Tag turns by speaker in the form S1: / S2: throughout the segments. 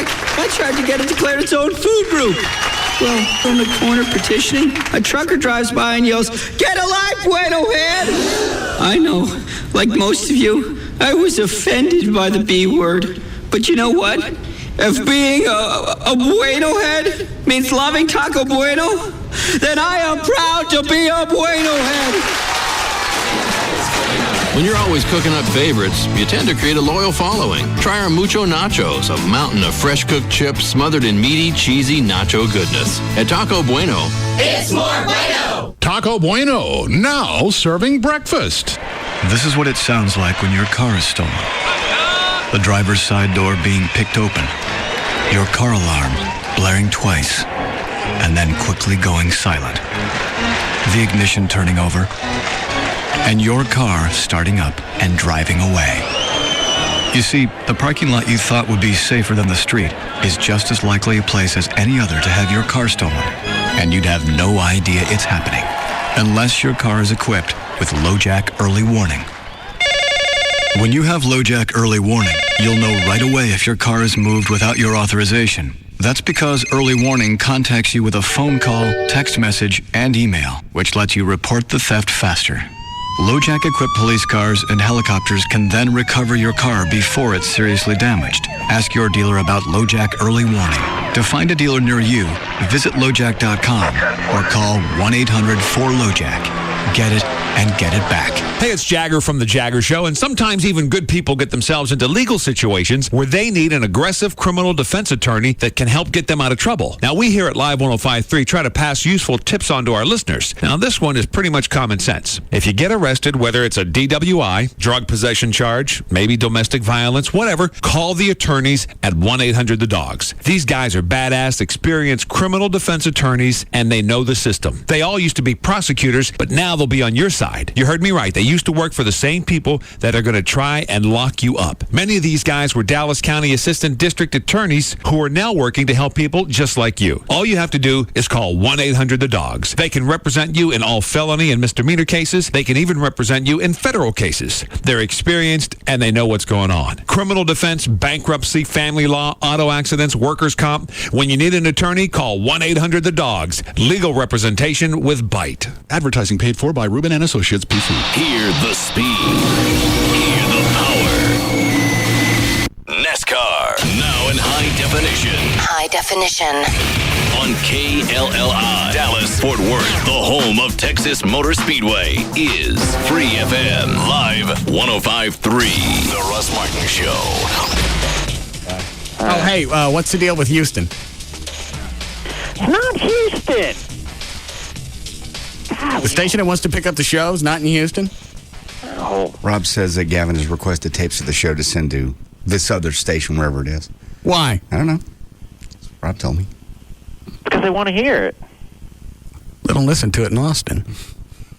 S1: fact, I tried to get it declared its own food group. Well, from the corner petitioning, a trucker drives by and yells, "Get a life, Bueno Head!" I know, like most of you, I was offended by the B word. But you know what? If being a Bueno Head means loving Taco Bueno, then I am proud to be a Bueno Head.
S2: When you're always cooking up favorites, you tend to create a loyal following. Try our Mucho Nachos, a mountain of fresh-cooked chips smothered in meaty, cheesy nacho goodness. At Taco Bueno,
S3: it's more Bueno!
S4: Taco Bueno, now serving breakfast.
S5: This is what it sounds like when your car is stolen. The driver's side door being picked open. Your car alarm blaring twice, and then quickly going silent. The ignition turning over, and your car starting up and driving away. You see, the parking lot you thought would be safer than the street is just as likely a place as any other to have your car stolen, and you'd have no idea it's happening, unless your car is equipped with LoJack Early Warning. When you have LoJack Early Warning, you'll know right away if your car is moved without your authorization. That's because Early Warning contacts you with a phone call, text message, and email, which lets you report the theft faster. LoJack-equipped police cars and helicopters can then recover your car before it's seriously damaged. Ask your dealer about LoJack Early Warning. To find a dealer near you, visit LoJack.com or call 1-800-4LoJack. Get it and get it back.
S6: Hey, it's Jagger from The Jagger Show, and sometimes even good people get themselves into legal situations where they need an aggressive criminal defense attorney that can help get them out of trouble. Now, we here at Live 105.3 try to pass useful tips on to our listeners. Now, this one is pretty much common sense. If you get arrested, whether it's a DWI, drug possession charge, maybe domestic violence, whatever, call the attorneys at 1-800-THE-DOGS. These guys are badass, experienced criminal defense attorneys, and they know the system. They all used to be prosecutors, but now they'll be on your side. You heard me right. They used to work for the same people that are going to try and lock you up. Many of these guys were Dallas County Assistant District Attorneys who are now working to help people just like you. All you have to do is call 1-800-THE-DOGS. They can represent you in all felony and misdemeanor cases. They can even represent you in federal cases. They're experienced and they know what's going on. Criminal defense, bankruptcy, family law, auto accidents, workers' comp. When you need an attorney, call 1-800-THE-DOGS. Legal representation with Bite.
S4: Advertising paid for by Rubin and Associates, PC.
S2: hear the speed, hear the power. NASCAR, now in high definition.
S7: High definition.
S2: On KLLI, Dallas, Fort Worth, the home of Texas Motor Speedway, is Free FM, Live 105.3, The Russ Martin Show.
S8: Oh, hey, what's the deal with Houston?
S9: It's not Houston.
S8: The station that wants to pick up the shows, not in Houston?
S9: Oh.
S10: Rob says that Gavin has requested tapes of the show to send to this other station, wherever it is.
S8: Why?
S10: I don't know. Rob told me.
S9: Because they want to hear it.
S8: They don't listen to it in Austin.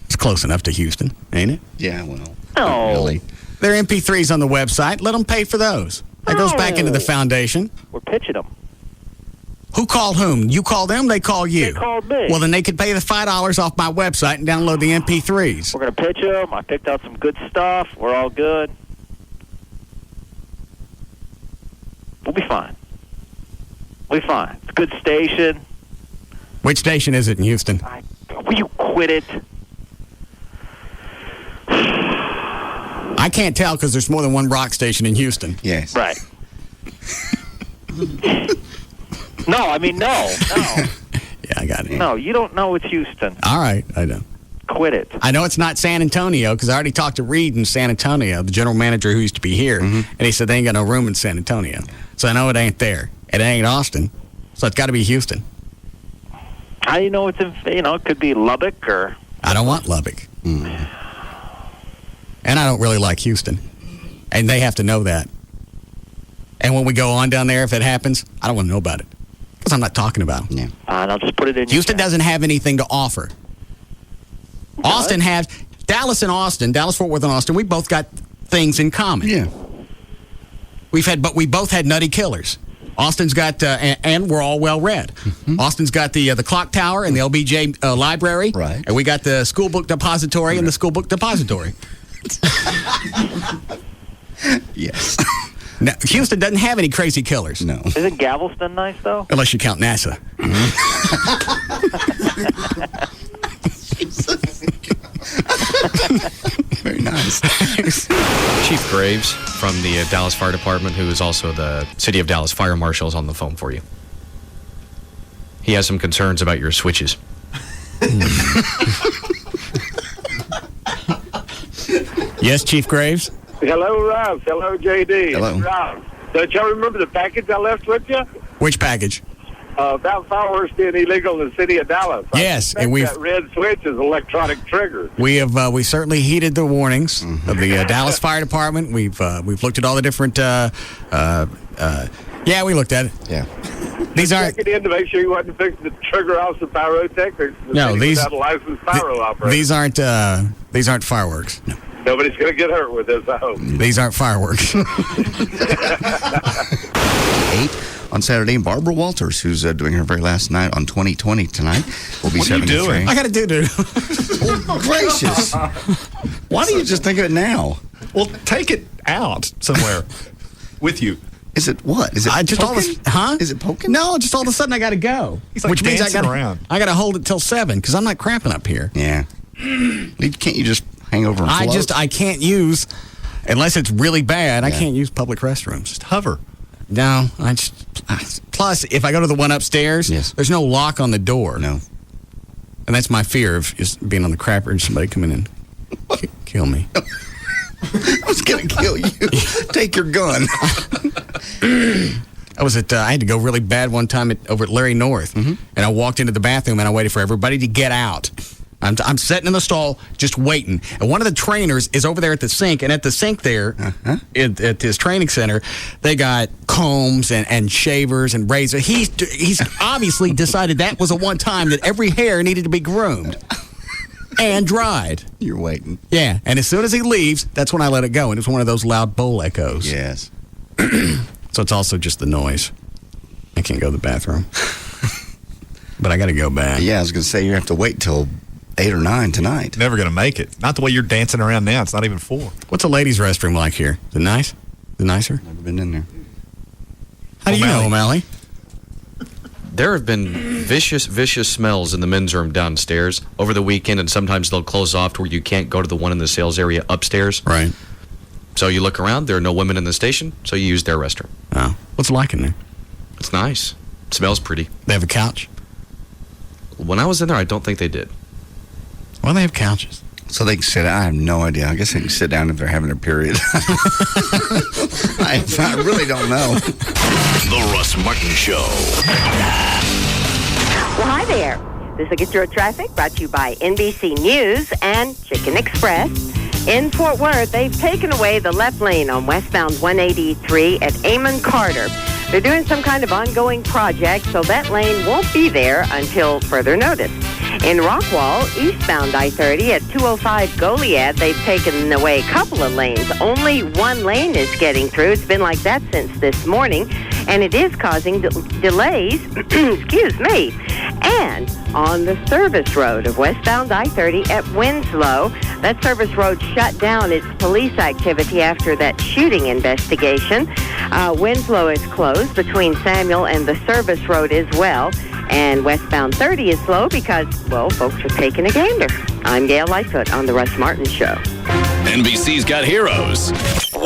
S8: It's close enough to Houston, ain't it?
S10: Yeah, well,
S9: No.
S10: really.
S8: There are MP3s on the website. Let them pay for those. That goes back into the foundation.
S9: We're pitching them.
S8: Who called whom? You call them, they call you.
S9: They called me.
S8: Well, then they could pay the $5 off my website and download the MP3s.
S9: We're going to pitch them. I picked out some good stuff. We're all good. We'll be fine. We'll be fine. It's a good station.
S8: Which station is it in Houston?
S9: Will you quit it?
S8: I can't tell because there's more than one rock station in Houston.
S10: Yes.
S9: Right. No, I mean, no.
S8: Yeah, I got it.
S9: No, you don't know it's Houston.
S8: All right, I know.
S9: Quit it.
S8: I know it's not San Antonio because I already talked to Reed in San Antonio, the general manager who used to be here, and he said they ain't got no room in San Antonio. So I know it ain't there. It ain't Austin. So it's got to be Houston.
S9: How do you know it's in, it could be Lubbock or...
S8: I don't want Lubbock. And I don't really like Houston. And they have to know that. And when we go on down there, if it happens, I don't want to know about it. Because I'm not talking about it.
S10: Yeah.
S9: And I'll just put it in.
S8: Houston doesn't have anything to offer. Austin has... Dallas and Austin, Dallas-Fort Worth and Austin, we both got things in common.
S10: Yeah.
S8: But we both had nutty killers. Austin's got, and we're all well-read. Austin's got the clock tower and the LBJ library.
S10: Right.
S8: And we got the school book depository and the school book depository.
S10: Yes.
S8: No, Houston doesn't have any crazy killers.
S10: No.
S9: Isn't Galveston nice, though?
S8: Unless you count NASA.
S10: Very nice.
S7: Chief Graves from the Dallas Fire Department, who is also the City of Dallas Fire Marshal, is on the phone for you. He has some concerns about your switches.
S8: Yes, Chief Graves?
S11: Hello, Russ. Hello, JD.
S10: Hello.
S11: Rob, don't y'all remember the package I left with you?
S8: Which package?
S11: About fireworks being illegal in the city of Dallas.
S8: Yes,
S11: I
S8: and we've...
S11: that red switch is electronic trigger.
S8: We have we certainly heeded the warnings of the Dallas Fire Department. We've looked at all the different yeah, we looked at it.
S10: Yeah.
S8: These aren't
S11: Check it in to make sure you wasn't fixing the trigger off the pyrotechnics.
S8: No, these
S11: without a licensed pyro operator.
S8: these aren't fireworks. No.
S11: Nobody's going to get hurt with this, I hope.
S8: These aren't fireworks.
S10: 8 on Saturday. Barbara Walters, who's doing her very last night on 2020 tonight, will be 73.
S8: I got to do it.
S10: Oh, gracious. Why do you just think of it now?
S12: Well, take it out somewhere with you.
S10: Is it what? Is it
S8: just all
S10: poking?
S8: this, huh?
S10: Is it poking?
S8: No, just all of a sudden I got to go.
S12: He's like
S8: which means
S12: dancing around.
S8: I got to hold it till 7 because I'm not cramping up here.
S10: Yeah. Can't you just hang over and float?
S8: I can't use, unless it's really bad, I can't use public restrooms.
S12: Just hover.
S8: No, plus, if I go to the one upstairs, there's no lock on the door.
S10: No.
S8: And that's my fear of just being on the crapper and somebody come in and kill me.
S10: I was going to kill you. Take your gun.
S8: I had to go really bad one time over at Larry North, and I walked into the bathroom and I waited for everybody to get out. I'm sitting in the stall just waiting, and one of the trainers is over there at the sink, and at the sink there at his training center, they got combs and shavers and razors. He's obviously decided that was a one time that every hair needed to be groomed and dried.
S10: You're waiting.
S8: Yeah, and as soon as he leaves, that's when I let it go, and it's one of those loud bowl echoes.
S10: Yes.
S8: So it's also just the noise. I can't go to the bathroom. But I got to go back.
S10: Yeah, I was going to say you have to wait till 8 or 9 tonight.
S12: Never going to make it. Not the way you're dancing around now. It's not even 4.
S8: What's a ladies' restroom like here? Is it nice? Is it nicer?
S10: Never been in there.
S8: How do you know, O'Malley?
S7: There have been vicious smells in the men's room downstairs over the weekend, and sometimes they'll close off to where you can't go to the one in the sales area upstairs.
S8: Right.
S7: So you look around, there are no women in the station, so you use their restroom.
S8: Oh. What's it like in there?
S7: It's nice. It smells pretty.
S8: They have a couch?
S7: When I was in there, I don't think they did.
S8: Well, they have couches.
S10: So they can sit down. I have no idea. I guess they can sit down if they're having their period. I really don't know.
S2: The Russ Martin Show.
S13: Well, hi there. This will get your traffic brought to you by NBC News and Chicken Express. In Fort Worth, they've taken away the left lane on westbound 183 at Amon Carter. They're doing some kind of ongoing project, so that lane won't be there until further notice. In Rockwall, eastbound I-30 at 205 Goliad, they've taken away a couple of lanes. Only one lane is getting through. It's been like that since this morning, and it is causing delays, excuse me. And on the service road of westbound I-30 at Winslow, that service road shut down its police activity after that shooting investigation. Winslow is closed between Samuel and the service road as well. And westbound 30 is slow because, well, folks are taking a gander. I'm Gail Lightfoot on The Russ Martin Show.
S2: NBC's got heroes.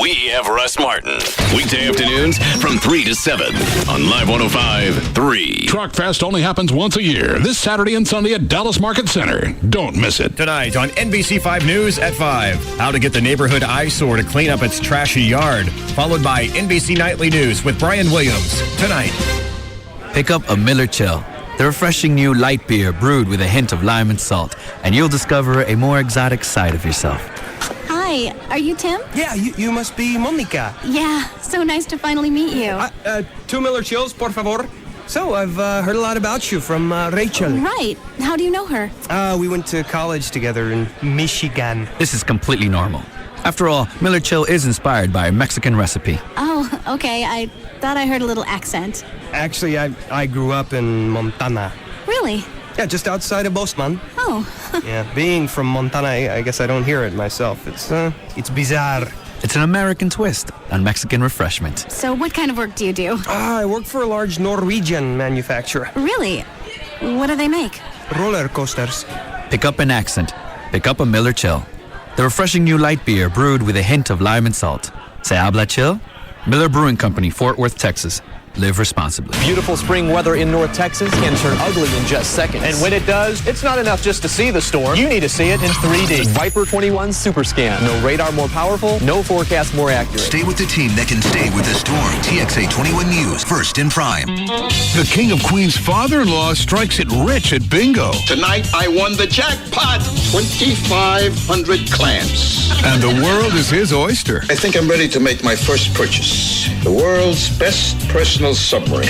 S2: We have Russ Martin. Weekday afternoons from 3 to 7 on Live 105.3.
S4: Truck Fest only happens once a year, this Saturday and Sunday at Dallas Market Center. Don't miss it.
S14: Tonight on NBC 5 News at 5. How to get the neighborhood eyesore to clean up its trashy yard. Followed by NBC Nightly News with Brian Williams. Tonight.
S15: Pick up a Miller Chill, the refreshing new light beer brewed with a hint of lime and salt, and you'll discover a more exotic side of yourself.
S16: Hi, are you Tim?
S17: Yeah, you must be Monica.
S16: Yeah, so nice to finally meet you.
S17: 2 Miller Chills, por favor. So, I've heard a lot about you from Rachel.
S16: Right. How do you know her?
S17: We went to college together in Michigan.
S15: This is completely normal. After all, Miller Chill is inspired by a Mexican recipe.
S16: Oh, okay. I thought I heard a little accent.
S17: Actually, I grew up in Montana.
S16: Really?
S17: Yeah, just outside of Boston.
S16: Oh.
S17: Yeah, being from Montana, I guess I don't hear it myself. It's bizarre.
S15: It's an American twist on Mexican refreshment.
S16: So what kind of work do you do?
S17: I work for a large Norwegian manufacturer.
S16: Really? What do they make?
S17: Roller coasters.
S15: Pick up an accent. Pick up a Miller Chill. The refreshing new light beer brewed with a hint of lime and salt. Se habla chill? Miller Brewing Company, Fort Worth, Texas. Live responsibly.
S18: Beautiful spring weather in North Texas can turn ugly in just seconds. And when it does, it's not enough just to see the storm. You need to see it in 3D. Viper 21 Super Scan. No radar more powerful, no forecast more accurate.
S19: Stay with the team that can stay with the storm. TXA 21 News, first in prime.
S4: The King of Queens' father-in-law strikes it rich at bingo.
S20: Tonight I won the jackpot, 2,500 clams.
S4: And the world is his oyster.
S20: I think I'm ready to make my first purchase. The world's best personal submarine.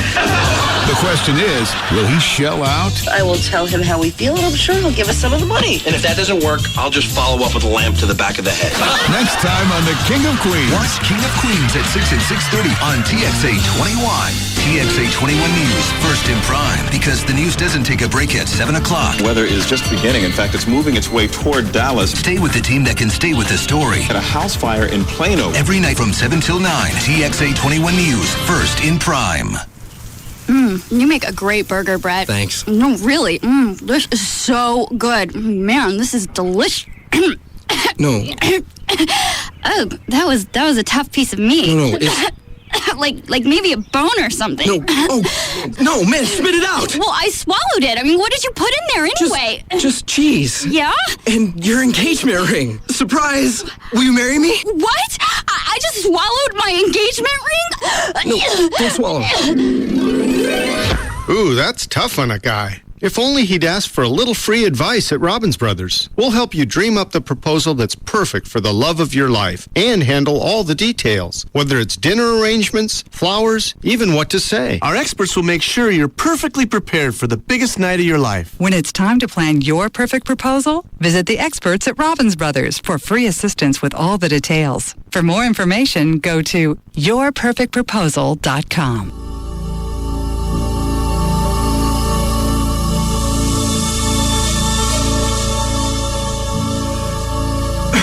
S4: The question is, will he shell out?
S21: I will tell him how we feel, and I'm sure he'll give us some of the money.
S22: And if that doesn't work, I'll just follow up with a lamp to the back of the head.
S4: Next time on The King of Queens.
S19: Watch King of Queens at 6 and 6:30 on TXA 21. TXA 21 News, first in prime, because the news doesn't take a break at 7 o'clock.
S23: Weather is just beginning. In fact, it's moving its way toward Dallas.
S19: Stay with the team that can stay with the story.
S23: At a house fire in Plano.
S19: Every night from 7 till 9. TXA 21 News, first in prime.
S16: You make a great burger, Brett.
S18: Thanks.
S16: No, really. This is so good. Man, this is delicious.
S18: No.
S16: Oh, that was a tough piece of meat.
S18: No, it's...
S16: like maybe a bone or something.
S18: No, no, man, spit it out.
S16: Well, I swallowed it. I mean, what did you put in there anyway?
S18: Just cheese.
S16: Yeah?
S18: And your engagement ring. Surprise. Will you marry me?
S16: What? I just swallowed my engagement ring?
S18: No, don't swallow.
S12: Ooh, that's tough on a guy. If only he'd asked for a little free advice at Robbins Brothers. We'll help you dream up the proposal that's perfect for the love of your life and handle all the details, whether it's dinner arrangements, flowers, even what to say.
S24: Our experts will make sure you're perfectly prepared for the biggest night of your life.
S25: When it's time to plan your perfect proposal, visit the experts at Robbins Brothers for free assistance with all the details. For more information, go to yourperfectproposal.com.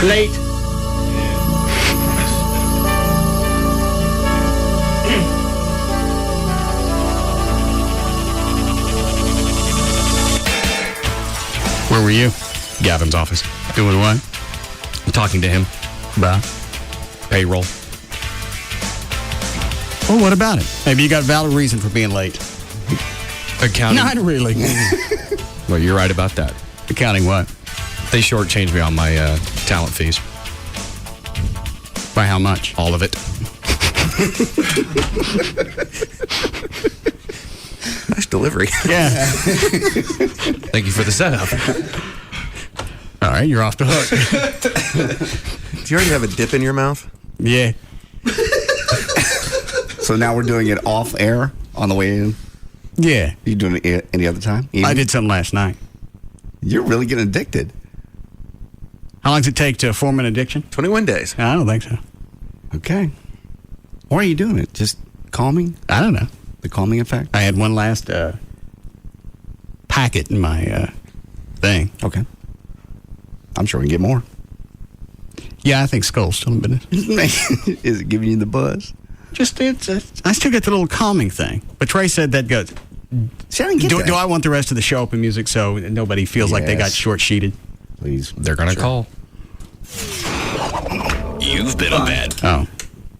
S1: Late.
S8: Where were you?
S14: Gavin's office.
S8: Doing what?
S14: I'm talking to him.
S8: About?
S14: Payroll.
S8: Well, what about it? Maybe you got a valid reason for being late.
S14: Accounting.
S8: Not really.
S14: Well, you're right about that.
S8: Accounting what?
S14: They shortchanged me on my talent fees.
S8: By how much?
S14: All of it. Nice delivery.
S8: Yeah.
S14: Thank you for the setup.
S8: All right, you're off the hook.
S24: Do you already have a dip in your mouth?
S8: Yeah.
S10: So now we're doing it off air on the way in?
S8: Yeah.
S10: You doing it any other time?
S8: I did something last night.
S10: You're really getting addicted.
S8: How long does it take to form an addiction?
S24: 21 days.
S8: I don't think so.
S10: Okay. Why are you doing it? Just calming?
S8: I don't know.
S10: The calming effect?
S8: I had one last packet in my thing.
S10: Okay. I'm sure we can get more.
S8: Yeah, I think Skull's still in business.
S10: Is it giving you the buzz?
S8: Just, I still get the little calming thing. But Trey said that goes.
S10: See, I didn't get that.
S8: Do I want the rest of the show open music so nobody feels like they got short-sheeted?
S10: Please.
S14: They're going to call.
S2: You've been a bad.
S8: Oh.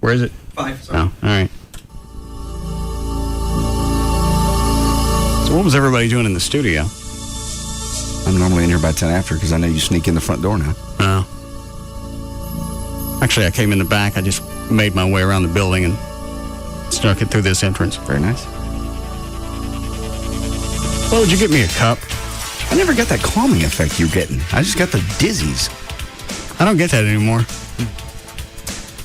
S8: Where is it?
S1: 5. Sorry.
S8: Oh, all right. So what was everybody doing in the studio?
S10: I'm normally in here by 10 after because I know you sneak in the front door now.
S8: Oh. Actually, I came in the back. I just made my way around the building and snuck it through this entrance.
S10: Very nice.
S8: Well, would you get me a cup?
S10: I never got that calming effect you're getting. I just got the dizzies.
S8: I don't get that anymore.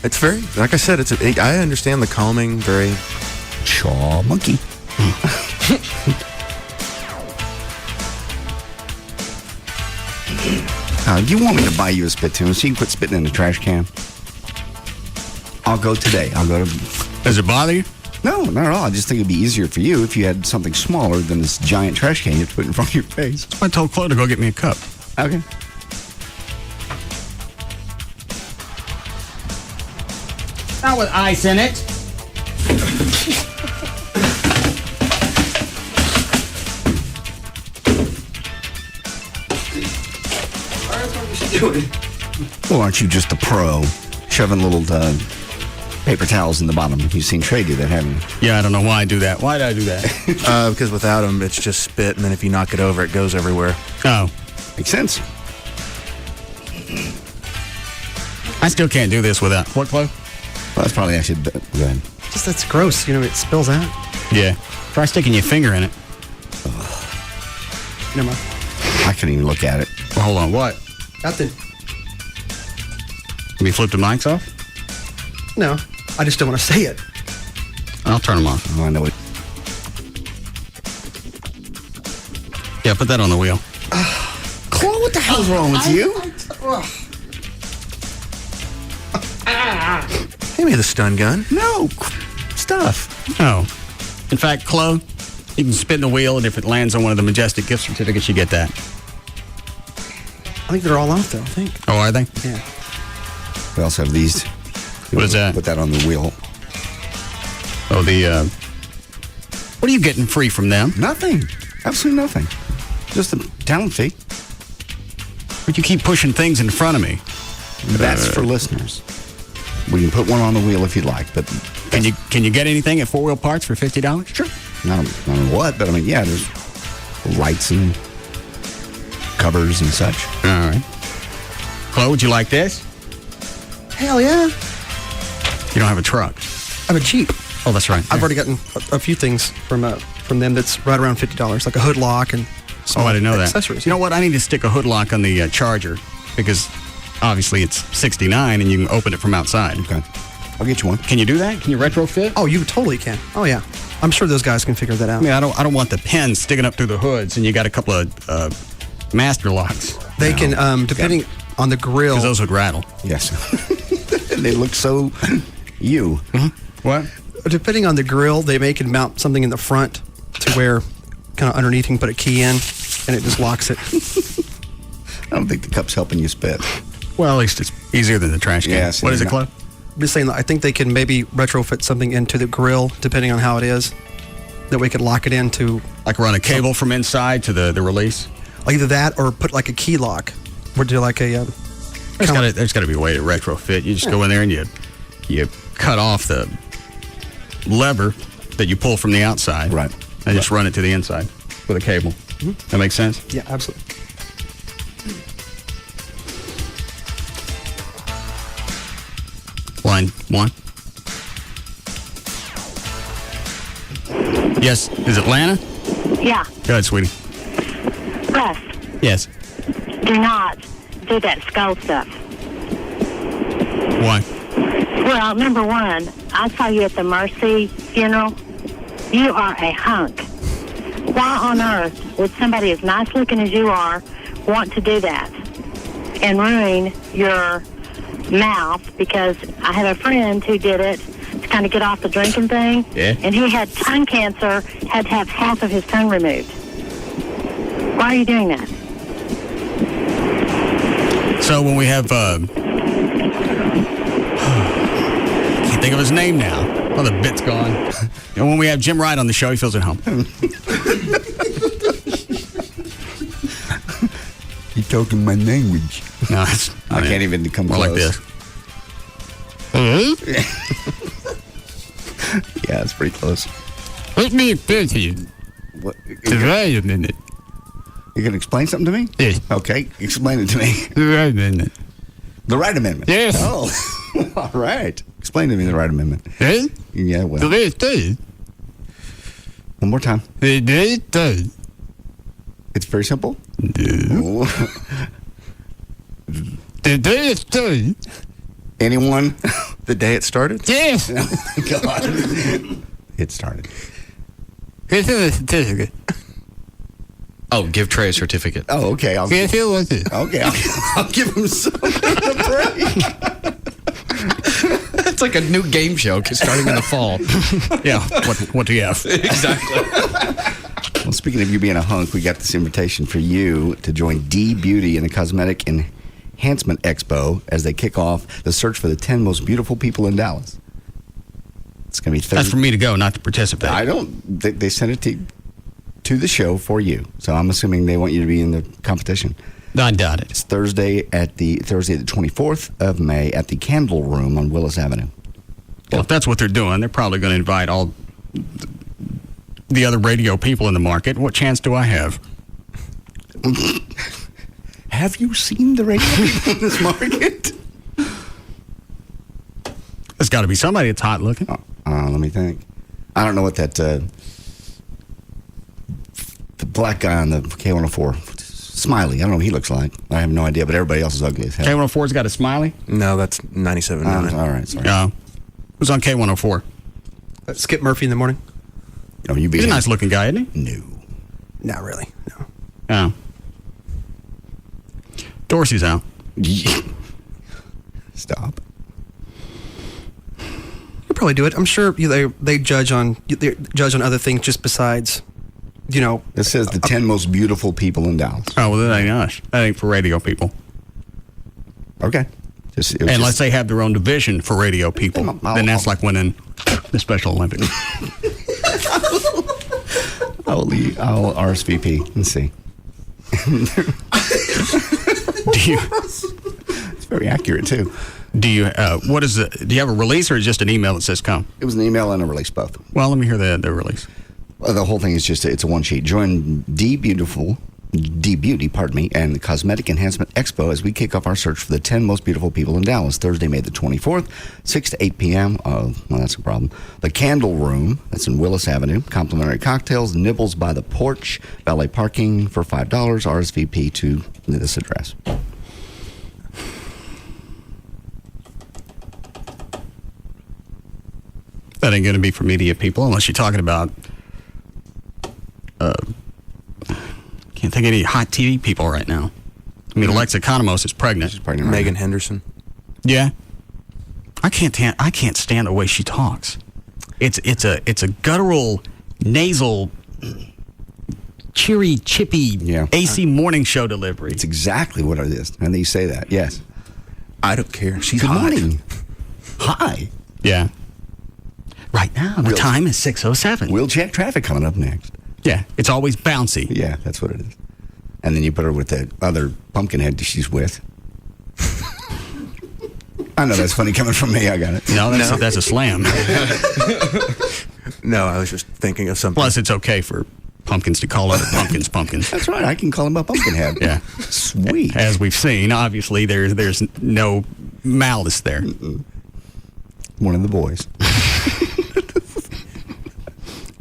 S24: It's very, like I said, I understand the calming, very...
S10: Chaw monkey. You want me to buy you a spittoon so you can quit spitting in the trash can? I'll go today. I'll go to...
S8: Does it bother you?
S10: No, not at all. I just think it'd be easier for you if you had something smaller than this giant trash can you have to put in front of your face.
S8: I told Chloe to go get me a cup.
S10: Okay.
S8: Not with ice in it.
S10: Well, aren't you just a pro shoving little paper towels in the bottom? You've seen Trey do that, haven't you?
S8: Yeah, I don't know why I do that. Why did I do that?
S24: Because without them, it's just spit, and then if you knock it over, it goes everywhere.
S8: Oh.
S10: Makes sense.
S8: I still can't do this without. What, Chloe?
S10: Well, that's probably actually good.
S3: Just that's gross. It spills out.
S8: Yeah. Try sticking your finger in it.
S3: Never mind.
S10: I couldn't even look at it.
S8: Well, hold on. What?
S3: Nothing.
S8: Have you flipped the mics off?
S3: No. I just don't want to say it.
S8: I'll turn them off.
S10: Oh, I know it.
S8: Yeah, put that on the wheel.
S10: Chloe, what the hell's wrong with you?
S24: Give me the stun gun.
S10: No. Stuff.
S8: Oh. In fact, Chloe, you can spin the wheel, and if it lands on one of the Majestic gift certificates, you get that.
S3: I think they're all off, though, I think.
S8: Oh, are they?
S3: Yeah.
S10: We also have these.
S8: What is that?
S10: Put that on the wheel.
S8: Oh, the, what are you getting free from them?
S10: Nothing. Absolutely nothing. Just a talent fee.
S8: But you keep pushing things in front of me.
S10: That's for listeners. We can put one on the wheel if you'd like, but
S8: can you get anything at 4 Wheel Parts for $50?
S10: Sure. Not on what, but I mean, yeah, there's lights and covers and such.
S8: All right. Chloe, would you like this?
S3: Hell yeah.
S8: You don't have a truck.
S3: I have a Jeep.
S8: Oh, that's right.
S3: I've already gotten a few things from them that's right around $50, like a hood lock and
S8: I didn't know
S3: accessories.
S8: that. You know what? I need to stick a hood lock on the Charger because obviously it's 69 and you can open it from outside.
S10: Okay. I'll get you one.
S8: Can you do that? Can you retrofit?
S3: Oh, you totally can. Oh, yeah. I'm sure those guys can figure that out.
S8: I mean, I don't want the pins sticking up through the hoods and you got a couple of master locks.
S3: They can, depending on the grill.
S8: Because those would rattle.
S10: Yes. They look so you.
S8: Mm-hmm. What?
S3: Depending on the grill, they can mount something in the front to where kind of underneath you can put a key in and it just locks it.
S10: I don't think the cup's helping you spit.
S8: Well, at least it's easier than the trash can.
S10: Yes.
S8: What is it, Clive?
S3: I'm just saying that I think they can maybe retrofit something into the grill, depending on how it is, that we could lock it into.
S8: Like run a cable from inside to the release?
S3: Either that or put like a key lock. Or do like a...
S8: There's got to be a way to retrofit. You just go in there and you cut off the lever that you pull from the outside.
S10: Right.
S8: And just run it to the inside with a cable. Mm-hmm. That makes sense?
S3: Yeah, absolutely.
S8: Line 1. Yes. Is it Lana?
S5: Yeah.
S8: Go ahead, sweetie.
S5: Russ,
S8: Yes.
S5: do not do that skull stuff.
S8: Why?
S5: Well, number one, I saw you at the Mercy funeral. You are a hunk. Why on earth would somebody as nice looking as you are want to do that and ruin your mouth? Because I had a friend who did it to kind of get off the drinking thing.
S8: Yeah.
S5: And he had tongue cancer, had to have half of his tongue removed. Why are you doing that?
S8: So when we have, can't think of his name now. Oh, the bit's gone. And when we have Jim Wright on the show, he feels at home.
S10: You're talking my language.
S8: No,
S10: I can't even come
S8: more
S10: close.
S8: like this.
S10: Yeah, it's pretty close.
S8: Let me explain to you.
S10: What?
S8: Wait a minute.
S10: You can explain something to me?
S8: Yes.
S10: Okay, explain it to me.
S8: The right amendment.
S10: The right amendment?
S8: Yes.
S10: Oh, all right. Explain to me the right amendment.
S8: Eh?
S10: Yeah, well.
S8: The way it does.
S10: One more time.
S8: The way it does.
S10: It's very simple?
S8: No. The day it started.
S10: Anyone?
S24: The day it started?
S8: Yes.
S10: God. It started.
S8: Here's a certificate.
S7: Oh, give Trey a certificate.
S10: Oh, okay.
S8: Here's it.
S10: Okay, I'll give him some a break.
S7: It's like a new game show starting in the fall.
S8: Yeah. What do you have?
S7: Exactly.
S10: Well, speaking of you being a hunk, we got this invitation for you to join D Beauty in the Cosmetic Enhancement Expo as they kick off the search for the 10 most beautiful people in Dallas. It's going to be Thursday.
S8: That's for me to go, not to participate.
S10: I don't. They sent it to the show for you, so I'm assuming they want you to be in the competition.
S8: I doubt it.
S10: It's Thursday the 24th of May at the Candle Room on Willis Avenue.
S8: Well, if that's what they're doing, they're probably going to invite all the other radio people in the market. What chance do I have?
S10: Have you seen the radio people in this market?
S8: There's got to be somebody that's hot looking.
S10: Let me think. I don't know what that the black guy on the K104, Smiley. I don't know what he looks like. I have no idea, but everybody else is ugly as hell.
S8: K104's got a smiley?
S24: No, that's 97.9.
S10: All right, sorry.
S8: Yeah. Who's on K104?
S3: Skip Murphy in the morning.
S10: Oh, you
S8: He's a nice looking guy, isn't he?
S10: No.
S3: Not really. No.
S8: Oh. Dorsey's out.
S10: Stop.
S3: You'll probably do it. I'm sure they judge on other things just besides,
S10: It says the 10 most beautiful people in Dallas.
S8: Oh, well, that ain't us. That ain't for radio people.
S10: Okay.
S8: Unless they have their own division for radio people. Then that's like winning the Special Olympics.
S10: I'll RSVP and see. It's very accurate too.
S8: Do you? What is it? Do you have a release or just an email that says come?
S10: It was an email and a release, both.
S8: Well, let me hear the release.
S10: Well, the whole thing is it's a one sheet. Join D Beauty, and the Cosmetic Enhancement Expo as we kick off our search for the 10 most beautiful people in Dallas. Thursday, May the 24th, 6 to 8 p.m. Oh, well, that's a problem. The Candle Room, that's in Willis Avenue. Complimentary cocktails, nibbles by the porch, valet parking for $5, RSVP to this address.
S8: That ain't going to be for media people unless you're talking about can't think of any hot TV people right now. I mean, Alexa Economos is pregnant.
S10: She's pregnant.
S24: Megan Henderson.
S8: Yeah. I can't stand the way she talks. It's a guttural, nasal, cheery, chippy AC morning show delivery.
S10: It's exactly what it is. And you say that, yes.
S24: I don't care. She's
S10: Good
S24: hot.
S10: morning. Hi.
S8: Yeah. Right now, the time is 6:07.
S10: We'll check traffic coming up next.
S8: Yeah, it's always bouncy.
S10: Yeah, that's what it is. And then you put her with the other pumpkinhead she's with. I know that's funny coming from me. I got it.
S8: No, that's a slam.
S24: No, I was just thinking of something.
S8: Plus, it's okay for pumpkins to call other pumpkins pumpkins.
S10: That's right. I can call him a pumpkinhead.
S8: Yeah.
S10: Sweet.
S8: As we've seen, obviously, there's no malice there.
S10: One of the boys.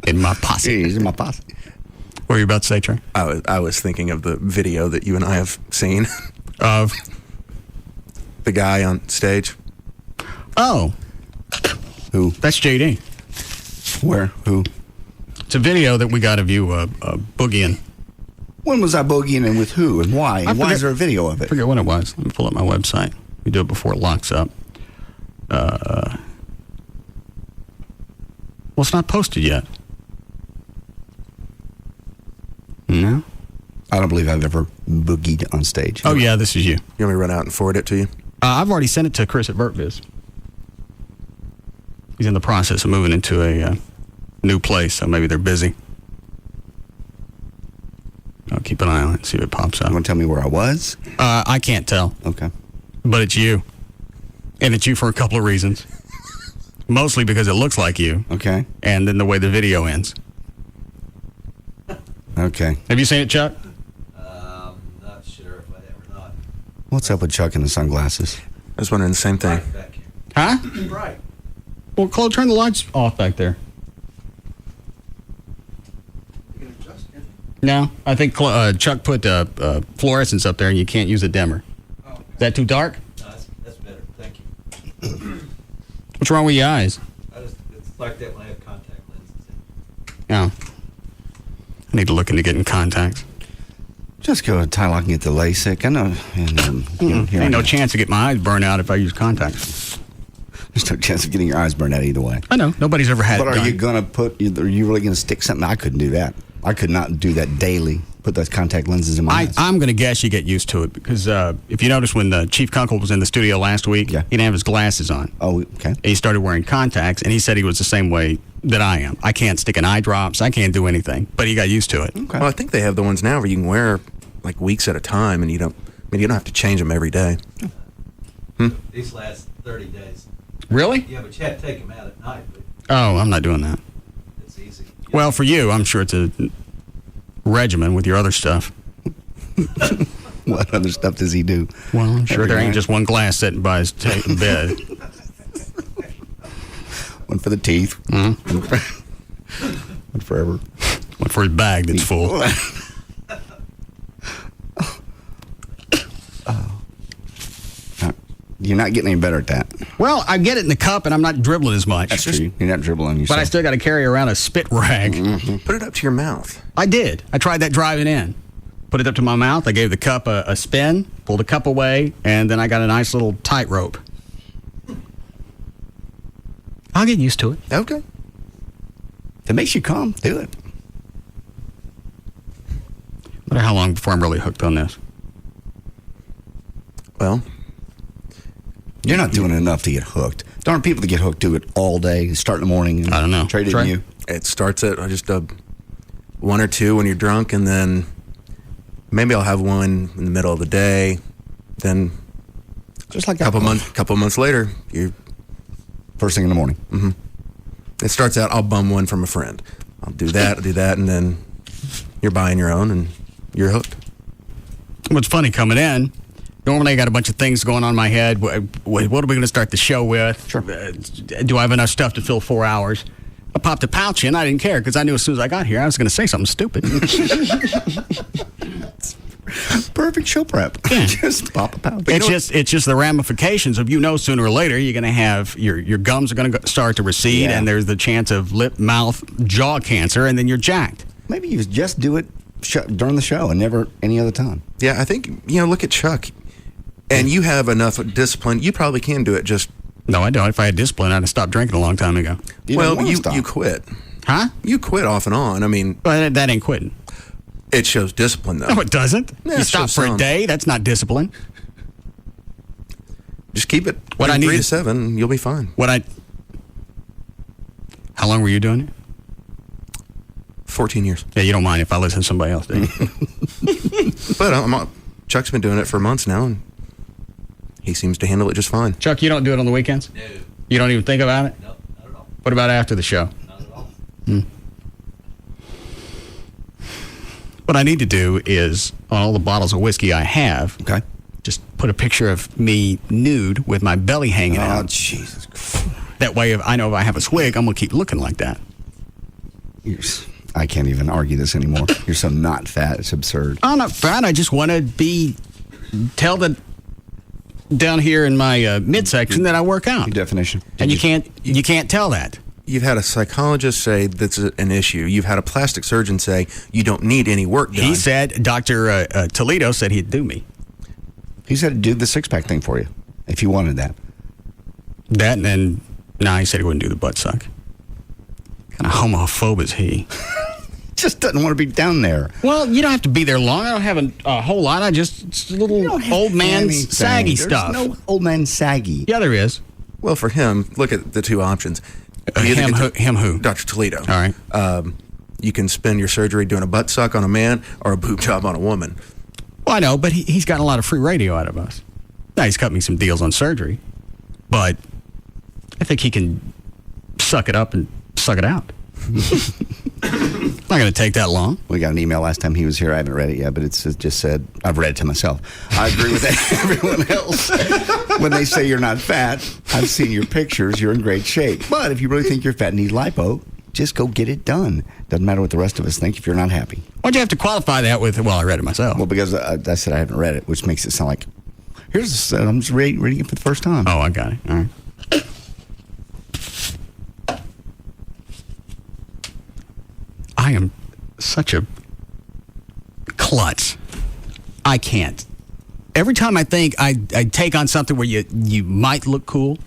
S8: In my posse.
S10: He's in my posse.
S8: What were you about to say, Trey?
S24: I was thinking of the video that you and I have seen
S8: of
S24: the guy on stage.
S8: Oh.
S10: Who?
S8: That's JD.
S10: Where? Who?
S8: It's a video that we got of you boogieing.
S10: When was I boogieing and with who and why? And why is there a video of it?
S8: I forget when it was. Let me pull up my website. We do it before it locks up. Well, it's not posted yet. No?
S10: I don't believe I've ever boogied on stage.
S8: Oh, yeah, this is you.
S24: You want me to run out and forward it to you?
S8: I've already sent it to Chris at VertViz. He's in the process of moving into a new place, so maybe they're busy. I'll keep an eye on it and see if it pops up.
S10: You want to tell me where I was?
S8: I can't tell.
S10: Okay.
S8: But it's you. And it's you for a couple of reasons. Mostly because it looks like you.
S10: Okay.
S8: And then the way the video ends.
S10: Okay.
S8: Have you seen it, Chuck?
S6: Not sure if I have or not.
S10: What's up with Chuck and the sunglasses?
S24: I was wondering the same thing.
S8: Huh?
S6: Right.
S8: Well, Chloe, turn the lights off back there. No, I think Chuck put fluorescence up there and you can't use a dimmer.
S6: Oh.
S8: Is that too dark?
S6: No, that's better. Thank you.
S8: What's wrong with your eyes?
S6: It's like that when I have contact lenses in.
S8: Oh. I need to look into getting contacts.
S10: Just go to Tylock and get the LASIK. I know. And,
S8: Ain't no chance to get my eyes burned out if I use contacts.
S10: There's no chance of getting your eyes burned out either way.
S8: I know. Nobody's ever had
S10: But
S8: it
S10: are
S8: done.
S10: you going to are you really going to stick something? I couldn't do that. I could not do that daily. Put those contact lenses in my eyes.
S8: I'm going to guess you get used to it because if you notice when Chief Kunkel was in the studio last week, he didn't have his glasses on.
S10: Oh, okay.
S8: And he started wearing contacts, and he said he was the same way that I am. I can't stick in eye drops. I can't do anything. But he got used to it.
S24: Okay. Well, I think they have the ones now where you can wear like weeks at a time, and you don't have to change them every day.
S6: These last 30 days.
S8: Really?
S6: Yeah, but you have to take them out at night. But
S8: Oh, I'm not doing that.
S6: it's easy.
S8: Well, for you, I'm sure it's a regimen with your other stuff.
S10: What other stuff does he do?
S8: Well, I'm sure
S10: Every
S8: there ain't
S10: night?
S8: just one glass sitting by his bed.
S10: One for the teeth.
S8: Mm-hmm.
S10: One forever.
S8: One for his bag that's full.
S10: You're not getting any better at that.
S8: Well, I get it in the cup, and I'm not dribbling as much.
S10: That's true. You're not dribbling yourself.
S8: But I still got to carry around a spit rag.
S24: Put it up to your mouth.
S8: I did. I tried that driving in. Put it up to my mouth. I gave the cup a spin, pulled the cup away, and then I got a nice little tightrope. I'll get used to it.
S10: Okay. If it makes you calm, do it.
S8: Wonder how long before I'm really hooked on this.
S24: Well,
S10: you're not doing enough to get hooked. There aren't people that get hooked do it all day, start in the morning, and
S8: I don't know.
S10: Trade it in you.
S24: It starts at just one or two when you're drunk, and then maybe I'll have one in the middle of the day. Then
S10: just like
S24: a couple months later, you
S10: first thing in the morning.
S24: Mm-hmm. It starts out, I'll bum one from a friend. I'll do that, and then you're buying your own, and you're hooked.
S8: What's funny coming in, normally I got a bunch of things going on in my head. What are we going to start the show with?
S10: Sure.
S8: Do I have enough stuff to fill 4 hours? I popped a pouch in. I didn't care because I knew as soon as I got here I was going to say something stupid.
S10: Perfect show prep.
S8: Yeah.
S10: Just pop a pouch.
S8: It's just the ramifications of sooner or later you're going to have your gums are going to start to recede, and there's the chance of lip, mouth, jaw cancer, and then you're jacked.
S10: Maybe you just do it during the show and never any other time.
S24: Yeah, I think, look at Chuck. And you have enough discipline. You probably can do it just...
S8: No, I don't. If I had discipline, I'd have stopped drinking a long time ago.
S24: You quit.
S8: Huh?
S24: You quit off and on. I mean...
S8: Well, that ain't quitting.
S24: It shows discipline, though.
S8: No, it doesn't.
S24: Yeah,
S8: you stop for a day, that's not discipline.
S24: Just keep it 3 to 7, you'll be fine.
S8: How long were you doing it?
S24: 14 years.
S8: Yeah, you don't mind if I listen to somebody else, do you?
S24: But Chuck's been doing it for months now, and he seems to handle it just fine.
S8: Chuck, you don't do it on the weekends?
S6: No.
S8: You don't even think about it?
S6: No, not at all.
S8: What about after the show?
S6: Not at all.
S8: What I need to do is, on all the bottles of whiskey I have, just put a picture of me nude with my belly hanging out.
S10: Oh, Jesus Christ.
S8: That way, I know if I have a swig, I'm going to keep looking like that.
S10: I can't even argue this anymore. You're so not fat. It's absurd.
S8: I'm not fat. I just want to tell the down here in my midsection that I work out.
S10: Your definition.
S8: And you can't tell that.
S24: You've had a psychologist say that's an issue. You've had a plastic surgeon say you don't need any work done.
S8: He said, Dr. Toledo said he'd do me.
S10: He said he'd do the six-pack thing for you if you wanted that.
S8: That and then, he said he wouldn't do the butt suck. Kind of homophobe is he?
S10: Just doesn't want to be down there.
S8: Well, you don't have to be there long. I don't have a whole lot. It's a little old man saggy stuff.
S10: There's no old man saggy.
S8: Yeah, there is.
S24: Well, for him, look at the two options.
S8: Him who?
S24: Dr. Toledo.
S8: All right.
S24: You can spend your surgery doing a butt suck on a man or a boob job on a woman.
S8: Well, I know, but he's gotten a lot of free radio out of us. Now, he's cut me some deals on surgery, but I think he can suck it up and suck it out. Not going to take that long.
S10: We got an email last time he was here. I haven't read it yet, but it just said, I've read it to myself. I agree with everyone else. When they say you're not fat, I've seen your pictures. You're in great shape. But if you really think you're fat and need lipo, just go get it done. Doesn't matter what the rest of us think if you're not happy.
S8: Why'd you have to qualify that with, well, I read it myself?
S10: Well, because I said I haven't read it, which makes it sound like, I'm just reading it for the first time.
S8: Oh, I got it. All right. I am such a klutz. I can't. Every time I think I take on something where you might look cool,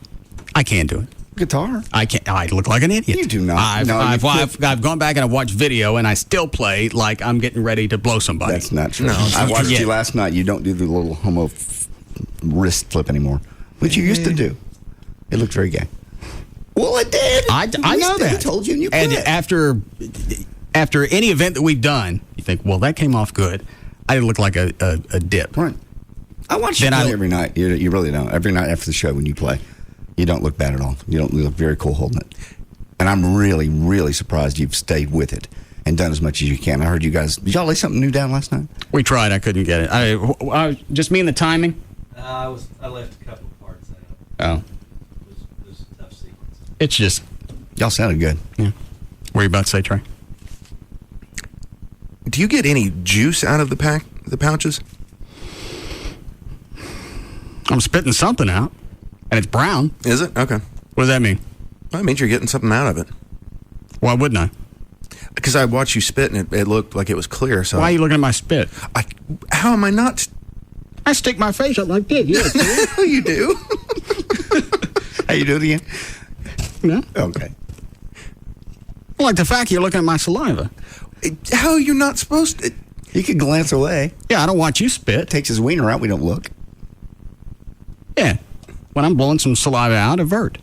S8: I can't do it.
S10: guitar.
S8: I can't. I look like an idiot.
S10: You do not.
S8: I've gone back and I've watched video, and I still play like I'm getting ready to blow somebody.
S10: That's not true.
S8: No,
S10: I watched you last night. You don't do the little homo wrist flip anymore, which you used to do. It looked very gay. Well, it did.
S8: I know that.
S10: I told you, and you
S8: And
S10: quit.
S8: after any event that we've done, you think, well, that came off good. I didn't look like a dip.
S10: Right. I watch you play every night. You really don't. Every night after the show when you play, you don't look bad at all. You look very cool holding it. And I'm really, really surprised you've stayed with it and done as much as you can. I heard you guys. Did y'all lay something new down last night?
S8: We tried. I couldn't get it. I just me and the timing.
S6: I left a couple parts out.
S8: Oh.
S6: It was a tough sequence.
S8: It's just.
S10: Y'all sounded good.
S8: Yeah. What were you about to say, Trey?
S24: Do you get any juice out of the pouches?
S8: I'm spitting something out, and it's brown.
S24: Is it? Okay.
S8: What does that mean?
S24: Well, it means you're getting something out of it.
S8: Why wouldn't I?
S24: Because I watched you spit, and it looked like it was clear. So
S8: why are you looking at my spit?
S24: How am I not?
S8: I stick my face up like this. Yeah,
S24: you do.
S10: How you do it again?
S8: No.
S10: Okay.
S8: Well, like the fact you're looking at my saliva.
S24: How are you not supposed to?
S10: You can glance away.
S8: Yeah, I don't want you spit.
S10: Takes his wiener out. We don't look.
S8: Yeah. When I'm blowing some saliva out, avert.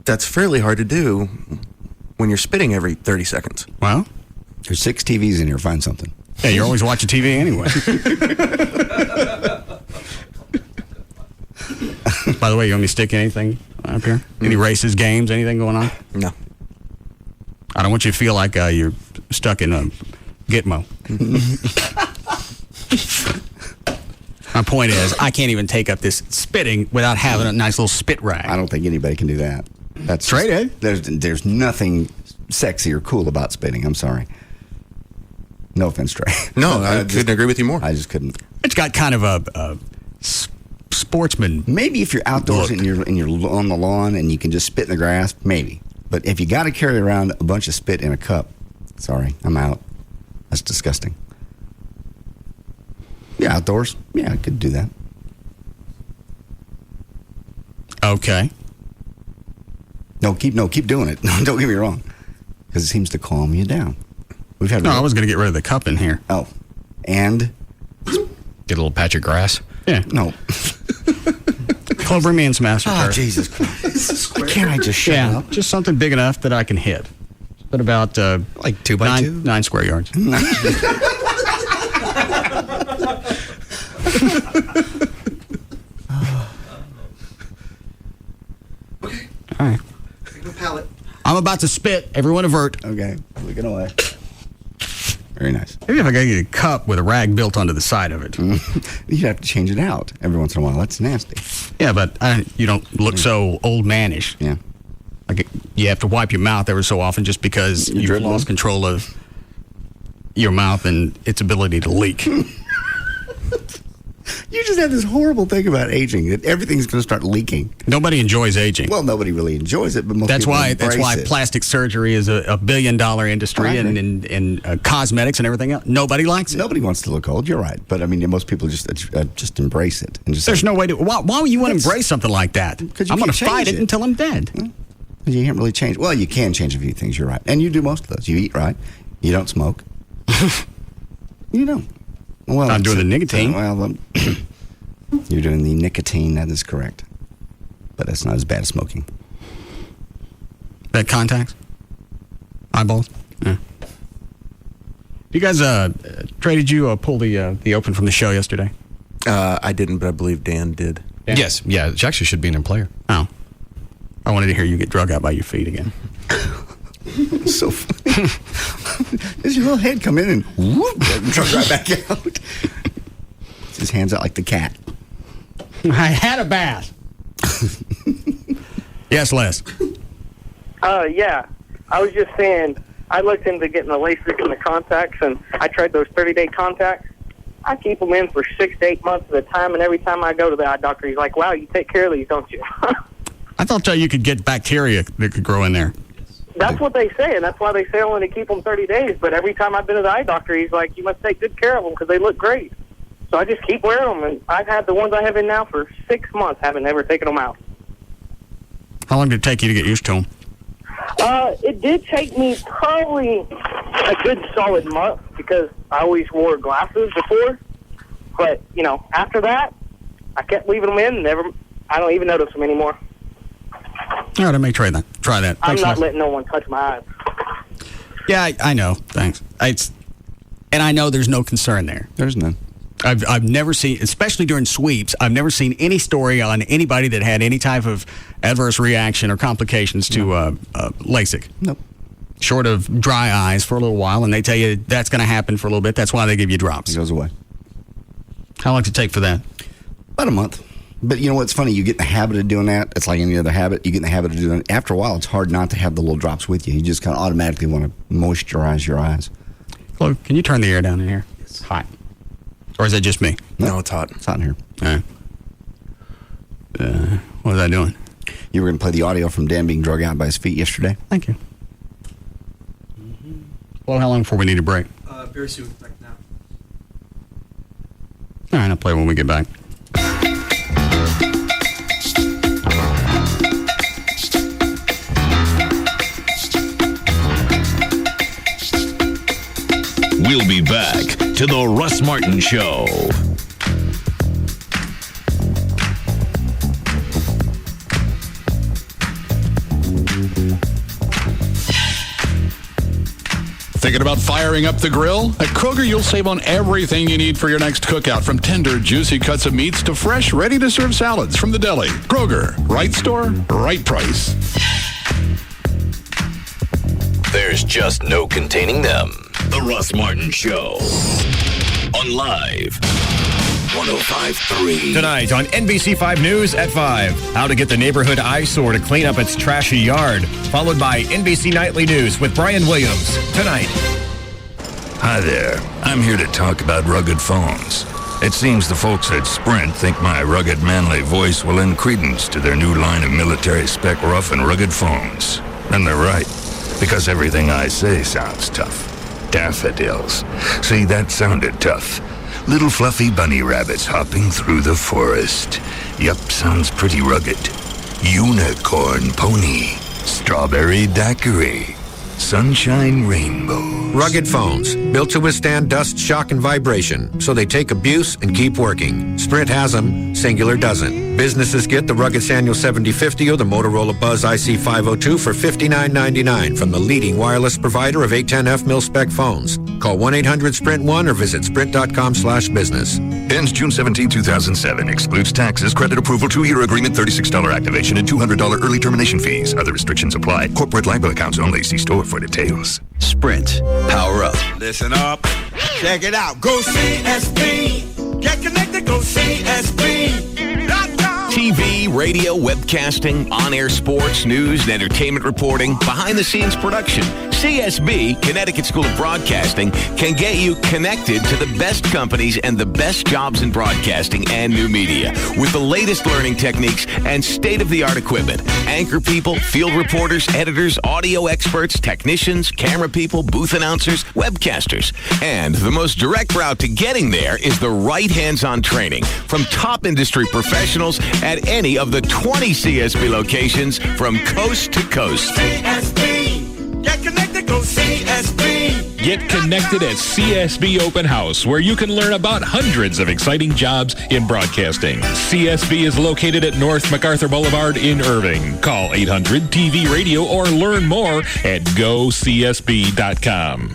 S24: That's fairly hard to do when you're spitting every 30 seconds.
S8: Well,
S10: there's 6 TVs in here. Find something.
S8: Yeah, you're always watching TV anyway. By the way, you want me to stick anything up here? Any races, games, anything going on?
S24: No.
S8: I don't want you to feel like you're stuck in a Gitmo. My point is, I can't even take up this spitting without having a nice little spit rag.
S10: I don't think anybody can do that. That's
S8: Trey did.
S10: There's nothing sexy or cool about spitting. I'm sorry. No offense, Trey.
S24: No, I couldn't agree with you more.
S10: I just couldn't.
S8: It's got kind of a sportsman.
S10: Maybe if you're outdoors and you're on the lawn and you can just spit in the grass, maybe. But if you got to carry around a bunch of spit in a cup, sorry, I'm out. That's disgusting. Yeah, outdoors. Yeah, I could do that.
S8: Okay.
S10: No, keep doing it. Don't get me wrong, because it seems to calm you down. We've had.
S8: No, I was going to get rid of the cup in here.
S10: Oh, and
S7: get a little patch of grass.
S8: Yeah.
S10: No.
S8: Cole, bring me in some astroturf.
S10: Oh, Jesus Christ! Why can't I just shut up?
S8: Just something big enough that I can hit. But about
S10: like 2 by 2,
S8: 9 square yards.
S10: Okay.
S8: All right.
S10: Take the pallet.
S8: I'm about to spit. Everyone avert.
S10: Okay. Look it away. Very nice.
S8: Maybe if I got you a cup with a rag built onto the side of it.
S10: You'd have to change it out every once in a while. That's nasty.
S8: Yeah, but you don't look so old manish.
S10: Yeah.
S8: Like you have to wipe your mouth every so often just because you've lost control of your mouth and its ability to leak.
S10: You just have this horrible thing about aging that everything's going to start leaking.
S8: Nobody enjoys aging.
S10: Well, nobody really enjoys it, but most people
S8: that's why
S10: it.
S8: plastic surgery is a $1 billion industry and cosmetics and everything else. Nobody likes it.
S10: Nobody wants to look old. You're right, but I mean, most people just embrace it and just.
S8: There's no way to. Why would you want to embrace something like that?
S10: Because
S8: I'm going to fight it until I'm dead.
S10: You can't really change. Well, you can change a few things. You're right, and you do most of those. You eat right. You don't smoke. You don't. Well,
S8: I'm doing the nicotine.
S10: You're doing the nicotine. That is correct, but that's not as bad as smoking.
S8: That contacts, eyeballs. Yeah. You guys, Trey, did you pull the open from the show yesterday?
S24: I didn't, but I believe Dan did.
S7: Dan? Yes, yeah. It actually should be an player.
S8: Oh, I wanted to hear you get drug out by your feet again.
S10: So funny. Does your little head come in and whoop, drug right back out? His hands out like the cat.
S8: I had a bath. Yes, Les.
S9: Yeah. I was just saying, I looked into getting the LASIK and the contacts, and I tried those 30-day contacts. I keep them in for 6 to 8 months at a time, and every time I go to the eye doctor, he's like, wow, you take care of these, don't you?
S8: I thought you could get bacteria that could grow in there.
S9: That's what they say, and that's why they say only to keep them 30 days. But every time I've been to the eye doctor, he's like, you must take good care of them because they look great. So I just keep wearing them, and I've had the ones I have in now for 6 months, haven't ever taken them out.
S8: How long did it take you to get used to them?
S9: It did take me probably a good solid month because I always wore glasses before. But, after that, I kept leaving them in. I don't even notice them anymore.
S8: All right, I may try that.
S9: I'm
S8: Thanks,
S9: not
S8: man.
S9: letting no one touch my eyes.
S8: Yeah, I know. Thanks. And I know there's no concern there.
S10: There's none.
S8: I've never seen, especially during sweeps, I've never seen any story on anybody that had any type of adverse reaction or complications to LASIK.
S10: Nope.
S8: Short of dry eyes for a little while, and they tell you that's going to happen for a little bit. That's why they give you drops.
S10: It goes away.
S8: How long does it take for that?
S10: About a month. But you know what's funny? You get in the habit of doing that. It's like any other habit. You get in the habit of doing it. After a while, it's hard not to have the little drops with you. You just kind of automatically want to moisturize your eyes.
S8: Chloe, can you turn the air down in here? It's hot. Or is that just me?
S24: No, it's hot.
S10: It's hot in here.
S8: All right. What was I doing?
S10: You were going to play the audio from Dan being drug out by his feet yesterday.
S8: Thank you. Well, how long before we need a break?
S3: Very soon. Like now.
S8: All right, I'll play when we get back.
S2: We'll be back to the Russ Martin Show.
S4: Thinking about firing up the grill? At Kroger, you'll save on everything you need for your next cookout, from tender, juicy cuts of meats to fresh, ready-to-serve salads from the deli. Kroger, right store, right price.
S2: There's just no containing them. The Russ Martin Show. On Live 105.3.
S14: Tonight on NBC5 News at 5. How to get the neighborhood eyesore to clean up its trashy yard. Followed by NBC Nightly News with Brian Williams. Tonight.
S11: Hi there. I'm here to talk about rugged phones. It seems the folks at Sprint think my rugged, manly voice will lend credence to their new line of military-spec rough and rugged phones. And they're right, because everything I say sounds tough. Daffodils. See, that sounded tough. Little fluffy bunny rabbits hopping through the forest. Yup, sounds pretty rugged. Unicorn pony. Strawberry daiquiri. Sunshine rainbow.
S13: Rugged phones, built to withstand dust, shock, and vibration, so they take abuse and keep working. Sprint has them, Singular doesn't. Businesses get the Rugged Sanyo 7050 or the Motorola Buzz IC502 for $59.99 from the leading wireless provider of 810F mil-spec phones. Call 1-800-SPRINT1 or visit sprint.com/business.
S11: Ends June 17, 2007. Excludes taxes, credit approval, 2-year agreement, $36 activation, and $200 early termination fees. Other restrictions apply. Corporate LIBOR accounts only. See store for details.
S2: Sprint. Power up.
S15: Listen up. Check it out. Go CSB. Get connected. Go CSB.com.
S2: TV, radio, webcasting, on-air sports, news, and entertainment reporting, behind-the-scenes production. CSB, Connecticut School of Broadcasting, can get you connected to the best companies and the best jobs in broadcasting and new media with the latest learning techniques and state-of-the-art equipment. Anchor people, field reporters, editors, audio experts, technicians, camera people, booth announcers, webcasters. And the most direct route to getting there is the right hands-on training from top industry professionals at any of the 20 CSB locations from coast to coast.
S15: CSB. Get connected. Go CSB.
S4: Get connected at CSB Open House, where you can learn about hundreds of exciting jobs in broadcasting. CSB is located at North MacArthur Boulevard in Irving. Call 800-TV-RADIO or learn more at GoCSB.com.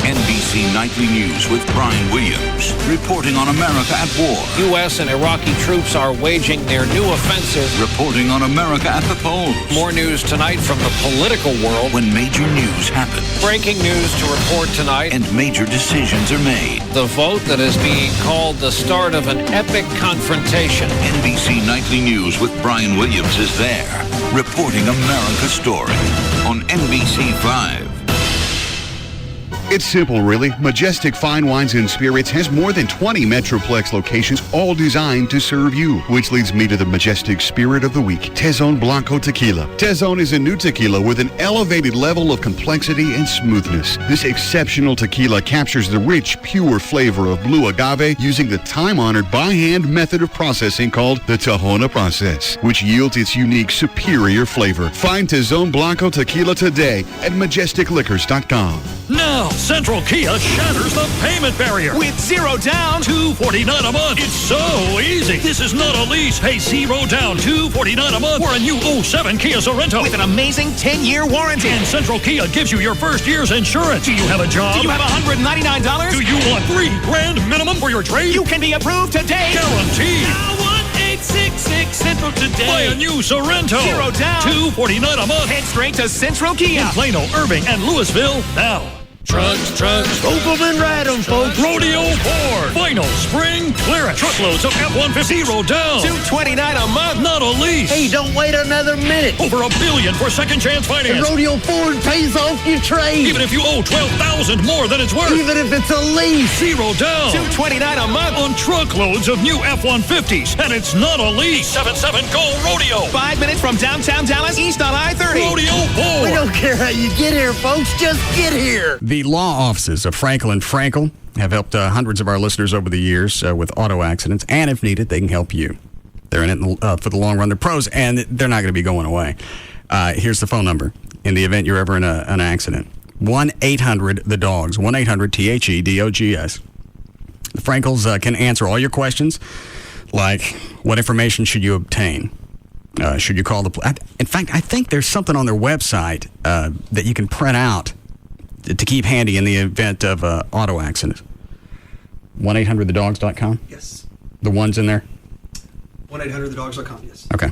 S19: NBC Nightly News with Brian Williams, reporting on America at war.
S17: U.S. and Iraqi troops are waging their new offensive.
S19: Reporting on America at the polls.
S17: More news tonight from the political world.
S19: When major news happens.
S17: Breaking news to report tonight.
S19: And major decisions are made.
S17: The vote that is being called the start of an epic confrontation.
S19: NBC Nightly News with Brian Williams is there, reporting America's story on NBC5.
S16: It's simple, really. Majestic Fine Wines and Spirits has more than 20 Metroplex locations, all designed to serve you. Which leads me to the majestic spirit of the week, Tezon Blanco Tequila. Tezon is a new tequila with an elevated level of complexity and smoothness. This exceptional tequila captures the rich, pure flavor of blue agave using the time-honored by-hand method of processing called the Tahona process, which yields its unique, superior flavor. Find Tezon Blanco Tequila today at majesticliquors.com.
S20: Now, Central Kia shatters the payment barrier.
S21: With zero down,
S20: $249 a month. It's so easy. This is not a lease. Pay zero down, $249 a month for a new 07 Kia Sorento.
S21: With an amazing 10-year warranty.
S20: And Central Kia gives you your first year's insurance. Do you have a job?
S21: Do you have $199?
S20: Do you want $3,000 minimum for your trade?
S21: You can be approved today.
S20: Guaranteed.
S21: Now 1866 Central today.
S20: Buy a new Sorento.
S21: Zero down.
S20: $249 a month.
S21: Head straight to Central Kia.
S20: In Plano, Irving, and Louisville now. Trucks.
S21: Scope them and ride them, folks.
S20: Rodeo Ford. Final spring clearance. Truckloads of F-150 zero down.
S21: $229 a month.
S20: Not a lease.
S21: Hey, don't wait another minute.
S20: Over $1 billion for second chance finance.
S21: And Rodeo Ford pays off your trade.
S20: Even if you owe $12,000 more than it's worth.
S21: Even if it's a lease.
S20: Zero down.
S21: $229 a month.
S20: On truckloads of new F-150s. And it's not a lease. 77 Go Rodeo.
S21: 5 minutes from downtown Dallas, east on I-30.
S20: Rodeo Ford.
S21: We don't care how you get here, folks. Just get here.
S8: The law offices of Frankel & Frankel have helped hundreds of our listeners over the years with auto accidents, and if needed, they can help you. They're in it for the long run. They're pros, and they're not going to be going away. Here's the phone number in the event you're ever in an accident. 1-800-THE-DOGS, 1-800-THEDOGS. The Frankels can answer all your questions, like what information should you obtain? Should you call the... In fact, I think there's something on their website that you can print out to keep handy in the event of an auto accident. 1-800-THEDOGS.com?
S3: Yes.
S8: The one's in there?
S3: 1-800-THEDOGS.com, yes.
S8: Okay.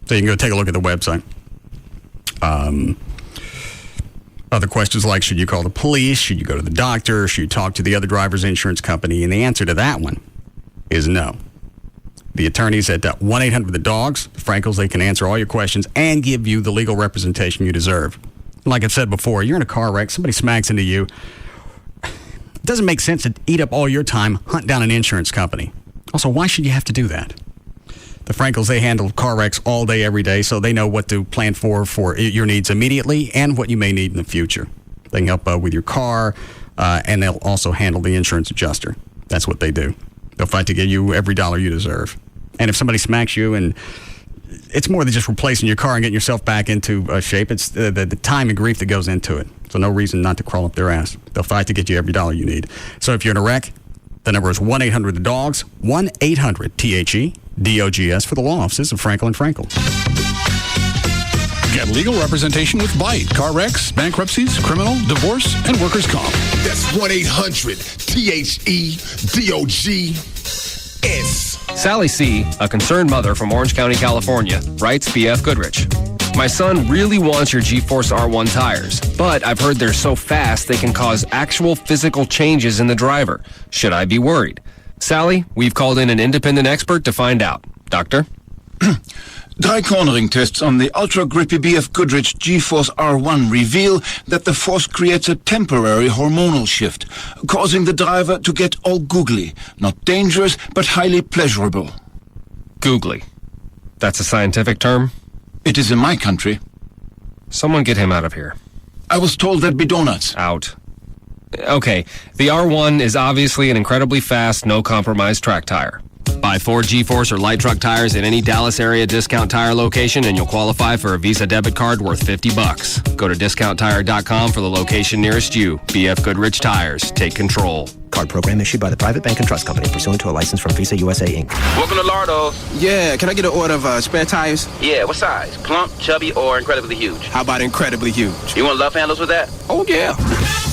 S8: So you can go take a look at the website. Other questions like, should you call the police? Should you go to the doctor? Should you talk to the other driver's insurance company? And the answer to that one is no. The attorneys at 1-800-THE-DOGS, the Frankels, they can answer all your questions and give you the legal representation you deserve. Like I've said before, you're in a car wreck, somebody smacks into you. It doesn't make sense to eat up all your time, hunt down an insurance company. Also, why should you have to do that? The Frankels, they handle car wrecks all day, every day, so they know what to plan for your needs immediately and what you may need in the future. They can help with your car, and they'll also handle the insurance adjuster. That's what they do. They'll fight to get you every dollar you deserve. And if somebody smacks you, and it's more than just replacing your car and getting yourself back into shape. It's the time and grief that goes into it. So no reason not to crawl up their ass. They'll fight to get you every dollar you need. So if you're in a wreck, the number is 1-800-THE-DOGS, 1-800-THEDOGS for the law offices of Frankel & Frankel.
S22: Get legal representation with Byte. Car wrecks, bankruptcies, criminal, divorce, and workers' comp.
S23: That's 1-800-THEDOGS.
S18: Sally C., a concerned mother from Orange County, California, writes BF Goodrich. My son really wants your G-Force R1 tires, but I've heard they're so fast they can cause actual physical changes in the driver. Should I be worried? Sally, we've called in an independent expert to find out. Doctor?
S26: Dry cornering tests on the ultra-grippy BF Goodrich G-Force R1 reveal that the force creates a temporary hormonal shift, causing the driver to get all googly. Not dangerous, but highly pleasurable.
S18: Googly. That's a scientific term?
S26: It is in my country.
S18: Someone get him out of here.
S26: I was told there'd be donuts.
S18: Out. Okay, the R1 is obviously an incredibly fast, no-compromise track tire. Buy 4 G-Force or light truck tires at any Dallas area Discount Tire location and you'll qualify for a Visa debit card worth $50. Go to discounttire.com for the location nearest you. BF Goodrich Tires. Take control.
S27: Card program issued by the Private Bank and Trust Company pursuant to a license from Visa USA, Inc.
S28: Welcome to Lardo's.
S27: Yeah, can I get an order of spare tires?
S28: Yeah, what size? Plump, chubby, or incredibly huge?
S27: How about incredibly huge?
S28: You want love handles with that?
S27: Oh, yeah.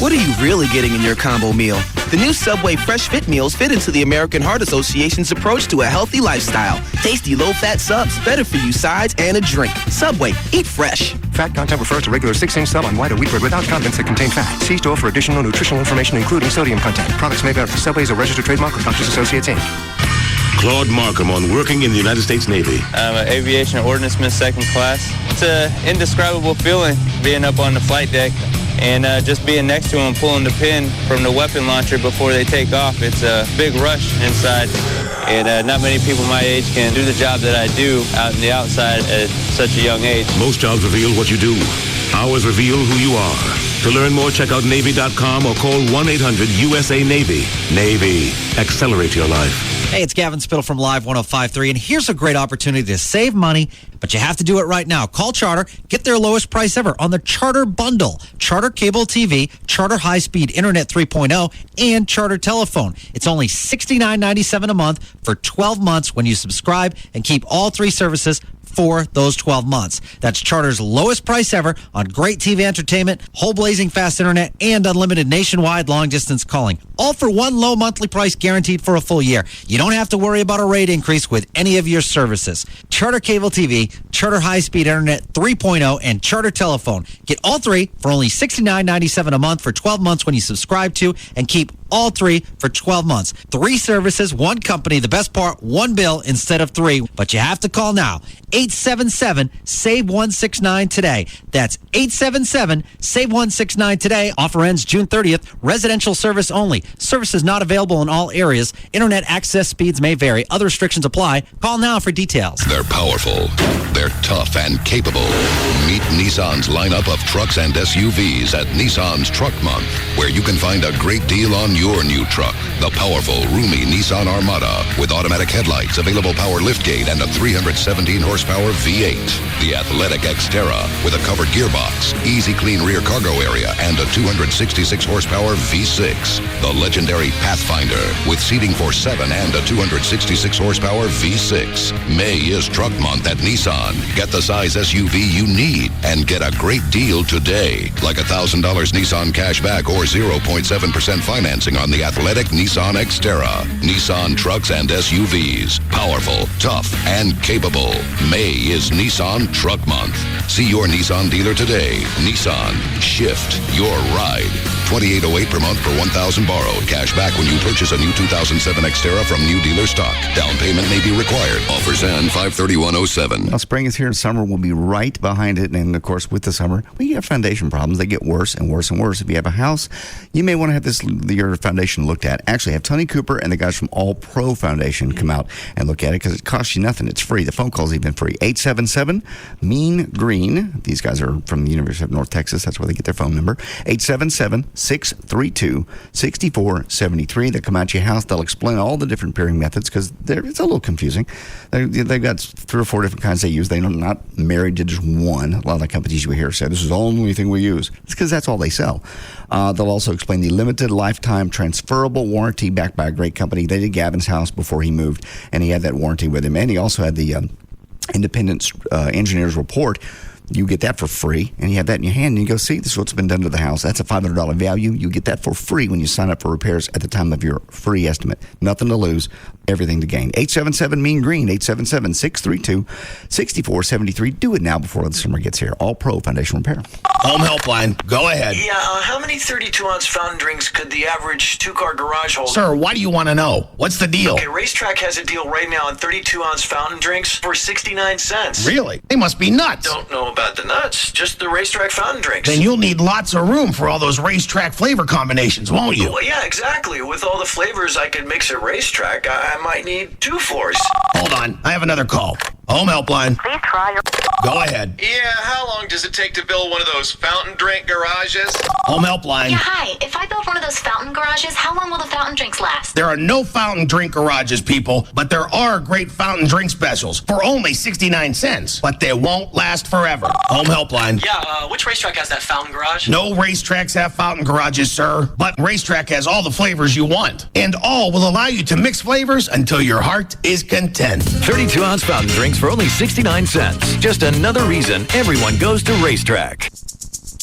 S29: What are you really getting in your combo meal? The new Subway Fresh Fit Meals fit into the American Heart Association's approach to a healthy lifestyle. Tasty, low-fat subs, better-for-you sides, and a drink. Subway, eat fresh.
S27: Fat content refers to regular 6-inch sub on white or wheat bread without contents that contain fat. See store for additional nutritional information, including sodium content. Products made by Subway is a registered trademark of Doctors Associates, Inc.
S30: Claude Markham on working in the United States Navy.
S31: I'm an aviation ordnanceman, second class. It's an indescribable feeling being up on the flight deck.
S1: And just being next to them, pulling the pin from the weapon launcher before they take off, it's a big rush inside. And not many people my age can do the job that I do out in the outside at such a young age.
S30: Most jobs reveal what you do. Ours reveal who you are. To learn more, check out Navy.com or call 1-800-USA-NAVY. Navy. Accelerate your life.
S5: Hey, it's Gavin Spittle from Live 105.3, and here's a great opportunity to save money, but you have to do it right now. Call Charter, get their lowest price ever on the Charter Bundle. Charter Cable TV, Charter High-Speed Internet 3.0, and Charter Telephone. It's only $69.97 a month for 12 months when you subscribe and keep all three services for those 12 months. That's Charter's lowest price ever on great TV entertainment, whole blazing fast internet, and unlimited nationwide long-distance calling. All for one low monthly price guaranteed for a full year. You don't have to worry about a rate increase with any of your services. Charter Cable TV, Charter High-Speed Internet 3.0, and Charter Telephone. Get all three for only $69.97 a month for 12 months when you subscribe to, and keep all three for 12 months. 3 services, 1 company. The best part, 1 bill instead of 3. But you have to call now. 877-SAVE-169 today. That's 877-SAVE-169 today. Offer ends June 30th. Residential service only. Services not available in all areas. Internet access speeds may vary. Other restrictions apply. Call now for details.
S6: They're powerful. They're tough and capable. Meet Nissan's lineup of trucks and SUVs at Nissan's Truck Month, where you can find a great deal on your new truck. The powerful, roomy Nissan Armada with automatic headlights, available power liftgate, and a 317 horsepower V8. The athletic Xterra with a covered gearbox, easy clean rear cargo area, and a 266 horsepower V6. The legendary Pathfinder with seating for 7 and a 266 horsepower V6. May is Truck Month at Nissan. Get the size SUV you need and get a great deal today, like $1,000 Nissan cash back or 0.7% financing on the athletic Nissan Xterra. Nissan trucks and SUVs. Powerful, tough, and capable. May is Nissan Truck Month. See your Nissan dealer today. Nissan. Shift your ride. $2,808 per month for $1,000 borrowed. Cash back when you purchase a new 2007 Xterra from new dealer stock. Down payment may be required. Offers end 5/31/07.
S7: Now, spring is here and summer will be right behind it. And, of course, with the summer, we have foundation problems. They get worse and worse and worse. If you have a house, you may want to have your foundation looked at. Actually, have Tony Cooper and the guys from All Pro Foundation come out and look at it because it costs you nothing. It's free. The phone call is even free. 877-MEAN-GREEN. These guys are from the University of North Texas. That's where they get their phone number. 877-632-6473. They'll come out to your house. They'll explain all the different pairing methods because it's a little confusing. They've got 3 or 4 different kinds they use. They're not married to just one. A lot of the companies you hear say, this is the only thing we use. It's because that's all they sell. They'll also explain the limited lifetime transferable warranty backed by a great company. They did Gavin's house before he moved, and he had that warranty with him. And he also had the independent engineer's report. You get that for free, and you have that in your hand, and you go, see, this is what's been done to the house. That's a $500 value. You get that for free when you sign up for repairs at the time of your free estimate. Nothing to lose, everything to gain. 877-MEAN-GREEN, 877-632-6473. Do it now before the summer gets here. All Pro Foundation Repair.
S21: Home Helpline, go ahead.
S9: Yeah, how many 32-ounce fountain drinks could the average 2-car garage hold?
S21: Sir, why do you want to know? What's the deal?
S9: Okay, Racetrack has a deal right now on 32-ounce fountain drinks for 69 cents.
S21: Really? They must be nuts.
S9: Don't know about the nuts, just the Racetrack fountain drinks.
S21: Then you'll need lots of room for all those Racetrack flavor combinations, won't you?
S9: Well, yeah, exactly. With all the flavors I could mix at Racetrack, I might need 2 floors.
S21: Hold on, I have another call. Home Helpline.
S9: Please try your...
S21: Go ahead.
S10: Yeah, how long does it take to build one of those fountain drink garages?
S21: Home Helpline.
S12: Yeah, hi. If I build one of those fountain garages, how long will the fountain drinks last?
S21: There are no fountain drink garages, people, but there are great fountain drink specials for only 69 cents. But they won't last forever. Home Helpline.
S9: Yeah, which Racetrack has that fountain garage?
S21: No racetracks have fountain garages, sir, but Racetrack has all the flavors you want. And all will allow you to mix flavors until your heart is content.
S23: 32-ounce fountain drinks for only 69 cents. Just another reason everyone goes to Racetrack.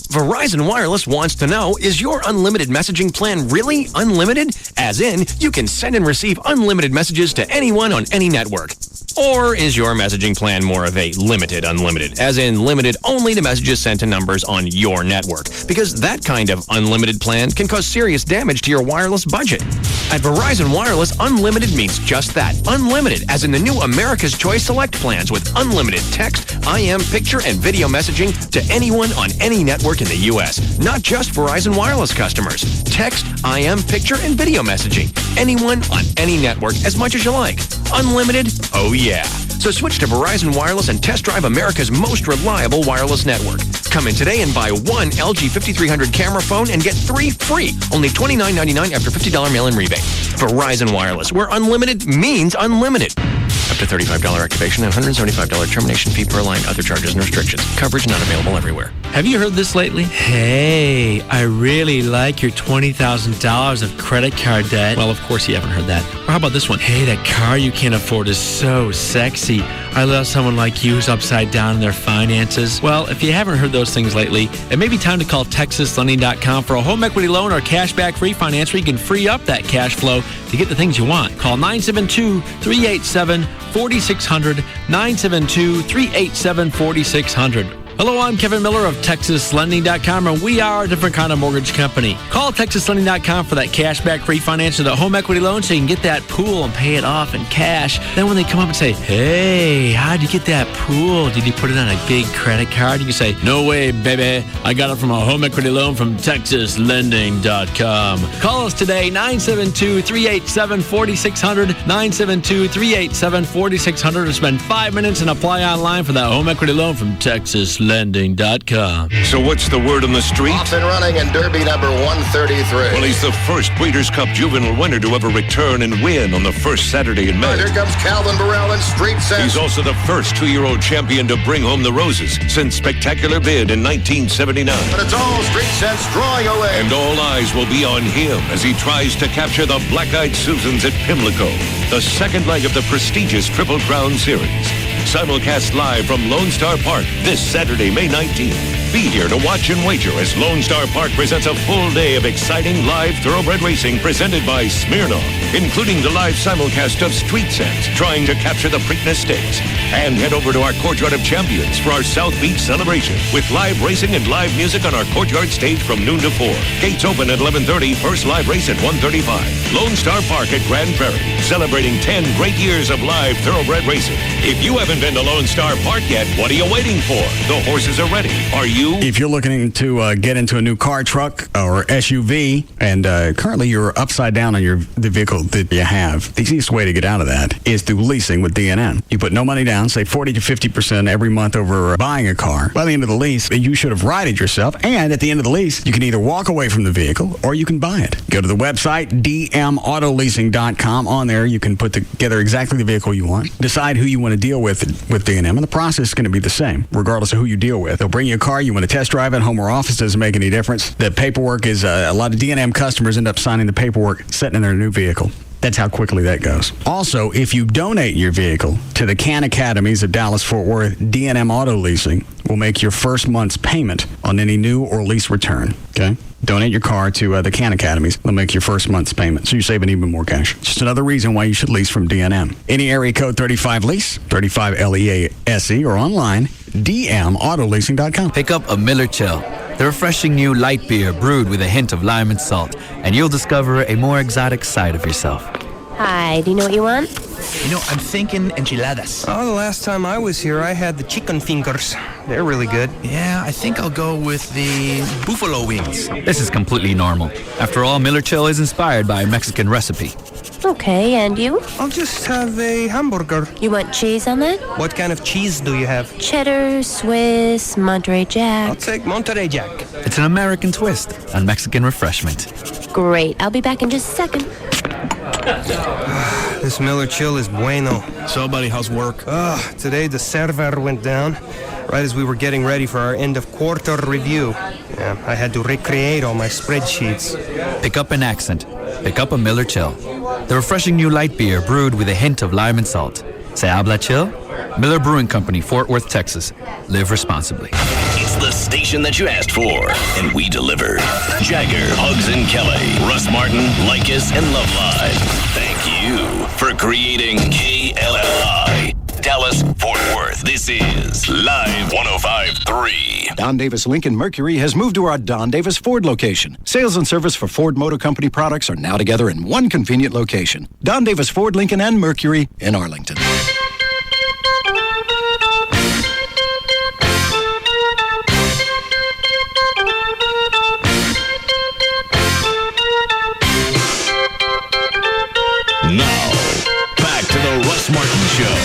S23: Verizon Wireless wants to know, is your unlimited messaging plan really unlimited? As in, you can send and receive unlimited messages to anyone on any network. Or is your messaging plan more of a limited unlimited, as in limited only to messages sent to numbers on your network? Because that kind of unlimited plan can cause serious damage to your wireless budget. At Verizon Wireless, unlimited means just that. Unlimited, as in the new America's Choice Select plans with unlimited text, IM, picture, and video messaging to anyone on any network in the U.S. Not just Verizon Wireless customers. Text, IM, picture, and video messaging. Anyone on any network as much as you like. Unlimited? Oh yeah. So switch to Verizon Wireless and test drive America's most reliable wireless network. Come in today and buy one LG 5300 camera phone and get 3 free. Only $29.99 after $50 mail-in rebate. Verizon Wireless, where unlimited means unlimited. Up to $35 activation and $175 termination fee per line. Other charges and restrictions. Coverage not available everywhere.
S2: Have you heard this lately? Hey, I really like your $20,000 of credit card debt. Well, of course you haven't heard that. Or how about this one? Hey, that car you can't afford is so sexy. I love someone like you who's upside down in their finances. Well, if you haven't heard those things lately, it may be time to call TexasLending.com for a home equity loan or cashback refinance where you can free up that cash flow to get the things you want. Call 972-387-4600, 972-387-4600. Hello, I'm Kevin Miller of TexasLending.com, and we are a different kind of mortgage company. Call TexasLending.com for that cashback refinance or the home equity loan so you can get that pool and pay it off in cash. Then when they come up and say, hey, how'd you get that pool? Did you put it on a big credit card? You can say, no way, baby. I got it from a home equity loan from TexasLending.com. Call us today, 972-387-4600, 972-387-4600, or spend 5 minutes and apply online for that home equity loan from TexasLending.com.
S30: So what's the word on the street?
S4: Off and running in Derby number 133.
S30: Well, he's the first Breeders' Cup juvenile winner to ever return and win on the first Saturday in May.
S4: Here comes Calvin Burrell in Street Sense.
S30: He's also the first 2-year-old champion to bring home the roses since Spectacular Bid in 1979.
S4: But it's all Street Sense drawing away.
S30: And all eyes will be on him as he tries to capture the Black-Eyed Susans at Pimlico, the second leg of the prestigious Triple Crown Series. Simulcast live from Lone Star Park this Saturday, May 19th. Be here to watch and wager as Lone Star Park presents a full day of exciting live thoroughbred racing presented by Smirnoff, including the live simulcast of Street Sense, trying to capture the Preakness Stakes. And head over to our Courtyard of Champions for our South Beach celebration with live racing and live music on our Courtyard stage from noon to 4. Gates open at 11:30, first live race at 1:35. Lone Star Park at Grand Prairie, celebrating 10 great years of live thoroughbred racing. If you haven't been to Lone Star Park yet, what are you waiting for? The horses are ready. Are you?
S8: If you're looking to get into a new car, truck, or SUV, and currently you're upside down on the vehicle that you have, the easiest way to get out of that is through leasing with D&M. You put no money down, say 40 to 50% every month over buying a car. By the end of the lease, you should have righted yourself, and at the end of the lease, you can either walk away from the vehicle or you can buy it. Go to the website, dmautoleasing.com. On there, you can put together exactly the vehicle you want, decide who you want to deal with D&M, and the process is going to be the same, regardless of who you deal with. They'll bring you a car, you want to test drive it, home or office, doesn't make any difference. The paperwork is, a lot of D&M customers end up signing the paperwork, setting in their new vehicle. That's how quickly that goes. Also, if you donate your vehicle to the CAN Academies of Dallas-Fort Worth, D&M Auto Leasing will make your first month's payment on any new or lease return. Okay? Donate your car to the CAN Academies. They'll make your first month's payment, so you're saving even more cash. Just another reason why you should lease from D&M. Any area code 35LEASE, 35LEASE, or online, dmautoleasing.com.
S11: Pick up a Miller Chill, the refreshing new light beer brewed with a hint of lime and salt, and you'll discover a more exotic side of yourself.
S13: Hi, do you know what you want?
S14: You know, I'm thinking enchiladas.
S15: Oh, the last time I was here, I had the chicken fingers. They're really good.
S14: Yeah, I think I'll go with the buffalo wings.
S11: This is completely normal. After all, Miller Chill is inspired by a Mexican recipe.
S13: Okay, and you?
S15: I'll just have a hamburger.
S13: You want cheese on that?
S15: What kind of cheese do you have?
S13: Cheddar, Swiss, Monterey Jack.
S15: I'll take Monterey Jack.
S11: It's an American twist on Mexican refreshment.
S13: Great, I'll be back in just a second.
S15: This Miller Chill is bueno.
S14: So, buddy, how's work?
S15: Today the server went down right as we were getting ready for our end of quarter review. Yeah, I had to recreate all my spreadsheets.
S11: Pick up an accent. Pick up a Miller Chill, the refreshing new light beer brewed with a hint of lime and salt. Se habla chill? Miller Brewing Company, Fort Worth, Texas. Live responsibly.
S17: It's the station that you asked for, and we deliver. Jagger, Hugs and Kelly, Russ Martin, Likas, and Love Live. Thank you for creating KLLI. Dallas, Fort Worth. This is Live 105.3.
S3: Don Davis Lincoln Mercury has moved to our Don Davis Ford location. Sales and service for Ford Motor Company products are now together in one convenient location. Don Davis Ford, Lincoln, and Mercury in Arlington.
S17: Now, back to the Russ Martin Show.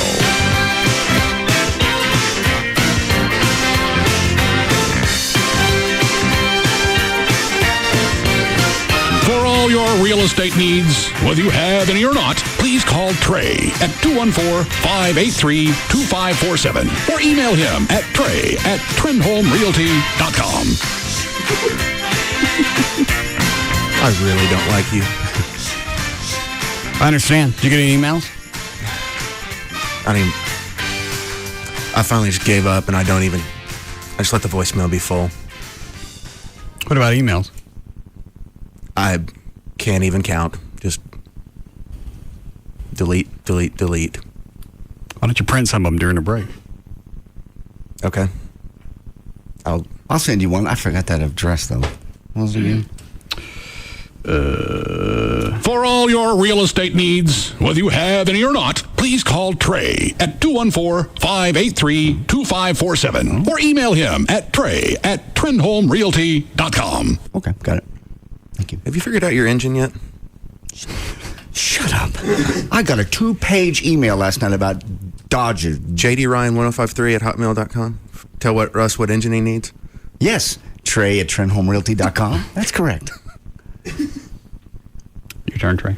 S16: For all your real estate needs, whether you have any or not, please call Trey at 214-583-2547 or email him at trey@trendhomerealty.com.
S14: I really don't like you.
S8: I understand. Did you get any emails?
S14: I finally just gave up, and I just let the voicemail be full.
S8: What about emails?
S14: I can't even count. Just delete.
S8: Why don't you print some of them during the break?
S14: Okay.
S7: I'll send you one. I forgot that address, though. What was it again?
S16: For all your real estate needs, whether you have any or not, please call Trey at 214-583-2547 or email him at trey@trendhomerealty.com.
S7: Okay, got it. Thank you.
S14: Have you figured out your engine yet?
S7: Shut up. I got a 2-page email last night about Dodge.
S14: JDRyan1053@hotmail.com. Tell Russ what engine he needs?
S7: Yes. Trey@trendhomerealty.com. That's correct.
S8: Your turn, Trey.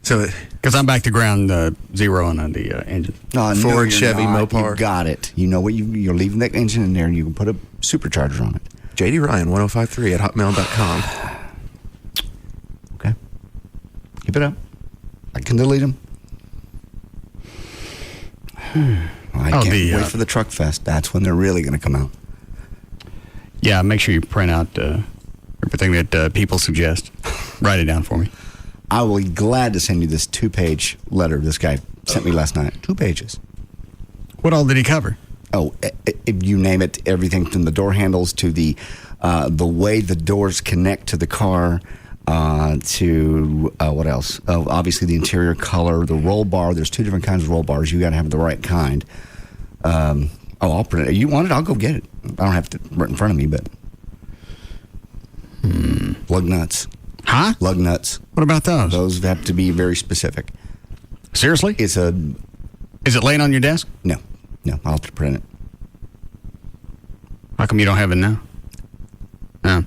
S14: So,
S8: because I'm back to ground zero on the engine.
S14: Ford, Chevy, Mopar.
S7: You got it. You know what? You're leaving that engine in there, and you can put a supercharger on it.
S14: JDRyan1053@hotmail.com.
S7: Okay. Keep it up. I can delete them. I can't wait for the Truck Fest. That's when they're really going to come out.
S8: Yeah, make sure you print out everything that people suggest. Write it down for me.
S7: I will be glad to send you this 2-page letter this guy sent me last night. 2 pages.
S8: What all did he cover?
S7: Oh, you name it. Everything from the door handles to the way the doors connect to the car, to what else? Obviously, the interior color, the roll bar. There's 2 different kinds of roll bars. You got to have the right kind. I'll print it. You want it? I'll go get it. I don't have it right in front of me, but lug nuts.
S8: Huh?
S7: Lug nuts.
S8: What about those?
S7: Those have to be very specific.
S8: Seriously?
S7: Is it
S8: laying on your desk?
S7: No, I'll have to print it.
S8: How come you don't have it now? Huh?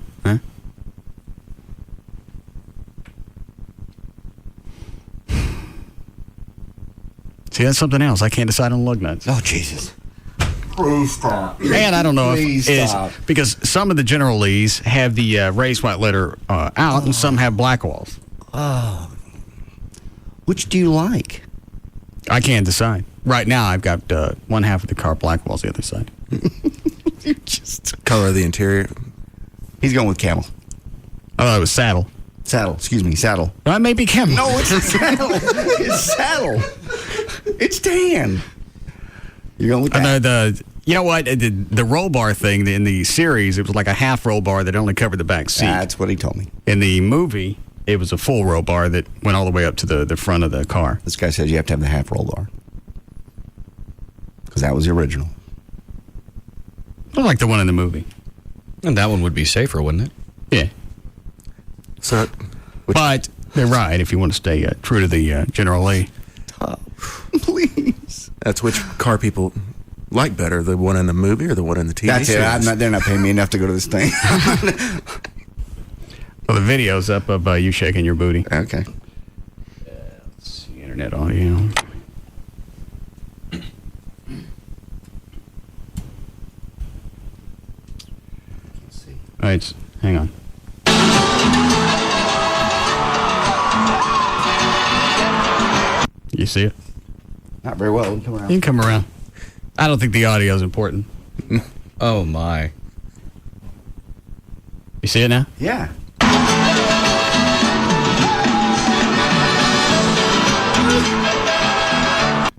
S8: See, that's something else. I can't decide on lug nuts.
S7: Oh, Jesus. Please stop.
S8: And I don't know
S7: Please
S8: if
S7: stop.
S8: it's because some of the General Lees have the raised white letter out, and some have black walls.
S7: Oh. Which do you like?
S8: I can't decide. Right now, I've got one half of the car black walls, the other side.
S7: You just
S14: Color of the interior.
S7: He's going with camel.
S8: I thought it was saddle.
S7: Saddle. Excuse me, saddle.
S8: That may be camel.
S7: No, it's a saddle. It's saddle. It's tan. You're going with that?
S8: You know what? The roll bar thing in the series, it was like a half roll bar that only covered the back seat.
S7: That's what he told me.
S8: In the movie, it was a full roll bar that went all the way up to the front of the car.
S7: This guy says you have to have the half roll bar. Because that was the original.
S8: I like the one in the movie.
S2: And that one would be safer, wouldn't it?
S8: Yeah.
S14: So,
S8: but they're right if you want to stay true to the General Lee.
S7: Please.
S14: That's which car people like better, the one in the movie or the one in the TV
S7: That's
S14: series?
S7: it. They're not paying me enough to go to this thing.
S8: Well, the video's up of you shaking your booty.
S7: Okay.
S8: Let's see, internet audio. All right, hang on. You see it?
S7: Not very well. Come around.
S8: You can come around. I don't think the audio is important.
S2: Oh, my.
S8: You see it now?
S7: Yeah.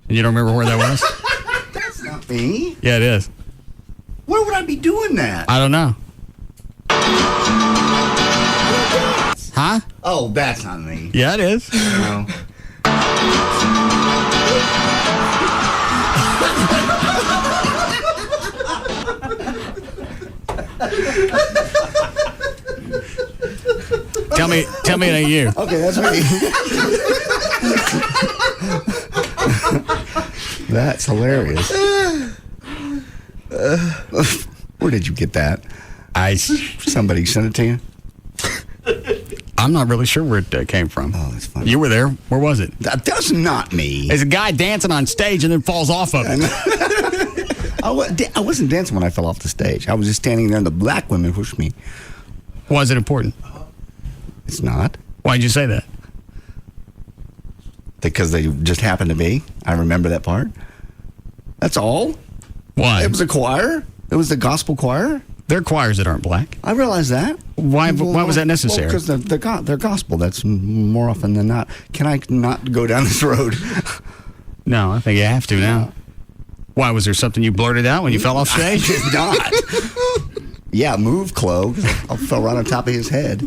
S8: Did You don't remember where that was?
S7: That's not me.
S8: Yeah, it is.
S7: Where would I be doing that?
S8: I don't know. Huh?
S7: Oh, that's not me.
S8: Yeah, it is.
S7: No.
S8: Tell me it ain't you.
S7: Okay, that's me. That's hilarious. Where did you get that? Somebody sent it to you?
S8: I'm not really sure where it came from.
S7: Oh, that's funny.
S8: You were there. Where was it?
S7: That's not me.
S8: There's a guy dancing on stage and then falls off of it.
S7: I wasn't dancing when I fell off the stage. I was just standing there and the black women pushed me.
S8: Why is it important?
S7: It's not.
S8: Why'd you say that?
S7: Because they just happened to be. I remember that part. That's all.
S8: Why?
S7: It was a choir. It was the gospel choir.
S8: There are choirs that aren't black.
S7: I realize that.
S8: Why was that necessary?
S7: Because they're gospel. That's more often than not. Can I not go down this road?
S8: No, I think you have to now. Why, was there something you blurted out when you fell off stage?
S7: I did not. Yeah, move, Chloe. I fell right on top of his head.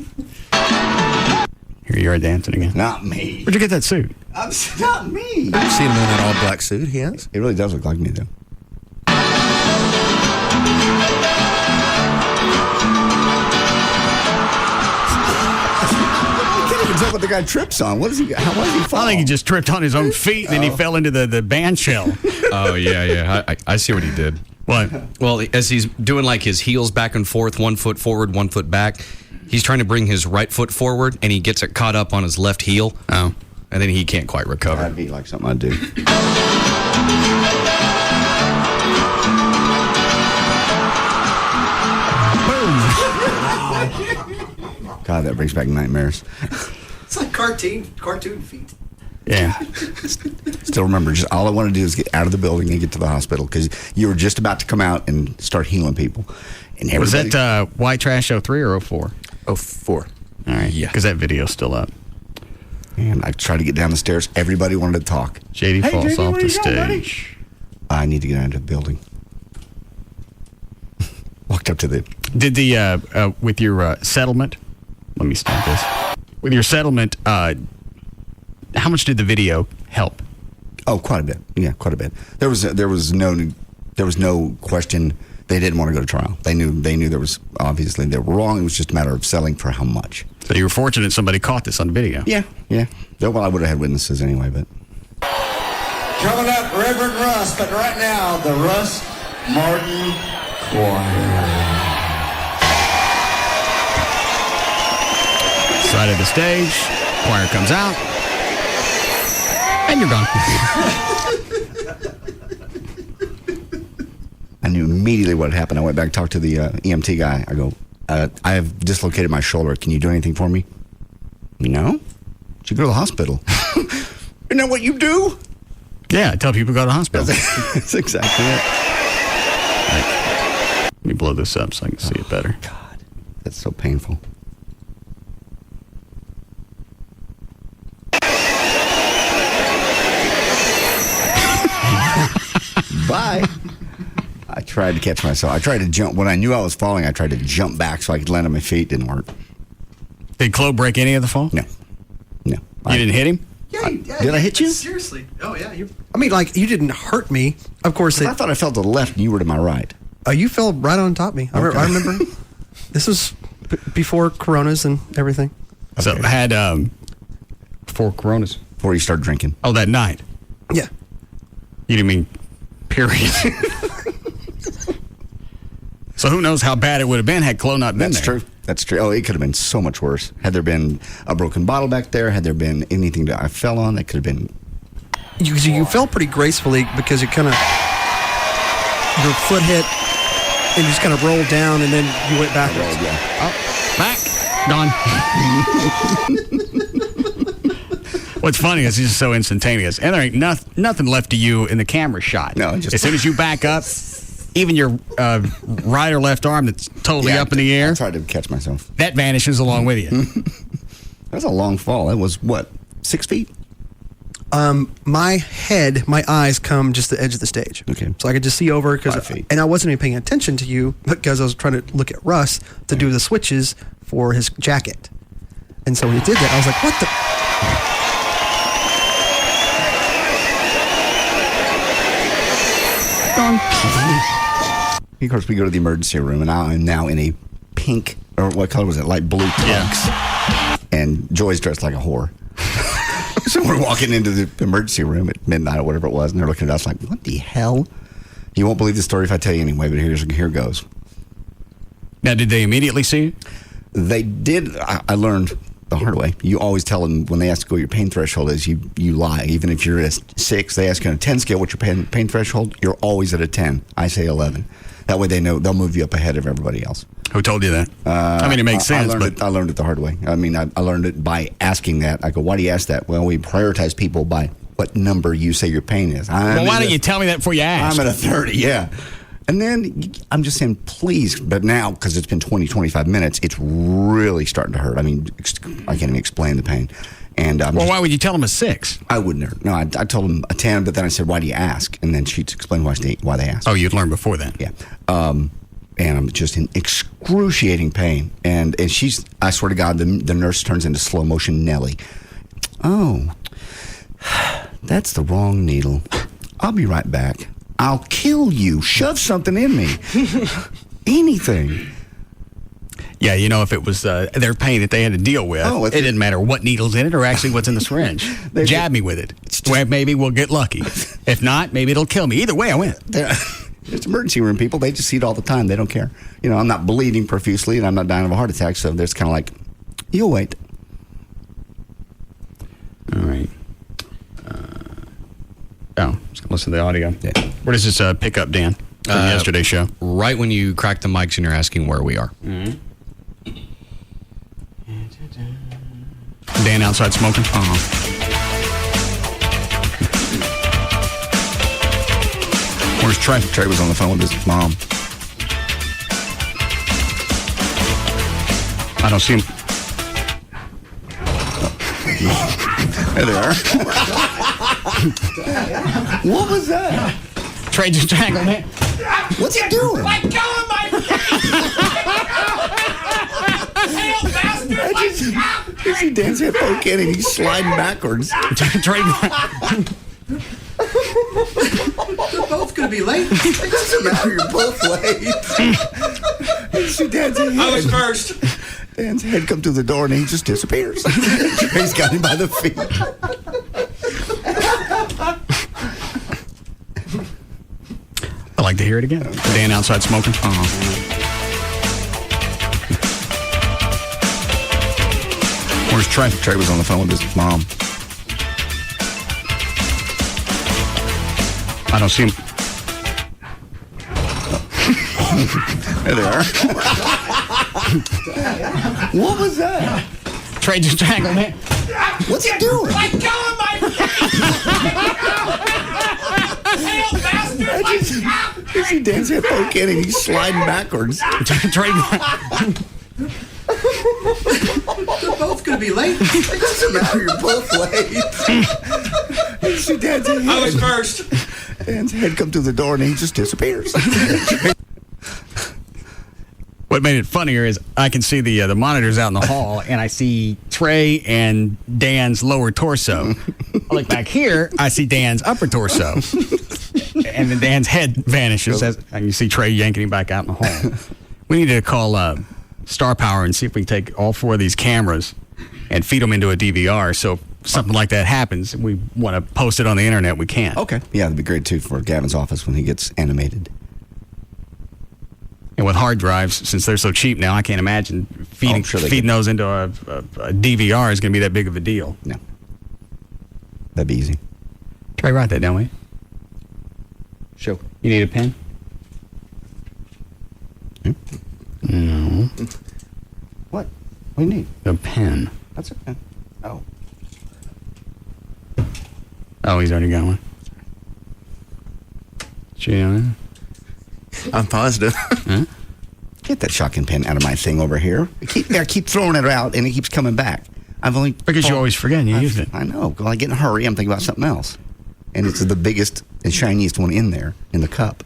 S8: Here you are dancing again.
S7: Not me.
S8: Where'd you get that suit?
S7: It's not me.
S14: I've seen him in that all black suit he has.
S7: It really does look like me, though. Tell what the guy trips on. What is he? How was he fall?
S8: I think he just tripped on his own feet and then he fell into the band shell.
S18: Oh, yeah. I see what he did.
S8: What?
S18: Well, as he's doing like his heels back and forth, 1 foot forward, 1 foot back, he's trying to bring his right foot forward and he gets it caught up on his left heel.
S8: Oh.
S18: And then he can't quite recover.
S7: That'd be like something I'd do. God, that brings back nightmares.
S19: It's like cartoon feet.
S8: Yeah.
S7: Still remember, just all I want to do is get out of the building and get to the hospital because you were just about to come out and start healing people. And
S8: was that White Trash 03 or 04?
S14: 04.
S8: All right. Yeah. Because that video's still up.
S7: And I tried to get down the stairs. Everybody wanted to talk.
S8: JD falls off the stage.
S7: I need to get out of the building. Walked up to the...
S8: Did the, with your settlement, let me stop this. With your settlement, how much did the video help?
S7: Oh, quite a bit. Yeah, quite a bit. There was no question. They didn't want to go to trial. They knew there was, obviously they were wrong. It was just a matter of selling for how much.
S8: So you were fortunate somebody caught this on video.
S7: Yeah. Well, I would have had witnesses anyway, but...
S20: Coming up, Reverend Russ, but right now, the Russ Martin Choir.
S8: Side of the stage, choir comes out, and you're gone.
S7: I knew immediately what had happened. I went back and talked to the EMT guy. I go, I have dislocated my shoulder. Can you do anything for me? No. Should go to the hospital. Isn't that what you do?
S8: Yeah, I tell people to go to the hospital.
S7: That's exactly it.
S8: Right. Let me blow this up so I can see it better.
S7: God, that's so painful. Bye. I tried to catch myself. I tried to jump. When I knew I was falling, I tried to jump back so I could land on my feet. Didn't work.
S8: Did Chloe break any of the fall?
S7: No.
S8: You didn't hit him?
S19: Yeah,
S7: did I hit you?
S19: Seriously. Oh, yeah. I mean, like, you didn't hurt me. Of course.
S7: I thought I fell to the left and you were to my right.
S19: You fell right on top of me.
S7: Okay.
S19: I remember. This was before Coronas and everything.
S7: Okay.
S8: So had before Coronas.
S7: Before you started drinking.
S8: Oh, that night?
S19: Yeah.
S8: You didn't mean period. So who knows how bad it would have been had Chloe not been there.
S7: That's true. Oh, it could have been so much worse. Had there been a broken bottle back there, had there been anything that I fell on, that could have been...
S19: You fell pretty gracefully because it kind of... Your foot hit and you just kind of rolled down and then you went backwards.
S8: Gone. What's funny is it's just so instantaneous. And there ain't nothing left of you in the camera shot.
S7: No,
S8: as soon as you back up, even your right or left arm that's totally up in the air.
S7: I tried to catch myself.
S8: That vanishes along with you.
S7: That was a long fall. That was, what, 6 feet?
S19: My eyes come just the edge of the stage.
S7: Okay.
S19: So I could just see over, and I wasn't even paying attention to you because I was trying to look at Russ to do the switches for his jacket. And so when he did that, I was like, what the?
S7: Of course, we go to the emergency room, and I'm now in a pink, or what color was it? Light blue tux. And Joy's dressed like a whore. So we're walking into the emergency room at midnight or whatever it was, and they're looking at us like, what the hell? You won't believe the story if I tell you anyway, but here goes.
S8: Now, did they immediately see you?
S7: They did. I learned the hard way. You always tell them when they ask what your pain threshold is, you lie. Even if you're at a 6, they ask you on a 10 scale what's your pain threshold, you're always at a 10. I say 11. That way they know they'll move you up ahead of everybody else.
S8: Who told you that? It makes sense.
S7: I learned it the hard way. I learned it by asking that. I go, why do you ask that? Well, we prioritize people by what number you say your pain is.
S8: Well, why don't you tell me that before you ask?
S7: I'm at a 30, yeah. And then I'm just saying, please, but now, because it's been 20, 25 minutes, it's really starting to hurt. I mean, I can't even explain the pain. And
S8: why would you tell them a 6?
S7: I wouldn't. No, I told them a 10, but then I said, why do you ask? And then she'd explain why they asked.
S8: Oh, you'd learned before then?
S7: Yeah. And I'm just in excruciating pain. And she's, I swear to God, the nurse turns into slow motion Nelly. Oh, that's the wrong needle. I'll be right back. I'll kill you. Shove something in me. Anything.
S8: Yeah, if it was their pain that they had to deal with, it didn't matter what needle's in it or actually what's in the syringe. Jab me with it. Well, maybe we'll get lucky. If not, maybe it'll kill me. Either way, I win.
S7: It's emergency room people. They just see it all the time. They don't care. I'm not bleeding profusely and I'm not dying of a heart attack, so there's kind of like, you'll wait.
S8: All right. Just listen to the audio. Yeah. Where does this pick up, Dan, from yesterday's show?
S18: Right when you crack the mics and you're asking where we are.
S8: Mm-hmm. Dan outside smoking? Where's Trey?
S7: Trey was on the phone with his mom.
S8: I don't see him.
S7: There they are. What was that?
S8: Trey just strangled me.
S7: What's he doing?
S1: Let go of my tail, bastard! Let go!
S7: I see Dan's head poking and he's sliding backwards.
S8: Trey.
S19: They're both going to be late.
S7: It doesn't matter. You're both late. You see Dan's head.
S1: I was first.
S7: Dan's head come through the door and he just disappears. Trey's got him by the feet.
S8: I'd like to hear it again. Dan outside smoking? Where's Trey?
S7: Trey was on the phone with his mom.
S8: I don't see him.
S7: There they are. What was that?
S8: Trey just strangled me.
S7: What's he doing?
S1: Let go of my tail, bastard! Let go!
S7: I see Dan's head poking and he's sliding backwards.
S8: Trey.
S19: They're both going to be late.
S7: It doesn't matter. You're both late. You see Dan's head.
S1: I was first.
S7: Dan's head come through the door and he just disappears.
S8: What made it funnier is I can see the monitors out in the hall, and I see Trey and Dan's lower torso. I look back here, I see Dan's upper torso. And then Dan's head vanishes, and you see Trey yanking him back out in the hall. We need to call Star Power and see if we can take all 4 of these cameras and feed them into a DVR. So if something like that happens, we want to post it on the internet, we can.
S7: Okay. Yeah, that'd be great, too, for Gavin's office when he gets animated.
S8: And with hard drives, since they're so cheap now, I can't imagine feeding those into a DVR is going to be that big of a deal.
S7: No. That'd be easy.
S8: Trey, write that down, will you?
S7: Sure.
S8: You need a pen? No.
S7: What? What do you need?
S8: A pen.
S7: That's a pen. Oh.
S8: Oh, he's already got one. Gee,
S14: I'm positive.
S8: Huh?
S7: Get that shotgun pen out of my thing over here. I keep throwing it out, and it keeps coming back. I've only
S8: Because you always forget and you use it.
S7: I know. When I get in a hurry, I'm thinking about something else. And it's the biggest and shiniest one in there, in the cup.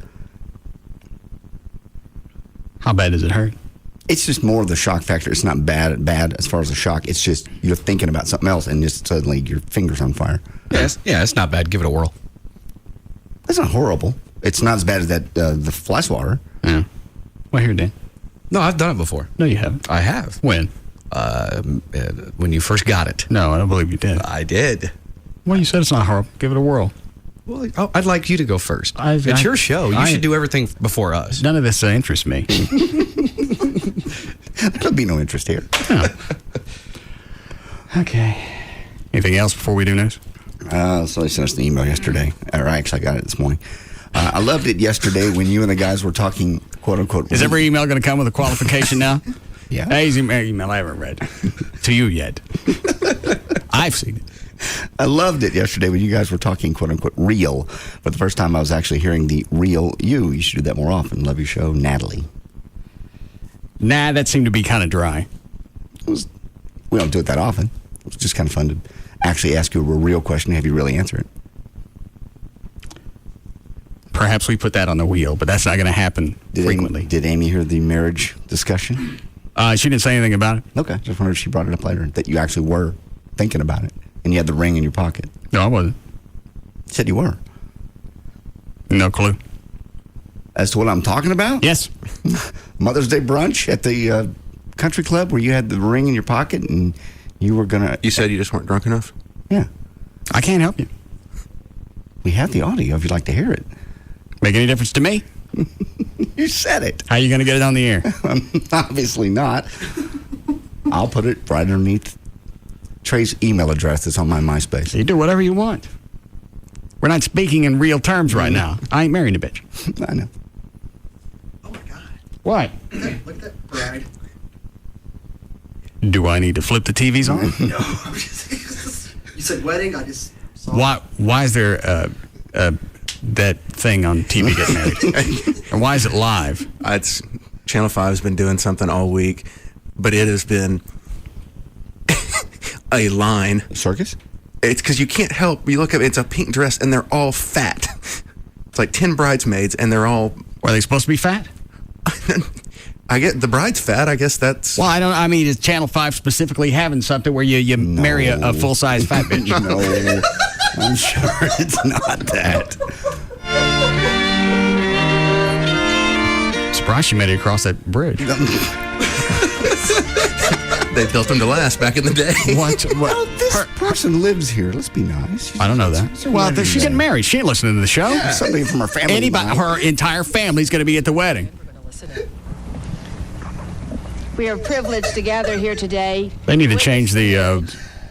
S8: How bad does it hurt?
S7: It's just more of the shock factor. It's not bad as far as the shock. It's just you're thinking about something else and just suddenly your finger's on fire.
S18: It's not bad. Give it a whirl.
S7: It's not horrible. It's not as bad as that the fly swatter.
S8: Yeah. Well, here, Dan.
S18: No, I've done it before.
S8: No, you haven't.
S18: I have.
S8: When?
S18: When you first got it.
S8: No, I don't believe you did.
S18: I did.
S8: Well, you said it's not horrible. Give it a whirl.
S18: Well, I'd like you to go first. It's your show. You should do everything before us.
S8: None of this interests me.
S7: There'll be no interest here.
S8: Oh. Okay. Anything else before we do news?
S7: So they sent us an email yesterday. Or actually, I got it this morning. I loved it yesterday when you and the guys were talking, quote unquote.
S8: Is every email going to come with a qualification now?
S7: Yeah.
S8: Hey, email I haven't read to you yet. I've seen it.
S7: I loved it yesterday when you guys were talking, quote unquote, real. For the first time, I was actually hearing the real you. You should do that more often. Love your show, Natalie.
S8: Nah, that seemed to be kind of dry.
S7: We don't do it that often. It's just kind of fun to actually ask you a real question and have you really answer it.
S8: Perhaps we put that on the wheel, but that's not going to happen frequently.
S7: Did Amy hear the marriage discussion?
S8: She didn't say anything about it.
S7: Okay. Just wondered if she brought it up later, that you actually were thinking about it and you had the ring in your pocket.
S8: No, I wasn't.
S7: Said you were.
S8: No clue.
S7: As to what I'm talking about?
S8: Yes.
S7: Mother's Day brunch at the country club where you had the ring in your pocket and you were going to...
S14: You said you just weren't drunk enough?
S7: Yeah.
S8: I can't help you.
S7: We have the audio if you'd like to hear it.
S8: Make any difference to me?
S7: You said it.
S8: How are you going to get it on the air?
S7: Obviously not. I'll put it right underneath Trey's email address that's on my MySpace.
S8: You do whatever you want. We're not speaking in real terms right now. I ain't marrying a bitch.
S7: I know.
S19: Oh my God.
S8: What?
S19: Look at that bride.
S8: Do I need to flip the TVs on?
S19: No. You said wedding. I just saw.
S8: Why is there that thing on TV getting married? And why is it live?
S14: It's Channel 5 has been doing something all week, but it has been a line.
S7: Circus?
S14: It's because you can't help. You look up, it's a pink dress, and they're all fat. It's like 10 bridesmaids, and they're all...
S8: Were they supposed to be fat?
S14: I get the bride's fat. I guess that's...
S8: Well, I mean, is Channel 5 specifically having something where you marry a full-size fat bitch?
S7: No, I'm sure it's not that.
S8: Surprised she made it across that bridge.
S14: They built them to last back in the day.
S8: What?
S7: Well, this person lives here. Let's be nice.
S8: I don't know that. Well, she's getting married. She ain't listening to the show.
S7: Yeah. Somebody from her family.
S8: Her entire family's going to be at the wedding.
S5: We are privileged to gather here today.
S8: They need to change the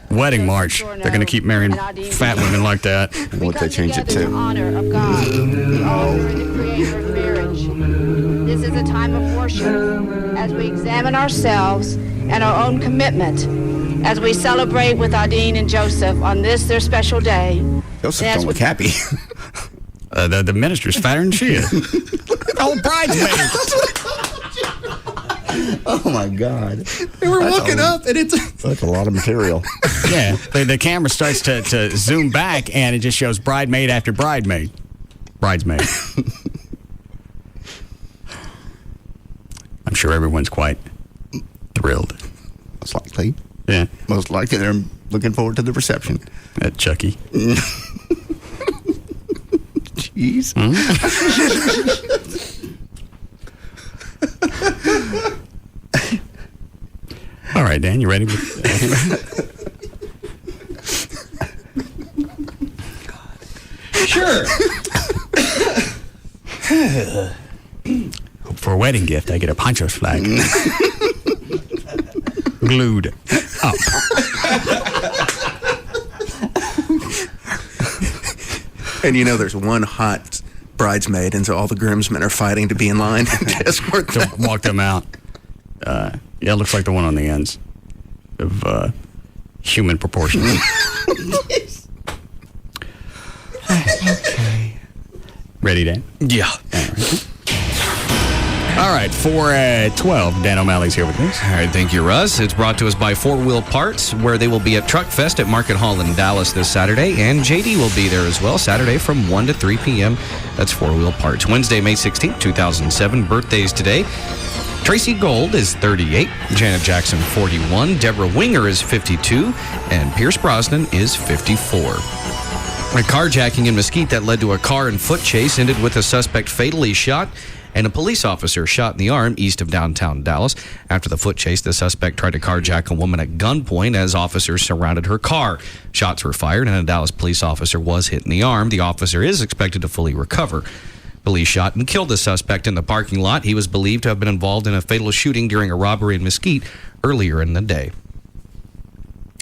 S8: wedding march. They're going to keep marrying fat women like that.
S7: What they change it to?
S5: In honor of God, the author and the creator of marriage. This is a time of worship as we examine ourselves and our own commitment as we celebrate with Adine and Joseph on this their special day.
S7: Joseph don't look happy.
S8: The minister's fatter than she is. Oh, bridesmaids.
S7: Oh my God!
S14: They were walking up, and
S7: that's a lot of material.
S8: Yeah, the camera starts to zoom back, and it just shows bridesmaid after bridesmaid. I'm sure everyone's quite thrilled.
S7: Most likely.
S8: Yeah.
S7: Most likely they're looking forward to the reception.
S8: At Chucky.
S7: Jeez.
S8: All right, Dan, you ready?
S1: Sure.
S8: For a wedding gift, I get a Pancho's flag. Glued up.
S14: And you know there's one hot bridesmaid, and so all the groomsmen are fighting to be in line to escort them.
S8: To walk them out. Yeah, it looks like the one on the ends of human proportions. Okay. Ready, Dan?
S18: Yeah.
S8: All right, 4:12. Dan O'Malley's here with me.
S18: All right, thank you, Russ. It's brought to us by 4 Wheel Parts, where they will be at Truck Fest at Market Hall in Dallas this Saturday, and JD will be there as well Saturday from 1 to 3 p.m. That's 4 Wheel Parts. Wednesday, May 16th, 2007. Birthdays today. Tracy Gold is 38, Janet Jackson 41, Deborah Winger is 52, and Pierce Brosnan is 54. A carjacking in Mesquite that led to a car and foot chase ended with a suspect fatally shot and a police officer shot in the arm east of downtown Dallas. After the foot chase, the suspect tried to carjack a woman at gunpoint as officers surrounded her car. Shots were fired and a Dallas police officer was hit in the arm. The officer is expected to fully recover. Police shot and killed the suspect in the parking lot. He was believed to have been involved in a fatal shooting during a robbery in Mesquite earlier in the day.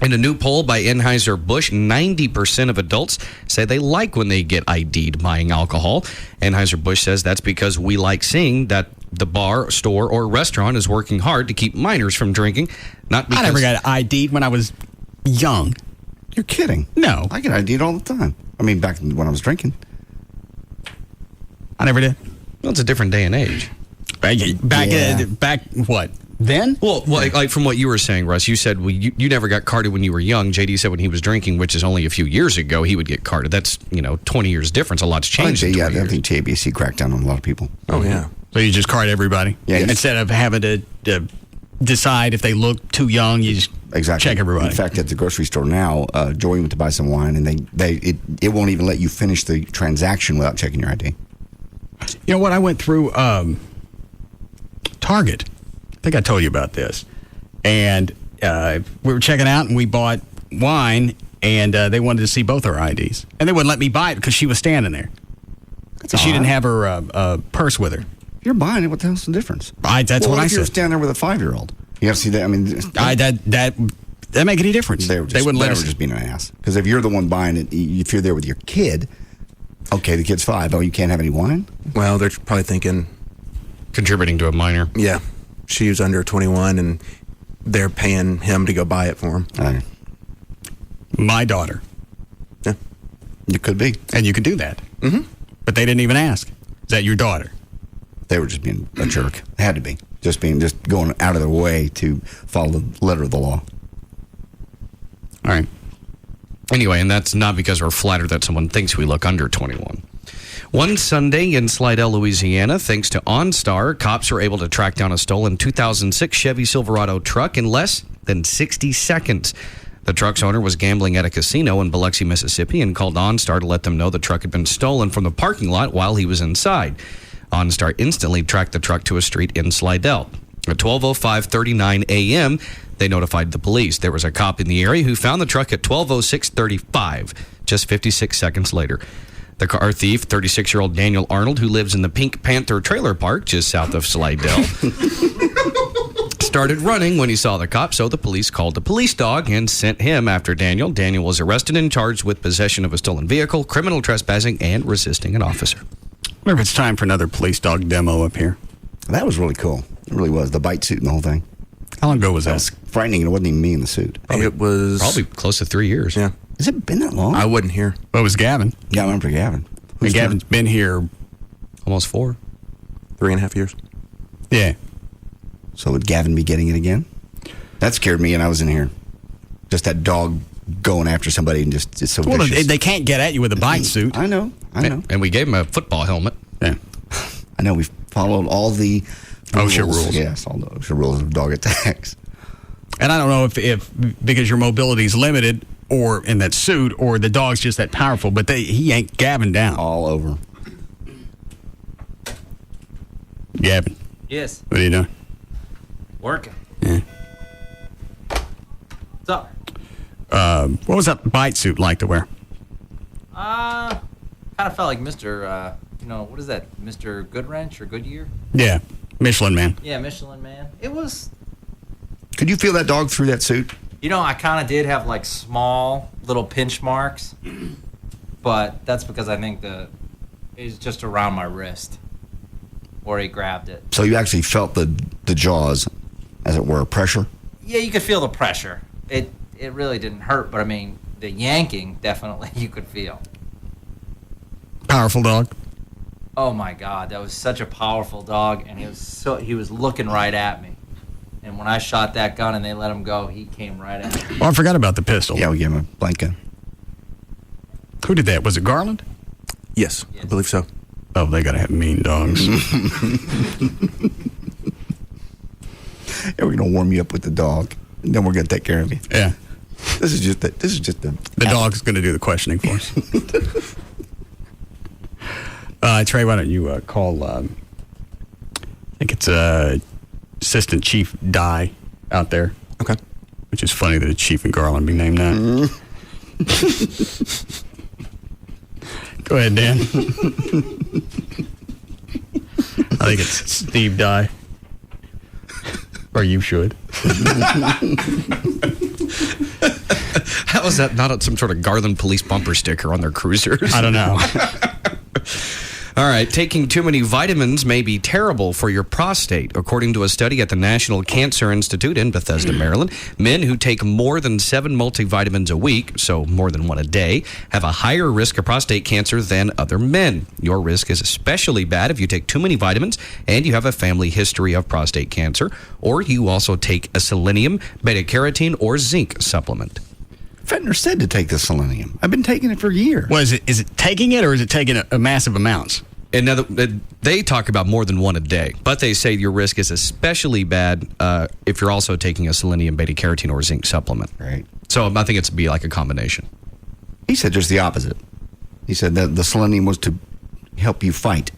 S18: In a new poll by Anheuser-Busch, 90% of adults say they like when they get ID'd buying alcohol. Anheuser-Busch says that's because we like seeing that the bar, store, or restaurant is working hard to keep minors from drinking. Not because
S8: I never got ID'd when I was young.
S7: You're kidding.
S8: No.
S7: I get ID'd all the time. I mean, back when I was drinking.
S8: I never did.
S18: Well, it's a different day and age.
S8: Back what? Then?
S18: Well, like from what you were saying, Russ, you said you never got carded when you were young. JD said when he was drinking, which is only a few years ago, he would get carded. That's, 20 years difference. A lot's changed.
S7: I think TABC cracked down on a lot of people.
S14: Oh, yeah.
S8: So you just card everybody?
S7: Yeah.
S8: Instead of having to decide if they look too young, you just check everybody.
S7: In fact, at the grocery store now, Joey went to buy some wine, and it won't even let you finish the transaction without checking your ID.
S8: You know what? I went through Target. I think I told you about this. And we were checking out, and we bought wine, and they wanted to see both our IDs. And they wouldn't let me buy it because she was standing there. She didn't have her purse with her.
S7: You're buying it. What the hell's the difference?
S8: That's what I
S7: if
S8: said.
S7: You're standing there with a 5-year-old. You got to see that. I mean,
S8: that make any difference?
S7: They wouldn't let us. Just being an ass. Because if you're the one buying it, if you're there with your kid, okay, the kid's 5. Oh, you can't have any wine?
S14: Well, they're probably thinking
S18: contributing to a minor.
S14: Yeah. She was under 21, and they're paying him to go buy it for him.
S8: My daughter.
S7: Yeah. You could be.
S8: And you could do that.
S14: Mm-hmm.
S8: But they didn't even ask. Is that your daughter?
S7: They were just being a jerk. It had to be. Just going out of their way to follow the letter of the law.
S8: All right.
S18: Anyway, and that's not because we're flattered that someone thinks we look under 21. One Sunday in Slidell, Louisiana, thanks to OnStar, cops were able to track down a stolen 2006 Chevy Silverado truck in less than 60 seconds. The truck's owner was gambling at a casino in Biloxi, Mississippi, and called OnStar to let them know the truck had been stolen from the parking lot while he was inside. OnStar instantly tracked the truck to a street in Slidell. At 12:05:39 a.m., they notified the police. There was a cop in the area who found the truck at 12:06:35, just 56 seconds later. The car thief, 36-year-old Daniel Arnold, who lives in the Pink Panther Trailer Park just south of Slidell, started running when he saw the cop, so the police called the police dog and sent him after Daniel. Daniel was arrested and charged with possession of a stolen vehicle, criminal trespassing, and resisting an officer.
S8: I wonder if it's time for another police dog demo up here.
S7: That was really cool. It really was. The bite suit and the whole thing.
S8: How long ago was that?
S7: It was frightening. It wasn't even me in the suit.
S14: It was
S18: probably close to 3 years.
S14: Yeah.
S7: Has it been that long?
S14: I wasn't here.
S8: Well, it was Gavin.
S7: Yeah, I remember Gavin.
S8: And Gavin's been here
S18: almost 4.
S14: 3.5 years.
S8: Yeah.
S7: So would Gavin be getting it again? That scared me, and I was in here. Just that dog going after somebody and just, it's so vicious.
S8: Well, they can't get at you with a bite suit.
S7: I know.
S18: And we gave him a football helmet.
S8: Yeah.
S7: I know. We followed all the
S8: OSHA rules.
S7: Yes, all the OSHA rules of dog attacks.
S8: And I don't know if because your mobility is limited or in that suit or the dog's just that powerful, but he yanked Gavin down.
S7: All over.
S8: Gavin.
S6: Yes.
S8: What are you doing?
S6: Working.
S8: Yeah.
S6: What's up?
S8: What was that bite suit like to wear?
S6: Kind of felt like Mr. What is that? Mr. Goodwrench or Goodyear?
S8: Yeah. Michelin Man.
S6: Yeah, Michelin Man. It was...
S7: Could you feel that dog through that suit?
S6: I kind of did have like small little pinch marks, but that's because I think it's just around my wrist where he grabbed it.
S7: So you actually felt the jaws, as it were, pressure?
S6: Yeah, you could feel the pressure. It really didn't hurt, but I mean, the yanking definitely you could feel.
S8: Powerful dog?
S6: Oh my God, that was such a powerful dog, and he was looking right at me. And when I shot that gun and they let him go, he came right at me.
S8: Well, I forgot about the pistol.
S7: Yeah, we gave him a blank gun.
S8: Who did that? Was it Garland?
S14: Yes, I believe so.
S8: Oh, they gotta have mean dogs.
S7: Yeah, we're gonna warm you up with the dog, and then we're gonna take care of you.
S8: Yeah.
S7: This is just the
S8: dog's gonna do the questioning for us. Trey, why don't you call? I think it's Assistant Chief Dye out there.
S14: Okay.
S8: Which is funny that a chief in Garland be named that. Go ahead, Dan. I think it's Steve Dye. Or you should.
S18: How is that not some sort of Garland police bumper sticker on their cruisers?
S8: I don't know.
S18: All right, taking too many vitamins may be terrible for your prostate. According to a study at the National Cancer Institute in Bethesda, Maryland, men who take more than 7 multivitamins a week, so more than one a day, have a higher risk of prostate cancer than other men. Your risk is especially bad if you take too many vitamins and you have a family history of prostate cancer, or you also take a selenium, beta-carotene, or zinc supplement.
S7: Fentner said to take the selenium. I've been taking it for a year.
S8: Well, is it taking it, or is it taking a massive amounts?
S18: They talk about more than one a day, but they say your risk is especially bad if you're also taking a selenium, beta-carotene, or zinc supplement.
S7: Right.
S18: So I think it's be like a combination.
S7: He said just the opposite. He said that the selenium was to help you fight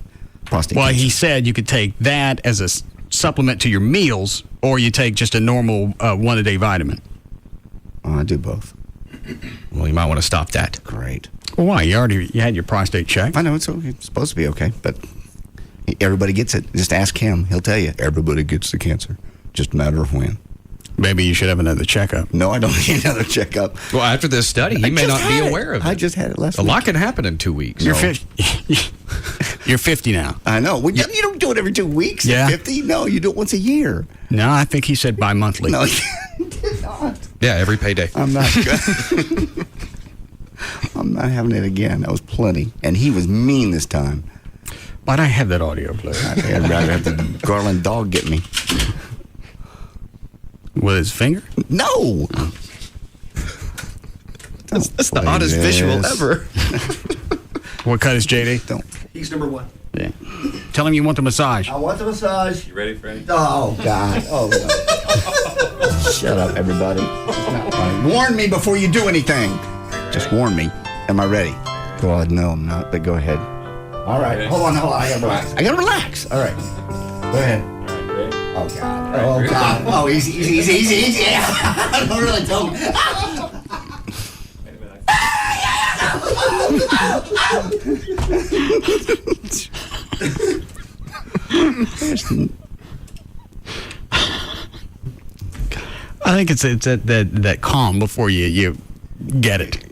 S7: prostate cancer.
S8: He said you could take that as a supplement to your meals, or you take just a normal one-a-day vitamin.
S7: Oh, I do both.
S18: Well, you might want to stop that.
S7: Great.
S8: Well, why? You had your prostate checked.
S7: I know it's supposed to be okay, but everybody gets it. Just ask him; he'll tell you. Everybody gets the cancer, just a matter of when.
S8: Maybe you should have another checkup.
S7: No, I don't need another checkup.
S18: Well, after this study, he may not be aware of it.
S7: I just had it last
S18: week.
S7: A
S18: lot can happen in 2 weeks.
S8: You're 50. You're 50 now.
S7: I know. Well, you don't do it every 2 weeks.
S8: Yeah.
S7: 50? No, you do it once a year.
S8: No, I think he said bi-monthly.
S7: No, he did not.
S18: Yeah, every payday.
S7: I'm not good. I'm not having it again. That was plenty. And he was mean this time.
S8: Why'd I have that audio play?
S7: I'd rather have the Garland dog get me.
S8: With his finger?
S7: No!
S18: That's the oddest visual ever.
S8: What cut is JD?
S7: Don't.
S14: He's number 1.
S8: Yeah. Tell him you want the massage.
S7: I want the massage.
S1: You ready, Freddie?
S7: Oh, God. Oh, no. Shut up, everybody. It's not funny. Warn me before you do anything. Just warn me. Am I ready? Well, no, I'm not, but go ahead. All right.
S1: Ready?
S7: Hold on. I gotta relax. I gotta relax. All right. Go ahead.
S1: Ready?
S7: Oh, God. Oh, God. Oh, easy. Yeah. Don't really tell me.
S8: I think it's that calm before you get it.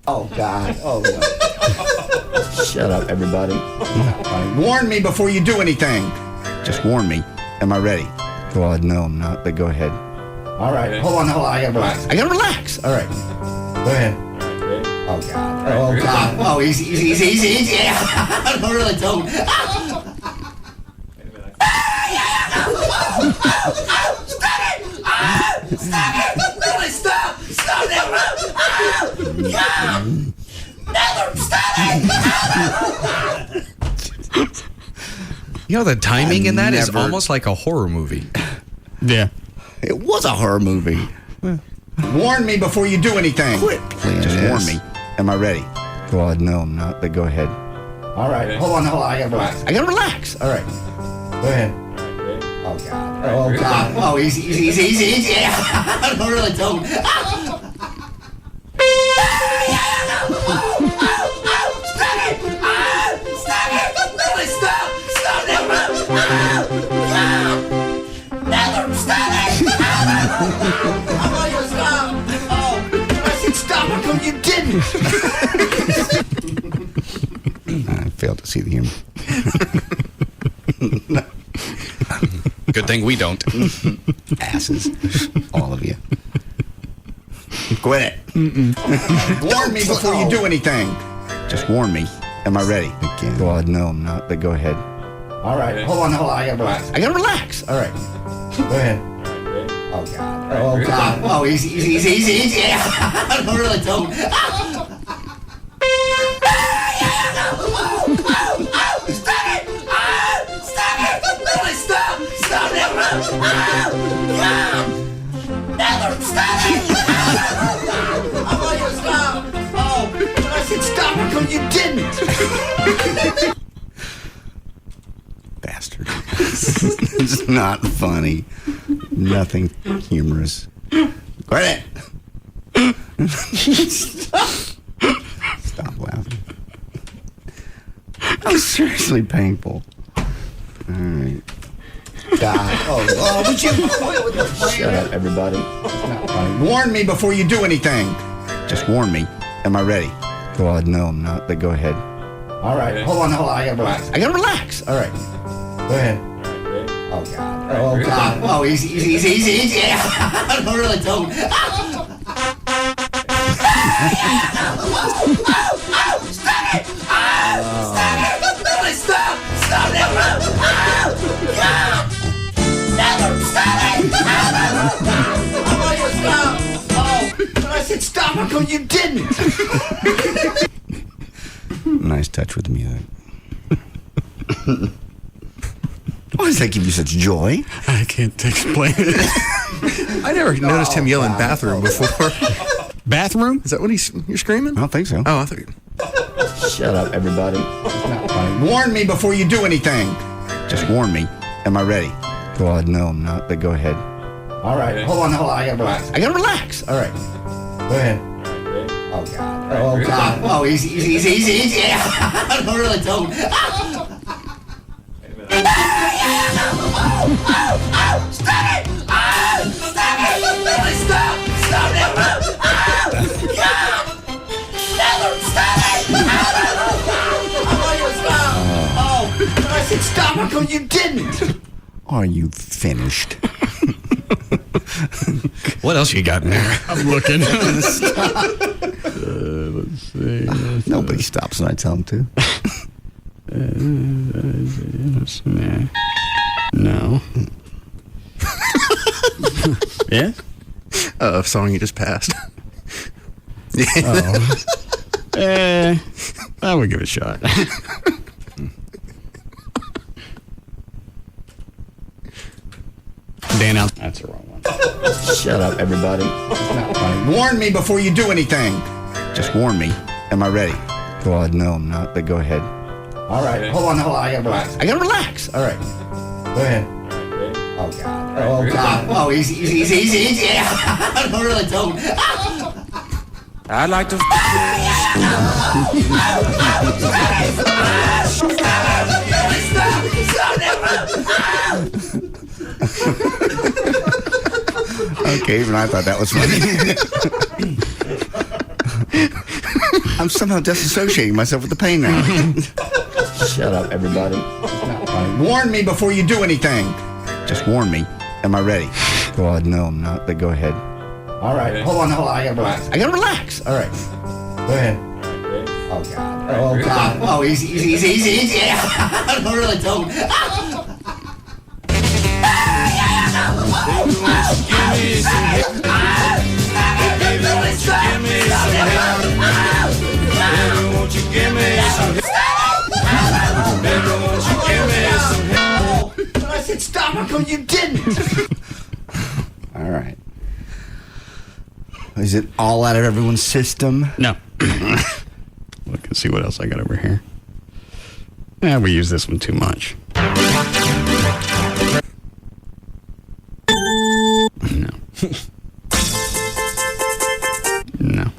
S7: Oh, God. Oh, no. Shut up, everybody. Warn me before you do anything. Just warn me. Am I ready? Well, no, I'm not, but go ahead. All right. Hold on. I gotta relax. I gotta relax. All right. Go ahead. Oh, God. Oh, God. Oh, easy. Yeah. Don't really tell me.
S1: Stop it! Really, stop! Stop that! Never stop it!
S18: You know, the timing in that is almost like a horror movie.
S8: Yeah.
S7: It was a horror movie. Warn me before you do anything. Quit. Just warn me. Am I ready? Well, no, I'm not, but go ahead. All right. Hold on. I gotta relax. I gotta relax. All right. Go ahead. Oh, God. Oh, God. Oh, easy. Yeah. Don't really tell me. Stop
S1: it! Stop it! Really, stop! Stop that! Never stop it! I want you to stop! Oh, I said stop until you didn't!
S7: I failed to see the humor.
S18: Good thing we don't.
S7: Asses. All of you. Quit it. Warn me before you do anything. Just warn me. Am I ready? Well, no, I'm not, but go ahead. All right. Hold on. I gotta relax. All right. Go ahead. Oh, God. Oh, God. Oh, easy. I don't really don't.
S1: Stop it! Never stop it! I want you to stop! Oh, but I said stop it because you didn't!
S7: Bastard. It's not funny. Nothing humorous. Quit it! Stop laughing. That was seriously painful. All right. God. Oh, would you quit with the fire? Shut up, everybody. It's not funny. Warn me before you do anything. Just warn me. Am I ready? Well, no, I'm not, but go ahead. All right. Hold on. I gotta relax. All right. Go ahead. Oh, God. Oh, God. Oh, easy. I don't really don't.
S1: Stop it! Stop it! Never stop it! I want you to stop! Oh, but I said stop it because you didn't!
S7: Nice touch with the music. Why does that give you such joy?
S8: I can't explain it.
S14: I never noticed him yelling bathroom before.
S8: Bathroom?
S14: Is that what you're screaming?
S7: I don't think so.
S14: Oh, I thought you...
S7: Shut up, everybody. It's not funny. Warn me before you do anything. Just warn me. Am I ready? Well, no, I'm not, but go ahead. All right. Hold on. I gotta relax. All right. Go ahead. Oh, God. Oh, God. Oh, easy. I don't really don't.
S1: Stop it! Stop it! Stop it! Never stop it! I want you to stop! Oh, but I said stop it because you didn't!
S7: Are you finished?
S8: What else you got in there? I'm looking.
S7: Let's see. Nobody stops when I tell them to.
S8: No. Yeah?
S14: A song you just passed.
S8: Oh. I would give it a shot. Dan out. That's the wrong one.
S7: Shut up, everybody. It's not funny. Warn me before you do anything. Just warn me. Am I ready? Well, no, I'm not, but go ahead. All right. Hold on. I gotta relax. All right. Go ahead. Oh, God. Oh, God. Oh, easy. I don't really don't.
S1: I'd like to...
S7: Okay, even I thought that was funny. I'm somehow disassociating myself with the pain now. Shut up, everybody. It's not funny. Warn me before you do anything. Just warn me. Am I ready? Well, no, I'm not, but go ahead. All right. Hold on. I gotta relax. All right. Go ahead. Oh, God. Oh, God. Oh, easy. I don't really don't.
S1: I said stop it because you didn't.
S7: All right. Is it all out of everyone's system?
S8: No. Look and see what else I got over here. Yeah, we use this one too much. No. No.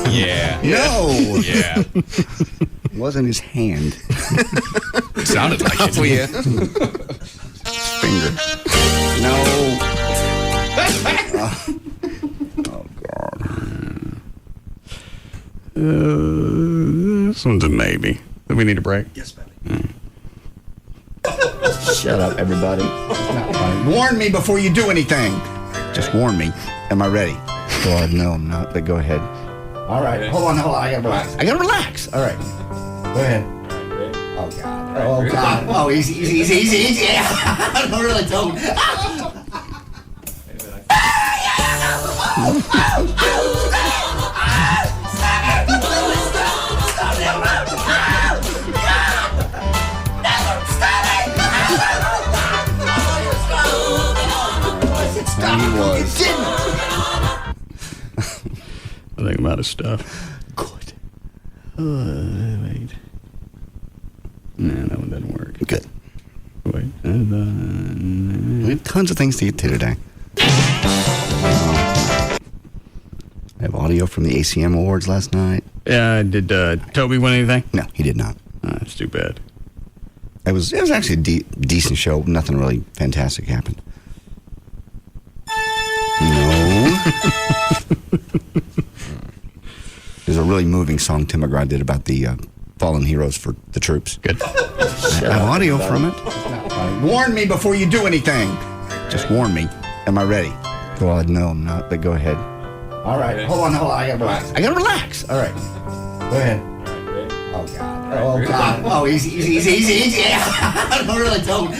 S18: Yeah.
S7: No.
S18: Yeah.
S7: It wasn't his hand.
S18: It sounded like it.
S14: Oh, yeah.
S7: Finger. No. Oh, God.
S8: This one's a maybe. Do we need a break?
S14: Yes, baby.
S7: Shut up, everybody. It's not funny. Warn me before you do anything. Just warn me. Am I ready? Well, no, I'm not, but go ahead. All right. Hold on. I gotta relax. All right. Go ahead. Oh, God. Oh, God. Oh, easy. Don't really tell me.
S8: He was. I think I'm out of stuff.
S7: Good.
S8: Wait. No, that one doesn't work.
S7: Good.
S8: Wait.
S7: We have tons of things to get to today. I have audio from the ACM Awards last night.
S8: Did Toby win anything?
S7: No, he did not.
S8: That's too bad.
S7: It was actually a decent show. Nothing really fantastic happened. No. There's a really moving song Tim McGraw did about the fallen heroes for the troops.
S8: Good.
S7: I have audio from it. Warn me before you do anything. Just warn me. Am I ready? Well, no, I'm not, but go ahead. All right. Hold on. I gotta relax. All right. Go ahead. Oh, God. Oh, God. Oh, easy. Don't really tell me.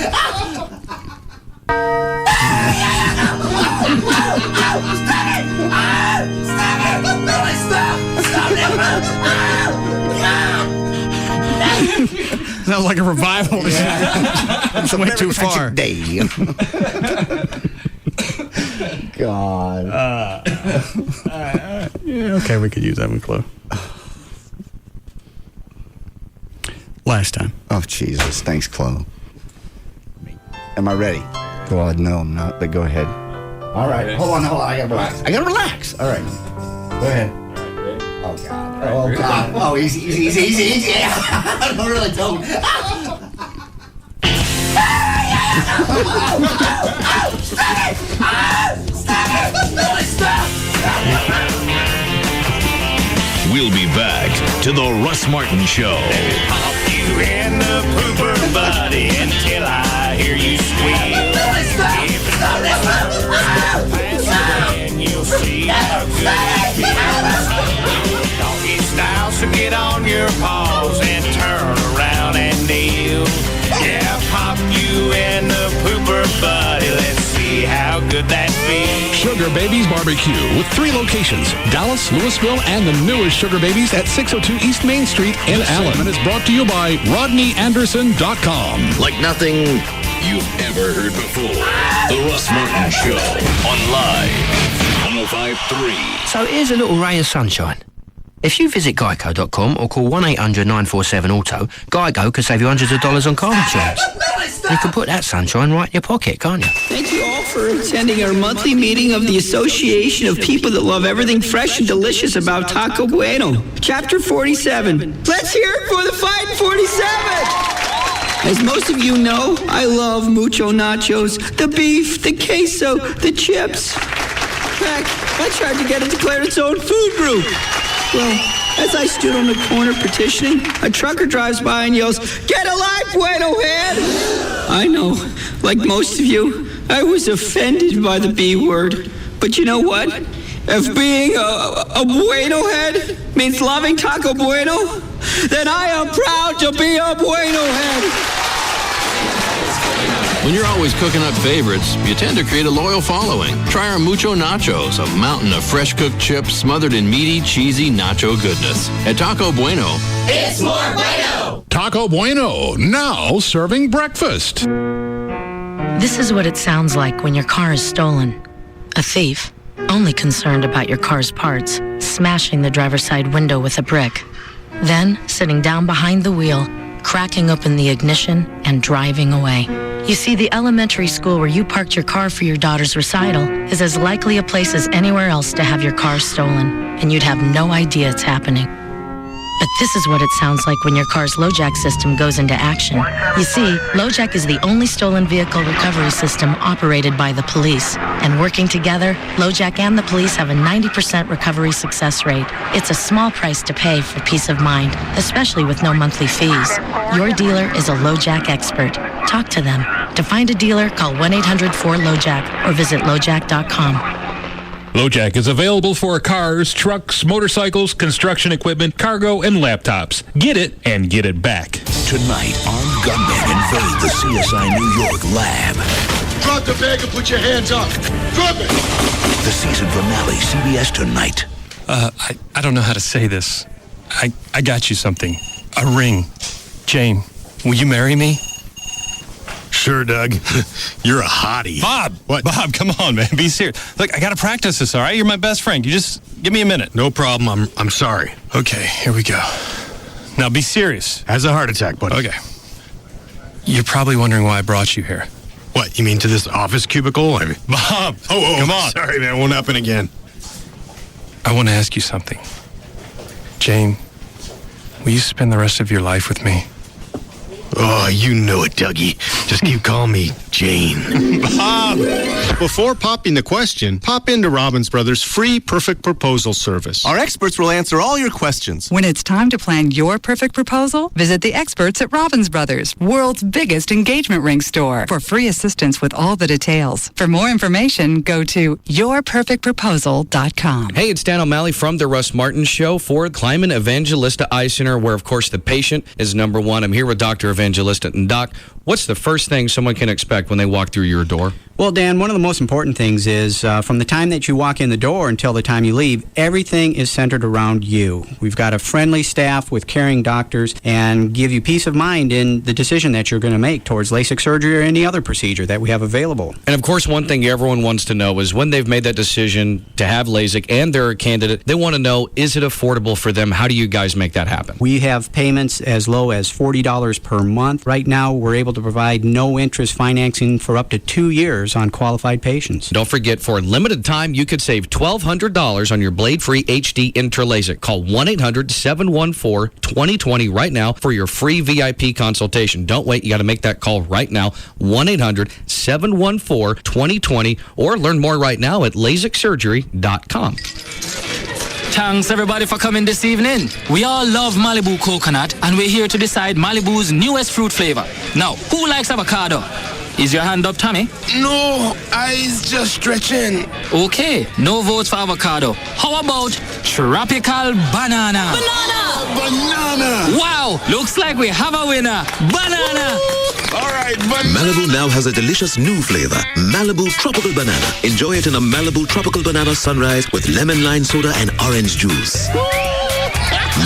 S8: Sounds like a revival.
S7: It's
S8: went too far.
S7: Day. God.
S8: Yeah, okay, we could use that one, Chloe. Last time.
S7: Oh, Jesus. Thanks, Chloe. Am I ready? Well, no, I'm not, but go ahead. All right. Hold on. I gotta relax. All right. Go ahead. Oh, God. Oh, God. Oh, easy. Don't really tell me.
S17: We'll be back to the Russ Martin Show.
S20: Pop you in the pooper, buddy, until I hear you squeal. And you'll see how good it feels. Doggy style, so get on your paws and turn around and kneel. Yeah, pop you in the pooper, buddy. Let's see how good that feels.
S16: Sugar Babies Barbecue with 3 locations, Dallas, Louisville, and the newest Sugar Babies at 602 East Main Street in Allen. And is brought to you by RodneyAnderson.com.
S17: Like nothing you've ever heard before. The Russ Martin Show on Live 105.3.
S9: So here's a little ray of sunshine. If you visit Geico.com or call 1-800-947-AUTO, Geico can save you hundreds of dollars on car insurance. You can put that sunshine right in your pocket, can't you?
S10: Thank you all for attending our monthly meeting of the Association of People That Love Everything Fresh and Delicious About Taco Bueno. Chapter 47. Let's hear it for the Fight 47! As most of you know, I love mucho nachos, the beef, the queso, the chips. Heck, I tried to get it declared its own food group. Well, as I stood on the corner petitioning, a trucker drives by and yells, "Get a life, Bueno head!" I know, like most of you, I was offended by the B word. But you know what? If being a Bueno head means loving Taco Bueno, then I am proud to be a Bueno head.
S11: When you're always cooking up favorites, you tend to create a loyal following. Try our Mucho Nachos, a mountain of fresh cooked chips smothered in meaty, cheesy nacho goodness. At Taco Bueno,
S1: It's more Bueno!
S16: Taco Bueno, now serving breakfast.
S12: This is what it sounds like when your car is stolen. A thief, only concerned about your car's parts, smashing the driver's side window with a brick. Then, sitting down behind the wheel, cracking open the ignition and driving away. You see, the elementary school where you parked your car for your daughter's recital is as likely a place as anywhere else to have your car stolen, and you'd have no idea it's happening. But this is what it sounds like when your car's LoJack system goes into action. You see, LoJack is the only stolen vehicle recovery system operated by the police. And working together, LoJack and the police have a 90% recovery success rate. It's a small price to pay for peace of mind, especially with no monthly fees. Your dealer is a LoJack expert. Talk to them. To find a dealer, call 1-800-4LoJack or visit LoJack.com.
S16: LoJack is available for cars, trucks, motorcycles, construction equipment, cargo, and laptops. Get it and get it back.
S17: Tonight, armed gunmen invade the CSI New York lab.
S1: Drop the bag and put your hands up. Drop it!
S17: The season finale, CBS tonight.
S15: I don't know how to say this. I got you something. A ring. Jane, will you marry me?
S4: Sure, Doug. You're a hottie.
S15: Bob!
S4: What?
S15: Bob, come on, man. Be serious. Look, I got to practice this, all right? You're my best friend. You just give me a minute.
S4: No problem. I'm sorry.
S15: Okay, here we go. Now be serious.
S4: Has a heart attack, buddy.
S15: Okay. You're probably wondering why I brought you here.
S4: What, you mean to this office cubicle?
S15: Bob!
S4: Oh,
S15: come on.
S4: Sorry, man. Won't happen again.
S15: I want to ask you something. Jane, will you spend the rest of your life with me?
S4: Oh, you know it, Dougie. Just keep calling me Jane.
S21: Bob! Before popping the question, pop into Robbins Brothers' free Perfect Proposal service.
S22: Our experts will answer all your questions.
S23: When it's time to plan your perfect proposal, visit the experts at Robbins Brothers, world's biggest engagement ring store, for free assistance with all the details. For more information, go to yourperfectproposal.com.
S18: Hey, it's Dan O'Malley from the Russ Martin Show for Kleiman Evangelista Eye Center, where, of course, the patient is number one. I'm here with Dr. Evangelista. And, Doc, what's the first thing someone can expect when they walk through your door?
S24: Well, Dan, one of the most important things is from the time that you walk in the door until the time you leave, everything is centered around you. We've got a friendly staff with caring doctors and give you peace of mind in the decision that you're going to make towards LASIK surgery or any other procedure that we have available.
S18: And, of course, one thing everyone wants to know is when they've made that decision to have LASIK and they're a candidate, they want to know, is it affordable for them? How do you guys make that happen?
S24: We have payments as low as $40 per month. Right now, we're able to provide no-interest financing for up to 2 years on qualified patients.
S18: Don't forget, for a limited time, you could save $1,200 on your blade-free HD Intralaser. Call 1-800-714-2020 right now for your free VIP consultation. Don't wait. You got to make that call right now. 1-800-714-2020 or learn more right now at LASIKsurgery.com.
S25: Thanks everybody for coming this evening. We all love Malibu coconut and we're here to decide Malibu's newest fruit flavor. Now, who likes avocado? Is your hand up, Tommy?
S1: No, eyes just stretching.
S25: Okay, no votes for avocado. How about tropical banana?
S1: Banana!
S25: Wow, looks like we have a winner. Banana!
S1: All right, banana.
S26: Malibu now has a delicious new flavor, Malibu Tropical Banana. Enjoy it in a Malibu Tropical Banana Sunrise with lemon lime soda and orange juice.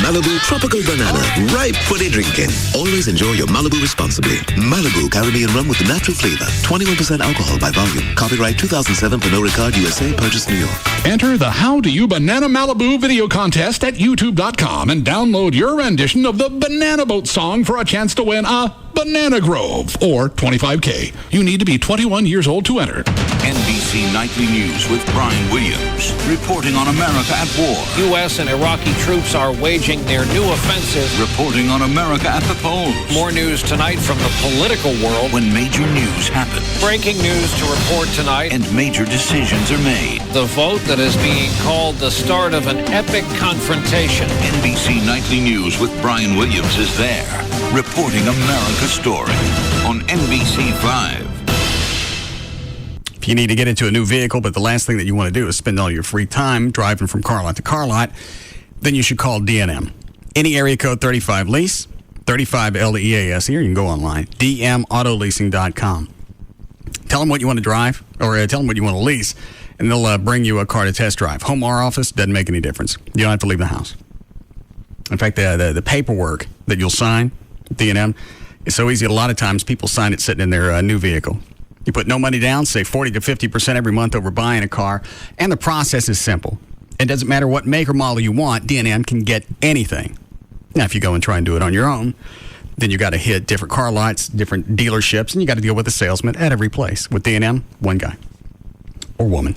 S26: Malibu Tropical Banana, ripe for the drinking. Always enjoy your Malibu responsibly. Malibu Caribbean rum with natural flavor. 21% alcohol by volume. Copyright 2007 Pernod Ricard USA. Purchase New York.
S16: Enter the How Do You Banana Malibu video contest at youtube.com and download your rendition of the Banana Boat song for a chance to win a Banana Grove or $25K. You need to be 21 years old to enter.
S17: NBC Nightly News with Brian Williams, reporting on America at war.
S27: U.S. and Iraqi troops are waging their new offensive.
S17: Reporting on America at the polls.
S27: More news tonight from the political world.
S17: When major news happens.
S27: Breaking news to report tonight.
S17: And major decisions are made.
S27: The vote that is being called the start of an epic confrontation.
S17: NBC Nightly News with Brian Williams is there, reporting America's story on NBC 5.
S8: If you need to get into a new vehicle, but the last thing that you want to do is spend all your free time driving from car lot to car lot, then you should call D&M. Any area code 35 lease, 35 LEAS here. You can go online, dmautoleasing.com. Tell them what you want to drive, or tell them what you want to lease, and they'll bring you a car to test drive. Home or office, doesn't make any difference. You don't have to leave the house. In fact, the paperwork that you'll sign, D&M, is so easy. A lot of times people sign it sitting in their new vehicle. You put no money down, save 40 to 50% every month over buying a car, and the process is simple. It doesn't matter what make or model you want, D&M can get anything. Now, if you go and try and do it on your own, then you got to hit different car lots, different dealerships, and you got to deal with a salesman at every place. With D&M, one guy or woman.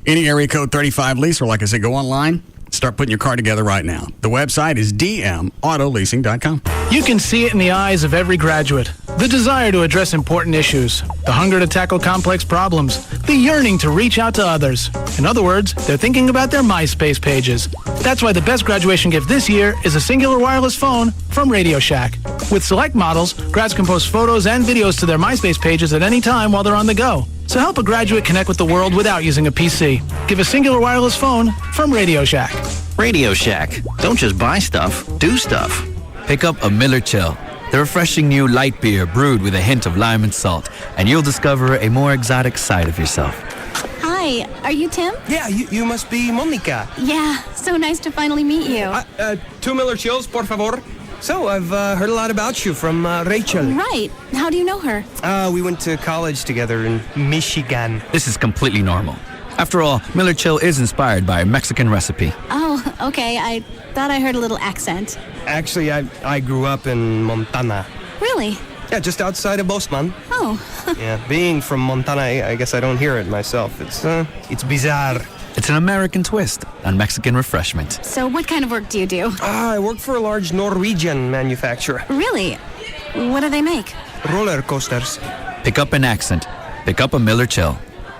S8: Any area code 35 lease, or like I said, go online. Start putting your car together right now. The website is dmautoleasing.com.
S28: You can see it in the eyes of every graduate. The desire to address important issues, the hunger to tackle complex problems, the yearning to reach out to others. In other words, they're thinking about their MySpace pages. That's why the best graduation gift this year is a singular wireless phone from Radio Shack. With select models, grads can post photos and videos to their MySpace pages at any time while they're on the go. So So help a graduate connect with the world without using a PC. Give a singular wireless phone from Radio Shack.
S2: Radio Shack. Don't just buy stuff, do stuff.
S11: Pick up a Miller Chill, the refreshing new light beer brewed with a hint of lime and salt, and you'll discover a more exotic side of yourself.
S3: Hi, are you Tim?
S15: Yeah, you must be Monica.
S3: Yeah, so nice to finally meet you.
S15: 2 Miller Chills, por favor. So, I've heard a lot about you from Rachel.
S3: Right. How do you know her?
S15: We went to college together in Michigan.
S11: This is completely normal. After all, Miller Chill is inspired by a Mexican recipe.
S3: Oh, okay. I thought I heard a little accent.
S15: Actually, I grew up in Montana.
S3: Really?
S15: Yeah, just outside of Bosman.
S3: Oh.
S15: Yeah, being from Montana, I guess I don't hear it myself. It's bizarre.
S11: It's an American twist on Mexican refreshment.
S3: So what kind of work do you do?
S15: I work for a large Norwegian manufacturer.
S3: Really? What do they make?
S15: Roller coasters.
S11: Pick up an accent. Pick up a Miller Chill,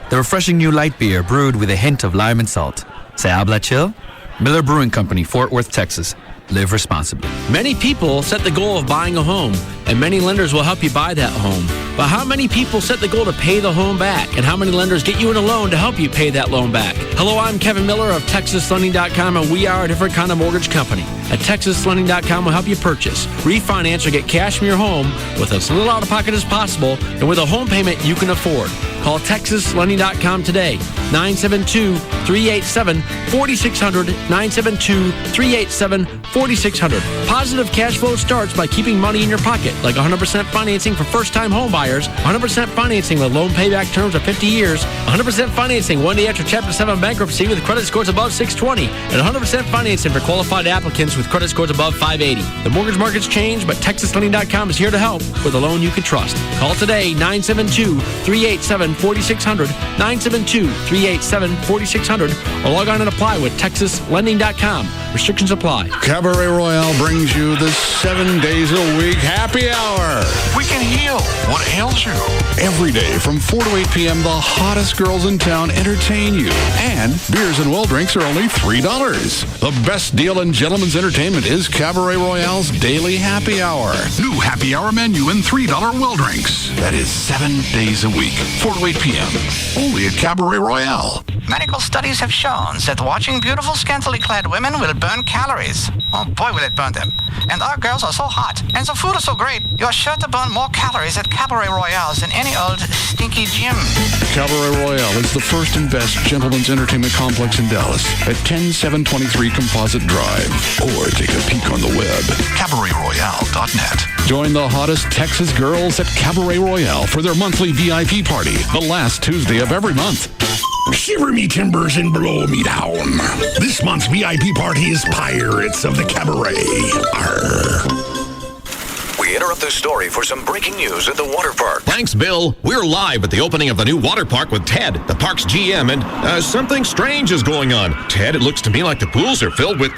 S11: the refreshing new light beer brewed with a hint of lime and salt. Se habla chill? Miller Brewing Company, Fort Worth, Texas. Live responsibly.
S5: Many people set the goal of buying a home, and many lenders will help you buy that home. But how many people set the goal to pay the home back? And how many lenders get you in a loan to help you pay that loan back? Hello, I'm Kevin Miller of TexasLending.com, and we are a different kind of mortgage company. At TexasLending.com, we'll help you purchase, refinance, or get cash from your home with as little out of pocket as possible and with a home payment you can afford. Call TexasLending.com today, 972-387-4600, 972-387-4600. Positive cash flow starts by keeping money in your pocket, like 100% financing for first-time home buyers, 100% financing with loan payback terms of 50 years, 100% financing one day after Chapter 7 bankruptcy with credit scores above 620, and 100% financing for qualified applicants with credit scores above 580. The mortgage market's changed, but TexasLending.com is here to help with a loan you can trust. Call today, 972-387-4600, 972-387-4600, or log on and apply with TexasLending.com. Restrictions apply.
S16: Cabaret Royale brings you the 7 days a week happy hour.
S17: We can heal what ails you.
S16: Every day from 4 to 8 p.m., the hottest girls in town entertain you. And beers and well drinks are only $3. The best deal in gentlemen's entertainment is Cabaret Royale's Daily Happy Hour.
S17: New happy hour menu and $3 well drinks. That is 7 days a week, 4 to 8 p.m. Only at Cabaret Royale.
S6: Medical studies have shown that watching beautiful, scantily clad women will burn calories. Oh boy, will it burn them. And our girls are so hot, and the food is so great, you're sure to burn more calories at Cabaret Royale than any old stinky gym.
S16: Cabaret Royale is the first and best gentlemen's entertainment complex in Dallas at 10723 Composite Drive. Or take a peek on the web.
S17: CabaretRoyale.net.
S16: Join the hottest Texas girls at Cabaret Royale for their monthly VIP party, the last Tuesday of every month.
S17: Shiver me timbers and blow me down. This month's VIP party is Pirates of the Cabaret. Arr.
S7: We interrupt this story for some breaking news at the water park.
S13: Thanks, Bill. We're live at the opening of the new water park with Ted, the park's GM, and something strange is going on. Ted, it looks to me like the pools are filled with,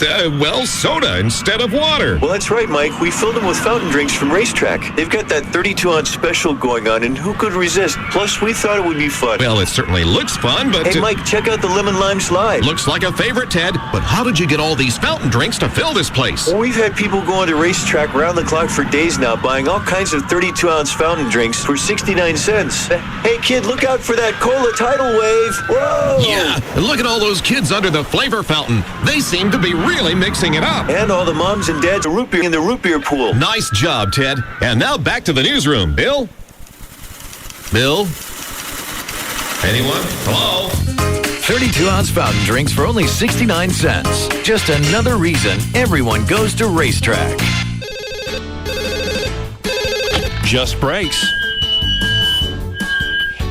S13: soda instead of water.
S14: Well, that's right, Mike. We filled them with fountain drinks from Racetrack. They've got that 32-ounce special going on, and who could resist? Plus, we thought it would be fun.
S13: Well, it certainly looks fun, but...
S14: Hey, Mike, check out the lemon lime slide.
S13: Looks like a favorite, Ted. But how did you get all these fountain drinks to fill this place?
S14: Well, we've had people going to Racetrack round the clock for days now, buying all kinds of 32-ounce fountain drinks for 69 cents. Hey, kid, look out for that cola tidal wave. Whoa!
S13: Yeah, and look at all those kids under the flavor fountain. They seem to be really mixing it up.
S14: And all the moms and dads are root beer in the root beer pool.
S13: Nice job, Ted. And now back to the newsroom. Bill? Bill? Anyone? Hello?
S19: 32-ounce fountain drinks for only 69 cents. Just another reason everyone goes to Racetrack.
S29: Just Brakes.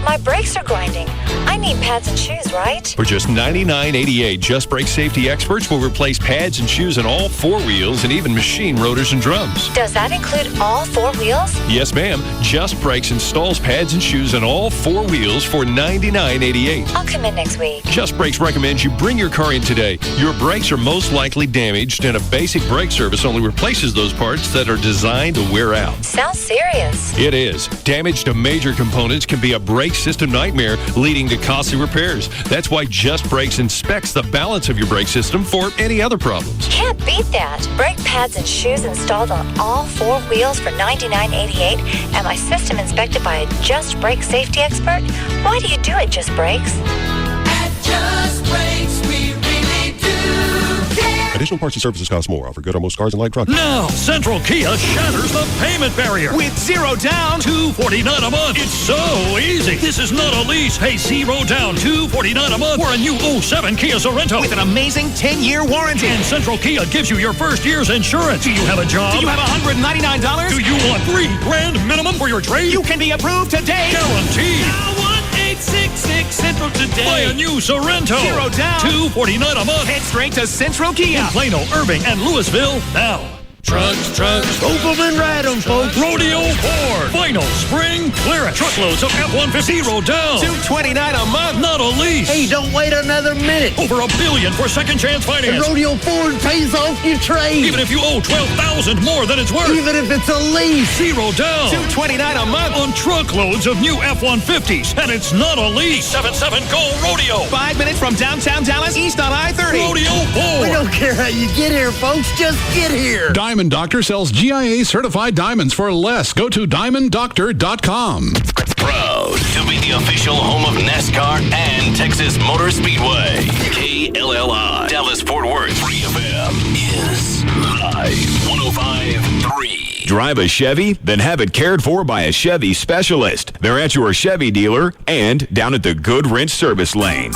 S30: My brakes are grinding. I need pads and shoes, right?
S29: For just $99.88, Just Brake safety experts will replace pads and shoes in all four wheels and even machine rotors and drums.
S30: Does that include all four wheels?
S29: Yes, ma'am. Just Brakes installs pads and shoes in all four wheels for $99.88.
S30: I'll come in next week.
S29: Just Brakes recommends you bring your car in today. Your brakes are most likely damaged, and a basic brake service only replaces those parts that are designed to wear out.
S30: Sounds serious.
S29: It is. Damage to major components can be a brake system nightmare, leading to costly repairs. That's why Just Brakes inspects the balance of your brake system for any other problems.
S30: Can't beat that. Brake pads and shoes installed on all 4 wheels for $99.88, and my system inspected by a Just Brake safety expert. Why do you do it, Just Brakes?
S1: At Just Brakes, we really do care.
S13: Additional parts and services cost more. Offer good on most cars and light trucks.
S4: Now, Central Kia shatters the payment barrier. With 0 down, $249 a month. It's so easy. This is not a lease. Pay 0 down, $249 a month for a new 07 Kia Sorento. With an amazing 10-year warranty. And Central Kia gives you your first year's insurance. Do you have a job? Do you have $199? Do you want $3,000 minimum for your trade? You can be approved today. Guaranteed. Now 1866 Central today. Buy a new Sorento. 0 down, $249 a month. Head straight to Central Kia. In Plano, Irving, and Louisville now. Trucks. Hope 'em and ride 'em, folks. Rodeo Ford. Final spring clearance. Truckloads of F-150. 0 down. $229 a month. Not a lease.
S1: Hey, don't wait another minute.
S4: Over $1 billion for second chance finance.
S1: And Rodeo Ford pays off your trade.
S4: Even if you owe $12,000 more than it's worth.
S1: Even if it's a lease.
S4: 0 down. $229 a month on truckloads of new F-150s. And it's not a lease. 77 Go Rodeo. 5 minutes from downtown Dallas, east on I-30. Rodeo Ford.
S1: We don't care how you get here, folks. Just get here.
S16: Diamond Doctor sells GIA certified diamonds for less. Go to diamonddoctor.com.
S17: Proud to be the official home of NASCAR and Texas Motor Speedway. KLLI, Dallas-Fort Worth, Free FM is live 105.3.
S9: Drive a Chevy? Then have it cared for by a Chevy specialist. They're at your Chevy dealer and down at the Good Wrench Service Lane.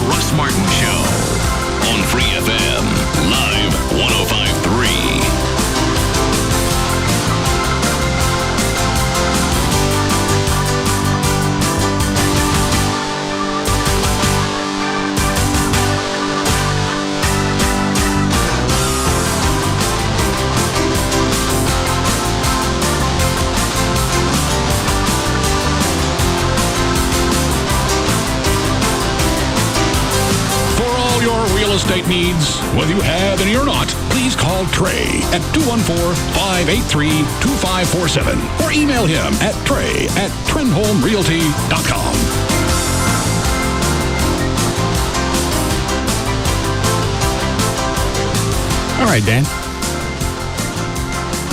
S17: Russ Martin Show on Free FM, live 105.3.
S16: Real estate needs, whether you have any or not, please call Trey at 214-583-2547 or email him at trey@trendhomerealty.com.
S8: All right, Dan.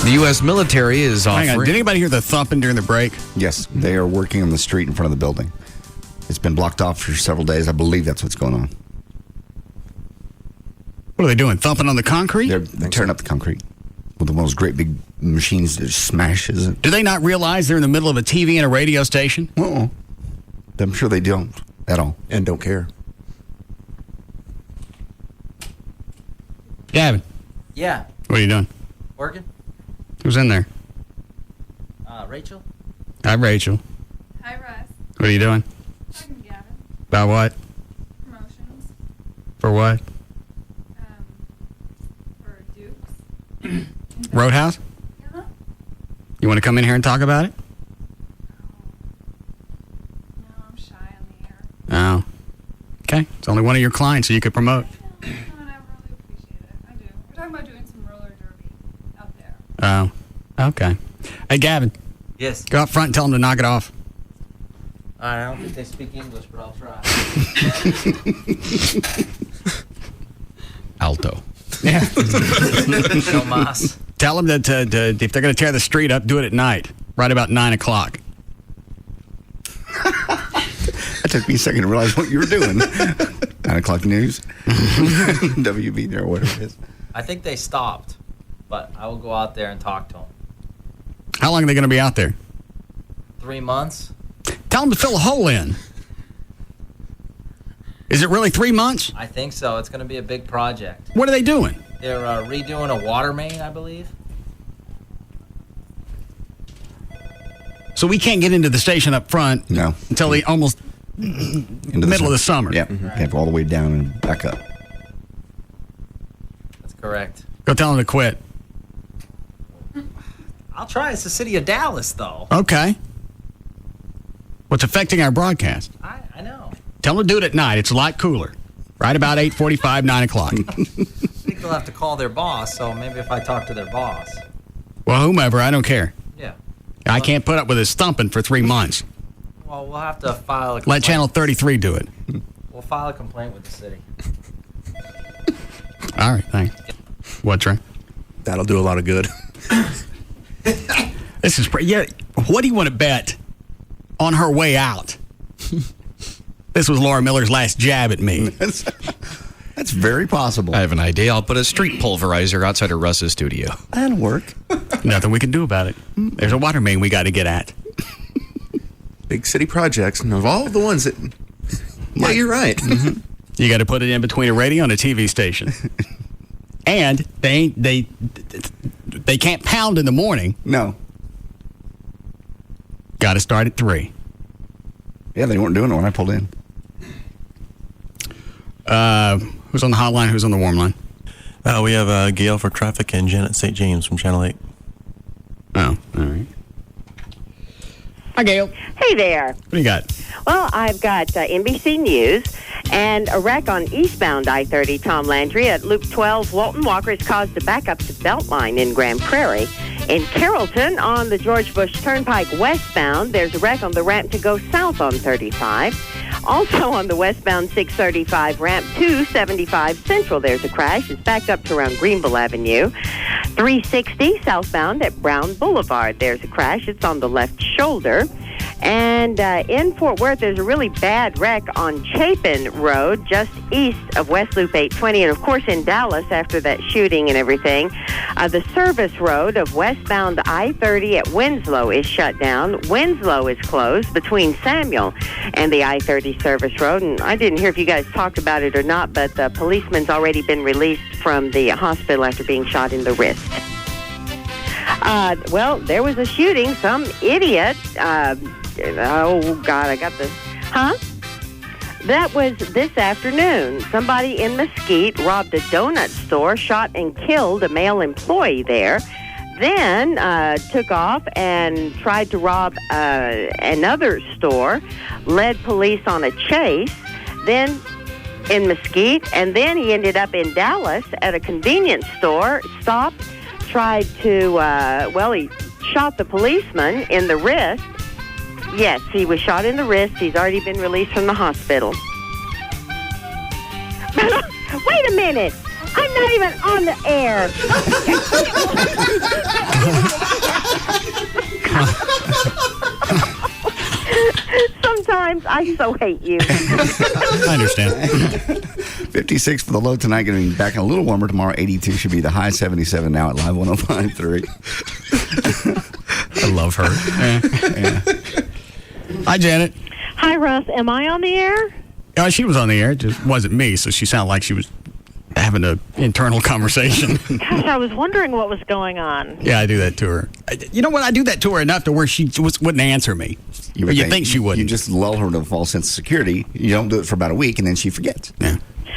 S10: The U.S. military is offering...
S8: Hang on, did anybody hear the thumping during the break?
S12: Yes, they are working on the street in front of the building. It's been blocked off for several days. I believe that's what's going on.
S8: What are they doing? Thumping on the concrete?
S12: They're tearing up the concrete with one of those great big machines that smashes it.
S8: Do they not realize they're in the middle of a TV and a radio station?
S12: I'm sure they don't at all and don't care.
S8: Gavin.
S18: Yeah.
S8: What are you doing?
S18: Working.
S8: Who's in there?
S18: Rachel.
S8: Hi, Rachel.
S20: Hi, Russ.
S8: What are you doing?
S20: Talking to Gavin.
S8: About what?
S20: Promotions.
S8: For what?
S20: For Dukes.
S8: Roadhouse?
S20: Uh-huh.
S8: You want to come in here and talk about it?
S20: No, I'm shy on the air.
S8: Oh. Okay. It's only one of your clients, so you could promote.
S20: No, and I really appreciate it. I do. We're talking about doing some roller derby out there.
S8: Oh. Okay. Hey, Gavin.
S18: Yes.
S8: Go out front and tell them to knock it off.
S18: I don't think they speak English, but I'll try.
S8: Alto. Yeah.
S18: No mas.
S8: Tell them that if they're going to tear the street up, do it at night, right about 9 o'clock.
S12: That took me a second to realize what you were doing. 9 o'clock news. WB there, or whatever it is.
S18: I think they stopped, but I will go out there and talk to them.
S8: How long are they going to be out there?
S18: 3 months.
S8: Tell them to fill a hole in. Is it really 3 months?
S18: I think so. It's going to be a big project.
S8: What are they doing?
S18: They're redoing a water main, I believe.
S8: So we can't get into the station up front until the almost middle of the summer.
S12: Yeah, can't go all the way down and back up.
S18: That's correct.
S8: Go tell them to quit.
S18: I'll try. It's the city of Dallas, though.
S8: Okay. What's affecting our broadcast?
S18: I know.
S8: Tell them to do it at night. It's a lot cooler. Right about 8:45, 9 o'clock.
S18: I think they'll have to call their boss, so maybe if I talk to their boss.
S8: Well, whomever, I don't care.
S18: Yeah.
S8: I can't put up with his thumping for 3 months.
S18: Well, we'll have to file a complaint.
S8: Let Channel 33 do it.
S18: We'll file a complaint with the city.
S8: All right, thanks. What, Trey?
S12: That'll do a lot of good.
S8: This is yeah. What do you want to bet on her way out? This was Laura Miller's last jab at me.
S12: That's very possible.
S10: I have an idea. I'll put a street pulverizer outside of Russ's studio.
S12: That'll work.
S8: Nothing we can do about it. There's a water main we got to get at.
S12: Big city projects, and of all the ones that... Yeah, you're right.
S8: Mm-hmm. You got to put it in between a radio and a TV station. And they can't pound in the morning.
S12: No.
S8: Got to start at 3.
S12: Yeah, they weren't doing it when I pulled in.
S8: Who's on the hotline? Who's on the warm line?
S2: We have Gail for traffic and Janet St. James from Channel 8.
S8: Oh, all right. Hi, Gail.
S3: Hey there.
S8: What do you got?
S3: Well, I've got NBC News and a wreck on eastbound I-30 Tom Landry at Loop 12. Walton Walker has caused a backup to Beltline in Grand Prairie. In Carrollton, on the George Bush Turnpike westbound, there's a wreck on the ramp to go south on 35. Also on the westbound 635 ramp to 75 Central, there's a crash. It's backed up to around Greenville Avenue. 360 southbound at Brown Boulevard, there's a crash. It's on the left shoulder. And in Fort Worth, there's a really bad wreck on Chapin Road, just east of West Loop 820. And, of course, in Dallas, after that shooting and everything, the service road of westbound I-30 at Winslow is shut down. Winslow is closed between Samuel and the I-30 service road. And I didn't hear if you guys talked about it or not, but the policeman's already been released from the hospital after being shot in the wrist. Well, there was a shooting. Some idiot... oh, God, I got this. Huh? That was this afternoon. Somebody in Mesquite robbed a donut store, shot and killed a male employee there, then took off and tried to rob another store, led police on a chase, then in Mesquite, and then he ended up in Dallas at a convenience store, stopped, tried to, he shot the policeman in the wrist. Yes, he was shot in the wrist. He's already been released from the hospital. Wait a minute. I'm not even on the air. Sometimes I so hate you.
S8: I understand.
S12: 56 for the low tonight, getting back a little warmer tomorrow. 82 should be the high. 77 now at Live 105.3.
S8: I love her. Yeah. Hi, Janet.
S3: Hi, Russ. Am I on the air?
S8: She was on the air. It just wasn't me, so she sounded like she was having an internal conversation.
S3: Gosh, I was wondering what was going on.
S8: Yeah, I do that to her. You know what? I do that to her enough to where she wouldn't answer me. You think she wouldn't.
S12: You just lull her to a false sense of security. You don't do it for about a week, and then she forgets.
S8: Yeah.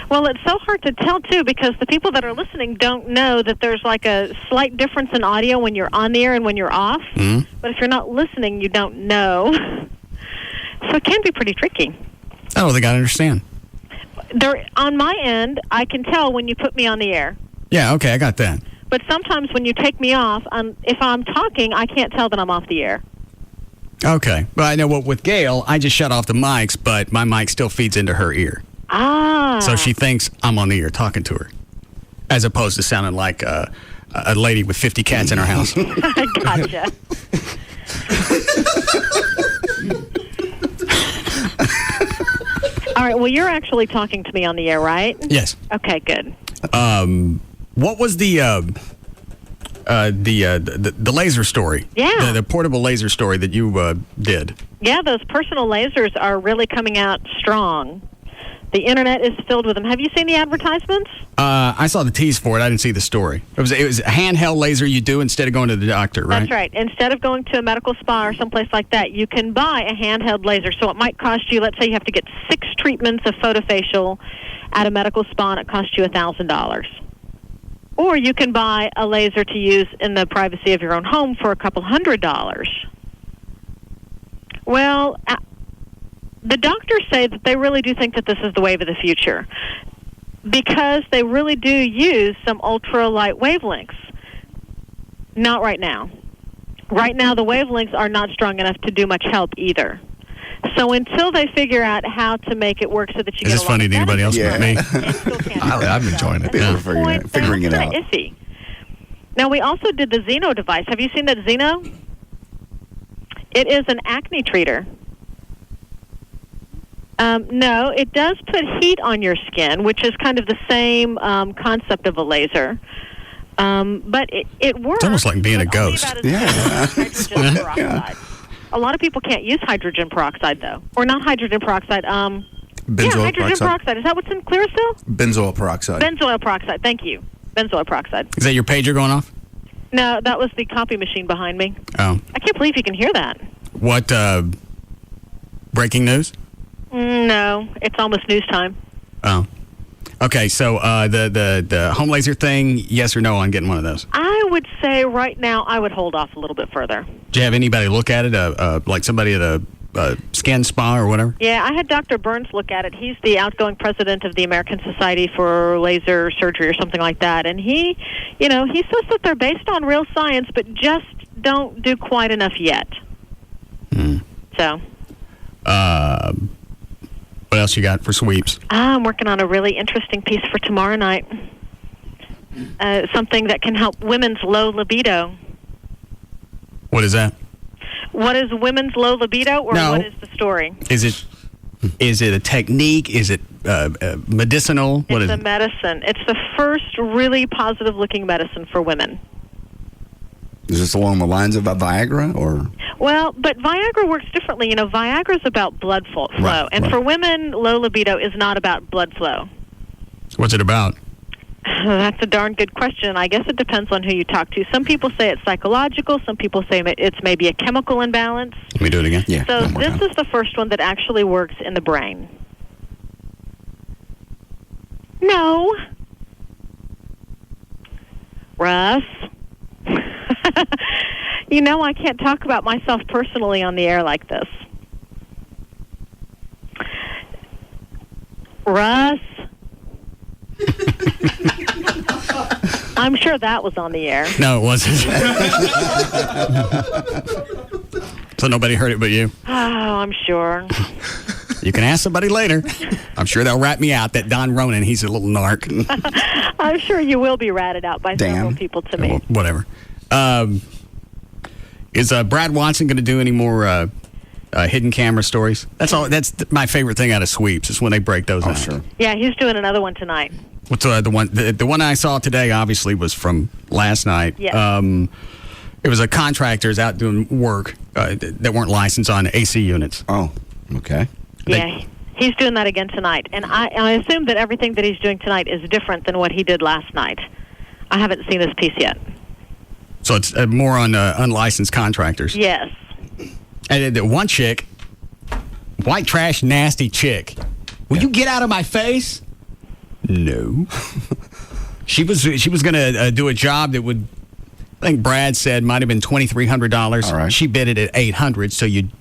S3: Well, it's so hard to tell, too, because the people that are listening don't know that there's like a slight difference in audio when you're on the air and when you're off.
S8: Mm-hmm.
S3: But if you're not listening, you don't know. So it can be pretty tricky.
S8: I don't think I understand.
S3: On my end, I can tell when you put me on the air.
S8: Yeah, okay, I got that.
S3: But sometimes when you take me off, if I'm talking, I can't tell that I'm off the air.
S8: Okay. Well, I know with Gail, I just shut off the mics, but my mic still feeds into her ear.
S3: Ah.
S8: So she thinks I'm on the air talking to her, as opposed to sounding like a lady with 50 cats in her house.
S3: I gotcha. All right, well, you're actually talking to me on the air, right?
S8: Yes.
S3: Okay, good.
S8: What was the laser story?
S3: Yeah.
S8: The portable laser story that you did.
S3: Yeah, those personal lasers are really coming out strong. The internet is filled with them. Have you seen the advertisements?
S8: I saw the tease for it. I didn't see the story. It was a handheld laser you do instead of going to the doctor, right?
S3: That's right. Instead of going to a medical spa or someplace like that, you can buy a handheld laser. So it might cost you, let's say you have to get 6 treatments of photofacial at a medical spa, and it costs you $1,000.
S11: Or you can buy a laser to use in the privacy of your own home for a couple $100. Well, the doctors say that they really do think that this is the wave of the future because they really do use some ultralight wavelengths. Not right now. Right now, the wavelengths are not strong enough to do much help either. So until they figure out how to make it work so that you
S8: Is
S11: get
S8: this funny to anybody else but me?
S12: I'm enjoying it. People are figuring it out.
S11: Iffy. Now, we also did the Xeno device. Have you seen that Xeno? It is an acne treater. No, it does put heat on your skin, which is kind of the same concept of a laser. But it works.
S8: It's almost like being a ghost.
S11: Hydrogen peroxide. A lot of people can't use hydrogen peroxide, though. Or not hydrogen peroxide. Hydrogen peroxide. Is that what's in Clearasil?
S15: Benzoyl peroxide.
S11: Benzoyl peroxide. Thank you. Benzoyl peroxide.
S8: Is that your pager going off?
S11: No, that was the copy machine behind me.
S8: Oh.
S11: I can't believe you can hear that.
S8: What, breaking news?
S11: No, it's almost news time.
S8: Oh. Okay, so the home laser thing, yes or no on getting one of those?
S11: I would say right now I would hold off a little bit further.
S8: Did you have anybody look at it, like somebody at a skin spa or whatever?
S11: Yeah, I had Dr. Burns look at it. He's the outgoing president of the American Society for Laser Surgery or something like that. And he says that they're based on real science, but just don't do quite enough yet. So.
S8: What else you got for sweeps?
S11: I'm working on a really interesting piece for tomorrow night. Something that can help women's low libido.
S8: What is that?
S11: What is women's low libido, or
S8: No.
S11: what is the story?
S8: Is it a technique? Is it medicinal? What is
S11: It's a
S8: it?
S11: medicine. It's the first really positive-looking medicine for women.
S12: Is this along the lines of a Viagra, or?
S11: Well, but Viagra works differently. Viagra is about blood flow. And for women, low libido is not about blood flow.
S8: What's it about?
S11: That's a darn good question. I guess it depends on who you talk to. Some people say it's psychological. Some people say it's maybe a chemical imbalance.
S8: Let me do it again.
S12: Yeah.
S11: So this is the first one that actually works in the brain. No. Russ? I can't talk about myself personally on the air like this. Russ? I'm sure that was on the air.
S8: No, it wasn't. So nobody heard it but you.
S11: Oh, I'm sure.
S8: You can ask somebody later. I'm sure they'll rat me out. That Don Ronan, he's a little narc.
S11: I'm sure you will be ratted out by several people to me.
S8: Well, whatever. Is Brad Watson going to do any more hidden camera stories? That's all. That's my favorite thing out of sweeps is when they break those out. Sure.
S11: Yeah, he's doing another one tonight.
S8: What's the one? The one I saw today obviously was from last night.
S11: Yeah.
S8: It was a contractors out doing work that weren't licensed on AC units.
S12: Oh, okay.
S11: Yeah, he's doing that again tonight. And I assume that everything that he's doing tonight is different than what he did last night. I haven't seen this piece yet.
S8: So it's more on unlicensed contractors.
S11: Yes.
S8: And the one chick, white trash, nasty chick. Will you get out of my face? No. She was going to do a job that would, I think Brad said, might have been $2,300.
S12: All right.
S8: She bid it at $800, so you'd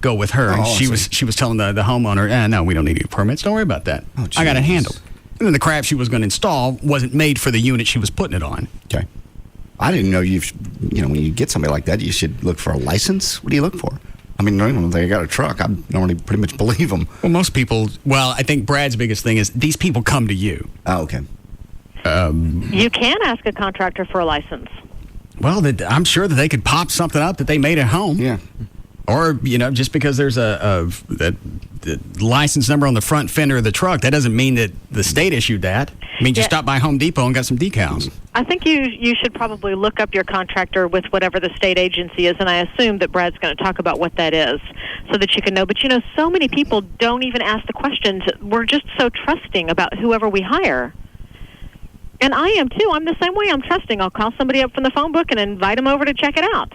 S8: go with her. And she was telling the homeowner, no, we don't need any permits. Don't worry about that. I got it handled. And then the crap she was going to install wasn't made for the unit she was putting it on.
S12: Okay. I didn't know when you get somebody like that, you should look for a license. What do you look for? I mean, normally when they got a truck, I normally pretty much believe them.
S8: Well, most people, I think Brad's biggest thing is these people come to you.
S12: Oh, okay.
S11: You can ask a contractor for a license.
S8: Well, I'm sure that they could pop something up that they made at home.
S12: Yeah.
S8: Or, just because there's the license number on the front fender of the truck, that doesn't mean that the state issued that. It means you stopped by Home Depot and got some decals.
S11: I think you should probably look up your contractor with whatever the state agency is, and I assume that Brad's going to talk about what that is so that you can know. But, so many people don't even ask the questions. We're just so trusting about whoever we hire. And I am, too. I'm the same way. I'm trusting. I'll call somebody up from the phone book and invite them over to check it out.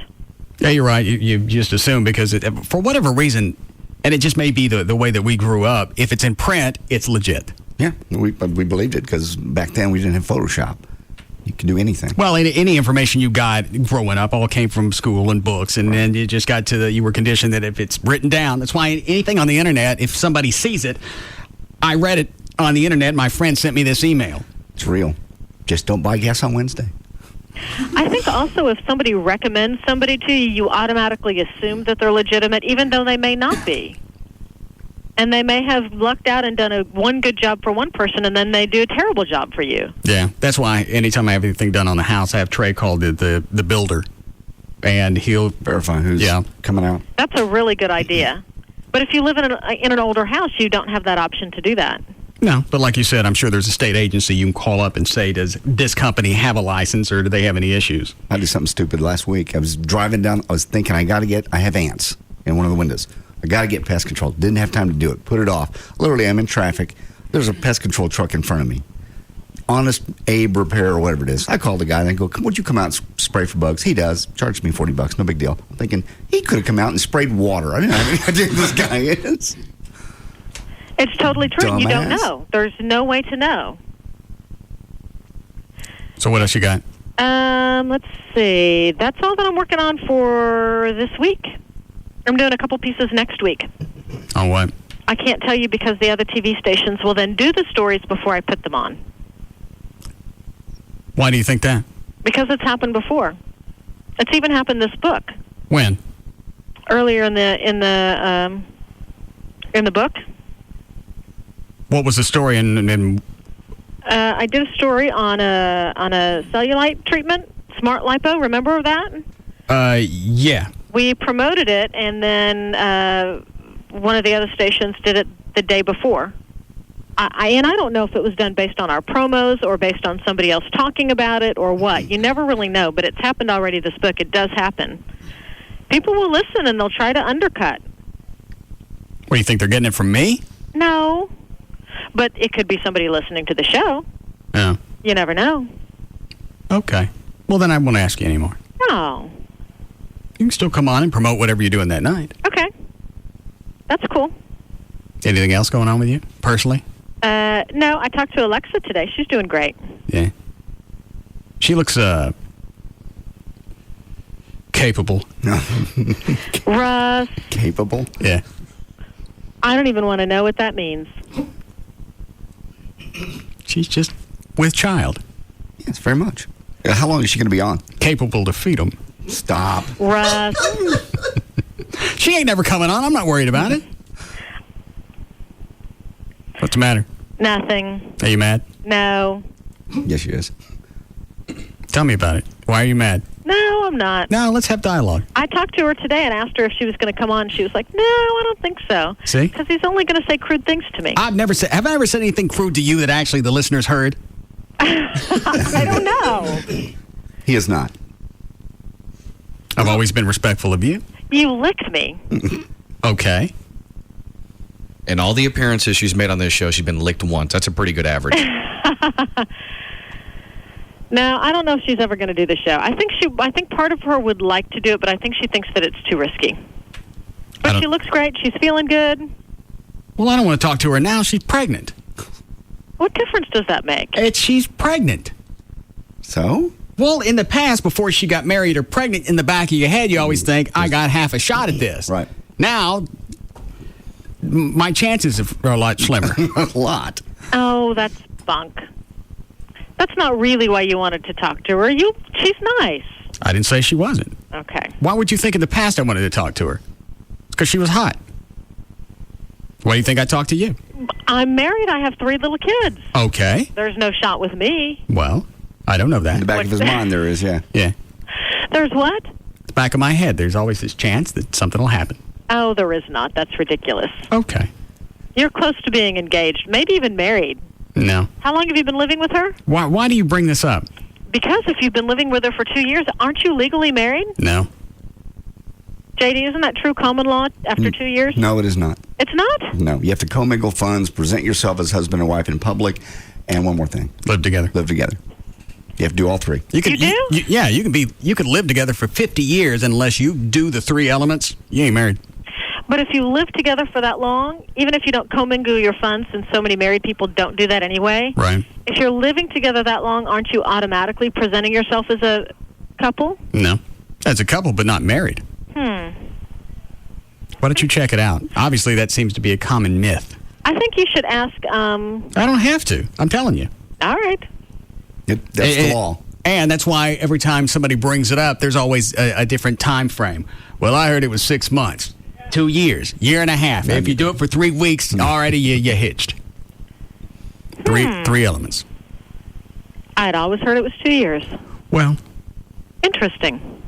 S8: Yeah, you're right. You just assume because for whatever reason, and it just may be the way that we grew up, if it's in print, it's legit.
S12: Yeah, we believed it because back then we didn't have Photoshop. You can do anything.
S8: Well, any information you got growing up all came from school and books, and then you just got to you were conditioned that if it's written down, that's why anything on the internet, if somebody sees it, I read it on the internet, my friend sent me this email.
S12: It's real. Just don't buy gas on Wednesday.
S11: I think also if somebody recommends somebody to you, you automatically assume that they're legitimate, even though they may not be. And they may have lucked out and done one good job for one person, and then they do a terrible job for you.
S8: Yeah, that's why anytime I have anything done on the house, I have Trey call the builder, and he'll
S12: verify who's coming out.
S11: That's a really good idea. But if you live in an older house, you don't have that option to do that.
S8: No, but like you said, I'm sure there's a state agency you can call up and say, does this company have a license, or do they have any issues?
S12: I did something stupid last week. I was driving down, I was thinking I have ants in one of the windows. I got to get pest control. Didn't have time to do it. Put it off. Literally, I'm in traffic. There's a pest control truck in front of me. Honest Abe Repair or whatever it is. I called the guy and I go, would you come out and spray for bugs? He does. Charged me $40. No big deal. I'm thinking, he could have come out and sprayed water. I didn't have any idea who this guy is.
S11: It's totally true.
S12: Dumbass.
S11: You don't know. There's no way to know.
S8: So what else you got?
S11: Let's see. That's all that I'm working on for this week. I'm doing a couple pieces next week.
S8: On what?
S11: I can't tell you because the other TV stations will then do the stories before I put them on.
S8: Why do you think that?
S11: Because it's happened before. It's even happened this book.
S8: When?
S11: Earlier in the book.
S8: What was the story?
S11: I did a story on a cellulite treatment, Smart Lipo. Remember that?
S8: Yeah.
S11: We promoted it, and then one of the other stations did it the day before. I don't know if it was done based on our promos or based on somebody else talking about it or what. You never really know, but it's happened already, this book. It does happen. People will listen, and they'll try to undercut.
S8: What, do you think they're getting it from me?
S11: No. But it could be somebody listening to the show.
S8: Yeah.
S11: You never know.
S8: Okay. Well, then I won't ask you anymore.
S11: No.
S8: You can still come on and promote whatever you're doing that night.
S11: Okay. That's cool.
S8: Anything else going on with you, personally?
S11: No, I talked to Alexa today. She's doing great.
S8: Yeah. She looks, capable.
S11: Russ.
S12: Capable?
S8: Yeah.
S11: I don't even want to know what that means.
S8: She's just with child.
S12: Yes, very much. How long is she going to be on?
S8: Capable to feed them.
S12: Stop.
S11: Russ.
S8: She ain't never coming on. I'm not worried about it. What's the matter?
S11: Nothing.
S8: Are you mad?
S11: No.
S12: Yes, she is.
S8: Tell me about it. Why are you mad?
S11: No, I'm not.
S8: No, let's have dialogue.
S11: I talked to her today and asked her if she was going to come on. She was like, no, I don't think so.
S8: See?
S11: Because he's only going to say crude things to me.
S8: Have I ever said anything crude to you that actually the listeners heard?
S11: I don't know.
S12: He is not.
S8: I've always been respectful of you.
S11: You licked me.
S8: Okay.
S10: In all the appearances she's made on this show, she's been licked once. That's a pretty good average.
S11: No, I don't know if she's ever going to do the show. I think part of her would like to do it, but I think she thinks that it's too risky. But she looks great. She's feeling good.
S8: Well, I don't want to talk to her now. She's pregnant.
S11: What difference does that make?
S8: She's pregnant.
S12: So?
S8: Well, in the past, before she got married or pregnant, in the back of your head, you always think, I got half a shot at this.
S12: Right.
S8: Now, my chances are a lot slimmer.
S12: A lot.
S11: Oh, that's bunk. That's not really why you wanted to talk to her. She's nice.
S8: I didn't say she wasn't.
S11: Okay.
S8: Why would you think in the past I wanted to talk to her? It's because she was hot. Why do you think I talked to you?
S11: I'm married. I have 3 little kids.
S8: Okay.
S11: There's no shot with me.
S8: Well, I don't know that.
S12: In the back of his mind, there is, yeah.
S8: Yeah.
S11: There's what?
S8: The back of my head, there's always this chance that something will happen.
S11: Oh, there is not. That's ridiculous.
S8: Okay.
S11: You're close to being engaged, maybe even married.
S8: No.
S11: How long have you been living with her?
S8: Why do you bring this up?
S11: Because if you've been living with her for 2 years, aren't you legally married?
S8: No.
S11: JD, isn't that true common law after 2 years?
S12: No, it is not.
S11: It's not?
S12: No. You have to commingle funds, present yourself as husband and wife in public, and one more thing.
S8: Live together.
S12: Live together. You have to do all 3.
S11: You do?
S8: You could live together for 50 years, and unless you do the 3 elements, you ain't married.
S11: But if you live together for that long, even if you don't commingle your funds, and so many married people don't do that anyway,
S8: right?
S11: If you're living together that long, aren't you automatically presenting yourself as a couple?
S8: No. As a couple, but not married.
S11: Why
S8: don't you check it out? Obviously, that seems to be a common myth.
S11: I think you should ask...
S8: I don't have to. I'm telling you.
S11: All right.
S12: That's the law.
S8: And that's why every time somebody brings it up, there's always a different time frame. Well, I heard it was 6 months, 2 years, year and a half. If you do it for 3 weeks, already you hitched. Three elements.
S11: I'd always heard it was 2 years.
S8: Well.
S11: Interesting.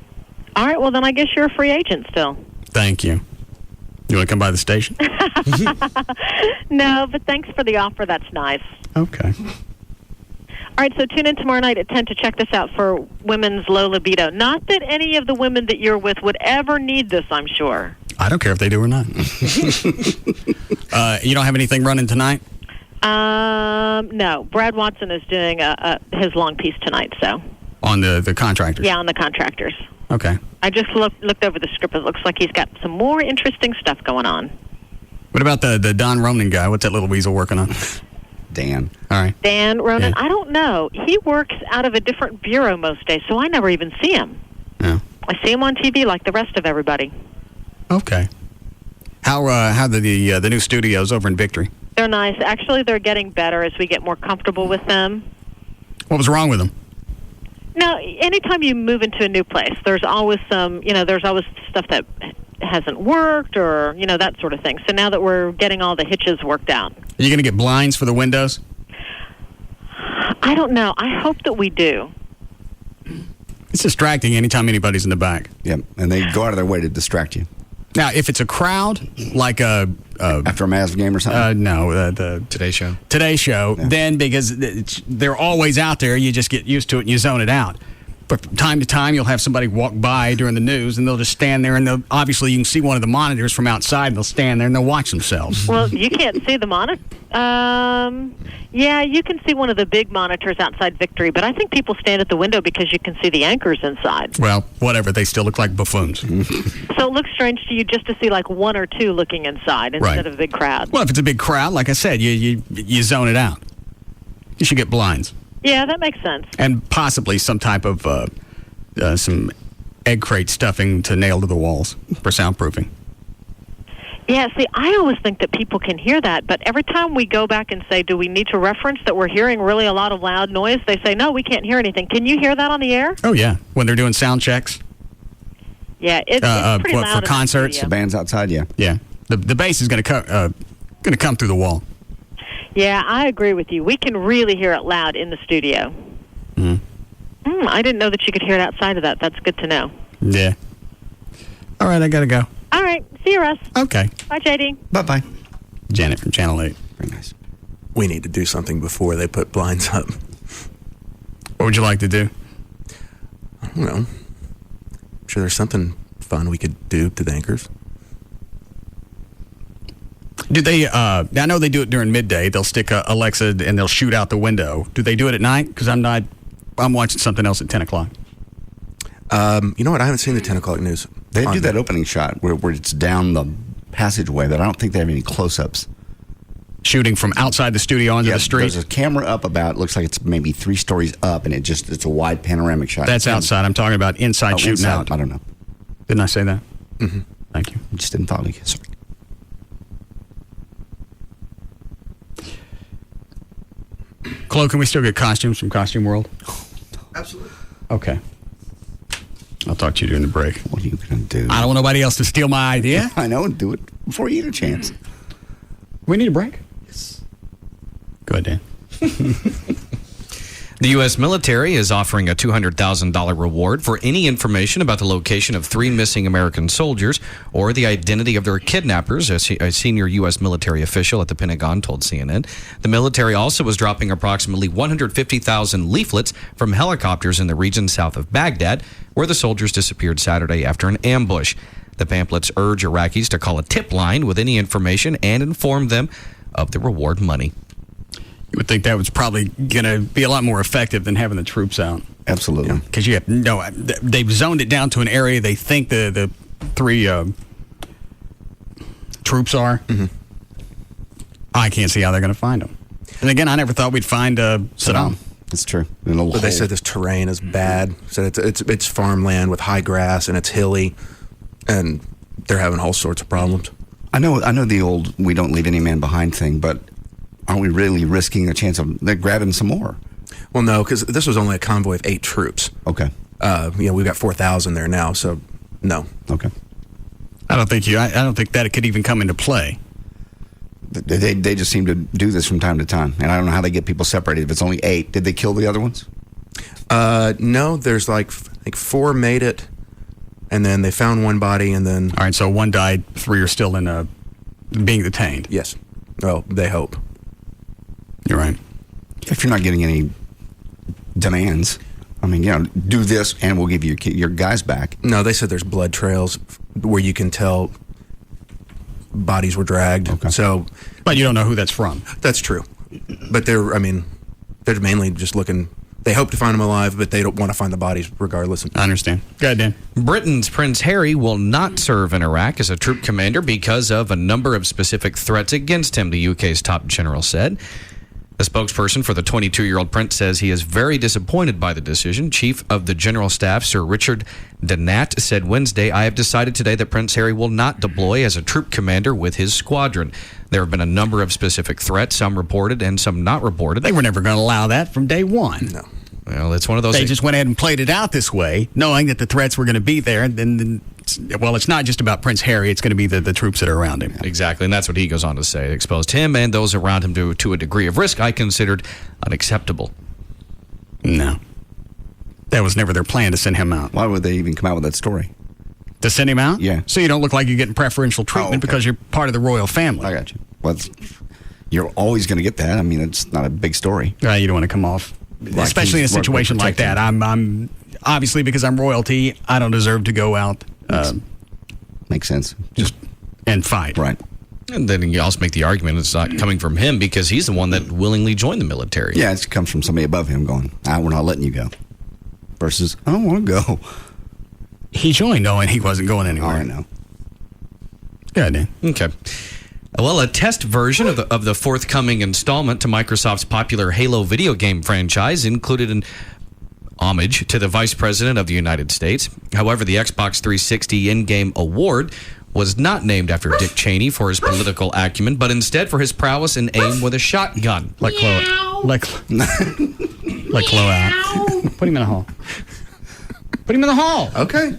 S11: All right, well, then I guess you're a free agent still.
S8: Thank you. You want to come by the station?
S11: No, but thanks for the offer. That's nice.
S8: Okay.
S11: All right, so tune in tomorrow night at 10 to check this out for women's low libido. Not that any of the women that you're with would ever need this, I'm sure.
S8: I don't care if they do or not. You don't have anything running tonight?
S11: No. Brad Watson is doing his long piece tonight, so.
S8: On the contractors?
S11: Yeah, on the contractors.
S8: Okay.
S11: I just looked over the script. It looks like he's got some more interesting stuff going on.
S8: What about the Don Ronan guy? What's that little weasel working on?
S12: Dan.
S8: All right.
S11: Dan Ronan?
S8: Yeah.
S11: I don't know. He works out of a different bureau most days, so I never even see him.
S8: Yeah.
S11: I see him on TV like the rest of everybody.
S8: Okay. How the new studios over in Victory?
S11: They're nice. Actually, they're getting better as we get more comfortable with them.
S8: What was wrong with them?
S11: No, anytime you move into a new place, there's always there's always stuff that hasn't worked or, that sort of thing. So now that we're getting all the hitches worked out.
S8: Are you going to get blinds for the windows?
S11: I don't know. I hope that we do.
S8: It's distracting anytime anybody's in the back.
S12: Yep, and they go out of their way to distract you.
S8: Now, if it's a crowd, like after
S12: a Mavs game or something?
S8: No, the
S10: Today Show.
S8: Today Show. Yeah. Then, because they're always out there, you just get used to it and you zone it out. But from time to time, you'll have somebody walk by during the news, and they'll just stand there, and obviously you can see one of the monitors from outside, and they'll stand there and they'll watch themselves.
S11: Well, you can't see the monitor. Yeah, you can see one of the big monitors outside Victory, but I think people stand at the window because you can see the anchors inside.
S8: Well, whatever. They still look like buffoons.
S11: So it looks strange to you just to see like one or two looking inside instead of a big crowd.
S8: Well, if it's a big crowd, like I said, you zone it out. You should get blinds.
S11: Yeah, that makes sense.
S8: And possibly some type of some egg crate stuffing to nail to the walls for soundproofing.
S11: Yeah, see, I always think that people can hear that, but every time we go back and say, do we need to reference that we're hearing really a lot of loud noise, they say, no, we can't hear anything. Can you hear that on the air?
S8: Oh, yeah. When they're doing sound checks.
S11: Yeah, it's pretty loud.
S8: For concerts.
S12: The band's outside, yeah.
S8: Yeah. The bass is going to come through the wall.
S11: Yeah, I agree with you. We can really hear it loud in the studio. I didn't know that you could hear it outside of that. That's good to know.
S8: Yeah. All right, I got to go.
S11: All right. See you, Russ.
S8: Okay.
S11: Bye, JD.
S12: Bye-bye.
S8: Janet from Channel 8.
S12: Very nice.
S2: We need to do something before they put blinds up.
S8: What would you like to do?
S2: I don't know. I'm sure there's something fun we could do to the anchors.
S8: Do they, I know they do it during midday. They'll stick Alexa and they'll shoot out the window. Do they do it at night? Because I'm watching something else at 10 o'clock.
S2: You know what? I haven't seen the 10 o'clock news.
S12: They do that opening shot where it's down the passageway, but I don't think they have any close-ups.
S8: Shooting from outside the studio onto the street?
S12: There's a camera up looks like it's maybe 3 stories up, and it's a wide panoramic shot.
S8: That's outside. I'm talking about inside shooting out.
S12: I don't know.
S8: Didn't I say that?
S2: Mm-hmm.
S8: Thank you.
S12: I just didn't thought of it. Sorry.
S8: Chloe, can we still get costumes from Costume World?
S12: Absolutely.
S8: Okay. I'll talk to you during the break.
S12: What are you going to do?
S8: I don't want nobody else to steal my idea.
S12: I know. Do it before you get a chance.
S8: We need a break? Yes. Go ahead, Dan.
S10: The U.S. military is offering a $200,000 reward for any information about the location of 3 missing American soldiers or the identity of their kidnappers, a senior U.S. military official at the Pentagon told CNN. The military also was dropping approximately 150,000 leaflets from helicopters in the region south of Baghdad, where the soldiers disappeared Saturday after an ambush. The pamphlets urge Iraqis to call a tip line with any information and inform them of the reward money.
S8: You would think that was probably going to be a lot more effective than having the troops out.
S12: Absolutely.
S8: Because they've zoned it down to an area they think the 3 troops are, I can't see how they're going to find them. And again, I never thought we'd find Saddam.
S12: That's true.
S2: But they said this terrain is bad. Said it's farmland with high grass and it's hilly, and they're having all sorts of problems.
S12: I know the old "we don't leave any man behind" thing, but aren't we really risking the chance of they're grabbing some more?
S2: Well, no, because this was only a convoy of 8 troops.
S12: Okay.
S2: We've got 4,000 there now, so no.
S12: Okay.
S8: I don't think that it could even come into play.
S12: They just seem to do this from time to time, and I don't know how they get people separated. If it's only 8, did they kill the other ones?
S2: No, there's I think 4 made it, and then they found one body, and then...
S8: All right, so 1 died, 3 are still in being detained.
S2: Yes. Well, they hope.
S8: You're right.
S12: If you're not getting any demands, I mean, do this, and we'll give you your guys back.
S2: No, they said there's blood trails where you can tell bodies were dragged.
S12: Okay.
S2: So,
S8: but you don't know who that's from.
S2: That's true. But they're mainly just looking. They hope to find them alive, but they don't want to find the bodies regardless.
S8: I understand. Go ahead, Dan.
S10: Britain's Prince Harry will not serve in Iraq as a troop commander because of a number of specific threats against him, the UK's top general said. A spokesperson for the 22-year-old prince says he is very disappointed by the decision. Chief of the General Staff, Sir Richard Danat, said Wednesday, "I have decided today that Prince Harry will not deploy as a troop commander with his squadron. There have been a number of specific threats, some reported and some not reported."
S8: They were never going to allow that from day one.
S2: No.
S10: Well, it's one of those...
S8: They just went ahead and played it out this way, knowing that the threats were going to be there. And then it's not just about Prince Harry. It's going to be the troops that are around him.
S10: Exactly, and that's what he goes on to say. It exposed him and those around him to a degree of risk I considered unacceptable.
S8: No. That was never their plan to send him out.
S12: Why would they even come out with that story?
S8: To send him out?
S12: Yeah.
S8: So you don't look like you're getting preferential treatment because you're part of the royal family.
S12: I got you. Well, you're always going to get that. I mean, it's not a big story.
S8: You don't want to come off. Especially in a situation like that. I'm obviously, because I'm royalty, I don't deserve to go out.
S12: Makes sense.
S8: Just and fight.
S12: Right.
S10: And then you also make the argument it's not coming from him because he's the one that willingly joined the military.
S12: Yeah, it comes from somebody above him going, we're not letting you go. Versus, I don't want to go.
S8: He joined knowing he wasn't going anywhere.
S12: I know.
S8: Yeah, Dan.
S10: Okay. Well, a test version of the forthcoming installment to Microsoft's popular Halo video game franchise included an homage to the Vice President of the United States. However, the Xbox 360 in-game award was not named after Dick Cheney for his political acumen, but instead for his prowess in aim with a shotgun.
S8: Like Chloe. Like Chloe. Put him in the hall. Put him in the hall.
S2: Okay.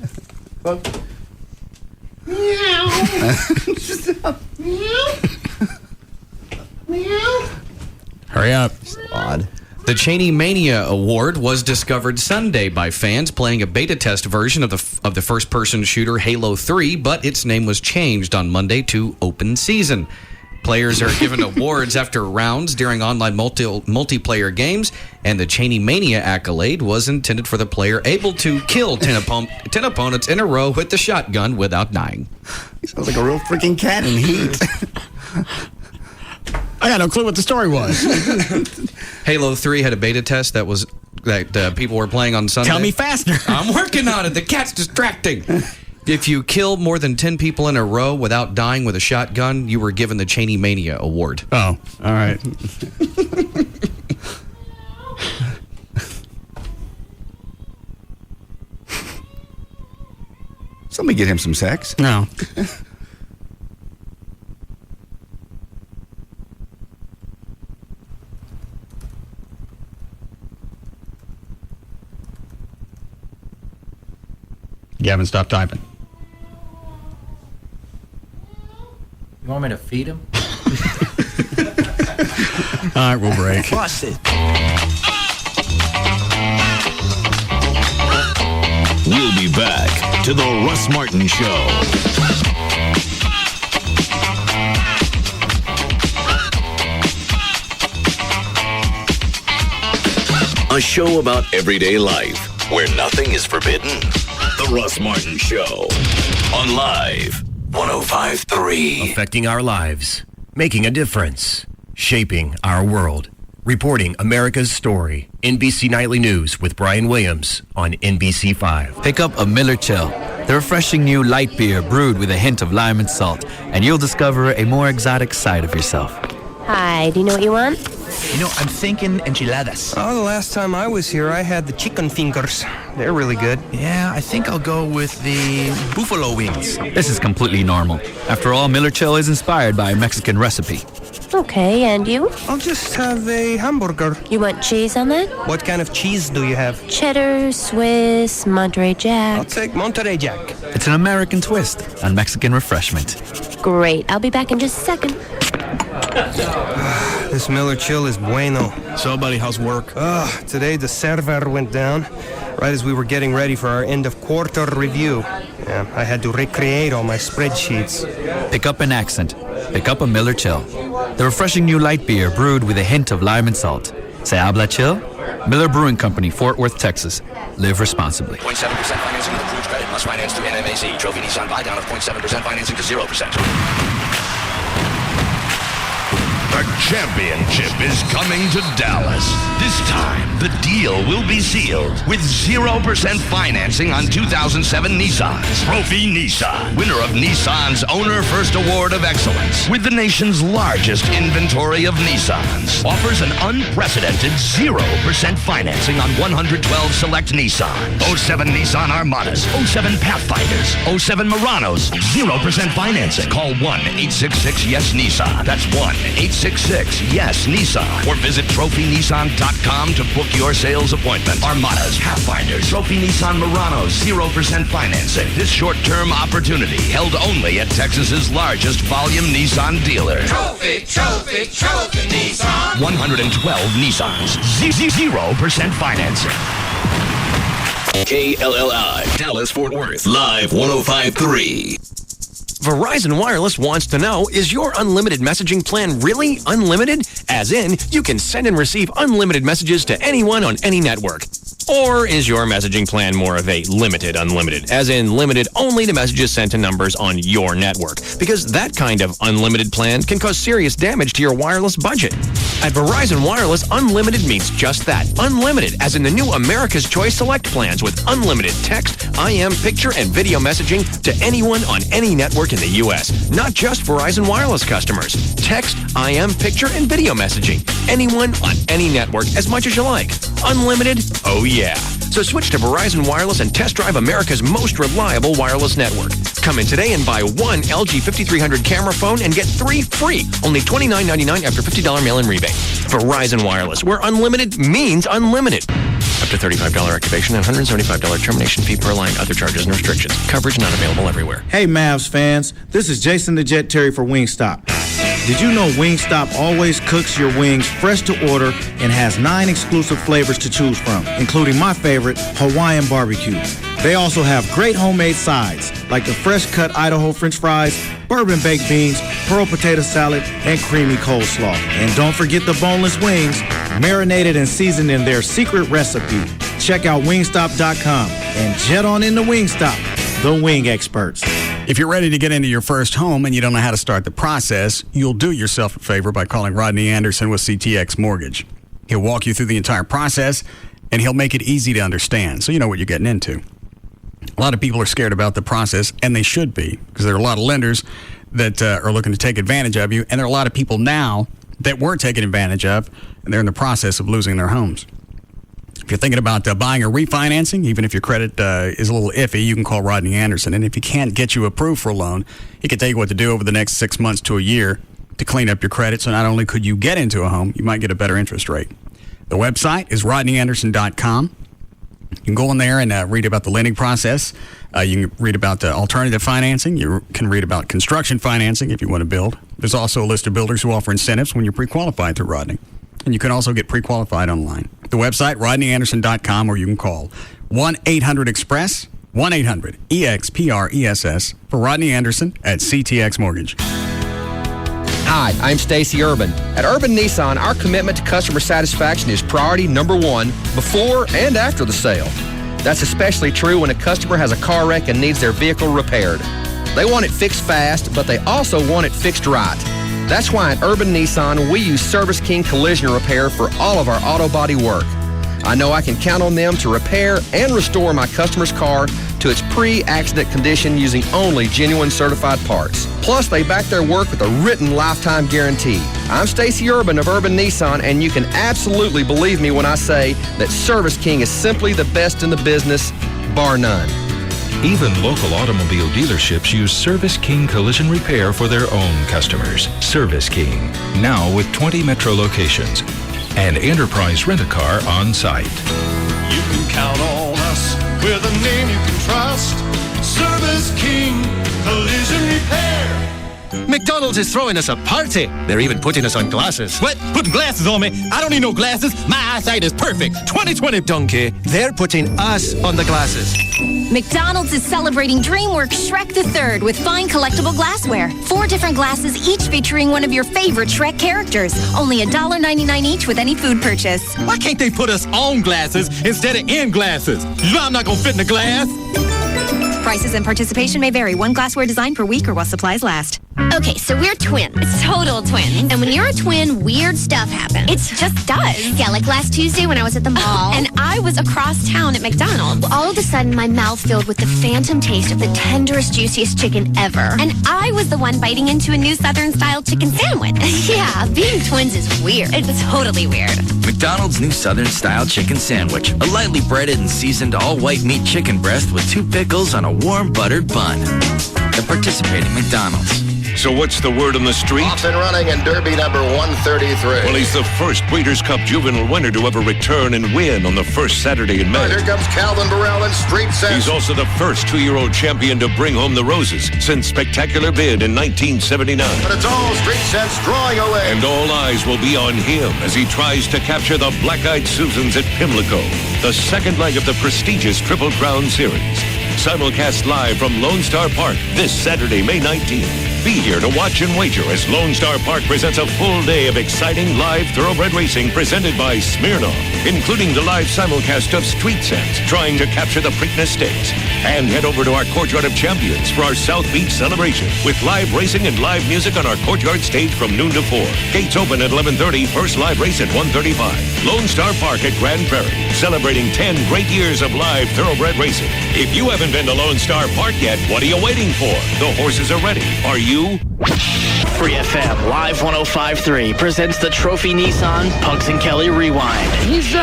S8: Hurry up.
S12: Odd.
S10: The Cheney Mania Award was discovered Sunday by fans playing a beta test version of the first-person shooter Halo 3, but its name was changed on Monday to Open Season. Players are given awards after rounds during online multiplayer games, and the Cheney Mania accolade was intended for the player able to kill 10 opponents in a row with the shotgun without dying.
S12: He sounds like a real freaking cat in heat.
S8: I got no clue what the story was.
S10: Halo 3 had a beta test that people were playing on Sunday.
S8: Tell me faster.
S10: I'm working on it. The cat's distracting. If you kill more than 10 people in a row without dying with a shotgun, you were given the Cheney Mania Award.
S8: Oh, all right.
S12: Somebody get him some sex.
S8: No. Gavin, stop typing.
S18: You want me to feed him?
S8: All right, we'll break.
S18: Bust it.
S17: We'll be back to the Russ Martin Show. A show about everyday life where nothing is forbidden. The Russ Martin Show on Live 105.3.
S5: Affecting our lives, making a difference, shaping our world. Reporting America's story. NBC Nightly News with Brian Williams on NBC5.
S15: Pick up a Miller Chill, the refreshing new light beer brewed with a hint of lime and salt, and you'll discover a more exotic side of yourself.
S21: Hi, do you know what you want?
S22: You know, I'm thinking enchiladas.
S23: Oh, the last time I was here, I had the chicken fingers. They're really good.
S22: Yeah, I think I'll go with the buffalo wings.
S15: This is completely normal. After all, Miller Chill is inspired by a Mexican recipe.
S21: Okay, and you?
S23: I'll just have a hamburger.
S21: You want cheese on that?
S23: What kind of cheese do you have?
S21: Cheddar, Swiss, Monterey Jack.
S23: I'll take Monterey Jack.
S15: It's an American twist on Mexican refreshment.
S21: Great. I'll be back in just a second.
S23: This Miller Chill is bueno.
S22: So, buddy, how's work?
S23: Today the server went down right as we were getting ready for our end of quarter review. Yeah, I had to recreate all my spreadsheets.
S15: Pick up an accent. Pick up a Miller Chill, the refreshing new light beer brewed with a hint of lime and salt. Se habla chill? Miller Brewing Company, Fort Worth, Texas. Live responsibly.
S7: 0.7% financing with approved credit. Must finance through NMAC. Trophy Nissan buy down of 0.7% financing to 0%.
S24: The championship is coming to Dallas. This time, the deal will be sealed with 0% financing on 2007 Nissans. Trophy Nissan, winner of Nissan's Owner First Award of Excellence, with the nation's largest inventory of Nissans, offers an unprecedented 0% financing on 112 select Nissans. 07 Nissan Armadas, 07 Pathfinders, 07 Muranos, 0% financing. Call 1-866-YES-NISSAN. That's 1-866-YES-NISSAN. Or visit TrophyNissan.com to book your sales appointment. Armadas, Pathfinders, Trophy Nissan Muranos, 0% financing. This short-term opportunity held only at Texas's largest volume Nissan dealer.
S1: Trophy Nissan.
S24: 112 Nissans, 0% financing.
S17: KLLI, Dallas, Fort Worth, live 105.3.
S25: Verizon Wireless wants to know, is your unlimited messaging plan really unlimited? As in, you can send and receive unlimited messages to anyone on any network. Or is your messaging plan more of a limited unlimited, as in limited only to messages sent to numbers on your network? Because that kind of unlimited plan can cause serious damage to your wireless budget. At Verizon Wireless, unlimited means just that. Unlimited, as in the new America's Choice Select plans with unlimited text, IM, picture, and video messaging to anyone on any network in the U.S. Not just Verizon Wireless customers. Text, IM, picture, and video messaging. Anyone on any network as much as you like. Unlimited? Oh yeah. So switch to Verizon Wireless and test drive America's most reliable wireless network. Come in today and buy one LG 5300 camera phone and get 3 free. Only $29.99 after $50 mail-in rebate. Verizon Wireless, where unlimited means unlimited. Up to $35 activation and $175 termination fee per line. Other charges and restrictions. Coverage not available everywhere.
S26: Hey Mavs fans, this is Jason the Jet Terry for Wingstop. Did you know Wingstop always cooks your wings fresh to order and has 9 exclusive flavors to choose from, including my favorite, Hawaiian barbecue. They also have great homemade sides, like the fresh-cut Idaho French fries, bourbon baked beans, pearl potato salad, and creamy coleslaw. And don't forget the boneless wings, marinated and seasoned in their secret recipe. Check out wingstop.com and jet on into Wingstop, the wing experts.
S8: If you're ready to get into your first home and you don't know how to start the process, you'll do yourself a favor by calling Rodney Anderson with CTX Mortgage. He'll walk you through the entire process, and he'll make it easy to understand so you know what you're getting into. A lot of people are scared about the process, and they should be, because there are a lot of lenders that are looking to take advantage of you, and there are a lot of people now that were taken advantage of, and they're in the process of losing their homes. If you're thinking about buying or refinancing, even if your credit is a little iffy, you can call Rodney Anderson. And if he can't get you approved for a loan, he can tell you what to do over the next 6 months to a year to clean up your credit. So not only could you get into a home, you might get a better interest rate. The website is rodneyanderson.com. You can go in there and read about the lending process. You can read about alternative financing. You can read about construction financing if you want to build. There's also a list of builders who offer incentives when you're pre-qualified through Rodney. And you can also get pre-qualified online. The website, rodneyanderson.com, or you can call 1-800-EXPRESS, 1-800-EXPRESS for Rodney Anderson at CTX Mortgage.
S27: Hi, I'm Stacy Urban. At Urban Nissan, our commitment to customer satisfaction is priority number one before and after the sale. That's especially true when a customer has a car wreck and needs their vehicle repaired. They want it fixed fast, but they also want it fixed right. That's why at Urban Nissan, we use Service King Collision Repair for all of our auto body work. I know I can count on them to repair and restore my customer's car to its pre-accident condition using only genuine certified parts. Plus, they back their work with a written lifetime guarantee. I'm Stacy Urban of Urban Nissan, and you can absolutely believe me when I say that Service King is simply the best in the business, bar none.
S4: Even local automobile dealerships use Service King Collision Repair for their own customers. Service King, now with 20 metro locations and Enterprise Rent-A-Car on site.
S6: You can count on us. We're the name you can trust. Service King Collision Repair.
S9: McDonald's is throwing us a party. They're even putting us on glasses. What? Putting glasses on me? I don't need no glasses. My eyesight is perfect. 20/20. Donkey. They're putting us on the glasses.
S13: McDonald's is celebrating DreamWorks Shrek the Third with fine collectible glassware. 4 different glasses, each featuring one of your favorite Shrek characters. Only $1.99 each with any food purchase.
S9: Why can't they put us on glasses instead of in glasses? You know I'm not going to fit in the glass.
S13: Prices and participation may vary. One glassware design per week or while supplies last.
S14: Okay, so we're twins. Total twins. And when you're a twin, weird stuff happens.
S13: It just does.
S14: Yeah, like last Tuesday when I was at the mall.
S13: And I was across town at McDonald's.
S14: Well, all of a sudden, my mouth filled with the phantom taste of the tenderest, juiciest chicken ever.
S13: And I was the one biting into a new Southern-style chicken sandwich.
S14: Yeah, being twins is weird.
S13: It's totally weird.
S16: McDonald's new Southern-style chicken sandwich. A lightly breaded and seasoned all-white meat chicken breast with 2 pickles on a warm buttered bun. The participating McDonald's.
S24: So what's the word on the street?
S19: Off and running in Derby number 133.
S24: Well, he's the first Breeders' Cup juvenile winner to ever return and win on the first Saturday in May.
S19: Here comes Calvin Burrell in Street Sense.
S24: He's also the first 2-year-old champion to bring home the roses since Spectacular Bid in 1979.
S19: But it's all Street Sense drawing away.
S24: And all eyes will be on him as he tries to capture the Black-Eyed Susans at Pimlico, the second leg of the prestigious Triple Crown Series. Simulcast live from Lone Star Park this Saturday, May 19th. Be here to watch and wager as Lone Star Park presents a full day of exciting live thoroughbred racing presented by Smirnoff, including the live simulcast of Street Sense, trying to capture the Preakness Stakes. And head over to our Courtyard of Champions for our South Beach celebration with live racing and live music on our Courtyard stage from noon to 4. Gates open at 11:30, first live race at 1:35. Lone Star Park at Grand Prairie, celebrating 10 great years of live thoroughbred racing. If you haven't been to Lone Star Park yet, what are you waiting for? The horses are ready. Are you?
S28: Free FM Live 105.3 presents the Trophy Nissan Pugs and Kelly Rewind.
S29: He's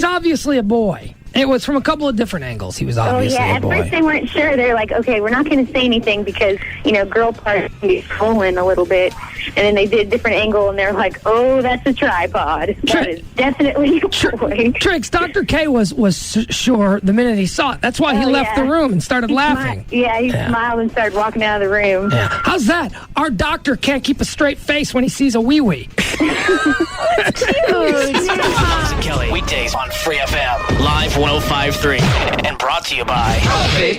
S29: obviously a boy. It was from a couple of different angles. He was obviously a boy.
S30: At first they weren't sure. They're like, okay, we're not going to say anything because, girl parts can be swollen a little bit. And then they did a different angle, and they're like, oh, that's a tripod. That is definitely a boy.
S29: Tricks, Dr. K was sure the minute he saw it. That's why he left the room and started laughing.
S30: He smiled and started walking out of the room.
S29: Yeah. How's that? Our doctor can't keep a straight face when he sees a wee-wee.
S30: That's cute.
S28: Pugs and Kelly, weekdays on Free FM Live 105.3 and brought to you by
S1: Trophy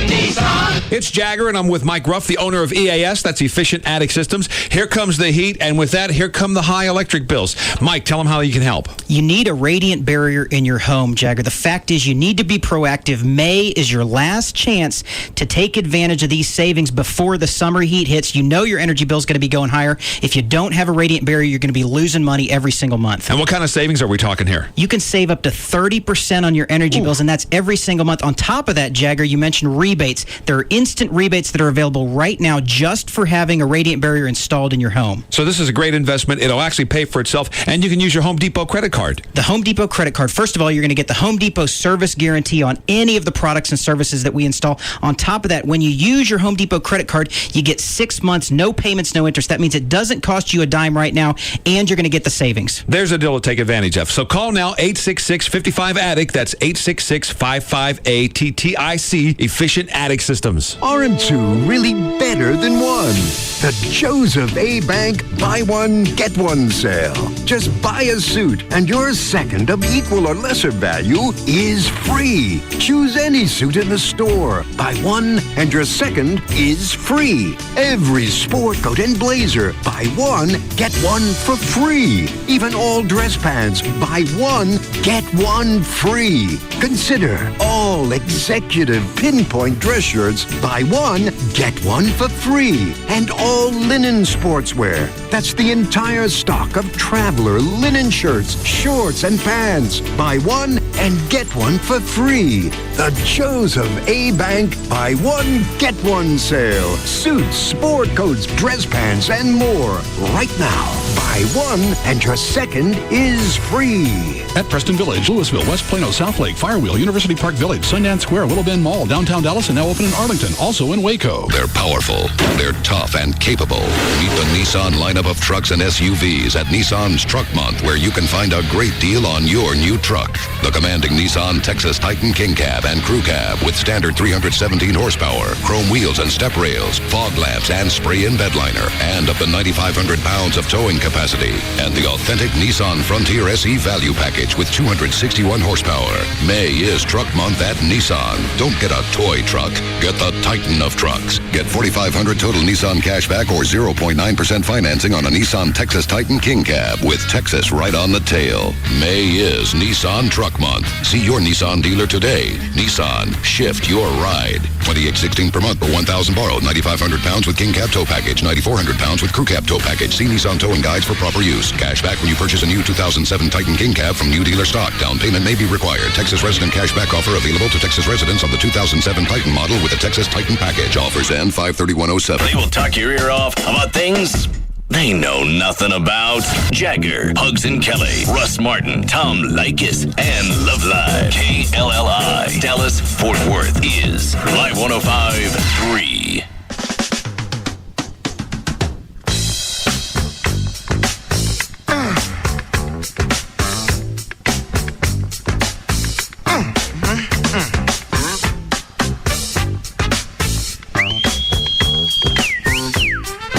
S1: Nissan.
S31: It's Jagger, and I'm with Mike Ruff, the owner of EAS. That's Efficient Attic Systems. Here comes the heat, and with that, here come the high electric bills. Mike, tell them how you can help.
S32: You need a radiant barrier in your home, Jagger. The fact is you need to be proactive. May is your last chance to take advantage of these savings before the summer heat hits. You know your energy bill is going to be going higher. If you don't have a radiant barrier, you're going to be losing money every single month.
S31: And what kind of savings are we talking here?
S32: You can save up to 30% on your energy bills, and that's every single month. On top of that, Jagger, you mentioned rebates. There are instant rebates that are available right now just for having a radiant barrier installed in your home.
S31: So this is a great investment. It'll actually pay for itself, and you can use your Home Depot credit card.
S32: The Home Depot credit card. First of all, you're going to get the Home Depot service guarantee on any of the products and services that we install. On top of that, when you use your Home Depot credit card, you get 6 months, no payments, no interest. That means it doesn't cost you a dime right now, and you're going to get the savings.
S31: There's a deal to take advantage of. So call now, 866-55-ATTIC. That's 866-55-ATTIC. Efficient Attic Systems.
S33: Aren't two really better than one? The Joseph A. Bank Buy One, Get One sale. Just buy a suit and your second of equal or lesser value is free. Choose any suit in the store. Buy one and your second is free. Every sport coat and blazer. Buy one, get one for free. Even all dress pants, buy one, get one free. Consider all executive pinpoint dress shirts, buy one, get one for free. And all linen sportswear. That's the entire stock of Traveler linen shirts, shorts, and pants. Buy one and get one for free. The Joseph A. Bank buy one, get one sale. Suits, sport coats, dress pants, and more. Right now, buy one and your second is free.
S2: At Preston Village, Louisville, West Plano, South Lake, Firewheel, University Park Village, Sundance Square, Little Bend Mall, downtown Dallas, and now open in Arlington, also in Waco.
S3: They're powerful, they're tough and capable. Meet the Nissan lineup of trucks and SUVs at Nissan's Truck Month, where you can find a great deal on your new truck. The commanding Nissan Texas Titan King Cab and Crew Cab with standard 317 horsepower, chrome wheels and step rails, fog lamps and spray-in bedliner, and up to 9,500 pounds of towing capacity. And the authentic Nissan Frontier SE Value Package with 261 horsepower. May is Truck Month at Nissan. Don't get a toy truck. Get the Titan of trucks. Get $4,500 total Nissan cashback or 0.9% financing on a Nissan Texas Titan King Cab with Texas right on the tail. May is Nissan Truck Month. See your Nissan dealer today. Nissan, shift your ride. 2816 per month for 1,000 borrowed. 9,500 pounds with King Cab tow package. 9,400 pounds with Crew Cab tow package. See Nissan towing guides for proper use. Cashback when you purchase a new 2007 Titan King Cab from new dealer stock. Down payment may be required. Texas resident cashback offer available to Texas residents on the 2007 Titan model with the Texas Titan package. Offers end 5/31/07.
S17: They will talk your ear off about things they know nothing about. Jagger, Hugs and Kelly, Russ Martin, Tom Leykis, and Love Live. KLLI, Dallas, Fort Worth is Live 105.3.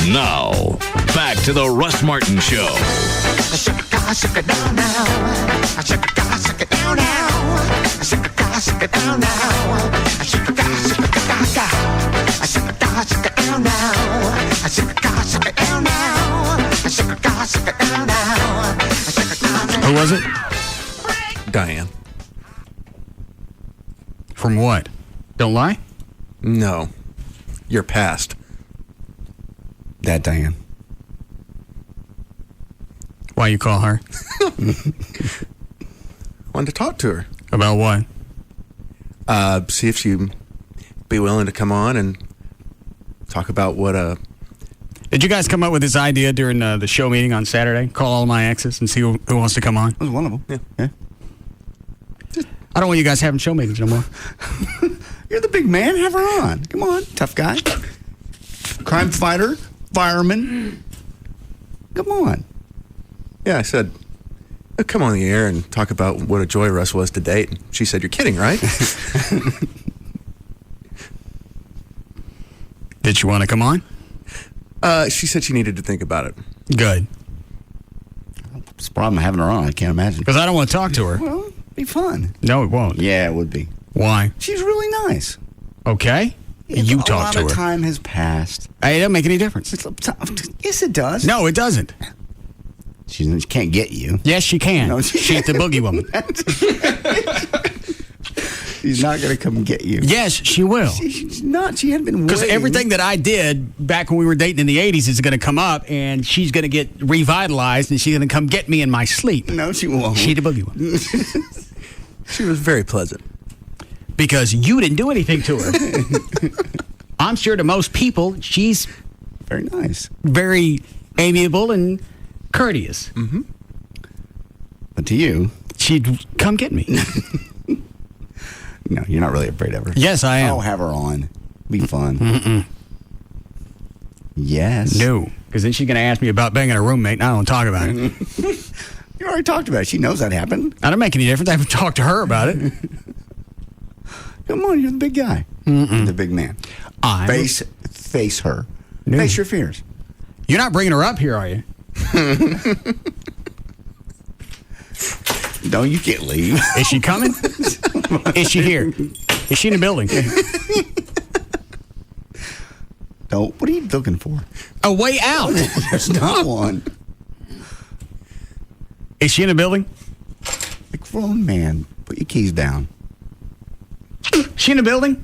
S17: Now, back to the Russ Martin Show.
S8: Who was it?
S5: Diane.
S8: From what? Don't lie?
S5: No. Your past.
S8: That Diane. Why you call her?
S5: Wanted to talk to her.
S8: About what?
S5: See if she'd be willing to come on and talk about what
S8: Did you guys come up with this idea during the show meeting on Saturday? Call all my exes and see who wants to come on?
S7: That was one of them.
S5: Yeah.
S8: I don't want you guys having show meetings no more.
S7: You're the big man. Have her on. Come on. Tough guy. Crime fighter. Fireman. Come on.
S5: Yeah, I said, come on the air and talk about what a joy Russ was to date. And she said, you're kidding, right?
S8: Did she want to come on?
S5: She said she needed to think about it.
S8: Good.
S7: It's a problem having her on. I can't imagine.
S8: Because I don't want to talk to her.
S7: Well, it'd be fun.
S8: No, it won't.
S7: Yeah, it would be.
S8: Why?
S7: She's really nice.
S8: Okay.
S7: Yeah,
S8: you talk to her.
S7: A lot of time has passed.
S8: Hey, it doesn't make any difference.
S7: Yes, it does.
S8: No, it doesn't.
S7: She can't get you.
S8: Yes, she can.
S7: No,
S8: She's the boogie woman.
S7: She's not going to come get you.
S8: Yes, she will.
S7: She's not. She hadn't been
S8: Because
S7: waiting.
S8: everything that I did back when we were dating in the 80s is going to come up, and she's going to get revitalized, and she's going to come get me in my sleep.
S7: No, she won't.
S8: She's the boogie woman.
S5: She was very pleasant.
S8: Because you didn't do anything to her. I'm sure to most people, she's
S7: very nice,
S8: very amiable and courteous.
S7: Mm-hmm. But to you,
S8: she'd come get me.
S7: No, you're not really afraid of her.
S8: Yes, I am.
S7: Oh, have her on. Be fun.
S8: Mm-mm.
S7: Yes.
S8: No, because then she's going to ask me about banging a roommate, and I don't want to talk about it.
S7: You already talked about it. She knows that happened.
S8: I don't make any difference. I haven't talked to her about it.
S7: Come on, you're the big guy.
S8: Mm-mm.
S7: The big man. Face her.
S8: No.
S7: Face your fears.
S8: You're not bringing her up here, are you?
S7: No, you can't leave.
S8: Is she coming? Is she here? Is she in the building?
S7: No. What are you looking for?
S8: A way out.
S7: There's not one.
S8: Is she in the building?
S7: Like, grown man, put your keys down.
S8: She in the building?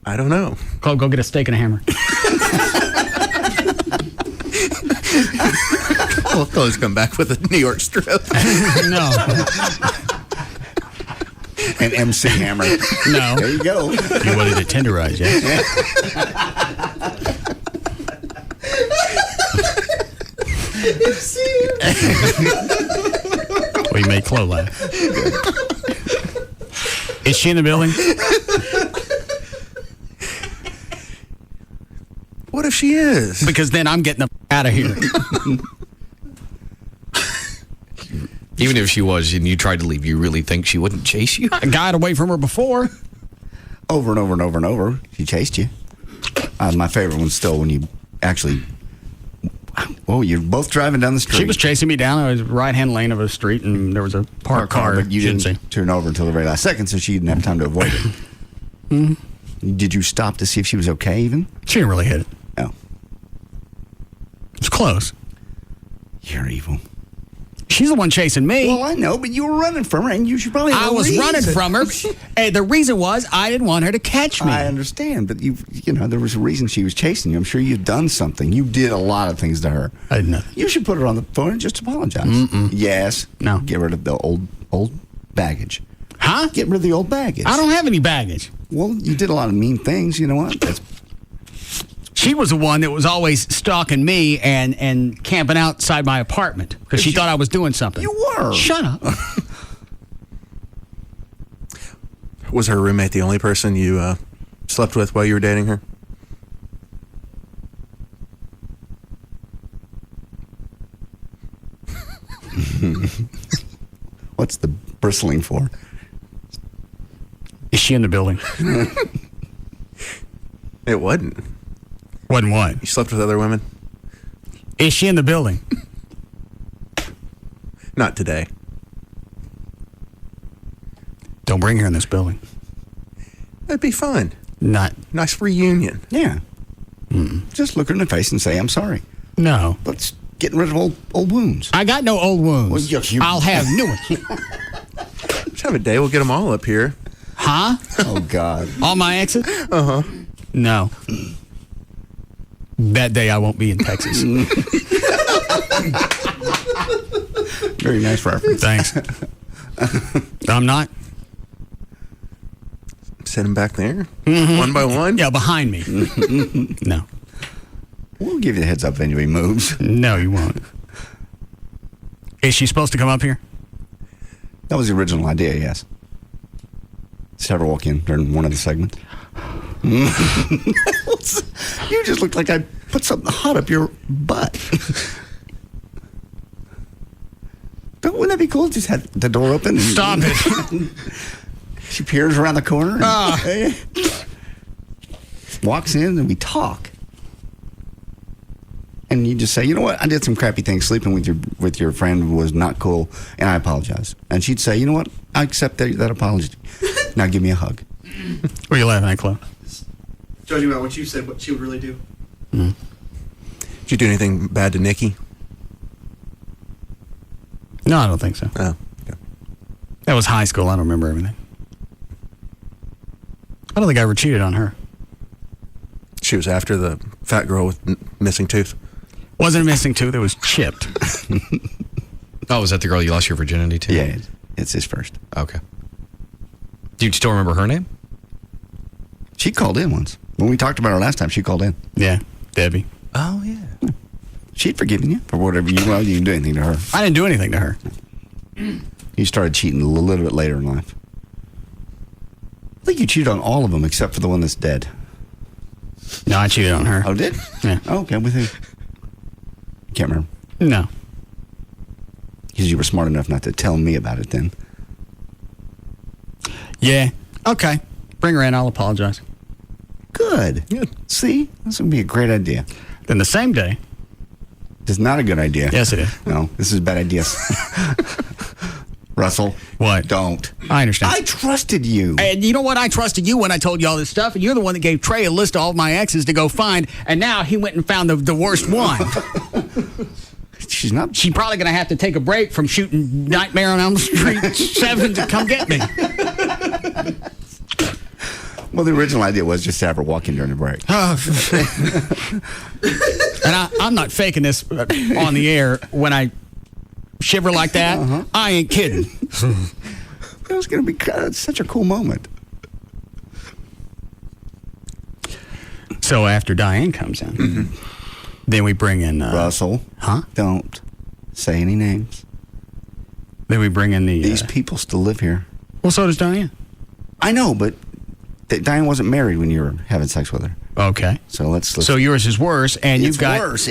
S5: I don't know.
S8: Go get a steak and a hammer.
S5: We'll always come back with a New York strip.
S8: No.
S7: An MC hammer.
S8: No.
S7: There you go.
S8: You wanted it tenderized, yeah? We made Chloe laugh. Is she in the building?
S5: What if she is?
S8: Because then I'm getting the out of here.
S31: Even if she was and you tried to leave, you really think she wouldn't chase you?
S8: I got away from her before.
S7: Over and over and over and over. She chased you. My favorite one's still when you actually... Oh, you're both driving down the street.
S8: She was chasing me down the right-hand lane of a street, and there was a parked car.
S7: But you didn't turn over until the very last second, so she didn't have time to avoid it.
S8: Mm-hmm.
S7: Did you stop to see if she was okay, even?
S8: She didn't really hit it.
S7: No.
S8: It's close.
S7: You're evil.
S8: She's the one chasing me.
S7: Well, I know, but you were running from her, and you should probably have
S8: I was
S7: reason.
S8: running from her. Hey, the reason was I didn't want her to catch me.
S7: I understand, but you know, there was a reason she was chasing you. I'm sure you've done something. You did a lot of things to her.
S8: I did nothing.
S7: You should put her on the phone and just apologize.
S8: Mm-mm.
S7: Yes.
S8: No.
S7: Get rid of the old baggage.
S8: Huh?
S7: Get rid of the old baggage.
S8: I don't have any baggage.
S7: Well, you did a lot of mean things. You know what?
S8: She was the one that was always stalking me and camping outside my apartment because she thought I was doing something.
S7: You were.
S8: Shut up.
S5: Was her roommate the only person you slept with while you were dating her?
S7: What's the bristling for?
S8: Is she in the building?
S5: It wasn't.
S8: Wasn't what?
S5: You slept with other women?
S8: Is she in the building?
S5: Not today.
S8: Don't bring her in this building.
S5: That'd be fun.
S8: Not.
S5: Nice reunion.
S7: Yeah. Just look her in the face and say, I'm sorry.
S8: No.
S7: Let's get rid of old wounds.
S8: I got no old wounds.
S7: Well,
S8: I'll have new ones.
S5: Let's have a day. We'll get them all up here.
S8: Huh?
S7: Oh, God.
S8: All my exes?
S5: Uh-huh.
S8: No. That day I won't be in Texas.
S7: Very nice reference.
S8: Thanks. I'm not.
S5: Set them back there?
S8: Mm-hmm.
S5: One by one?
S8: Yeah, behind me. No.
S7: We'll give you the heads up if anybody moves.
S8: No, you won't. Is she supposed to come up here?
S7: That was the original idea, yes. Just have her walk in during one of the segments. You just looked like I put something hot up your butt. Wouldn't that be cool? Just have the door open. And
S8: Stop it.
S7: She peers around the corner. And walks in and we talk. And you just say, you know what? I did some crappy things. Sleeping with your friend was not cool, and I apologize. And she'd say, you know what? I accept that apology. Now give me a hug.
S8: What are you laughing at, Chloe?
S4: Judging about what you said, what she would really do.
S5: Did you do anything bad to Nikki?
S8: No, I don't think so.
S5: Oh, okay.
S8: That was high school. I don't remember everything. I don't think I ever cheated on her.
S5: She was after the fat girl with missing tooth.
S8: Wasn't a missing tooth. It was chipped.
S31: Oh, was that the girl you lost your virginity to?
S7: Yeah, it's his first.
S31: Okay. Do you still remember her name?
S7: She called in once. When we talked about her last time, she called in.
S8: Yeah, Debbie.
S31: Oh, yeah.
S7: She'd forgiven you for whatever you didn't do anything to her.
S8: I didn't do anything to her.
S7: You started cheating a little bit later in life. I think you cheated on all of them except for the one that's dead.
S8: No, I cheated on her.
S7: Oh, did?
S8: Yeah.
S7: Oh, okay, with who? Can't remember.
S8: No.
S7: Because you were smart enough not to tell me about it then.
S8: Yeah. Okay. Bring her in. I'll apologize.
S7: Good. See? This would be a great idea.
S8: Then the same day.
S7: It's not a good idea.
S8: Yes, it is.
S7: No, this is bad ideas. Russell.
S8: What?
S7: Don't.
S8: I understand.
S7: I trusted you.
S8: And you know what? I trusted you when I told you all this stuff, and you're the one that gave Trey a list of all my exes to go find, and now he went and found the worst one.
S7: She's not.
S8: She's probably going to have to take a break from shooting Nightmare on Elm Street 7 to come get me.
S7: Well, the original idea was just to have her walk in during the break.
S8: And I'm not faking this on the air when I shiver like that. I ain't kidding.
S7: It was going to be such a cool moment.
S8: So after Diane comes in, then we bring in...
S7: Russell.
S8: Huh?
S7: Don't say any names.
S8: Then we bring in the...
S7: These people still live here.
S8: Well, so does Diane.
S7: I know, but Diane wasn't married when you were having sex with her.
S8: Okay.
S7: So let's
S8: so yours is worse, and
S7: it's worse.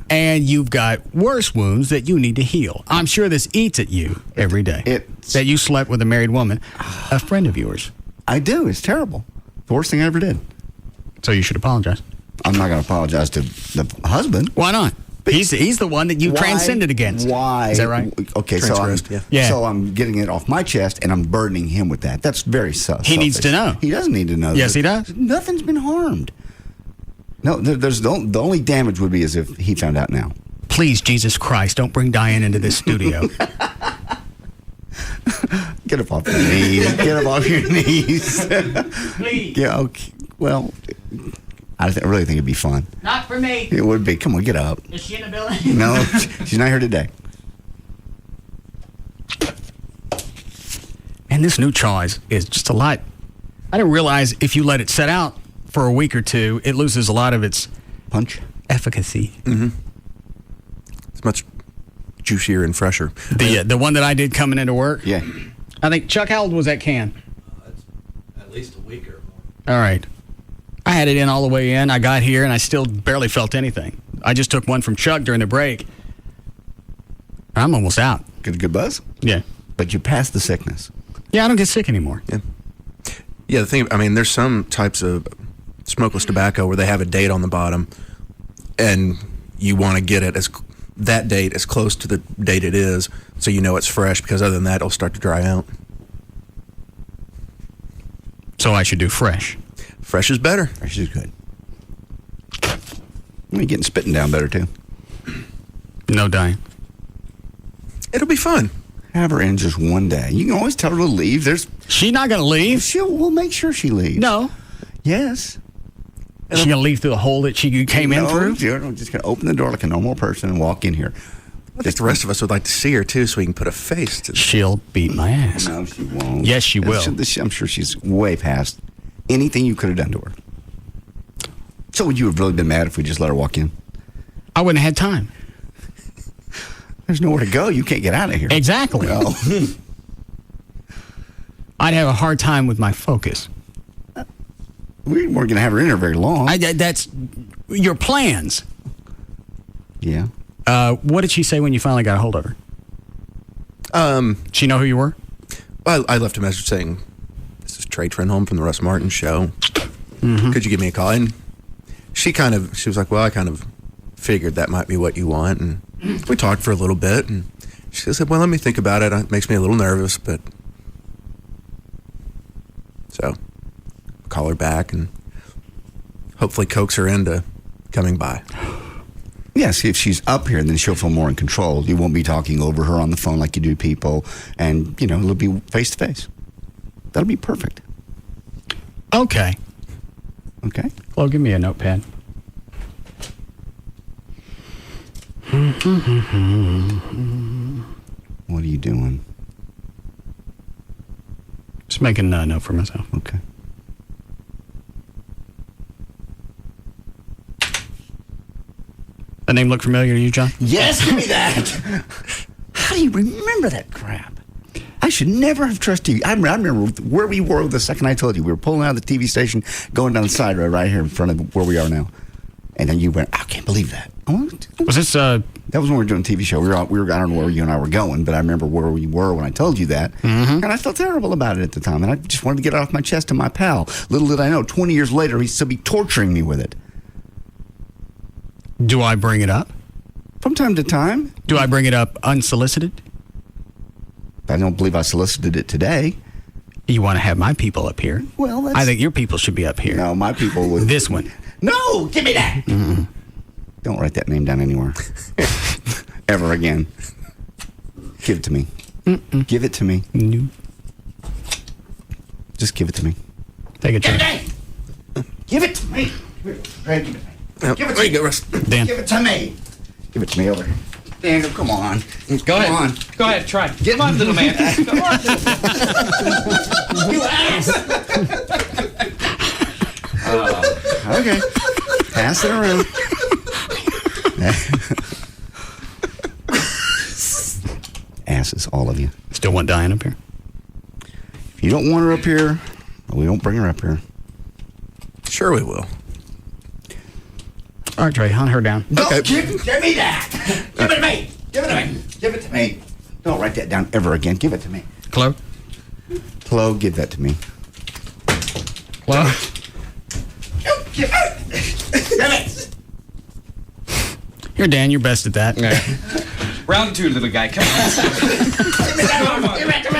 S7: And
S8: you've got worse wounds that you need to heal. I'm sure this eats at you every day. That you slept with a married woman, a friend of yours.
S7: I do. It's terrible. The worst thing I ever did.
S8: So you should apologize.
S7: I'm not going to apologize to the husband.
S8: Why not? He's the one that you transcended against.
S7: Why?
S8: Is that right?
S7: Okay, so I'm getting it off my chest, and I'm burdening him with that. That's very selfish.
S8: He needs to know.
S7: He doesn't need to know.
S8: Yes, he does.
S7: Nothing's been harmed. No, there's the only damage would be as if he found out now.
S8: Please, Jesus Christ, don't bring Diane into this studio.
S7: Get up off your knees. Get up off your knees.
S8: Please.
S7: Yeah. Okay. Well, I really think it'd be fun.
S8: Not for me.
S7: It would be. Come on, get up.
S8: Is she in the building?
S7: No, she's not here today.
S8: And this new choice is just a lot. I didn't realize if you let it set out for a week or two, it loses a lot of its
S7: punch,
S8: efficacy.
S5: It's much juicier and fresher.
S8: The one that I did coming into work.
S7: Yeah.
S8: I think Chuck, how old was that can?
S1: At least a week or more.
S8: All right. I had it in all the way in. I got here, and I still barely felt anything. I just took one from Chuck during the break. I'm almost out.
S7: Get a good buzz?
S8: Yeah.
S7: But you passed the sickness.
S8: Yeah, I don't get sick anymore.
S5: Yeah, the thing, I mean, there's some types of smokeless tobacco where they have a date on the bottom, and you want to get it that date as close to the date it is, so you know it's fresh, because other than that, it'll start to dry out.
S8: So I should do fresh.
S5: Fresh is better.
S7: Fresh is good. You're getting spitting down better, too.
S8: No dying.
S5: It'll be fun.
S7: Have her in just one day. You can always tell her to leave.
S8: She's not going to leave.
S7: We'll make sure she leaves.
S8: No.
S7: Yes.
S8: Is she going to leave through the hole that she came in through?
S7: I'm just going to open the door like a normal person and walk in here.
S5: I think the rest of us would like to see her, too, so we can put a face to this.
S8: She'll beat my ass.
S7: No, she won't.
S8: Yes, she will.
S7: I'm sure she's way past anything you could have done to her. So would you have really been mad if we just let her walk in?
S8: I wouldn't have had time.
S7: There's nowhere to go. You can't get out of here.
S8: Exactly.
S7: No.
S8: I'd have a hard time with my focus.
S7: We weren't going to have her in there very long.
S8: That's your plans.
S7: Yeah.
S8: What did she say when you finally got a hold of her? She know who you were?
S5: I left a message saying, "This is Trey Trenholm from the Russ Martin Show. Could you give me a call?" And she was like, "Well, I kind of figured that might be what you want." And we talked for a little bit, and she said, "Well, let me think about it. It makes me a little nervous, but..." So, call her back and hopefully coax her into coming by.
S7: Yes, if she's up here, then she'll feel more in control. You won't be talking over her on the phone like you do people, and, it'll be face-to-face. That'll be perfect.
S8: Okay.
S7: Okay.
S8: Flo, give me a notepad.
S7: What are you doing?
S8: Just making a note for myself.
S7: Okay.
S8: That name look familiar to you, John?
S7: Yes, give me that. How do you remember that crap? I should never have trusted you. I remember where we were the second I told you. We were pulling out of the TV station, going down the side road right here in front of where we are now. And then you went, I can't believe that.
S8: Was this...
S7: That was when we were doing a TV show. We were I don't know where you and I were going, but I remember where we were when I told you that. And I felt terrible about it at the time. And I just wanted to get it off my chest to my pal. Little did I know, 20 years later, he'd still be torturing me with it.
S8: Do I bring it up?
S7: From time to time.
S8: Do I bring it up unsolicited?
S7: I don't believe I solicited it today.
S8: You want to have my people up here?
S7: Well, that's...
S8: I think your people should be up here.
S7: No, my people would...
S8: This one.
S7: No, give me that! Mm-mm. Don't write that name down anywhere. Ever again. Give it to me. Mm-mm. Give it to me.
S8: No.
S7: Just give it to me.
S8: Take a try.
S7: Give it to me. Greg, give it to me. Give it to me.
S8: Dan.
S7: Give it to me. Give it to me over here. Daniel, come on.
S8: Go ahead.
S7: Come on.
S8: Go ahead, try.
S7: Come on, little man. Come on.
S1: You ass!
S7: Okay. Pass it around. Asses, all of you.
S8: Still want Diane up here?
S7: If you don't want her up here, we don't bring her up here.
S5: Sure we will.
S8: All right, Trey, hunt her down.
S7: No,
S5: Okay.
S7: give me that. Give it to me. Give it to me. Give it to me. Don't write that down ever again. Give it to me.
S8: Chloe?
S7: Chloe, give that to me.
S8: Chloe?
S7: Give it.
S8: You're Dan, you're best at that.
S31: Round 2, little guy. Come on.
S7: Give it to me.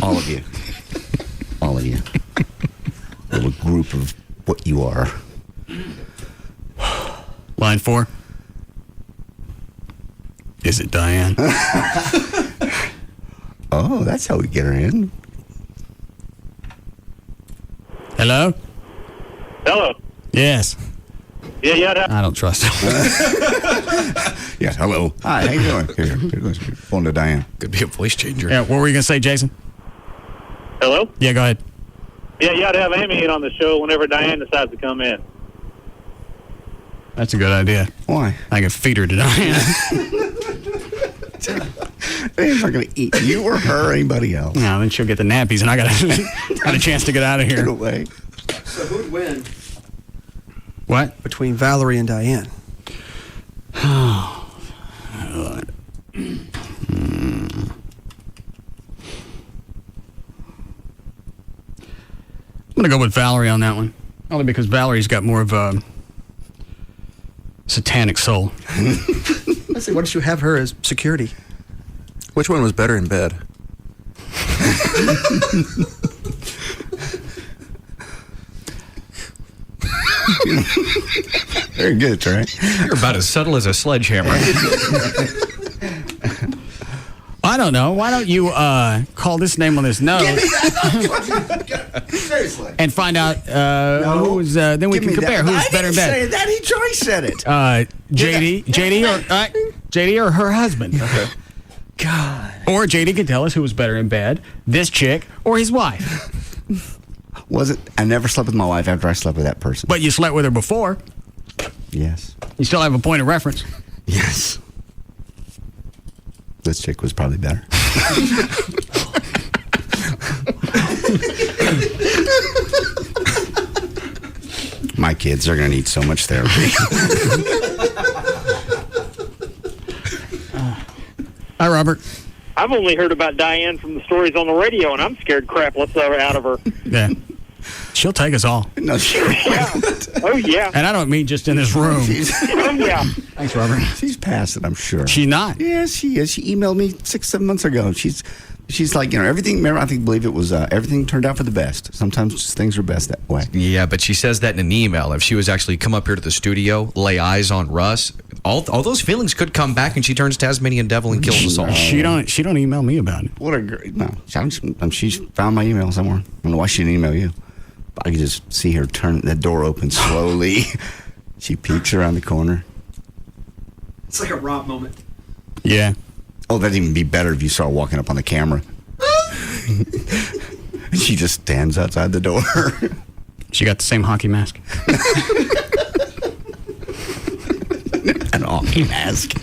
S7: All of you. All of you. Little group of what you are.
S8: Line 4. Is it Diane?
S7: Oh, that's how we get her in.
S8: Hello?
S6: Hello.
S8: Yes.
S6: Yeah.
S8: I don't trust him.
S7: Yes, hello. Hi, how you doing? Here goes your phone to Diane.
S31: Could be a voice changer.
S8: Yeah, what were you going to say, Jason?
S6: Hello?
S8: Yeah, go ahead.
S6: Yeah, you ought to have Amy in on the show whenever Diane decides to come in.
S8: That's a good idea.
S7: Why?
S8: I can feed her to Diane.
S7: They're not going to eat you or her or anybody else.
S8: No, then she'll get the nappies, and I got a chance to get out of
S7: Get
S8: here.
S7: away.
S4: So who'd win
S8: What?
S4: between Valerie and Diane?
S8: I'm going to go with Valerie on that one. Only because Valerie's got more of a satanic soul.
S4: I say, why don't you have her as security?
S5: Which one was better in bed?
S7: Very good, Trey.
S31: You're about as subtle as a sledgehammer.
S8: I don't know. Why don't you call this name on this note
S7: Seriously.
S8: and find out who's, then we
S7: Give
S8: can
S7: me
S8: compare
S7: that.
S8: who's
S7: I
S8: better in
S7: didn't
S8: bed.
S7: say that. Troy said it.
S8: JD or her husband.
S4: God.
S8: Or JD can tell us who was better in bed, this chick or his wife.
S7: Was it? I never slept with my wife after I slept with that person.
S8: But you slept with her before.
S7: Yes.
S8: You still have a point of reference.
S7: Yes. This chick was probably better. My kids are going to need so much therapy.
S8: Hi, Robert.
S6: I've only heard about Diane from the stories on the radio, and I'm scared crapless out of her.
S8: Yeah. She'll take us all.
S7: No, she
S6: Oh, yeah.
S8: And I don't mean just in this room.
S6: Oh, yeah.
S8: Thanks, Robert.
S7: She's past it, I'm sure.
S8: She's not.
S7: Yes, she is. She emailed me 6-7 months ago. She's like, everything. Remember, I believe it was everything turned out for the best. Sometimes just things are best that way.
S31: Yeah, but she says that in an email. If she was actually come up here to the studio, lay eyes on Russ, all those feelings could come back, and she turns Tasmanian devil and kills us all.
S8: She don't email me about it.
S7: What a great no. She's found my email somewhere. I don't know why she didn't email you. But I could just see her turn the door open slowly. She peeks around the corner.
S4: It's like a Rob moment.
S8: Yeah.
S7: Oh, that'd even be better if you saw her walking up on the camera. She just stands outside the door.
S8: She got the same hockey mask.
S7: An hockey mask.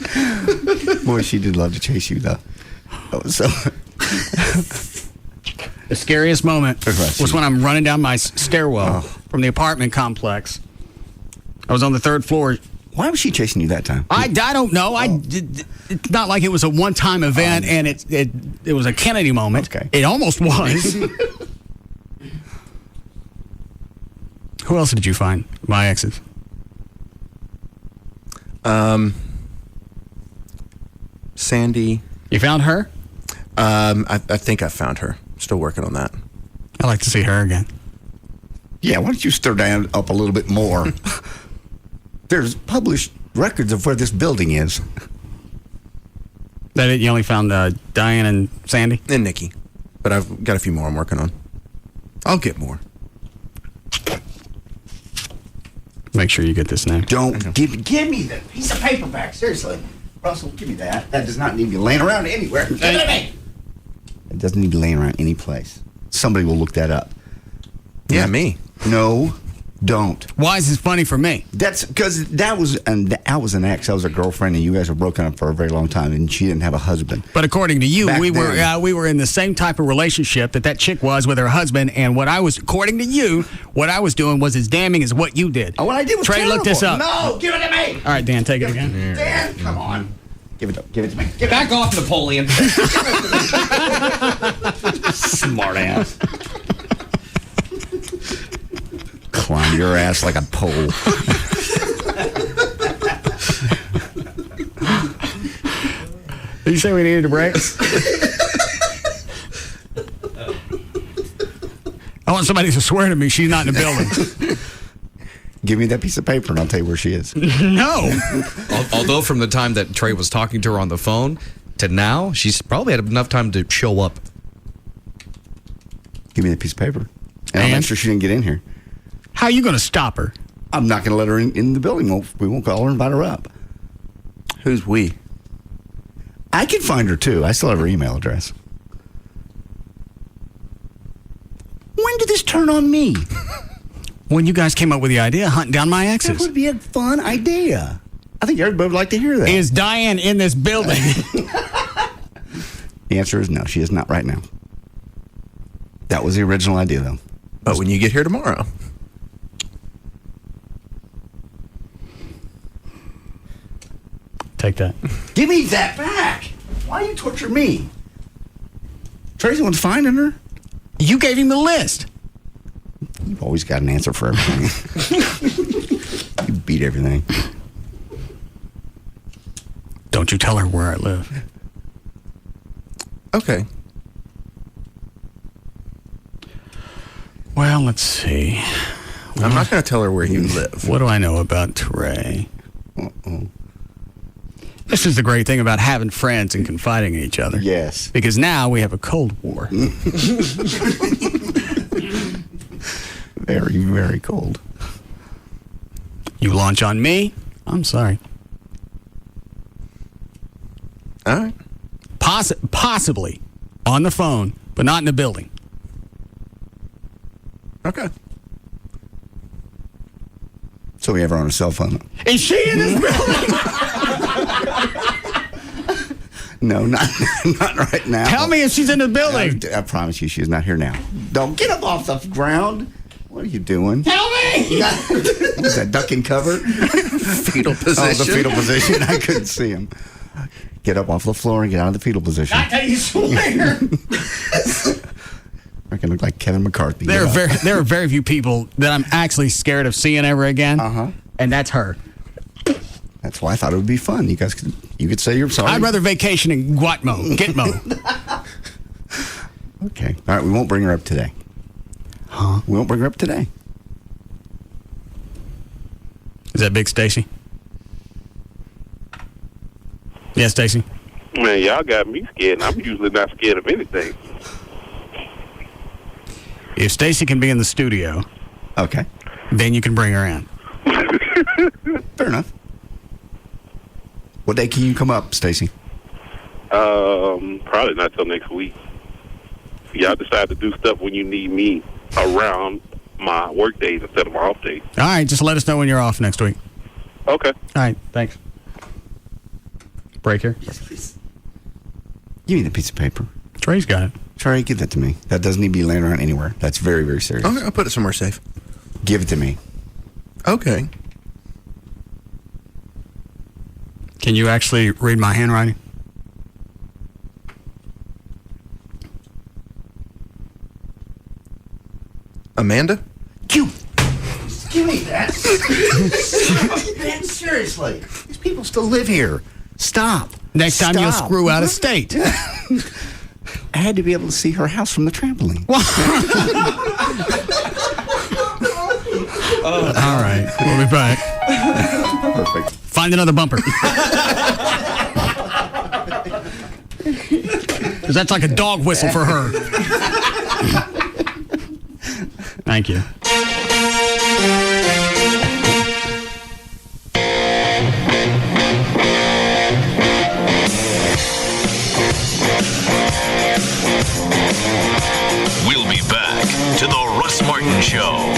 S7: Boy, she did love to chase you, though. Oh, so.
S8: The scariest moment was when I'm running down my stairwell from the apartment complex. I was on the 3rd floor.
S7: Why was she chasing you that time?
S8: I don't know. It's not like it was a one-time event and it was a Kennedy moment.
S7: Okay.
S8: It almost was. Who else did you find? My exes.
S5: Sandy.
S8: You found her?
S5: I think I found her. Still working on that.
S8: I'd like to see her again.
S7: Yeah, why don't you stir down up a little bit more? There's published records of where this building is.
S8: That it? You only found Diane and Sandy?
S5: And Nikki. But I've got a few more I'm working on. I'll get more.
S8: Make sure you get this now.
S7: Don't give me the piece of paper back. Seriously. Russell, give me that. That does not need to be laying around anywhere. Give it to me. It doesn't need to be laying around any place. Somebody will look that up.
S5: Yeah, me.
S7: No, don't.
S8: Why is this funny for me?
S7: That's because I was an ex. I was a girlfriend, and you guys were broken up for a very long time, and she didn't have a husband.
S8: But according to you,
S7: Back
S8: we
S7: then.
S8: were in the same type of relationship that chick was with her husband, and according to you, what I was doing was as damning as what you did.
S7: Oh, what I did was
S8: Trey,
S7: terrible.
S8: look this up.
S7: No, give it to me.
S8: All right, Dan, take it again.
S7: Dan, come on. Give it to me.
S1: Back off, Napoleon.
S7: Smart ass. Climb your ass like a pole.
S8: Did you say we needed a break? I want somebody to swear to me she's not in the building.
S7: Give me that piece of paper and I'll tell you where she is.
S8: No.
S9: Although from the time that Trey was talking to her on the phone to now, she's probably had enough time to show up.
S7: Give me that piece of paper. And I'll make sure she didn't get in here.
S8: How are you going to stop her?
S7: I'm not going to let her in the building. We won't call her and invite her up.
S5: Who's we?
S7: I can find her, too. I still have her email address. When did this turn on me?
S8: When you guys came up with the idea of hunting down my exes.
S7: That would be a fun idea. I think everybody would like to hear that.
S8: Is Diane in this building?
S7: The answer is no. She is not right now. That was the original idea, though.
S5: But when you get here tomorrow.
S8: Take that.
S7: Give me that back. Why do you torture me? Tracy wants finding her.
S8: You gave him the list.
S7: You've always got an answer for everything. You beat everything.
S8: Don't you tell her where I live.
S5: Okay.
S8: Well, let's see.
S5: I'm not going to tell her where you live.
S8: What do I know about Trey? This is the great thing about having friends and confiding in each other.
S7: Yes.
S8: Because now we have a Cold War.
S7: Very, very cold.
S8: You launch on me? I'm sorry.
S5: All right.
S8: Possibly on the phone, but not in the building.
S5: Okay.
S7: So we have her on a cell phone.
S8: Is she in this building?
S7: No, not right now.
S8: Tell me if she's in the building.
S7: I promise you, she is not here now. Don't get up off the ground. What are you doing?
S8: Tell me!
S7: What's that, duck and cover?
S5: Fetal position.
S7: Oh, the fetal position. I couldn't see him. Get up off the floor and get out of the fetal position.
S8: I tell you swear.
S7: I can look like Kevin McCarthy.
S8: There are very few people that I'm actually scared of seeing ever again. And that's her.
S7: That's why I thought it would be fun. You could say you're sorry.
S8: I'd rather vacation in Gitmo.
S7: Okay. All right, we won't bring her up today. Huh? We won't bring her up today.
S8: Is that Big Stacy? Yeah, Stacy.
S10: Man, y'all got me scared. I'm usually not scared of anything.
S8: If Stacy can be in the studio,
S7: okay,
S8: then you can bring her in.
S7: Fair enough. What day can you come up, Stacy?
S10: Probably not till next week. Y'all decide to do stuff when you need me around my work days instead of my off days.
S8: All right, just let us know when you're off next week.
S10: Okay.
S8: All right, thanks. Break here.
S7: Yes, please. Give me the piece of paper.
S8: Trey's got it.
S7: Trey, give that to me. That doesn't need to be laying around anywhere. That's very, very serious.
S5: Okay, I'll put it somewhere safe.
S7: Give it to me.
S5: Okay.
S8: Can you actually read my handwriting?
S5: Amanda?
S7: Give me that. Man, seriously. These people still live here. Stop.
S8: Next time you'll
S7: Stop.
S8: screw out of state.
S7: I had to be able to see her house from the trampoline.
S8: All right. We'll be back.
S7: Perfect.
S8: Find another bumper. Because that's like a dog whistle for her. Thank you.
S17: We'll be back to the Russ Martin Show.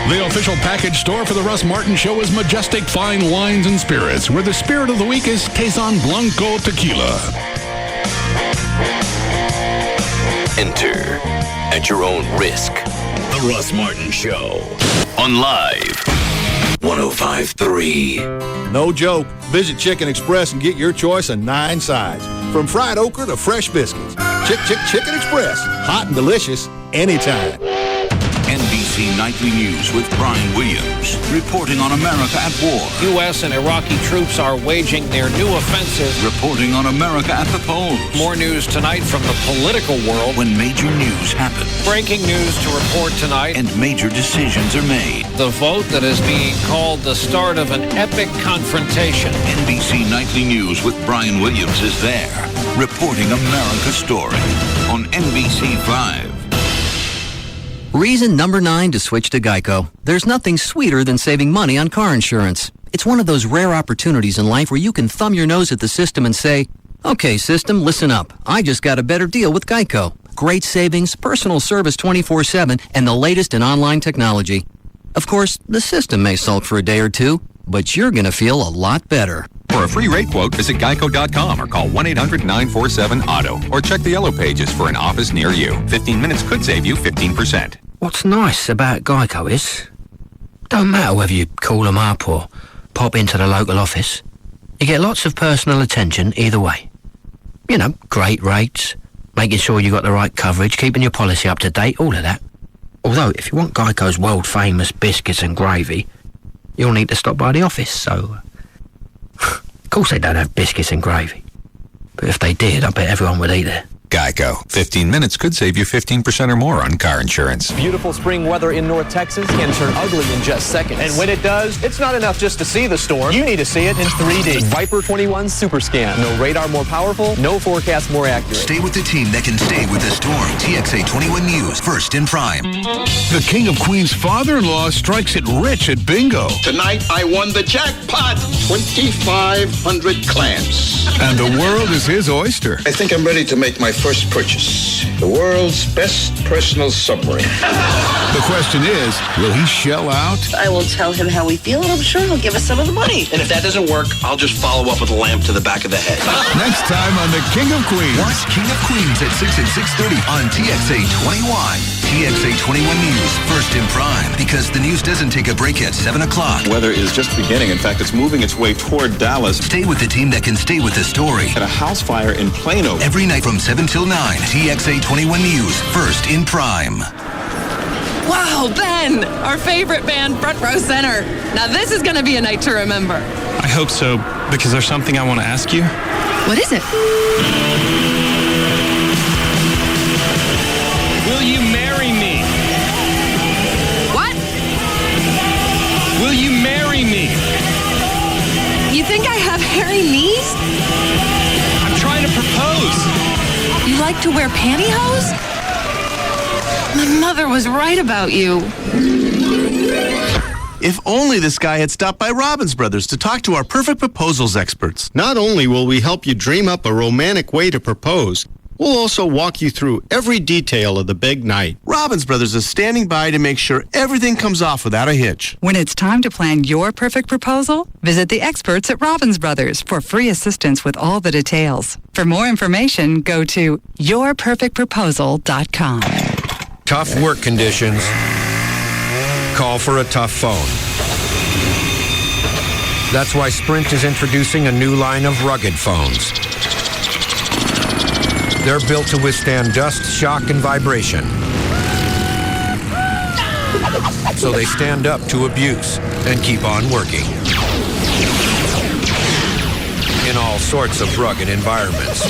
S2: The official package store for the Russ Martin Show is Majestic Fine Wines and Spirits, where the spirit of the week is Quezon Blanco Tequila.
S17: Enter at your own risk. The Russ Martin Show on Live 105.3.
S11: No joke. Visit Chicken Express and get your choice of 9 sides. From fried okra to fresh biscuits. Chicken Express. Hot and delicious anytime.
S12: NBC Nightly News with Brian Williams, reporting on America at war.
S13: U.S. and Iraqi troops are waging their new offensive.
S12: Reporting on America at the polls.
S13: More news tonight from the political world.
S12: When major news happens.
S13: Breaking news to report tonight.
S12: And major decisions are made.
S13: The vote that is being called the start of an epic confrontation.
S12: NBC Nightly News with Brian Williams is there, reporting America's story on NBC 5.
S14: Reason number 9 to switch to Geico. There's nothing sweeter than saving money on car insurance. It's one of those rare opportunities in life where you can thumb your nose at the system and say, okay, system, listen up. I just got a better deal with Geico. Great savings, personal service 24/7, and the latest in online technology. Of course, the system may sulk for a day or two, but you're going to feel a lot better.
S15: For a free rate quote, visit geico.com or call 1-800-947-AUTO or check the yellow pages for an office near you. 15 minutes could save you 15%.
S14: What's nice about Geico is, don't matter whether you call them up or pop into the local office, you get lots of personal attention either way. You know, great rates, making sure you got the right coverage, keeping your policy up to date, all of that. Although, if you want Geico's world-famous biscuits and gravy, you'll need to stop by the office, so... Of course they don't have biscuits and gravy. But if they did, I bet everyone would eat there.
S15: Geico. 15 minutes could save you 15% or more on car insurance.
S18: Beautiful spring weather in North Texas can turn ugly in just seconds. And when it does, it's not enough just to see the storm. You need to see it in 3D. Viper 21 Super Scan. No radar more powerful, no forecast more accurate.
S20: Stay with the team that can stay with the storm. TXA 21 News, first in prime.
S2: The King of Queens' father-in-law strikes it rich at bingo.
S21: Tonight I won the jackpot, 2,500 clams.
S2: And the world is his oyster.
S21: I think I'm ready to make my first purchase. The world's best personal submarine.
S2: The question is, will he shell out?
S22: I will tell him how we feel, and I'm sure he'll give us some of the money.
S21: And if that doesn't work, I'll just follow up with a lamp to the back of the head.
S2: Next time on The King of Queens.
S20: Watch King of Queens at 6 and 6:30 on TXA 21. TXA 21 News, first in prime, because the news doesn't take a break at 7 o'clock.
S23: Weather is just beginning. In fact, it's moving its way toward Dallas.
S20: Stay with the team that can stay with the story.
S23: At a house fire in Plano.
S20: Every night from 7 till 9. TXA 21 News, first in prime.
S25: Wow, Ben! Our favorite band, Front Row Center. Now this is going to be a night to remember.
S26: I hope so, because there's something I want to ask you.
S25: What is it?
S26: Will you marry me?
S25: What?
S26: Will you marry me?
S25: You think I have hairy knees?
S26: I'm trying to propose.
S25: You like to wear pantyhose? My mother was right about you.
S27: If only this guy had stopped by Robbins Brothers to talk to our perfect proposals experts. Not only will we help you dream up a romantic way to propose, we'll also walk you through every detail of the big night. Robbins Brothers is standing by to make sure everything comes off without a hitch.
S34: When it's time to plan your perfect proposal, visit the experts at Robbins Brothers for free assistance with all the details. For more information, go to yourperfectproposal.com.
S35: Tough work conditions. Call for a tough phone. That's why Sprint is introducing a new line of rugged phones. They're built to withstand dust, shock, and vibration. so they stand up to abuse and keep on working. In all sorts of rugged environments.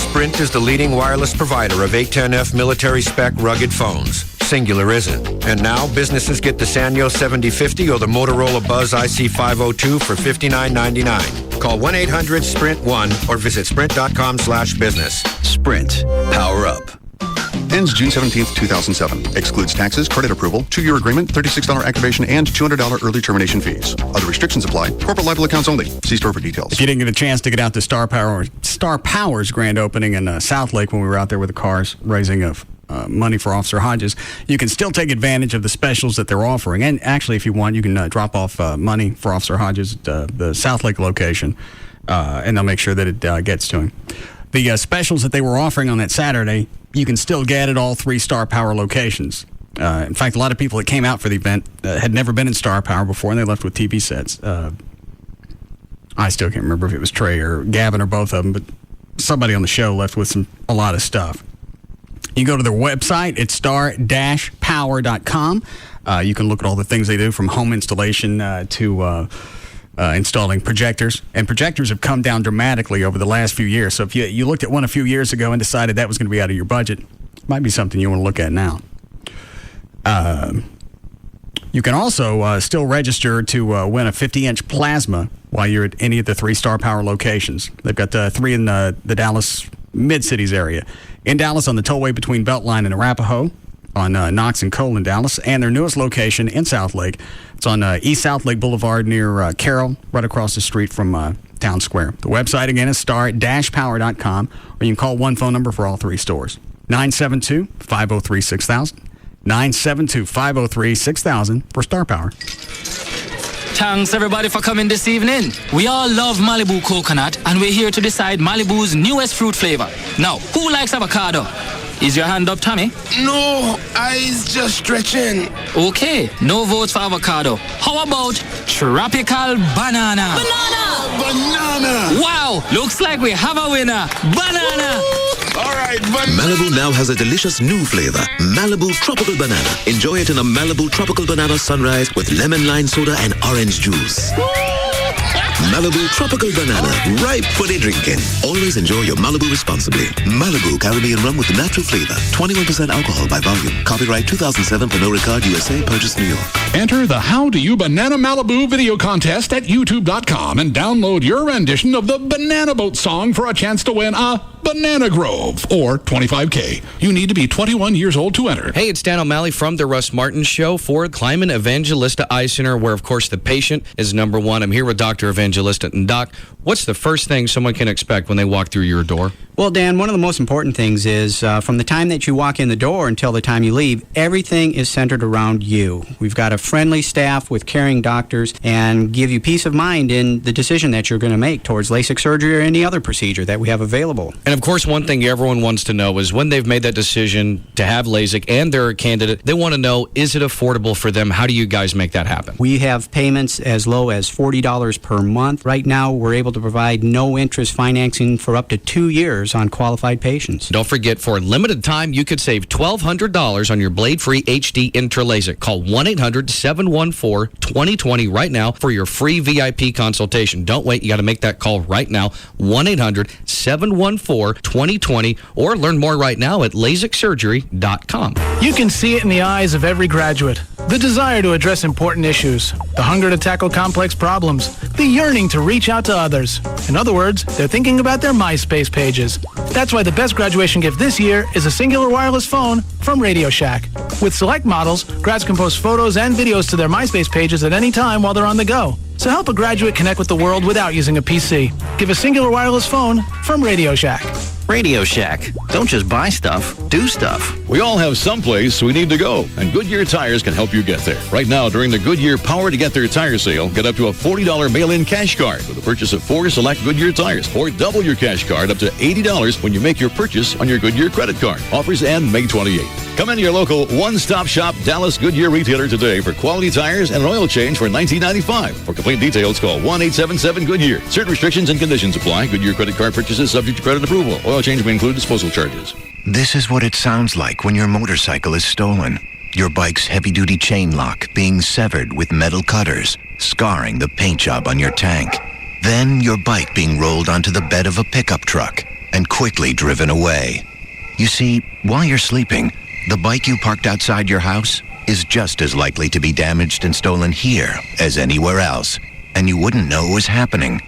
S35: Sprint is the leading wireless provider of 810F military spec rugged phones. Singular isn't. And now businesses get the Sanyo 7050 or the Motorola Buzz IC502 for $59.99. Call 1-800-SPRINT-1 or visit sprint.com/business.
S20: Sprint. Power up.
S1: Ends June 17th, 2007. Excludes taxes, credit approval, 2-year agreement, $36 activation, and $200 early termination fees. Other restrictions apply. Corporate liable accounts only. See store for details.
S8: If you didn't get a chance to get out to Star Power's grand opening in South Lake when we were out there with the cars raising money for Officer Hodges, you can still take advantage of the specials that they're offering. And actually, if you want, you can drop off money for Officer Hodges at the South Lake location, and they'll make sure that it gets to him. The specials that they were offering on that Saturday, you can still get at all 3 Star Power locations. In fact, a lot of people that came out for the event had never been in Star Power before, and they left with TV sets. I still can't remember if it was Trey or Gavin or both of them, but somebody on the show left with a lot of stuff. You go to their website, it's star-power.com. You can look at all the things they do, from home installation to installing projectors. And projectors have come down dramatically over the last few years. So if you looked at one a few years ago and decided that was going to be out of your budget, it might be something you want to look at now. You can also still register to win a 50-inch plasma while you're at any of the 3 Star Power locations. They've got 3 in the Dallas Mid-Cities area. In Dallas on the tollway between Beltline and Arapahoe, on Knox and Cole in Dallas, and their newest location in South Lake. It's on East South Lake Boulevard near Carroll, right across the street from Town Square. The website, again, is star-power.com, or you can call one phone number for all 3 stores, 972-503-6000, 972-503-6000 for Star Power.
S3: Thanks everybody for coming this evening. We all love Malibu coconut, and we're here to decide Malibu's newest fruit flavor. Now, who likes avocado? Is your hand up, Tommy?
S4: No, I's just stretching.
S3: Okay, no votes for avocado. How about tropical banana?
S4: Banana!
S3: Wow, looks like we have a winner. Banana!
S4: All right, banana.
S6: Malibu now has a delicious new flavor, Malibu Tropical Banana. Enjoy it in a Malibu Tropical Banana Sunrise with lemon lime soda and orange juice. Malibu Tropical Banana, ripe for the drinking. Always enjoy your Malibu responsibly. Malibu Caribbean rum with natural flavor. 21% alcohol by volume. Copyright 2007 Pernod Ricard USA. Purchased New York.
S2: Enter the How Do You Banana Malibu video contest at youtube.com and download your rendition of the Banana Boat song for a chance to win a Banana Grove or $25K. You need to be 21 years old to enter.
S9: Hey, it's Dan O'Malley from the Russ Martin Show for Kleiman Evangelista Eye Center, where, of course, the patient is number one. I'm here with Dr. Evangelista. And, Doc, what's the first thing someone can expect when they walk through your door?
S10: Well, Dan, one of the most important things is from the time that you walk in the door until the time you leave, everything is centered around you. We've got a friendly staff with caring doctors and give you peace of mind in the decision that you're going to make towards LASIK surgery or any other procedure that we have available.
S9: And, of course, one thing everyone wants to know is when they've made that decision to have LASIK and they're a candidate, they want to know, is it affordable for them? How do you guys make that happen?
S10: We have payments as low as $40 per month. Right now, we're able to provide no-interest financing for up to 2 years on qualified patients.
S9: Don't forget, for a limited time, you could save $1,200 on your Blade-Free HD Intra-LASIK. Call 1-800-714-2020 right now for your free VIP consultation. Don't wait. You got to make that call right now. 1-800-714-2020 or learn more right now at LASIKsurgery.com.
S16: You can see it in the eyes of every graduate. The desire to address important issues, the hunger to tackle complex problems, the yearning to reach out to others. In other words, they're thinking about their MySpace pages. That's why the best graduation gift this year is a singular wireless phone from Radio Shack. With select models, grads can post photos and videos to their MySpace pages at any time while they're on the go. So help a graduate connect with the world without using a PC. Give a singular wireless phone from Radio Shack.
S19: Radio Shack. Don't just buy stuff, do stuff.
S23: We all have someplace we need to go, and Goodyear Tires can help you get there. Right now, during the Goodyear Power to Get There tire sale, get up to a $40 mail-in cash card with the purchase of 4 select Goodyear tires, or double your cash card up to $80 when you make your purchase on your Goodyear credit card. Offers end May 28th. Come into your local one-stop shop Dallas Goodyear retailer today for quality tires and an oil change for $19.95. For complete details, call 1-877-GOODYEAR. Certain restrictions and conditions apply. Goodyear credit card purchases subject to credit approval. Oil change may include disposal charges.
S5: This is what it sounds like when your motorcycle is stolen. Your bike's heavy-duty chain lock being severed with metal cutters, scarring the paint job on your tank. Then your bike being rolled onto the bed of a pickup truck and quickly driven away. You see, while you're sleeping, the bike you parked outside your house is just as likely to be damaged and stolen here as anywhere else, and you wouldn't know it was happening.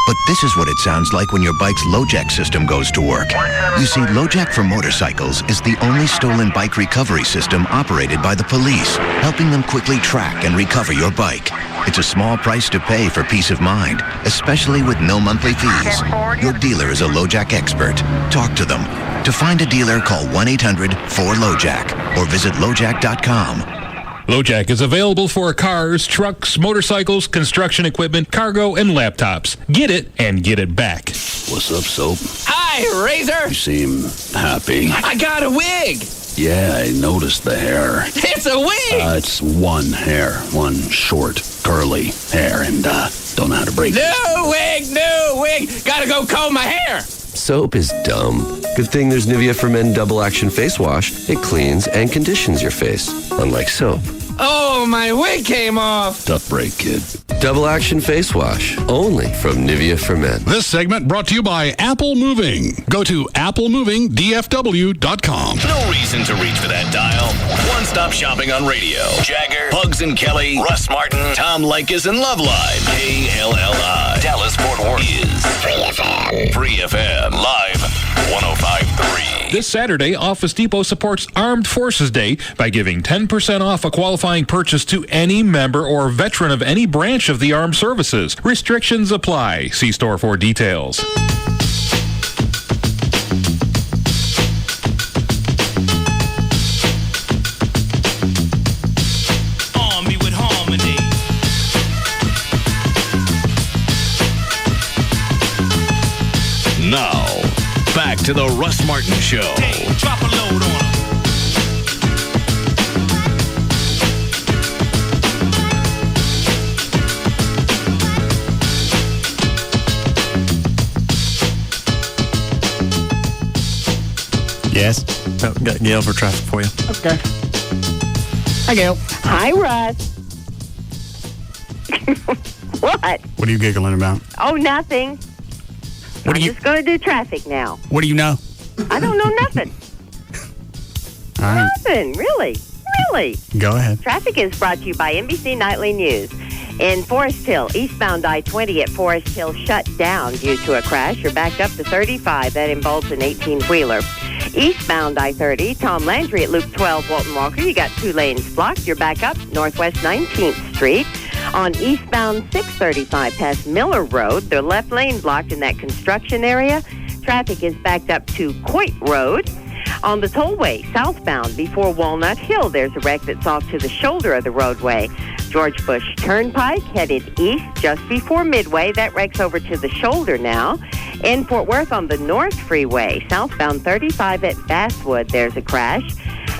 S5: But this is what it sounds like when your bike's LoJack system goes to work. You see, LoJack for motorcycles is the only stolen bike recovery system operated by the police, helping them quickly track and recover your bike. It's a small price to pay for peace of mind, especially with no monthly fees. Your dealer is a LoJack expert. Talk to them. To find a dealer, call 1-800-4LoJack or visit LoJack.com.
S7: LoJack is available for cars, trucks, motorcycles, construction equipment, cargo, and laptops. Get it and get it back.
S11: What's up, Soap?
S12: Hi, Razor.
S11: You seem happy.
S12: I got a wig.
S11: Yeah, I noticed the hair.
S12: It's a wig.
S11: It's one hair, one short, curly hair, and don't know how to break it.
S12: New wig. Gotta go comb my hair.
S13: Soap is dumb. Good thing there's Nivea for Men Double Action Face Wash. It cleans and conditions your face, unlike soap.
S12: Oh, my wig came off.
S11: Tough break, kid.
S13: Double Action Face Wash, only from Nivea for Men.
S2: This segment brought to you by Apple Moving. Go to applemovingdfw.com.
S20: No reason to reach for that dial. One-stop shopping on radio. Jagger, Bugs and Kelly, Russ Martin, Tom Leykis, and Loveline. KLLI. Dallas-Fort Worth is Free FM. Free FM. Live 105.3.
S7: This Saturday, Office Depot supports Armed Forces Day by giving 10% off a qualifying purchase to any member or veteran of any branch of the armed services. Restrictions apply. See store for details.
S20: Army with harmony. Now, back to the Russ Martin Show. Hey, drop a load on him.
S8: Yes.
S27: Got Gail for traffic for you.
S8: Okay. Hi, Gail.
S14: Hi, Russ. What?
S8: What are you giggling about?
S14: Oh, nothing.
S8: What
S14: I'm just going to do traffic now.
S8: What do you know?
S14: I don't know nothing.
S8: All right.
S14: Nothing, really.
S8: Go ahead.
S14: Traffic is brought to you by NBC Nightly News. In Forest Hill, eastbound I-20 at Forest Hill shut down due to a crash. You're backed up to 35. That involves an 18-wheeler. Eastbound I-30, Tom Landry at Loop 12, Walton Walker. You got 2 lanes blocked. You're back up Northwest 19th Street. On eastbound 635 past Miller Road, the left lane blocked in that construction area. Traffic is backed up to Coit Road. On the tollway, southbound before Walnut Hill, there's a wreck that's off to the shoulder of the roadway. George Bush Turnpike headed east just before Midway. That wreck's over to the shoulder now. In Fort Worth on the North Freeway, southbound 35 at Basswood, there's a crash.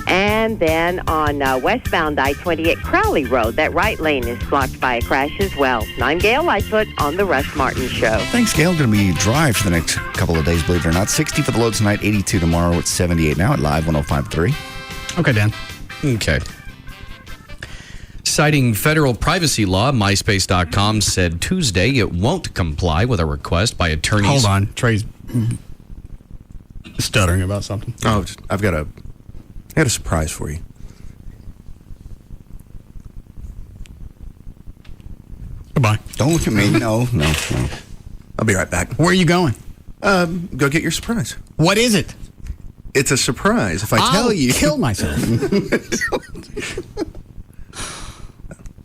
S14: And then on westbound I-20 at Crowley Road, that right lane is blocked by a crash as well. I'm Gail Lightfoot on the Russ Martin Show.
S15: Thanks, Gail. Going to be dry for the next couple of days, believe it or not. 60 for the low tonight, 82 tomorrow. It's 78 now at Live 105.3.
S8: Okay, Dan.
S9: Okay. Citing federal privacy law, MySpace.com said Tuesday it won't comply with a request by attorneys.
S8: Hold on. Trey's stuttering about something.
S27: Oh, I got a surprise for you.
S8: Goodbye.
S15: Don't look at me. No.
S27: I'll be right back.
S8: Where are you going?
S27: Go get your surprise.
S8: What is it?
S27: It's a surprise. If I tell you,
S8: I'll kill myself.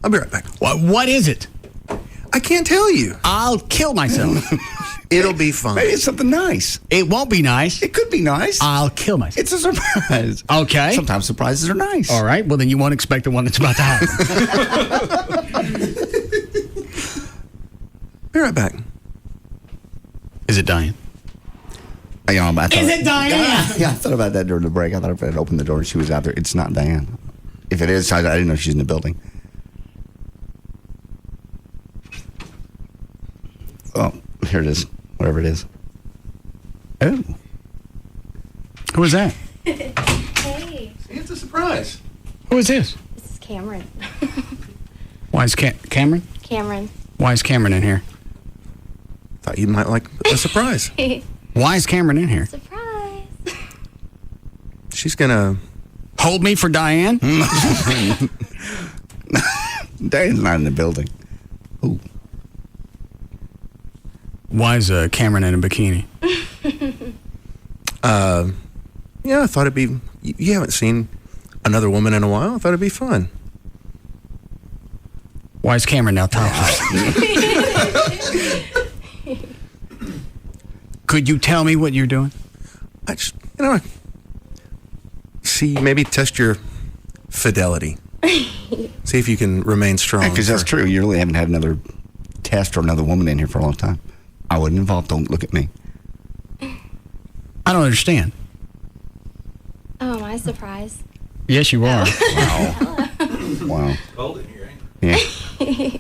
S27: I'll be right back.
S8: What is it?
S27: I can't tell you.
S8: I'll kill myself.
S27: It'll be fun.
S15: Maybe it's something nice.
S8: It won't be nice.
S15: It could be nice.
S8: I'll kill myself.
S15: It's a surprise.
S8: Okay.
S15: Sometimes surprises are nice.
S8: All right. Well, then you won't expect the one that's about to happen.
S27: Be right back.
S8: Is it dying?
S15: I thought,
S8: Is it Diane?
S15: Yeah, I thought about that during the break. I thought if I had opened the door and she was out there, it's not Diane. If it is, I didn't know she's in the building. Oh, here it is. Whatever it is. Oh.
S8: Who is that?
S17: Hey,
S2: It's a surprise.
S8: Who is this?
S17: this is Cameron.
S8: Why is Cameron?
S17: Cameron.
S8: Why is Cameron in here?
S18: Thought you might like a surprise.
S8: Why is Cameron in here?
S17: Surprise.
S18: She's gonna
S8: hold me for Diane.
S15: Diane's not in the building. Ooh.
S8: Why is Cameron in a bikini?
S18: Yeah, I thought it'd be. You haven't seen another woman in a while. I thought it'd be fun.
S8: Why is Cameron now topless? Could you tell me what you're doing?
S18: I just, see, maybe test your fidelity. See if you can remain strong.
S15: Because that's true. You really haven't had another test or another woman in here for a long time. I wasn't involved. Don't look at me.
S8: I don't understand.
S17: Oh, am I surprised?
S8: Yes, you are.
S15: Wow. Wow.
S19: Cold in here, ain't
S15: Yeah.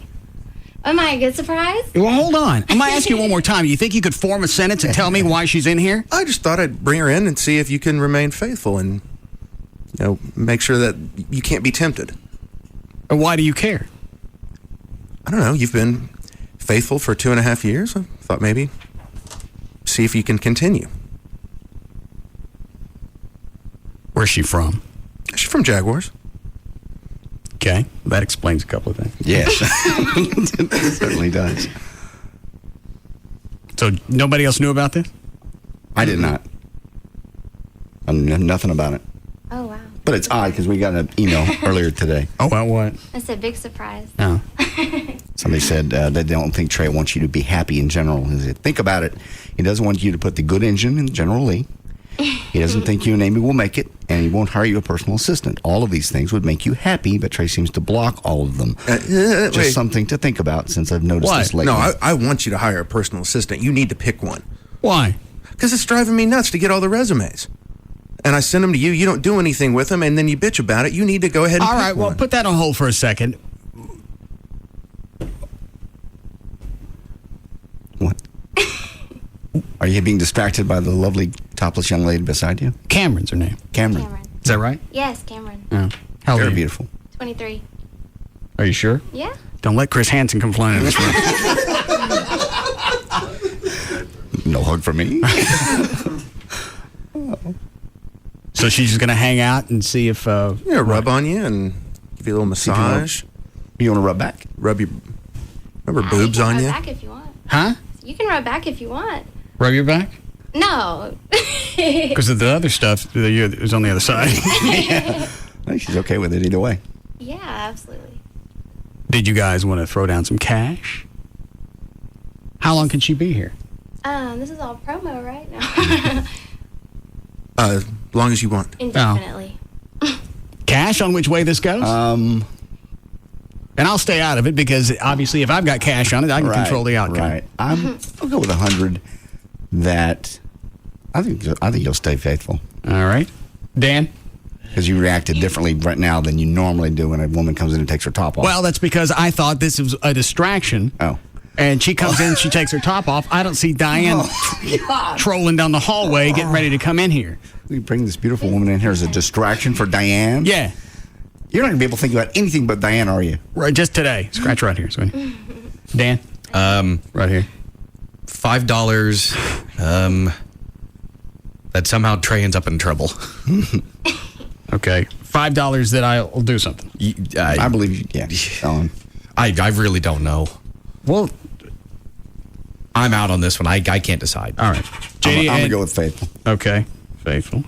S17: Am I a good surprise?
S8: Well, hold on. I might ask you one more time. You think you could form a sentence and tell me why she's in here?
S18: I just thought I'd bring her in and see if you can remain faithful and, make sure that you can't be tempted.
S8: Why do you care?
S18: I don't know. You've been faithful for 2.5 years. I thought maybe see if you can continue.
S8: Where's she from?
S18: She's from Jaguars.
S8: Okay, that explains a couple of things.
S15: Yes. It certainly does.
S8: So nobody else knew about this?
S15: I did not. I knew nothing about it.
S17: Oh, wow.
S15: But it's odd because we got an email earlier today.
S8: Oh, about what?
S17: That's a big surprise.
S8: Oh.
S15: Somebody said that they don't think Trey wants you to be happy in general. He said, think about it. He doesn't want you to put the good engine in General Lee. He doesn't think you and Amy will make it, and he won't hire you a personal assistant. All of these things would make you happy, but Trey seems to block all of them. Just
S18: wait.
S15: something to think about since I've noticed this lately.
S18: No, I want you to hire a personal assistant. You need to pick one.
S8: Why?
S18: Because it's driving me nuts to get all the resumes. And I send them to you. You don't do anything with them, and then you bitch about it. You need to go ahead and
S8: All
S18: pick
S8: right, well,
S18: one.
S8: put that on hold for a second.
S15: What? Are you being distracted by the lovely topless young lady beside you?
S8: Cameron's her name.
S15: Cameron.
S8: Is that right?
S17: Yes, Cameron.
S8: Oh. How old are
S15: Very
S8: you?
S15: beautiful.
S17: 23.
S8: Are you sure?
S17: Yeah.
S8: Don't let Chris Hansen come flying in this room.
S15: No hug for me.
S8: So she's just going to hang out and see if...
S18: rub on you and give you a little massage.
S15: You want to rub back?
S18: Rub her boobs
S17: you can
S18: on
S17: rub
S18: you.
S17: back if you want.
S8: Huh?
S17: You can rub back if you want.
S8: Rub your back?
S17: No.
S8: Because of the other stuff is on the other side.
S15: I think she's okay with it either way.
S17: Yeah, absolutely.
S8: Did you guys want to throw down some cash? How long can she be here?
S17: This is all promo right now.
S18: As long as you want.
S17: Indefinitely.
S8: Cash on which way this goes? And I'll stay out of it because obviously if I've got cash on it, I can control the outcome.
S15: Right. I'll go with 100 that I think you'll stay faithful.
S8: All right. Dan?
S15: Because you reacted differently right now than you normally do when a woman comes in and takes her top off.
S8: Well, that's because I thought this was a distraction.
S15: Oh.
S8: And she comes in, she takes her top off. I don't see Diane trolling down the hallway getting ready to come in here.
S15: We bring this beautiful woman in here as a distraction for Diane?
S8: Yeah.
S15: You're not going to be able to think about anything but Diane, are you?
S8: Right, just today. Scratch right here, sweetie. Dan? Right here.
S9: $5. That somehow Trey ends up in trouble.
S8: Okay. $5 that I'll do something.
S15: I believe you. Yeah.
S9: I really don't know.
S8: Well,
S9: I'm out on this one. I can't decide.
S8: All right.
S15: I'm going to go with faithful.
S8: Okay. Faithful.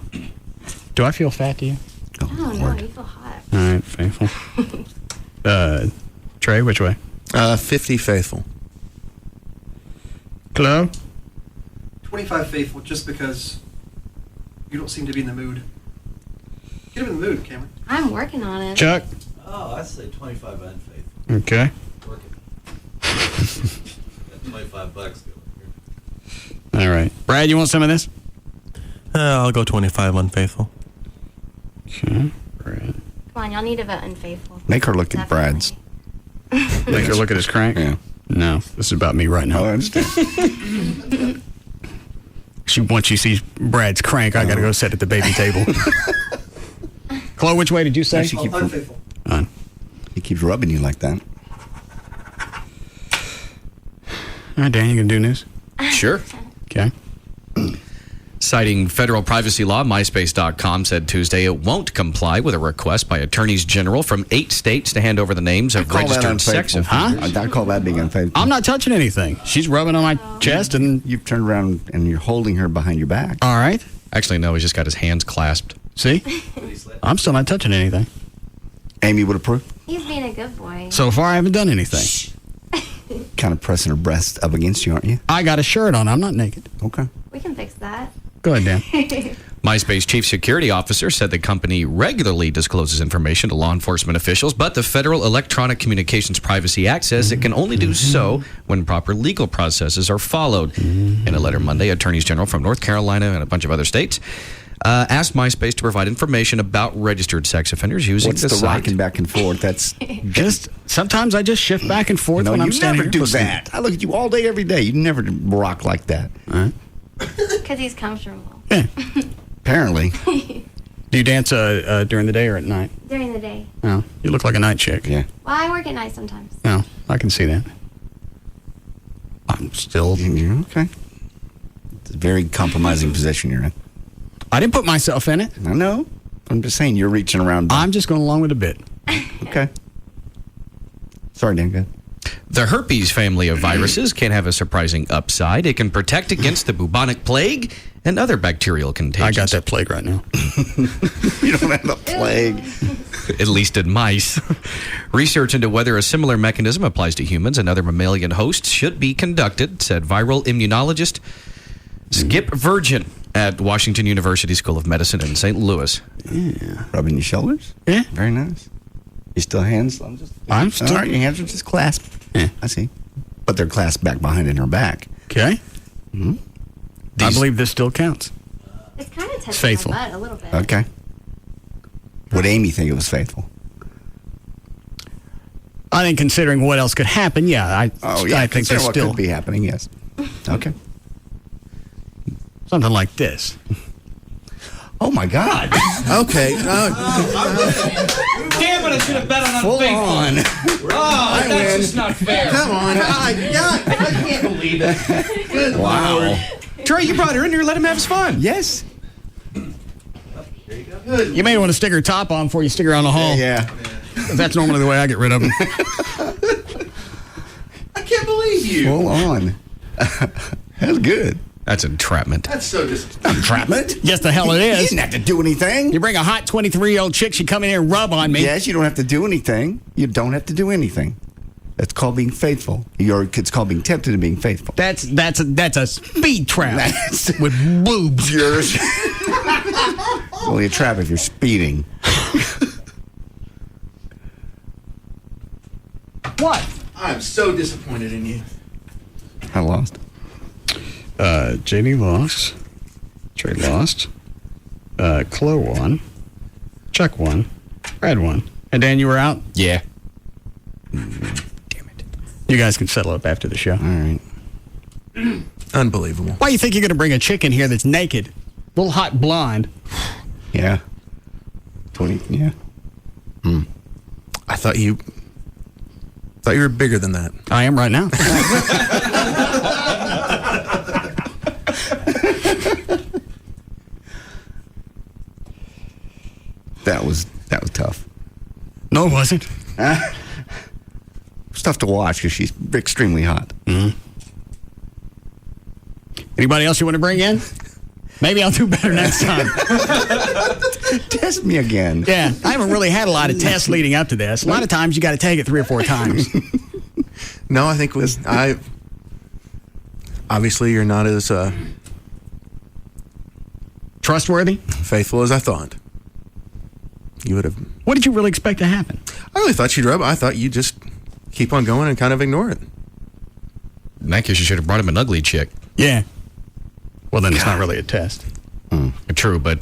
S8: Do I feel fat to you?
S17: Oh, no, you feel hot.
S8: All right. Faithful. Trey, which way?
S18: 50 faithful.
S8: Chloe?
S21: 25 faithful, just because you don't seem to be in the mood. Get him in the mood, Cameron.
S17: I'm working on it.
S8: Chuck?
S19: Oh, I'd say 25 unfaithful.
S8: Okay.
S19: Work it. Got $25 going here.
S8: All right. Brad, you want some of this?
S1: I'll go 25 unfaithful.
S10: Okay.
S17: Come on, y'all need to vote unfaithful.
S15: Make her look at Brad's.
S8: Make her look at his crank?
S15: Yeah.
S8: No, this is about me right now.
S15: Oh, I understand.
S8: Once she sees Brad's crank, I got to go sit at the baby table. Chloe, which way did you say?
S21: Unfaithful.
S15: He keeps rubbing you like that.
S8: All right, Dan, you gonna do news?
S9: Sure.
S8: Okay.
S9: Citing federal privacy law, MySpace.com said Tuesday it won't comply with a request by attorneys general from 8 states to hand over the names of registered sex offenders.
S15: I call that being unfaithful.
S8: I'm not touching anything. She's rubbing on my chest, and
S15: you've turned around and you're holding her behind your back.
S8: All right.
S9: Actually, no, he's just got his hands clasped.
S8: See? I'm still not touching anything.
S15: Amy would approve.
S17: He's being a good boy.
S8: So far, I haven't done anything.
S15: Kind of pressing her breast up against you, aren't you?
S8: I got a shirt on. I'm not naked.
S15: Okay.
S17: We can fix that.
S8: Go ahead, Dan.
S9: MySpace chief security officer said the company regularly discloses information to law enforcement officials, but the Federal Electronic Communications Privacy Act says it can only do so when proper legal processes are followed. In a letter Monday, attorneys general from North Carolina and a bunch of other states asked MySpace to provide information about registered sex offenders using
S15: What's
S9: the
S15: the
S9: site.
S15: rocking back and forth? That's
S8: just sometimes I just shift back and forth
S15: no,
S8: when I'm
S15: you
S8: standing
S15: never
S8: here
S15: do
S8: listening.
S15: that. I look at you all day, every day. You never rock like that.
S17: Because he's comfortable.
S15: Apparently.
S8: Do you dance during the day or at night?
S17: During the day.
S8: No, you look like a night chick.
S15: Yeah.
S17: Well, I work at night sometimes.
S8: No, I can see that. I'm still
S15: okay. It's a very compromising position you're in.
S8: I didn't put myself in it.
S15: I know. I'm just saying you're reaching around.
S8: I'm just going along with the bit.
S15: Okay. Sorry, Dan. Go ahead.
S9: The herpes family of viruses can have a surprising upside. It can protect against the bubonic plague and other bacterial contagions.
S8: I got that plague right now.
S15: You don't have the plague.
S9: At least in mice. Research into whether a similar mechanism applies to humans and other mammalian hosts should be conducted, said viral immunologist Skip Virgin at Washington University School of Medicine in St. Louis.
S15: Yeah. Rubbing your shoulders?
S8: Yeah.
S15: Very nice. You still hands?
S8: I'm still.
S15: All right, your hands are just clasped. Yeah. I see. But they're clasped back behind in her back.
S8: Okay.
S15: Mm-hmm.
S8: I believe this still counts.
S17: It's kind of touching
S8: faithful.
S17: my butt a little bit.
S15: Okay. Would Amy think it was faithful?
S8: I think considering what else could happen, I think there's
S15: what
S8: still
S15: could be happening, yes. Okay.
S8: something like this.
S15: Oh my God.
S18: Okay.
S12: Damn it, I should have bet on
S15: Full
S12: unfaithful.
S15: on.
S12: Oh, that's just not fair.
S18: Come on. I can't believe it. Good
S15: Wow.
S18: Lord.
S9: Trey, you brought her in here. Let him have his fun.
S15: Yes.
S8: You may want to stick her top on before you stick her on the hall.
S15: Yeah.
S8: That's normally the way I get rid of them.
S18: I can't believe you.
S15: Full on. That's good.
S9: That's entrapment.
S18: That's so disappointing.
S15: Entrapment?
S8: Yes, the hell it
S15: You
S8: is.
S15: didn't have to do anything.
S8: You bring a hot 23-year-old chick, she come in here and rub on me.
S15: Yes, you don't have to do anything. You don't have to do anything. That's called being faithful. It's called being tempted and being faithful.
S8: That's a speed trap with boobs.
S15: Yours. Only a trap if you're speeding.
S8: What?
S18: I'm so disappointed in you.
S15: I lost.
S8: JD lost. Trey lost. Chloe won. Chuck won. Brad won. And Dan, you were out?
S9: Yeah.
S8: You guys can settle up after the show.
S15: All right.
S18: Unbelievable.
S8: Why do you think you're going to bring a chick in here that's naked? Little hot blonde.
S15: Yeah. 20, yeah.
S18: I thought you were bigger than that.
S8: I am right now.
S15: That was tough.
S8: No, it wasn't.
S15: It's tough to watch because she's extremely hot.
S8: Mm-hmm. Anybody else you want to bring in? Maybe I'll do better next time.
S15: Test me again.
S8: Yeah, I haven't really had a lot of tests leading up to this. A lot of times you got to take it 3 or 4 times.
S18: No, I think obviously you're not as
S8: Trustworthy?
S18: faithful as I thought. You would have.
S8: What did you really expect to happen?
S18: I really thought she'd rub. I thought you'd just keep on going and kind of ignore it.
S9: In that case, you should have brought him an ugly chick.
S8: Yeah. Well, then it's not really a test.
S9: It True, but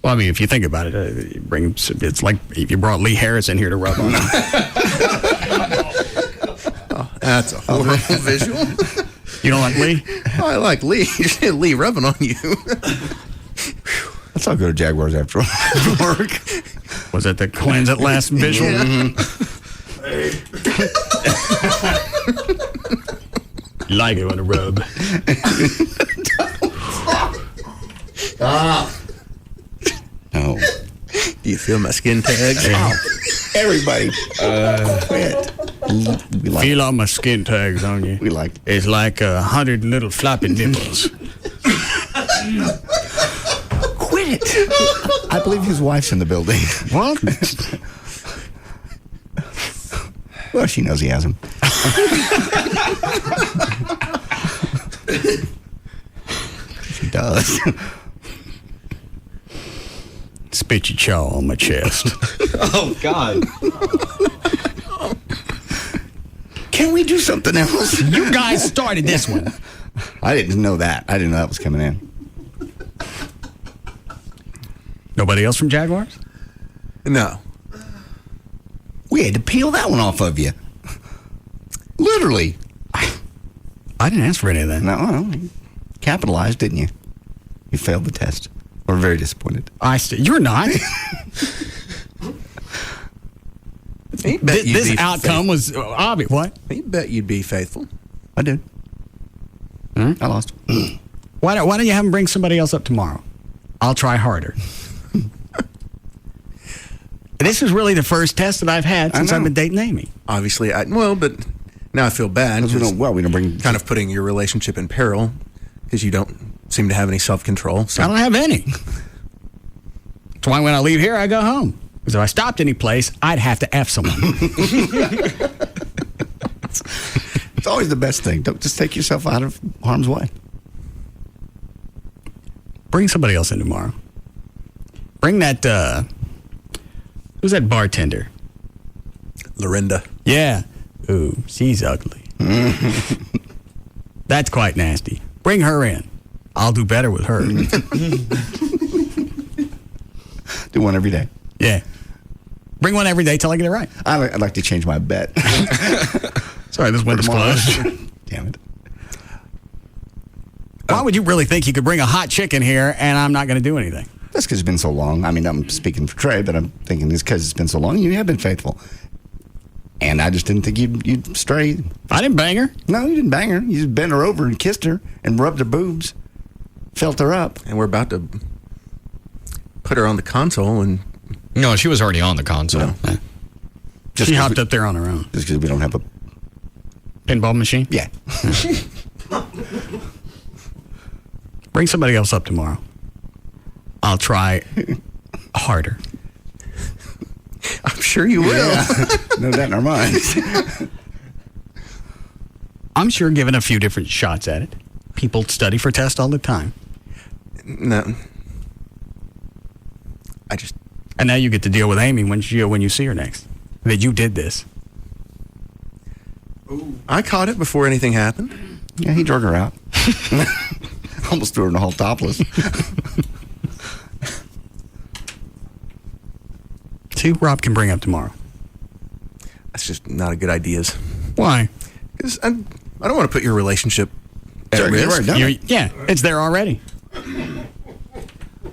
S8: well, I mean, if you think about it, it's like if you brought Lee Harris in here to rub on.
S18: That's a horrible visual.
S8: You don't like Lee?
S18: Oh, I like Lee. Lee rubbing on you.
S15: Let's all go to Jaguars after work.
S8: Was that the cleanse at last visual?
S15: Yeah.
S8: You like it on a rub.
S15: No.
S18: Do you feel my skin tags?
S15: Everybody, quit. We like
S8: Feel all my skin tags on you.
S15: We like
S8: It's like 100 little floppy nipples.
S15: Quit it. I believe his wife's in the building.
S8: What?
S15: Well, she knows he has him. She does.
S8: Spit your chaw on my chest.
S9: oh God.
S15: Can we do something else?
S8: You guys started this one.
S15: I didn't know that. I didn't know that was coming in.
S8: Nobody else from Jaguars?
S18: No.
S15: We had to peel that one off of you. Literally.
S8: I didn't ask for any of that.
S15: No, you capitalized, didn't you? You failed the test. We're very disappointed.
S8: You're not. This outcome was obvious. What?
S18: He bet you'd be faithful.
S15: I did. I lost.
S8: Why don't you have him bring somebody else up tomorrow? I'll try harder. This is really the first test that I've had since I've been dating Amy.
S18: Obviously, but now I feel bad.
S15: We don't bring
S18: kind of putting your relationship in peril because you don't seem to have any self-control. So.
S8: I don't have any. That's why when I leave here, I go home. Because if I stopped any place, I'd have to F someone.
S15: It's always the best thing. Don't just take yourself out of harm's way.
S8: Bring somebody else in tomorrow. Bring that, who's that bartender?
S18: Lorinda.
S8: Yeah. Ooh, she's ugly. That's quite nasty. Bring her in. I'll do better with her.
S15: Do one every day.
S8: Yeah. Bring one every day till I get it right.
S15: I'd like to change my bet.
S8: Sorry, this window's closed.
S15: Damn it.
S8: Why would you really think you could bring a hot chick in here and I'm not going to do anything?
S15: That's because it's been so long. I mean, I'm speaking for Trey, but I'm thinking it's because it's been so long. You have been faithful. And I just didn't think you'd stray.
S8: I didn't bang her.
S15: No, you didn't bang her. You just bent her over and kissed her and rubbed her boobs. Felt her up.
S18: And we're about to put her on the console and...
S9: No, she was already on the console.
S15: No.
S8: She hopped up there on her own.
S15: Just because we don't have a...
S8: Pinball machine?
S15: Yeah.
S8: Bring somebody else up tomorrow. I'll try harder.
S18: I'm sure you will.
S15: Yeah. No doubt in our minds.
S8: I'm sure given a few different shots at it. People study for tests all the time.
S18: No.
S8: And now you get to deal with Amy when you see her next. That you did this.
S18: Ooh. I caught it before anything happened.
S15: Yeah, he drug her out. Almost threw her in the hall topless.
S8: See who Rob can bring up tomorrow.
S18: That's just not a good idea.
S8: Why?
S18: Because I don't want to put your relationship at risk.
S8: Yeah, it's there already.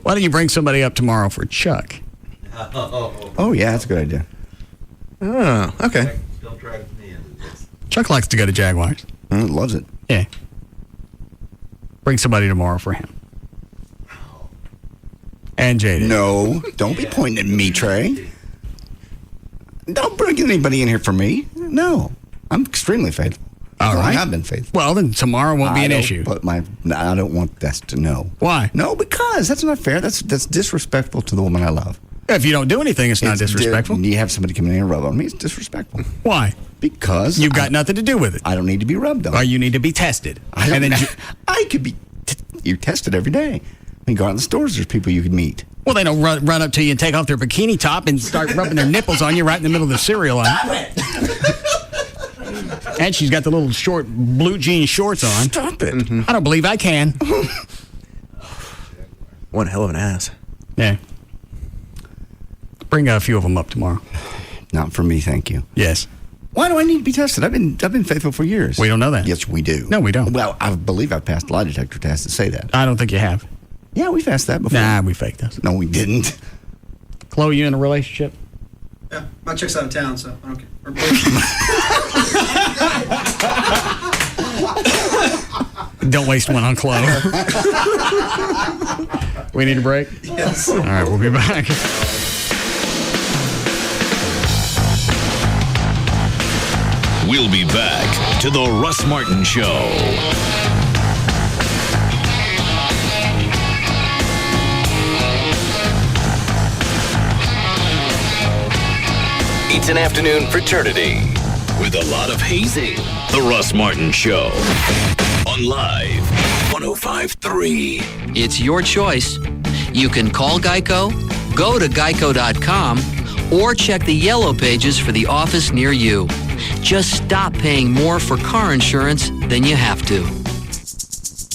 S8: Why don't you bring somebody up tomorrow for Chuck?
S15: Oh, yeah, that's a good idea.
S18: Oh, okay.
S8: Chuck likes to go to Jaguars.
S15: Loves it.
S8: Yeah. Bring somebody tomorrow for him. And Jaden.
S15: No, don't be pointing at me, Trey. Don't bring anybody in here for me. No, I'm extremely faithful.
S8: All right.
S15: I've been faithful.
S8: Well, then tomorrow won't be an issue.
S15: But I don't want us to know.
S8: Why?
S15: No, because that's not fair. That's disrespectful to the woman I love.
S8: If you don't do anything, it's not disrespectful.
S15: You have somebody come in here and rub on me, it's disrespectful.
S8: Why?
S15: Because
S8: you've got nothing to do with it.
S15: I don't need to be rubbed on.
S8: Or you need to be tested.
S15: I could be. You're tested every day. When you go out in the stores, there's people you could meet.
S8: Well, they don't run up to you and take off their bikini top and start rubbing their nipples on you right in the middle of the cereal aisle. And she's got the little short blue jean shorts on.
S15: Stop it.
S8: I don't believe I can.
S18: Well, one hell of an ass.
S8: Yeah. Bring a few of them up tomorrow.
S15: Not for me, thank you.
S8: Yes.
S15: Why do I need to be tested? I've been faithful for years.
S8: We don't know that.
S15: Yes, we do.
S8: No, we don't.
S15: Well, I believe I've passed a lie detector test to say that.
S8: I don't think you have.
S15: Yeah, we've asked that before.
S8: Nah, we faked this.
S15: No, we didn't.
S8: Chloe, you in a relationship?
S21: Yeah, my chick's out of town, so I don't care.
S8: Don't waste one on Chloe. We need a break?
S21: Yes.
S8: All right, we'll be back.
S20: We'll be back to the Russ Martin Show. It's an afternoon fraternity with a lot of hazing. The Russ Martin Show on Live 105.3.
S3: It's your choice. You can call Geico, go to geico.com, or check the yellow pages for the office near you. Just stop paying more for car insurance than you have to.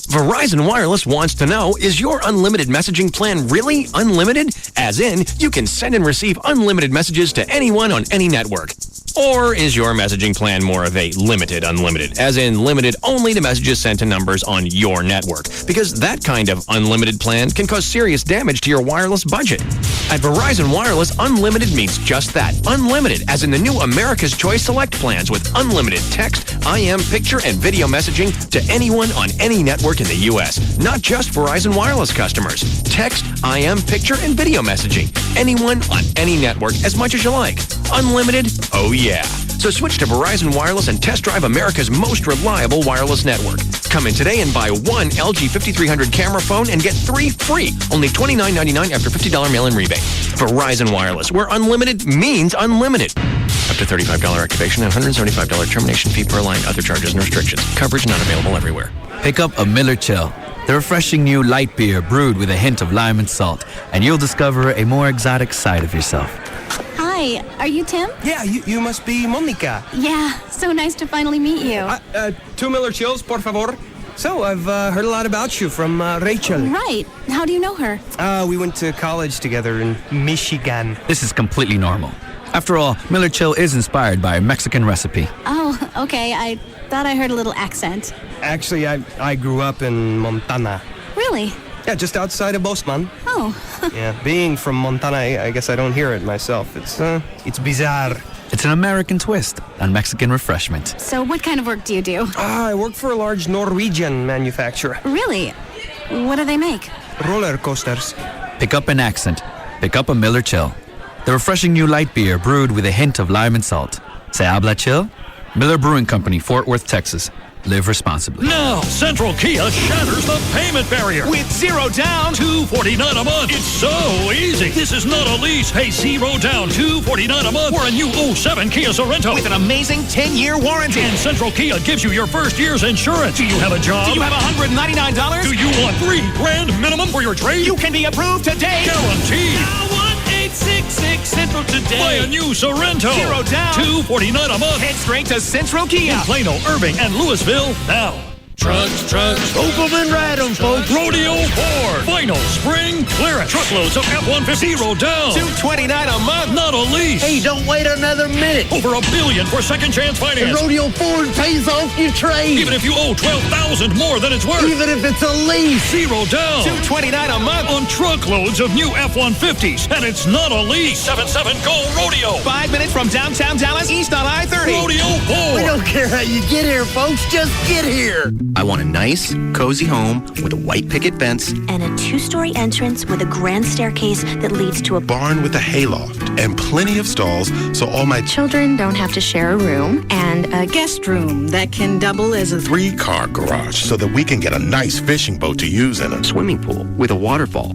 S4: Verizon Wireless wants to know, is your unlimited messaging plan really unlimited? As in, you can send and receive unlimited messages to anyone on any network. Or is your messaging plan more of a limited unlimited, as in limited only to messages sent to numbers on your network? Because that kind of unlimited plan can cause serious damage to your wireless budget. At Verizon Wireless, unlimited means just that, unlimited, as in the new America's Choice Select plans with unlimited text, IM, picture, and video messaging to anyone on any network in the U.S., not just Verizon Wireless customers. Text, IM, picture, and video messaging. Anyone on any network as much as you like. Unlimited? Oh yeah. So switch to Verizon Wireless and test drive America's most reliable wireless network. Come in today and buy one LG 5300 camera phone and get 3 free. Only $29.99 after $50 mail-in rebate. Verizon Wireless, where unlimited means unlimited. Up to $35 activation and $175 termination fee per line. Other charges and restrictions. Coverage not available everywhere.
S6: Pick up a Miller Chill, the refreshing new light beer brewed with a hint of lime and salt, and you'll discover a more exotic side of yourself.
S17: Hi, are you Tim?
S22: Yeah, you must be Monica.
S17: Yeah, so nice to finally meet you.
S22: 2 Miller Chills, por favor. So, I've heard a lot about you from Rachel.
S17: Right. How do you know her?
S22: We went to college together in Michigan.
S6: This is completely normal. After all, Miller Chill is inspired by a Mexican recipe.
S17: Oh, okay. I thought I heard a little accent.
S22: Actually, I grew up in Montana.
S17: Really?
S22: Yeah, just outside of Bosman.
S17: Oh.
S22: Yeah, being from Montana, I guess I don't hear it myself. It's bizarre.
S6: It's an American twist on Mexican refreshment.
S17: So what kind of work do you do?
S22: I work for a large Norwegian manufacturer.
S17: Really? What do they make?
S22: Roller coasters.
S6: Pick up an accent. Pick up a Miller Chill, the refreshing new light beer brewed with a hint of lime and salt. Se habla chill? Miller Brewing Company, Fort Worth, Texas. Live responsibly.
S24: Now, Central Kia shatters the payment barrier. With zero down, $249 a month. It's so easy. This is not a lease. Pay zero down, $249 a month for a new 07 Kia Sorento.
S4: With an amazing 10-year warranty.
S24: And Central Kia gives you your first year's insurance. Do you have a job?
S4: Do you have $199?
S24: Do you want $3,000 minimum for your trade?
S4: You can be approved today.
S24: Guaranteed.
S12: Now 1866 Central today.
S24: Buy a new Sorento.
S4: Zero down.
S24: $249 a month.
S4: Head straight to Central Kia.
S24: In Plano, Irving, and Louisville now. Trucks.
S12: Hope 'em and ride 'em, folks.
S24: Rodeo Ford. Final spring clearance. Truckloads of F-150 zero down.
S4: $229 a month.
S24: Not a lease.
S12: Hey, don't wait another minute.
S24: Over $1 billion for second chance finance.
S12: And Rodeo Ford pays off your trade.
S24: Even if you owe $12,000 more than it's worth.
S12: Even if it's a lease.
S24: Zero down.
S4: $229 a month.
S24: On truckloads of new F-150s. And it's not a lease. 77 Go Rodeo.
S4: 5 minutes from downtown Dallas, east on I-30.
S24: Rodeo Ford.
S12: We don't care how you get here, folks. Just get here.
S5: I want a nice, cozy home with a white picket fence
S25: and a 2-story entrance with a grand staircase that leads to a
S26: barn with a hayloft and plenty of stalls so all my
S25: children don't have to share a room, and a guest room that can double as a
S26: 3-car garage so that we can get a nice fishing boat to use in a
S5: swimming pool with a waterfall.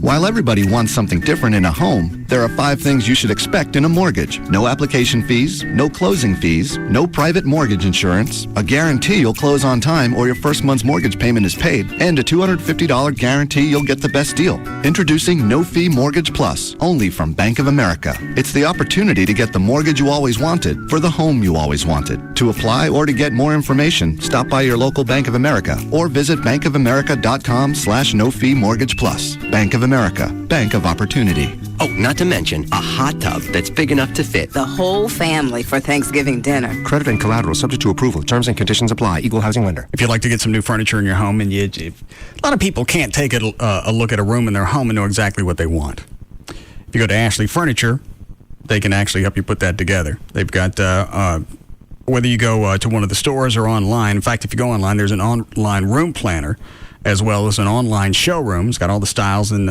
S7: While everybody wants something different in a home, there are 5 things you should expect in a mortgage. No application fees, no closing fees, no private mortgage insurance, a guarantee you'll close on time or your first month's mortgage payment is paid, and a $250 guarantee you'll get the best deal. Introducing No Fee Mortgage Plus, only from Bank of America. It's the opportunity to get the mortgage you always wanted for the home you always wanted. To apply or to get more information, stop by your local Bank of America or visit bankofamerica.com/no fee mortgage plus. Bank of America, Bank of Opportunity.
S11: Oh, not to mention a hot tub that's big enough to fit
S13: the whole family for Thanksgiving dinner.
S14: Credit and collateral subject to approval. Terms and conditions apply. Equal housing lender.
S8: If you'd like to get some new furniture in your home, and a lot of people can't take a look at a room in their home and know exactly what they want. If you go to Ashley Furniture, they can actually help you put that together. They've got, whether you go to one of the stores or online. In fact, if you go online, there's an online room planner as well as an online showroom. It's got all the styles and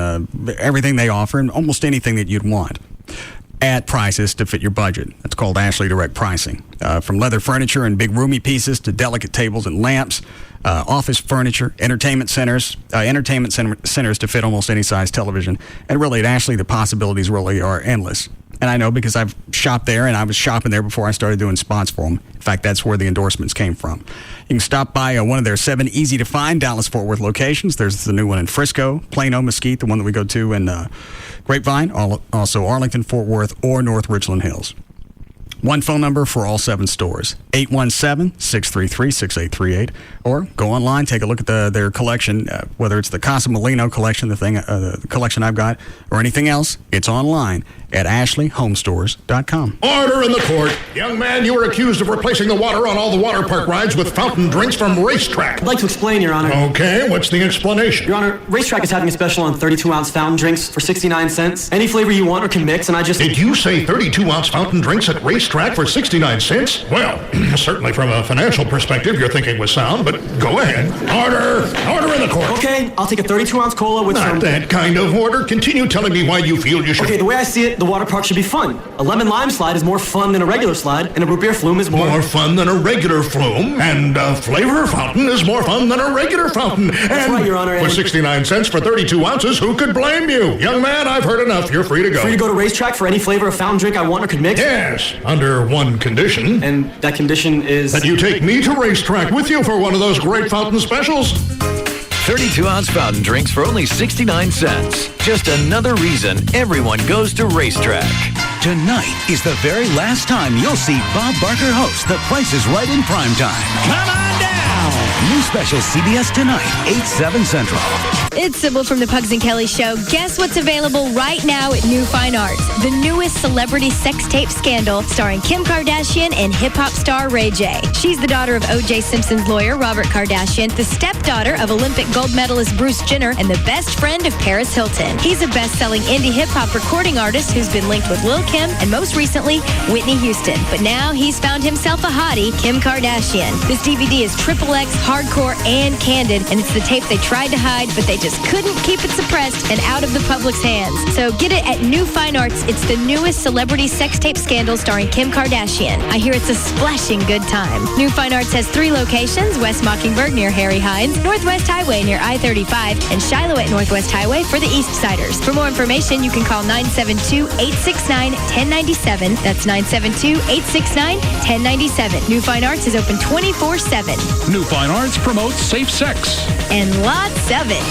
S8: everything they offer and almost anything that you'd want at prices to fit your budget. That's called Ashley Direct Pricing. From leather furniture and big roomy pieces to delicate tables and lamps, office furniture, entertainment centers to fit almost any size television. And really, at Ashley, the possibilities really are endless. And I know because I've shopped there, and I was shopping there before I started doing spots for them. In fact, that's where the endorsements came from. You can stop by one of their 7 easy-to-find Dallas-Fort Worth locations. There's the new one in Frisco, Plano, Mesquite, the one that we go to in Grapevine, also Arlington, Fort Worth, or North Richland Hills. One phone number for all 7 stores, 817-633-6838, or go online, take a look at their collection, whether it's the Casa Molino collection, the collection I've got, or anything else. It's online at ashleyhomestores.com.
S2: Order in the court. Young man, you were accused of replacing the water on all the water park rides with fountain drinks from Racetrack.
S16: I'd like to explain, Your Honor.
S2: Okay, what's the explanation?
S16: Your Honor, Racetrack is having a special on 32-ounce fountain drinks for 69 cents. Any flavor you want or can mix, and I just...
S2: Did you say 32-ounce fountain drinks at Racetrack for 69 cents? Well, certainly from a financial perspective, your thinking was sound, but go ahead. Order in the court.
S16: Okay, I'll take a 32-ounce cola with
S2: Not that kind of order. Continue telling me why you feel you should...
S16: Okay, the way I see it, the water park should be fun. A lemon lime slide is more fun than a regular slide, and a root beer flume is
S2: more fun than a regular flume, and a flavor fountain is more fun than a regular fountain.
S16: That's right, Your Honor.
S2: For 69 cents for 32 ounces, who could blame you? Young man, I've heard enough. You're free to go.
S16: Free to go to Racetrack for any flavor of fountain drink I want or could mix?
S2: Yes, under one condition.
S16: And that condition is...
S2: that you take me to Racetrack with you for one of those great fountain specials.
S23: 32-ounce fountain drinks for only 69 cents. Just another reason everyone goes to Racetrack.
S27: Tonight is the very last time you'll see Bob Barker host The Price is Right in primetime. Come on down! New special CBS Tonight, 8/7 Central.
S28: It's Sybil from the Pugs and Kelly Show. Guess what's available right now at New Fine Arts? The newest celebrity sex tape scandal starring Kim Kardashian and hip-hop star Ray J. She's the daughter of O.J. Simpson's lawyer, Robert Kardashian, the stepdaughter of Olympic gold medalist Bruce Jenner, and the best friend of Paris Hilton. He's a best-selling indie hip-hop recording artist who's been linked with Lil' Kim and most recently, Whitney Houston. But now he's found himself a hottie, Kim Kardashian. This DVD is XXX, hardcore, and candid, and it's the tape they tried to hide, but they just couldn't keep it suppressed and out of the public's hands. So get it at New Fine Arts. It's the newest celebrity sex tape scandal starring Kim Kardashian. I hear it's a splashing good time. New Fine Arts has 3 locations: West Mockingbird near Harry Hines, Northwest Highway near I-35, and Shiloh at Northwest Highway for the East Siders. For more information, you can call 972-869-1097. That's 972-869-1097. New Fine Arts is open 24/7.
S2: New Fine Arts promotes safe sex.
S28: And lots of it.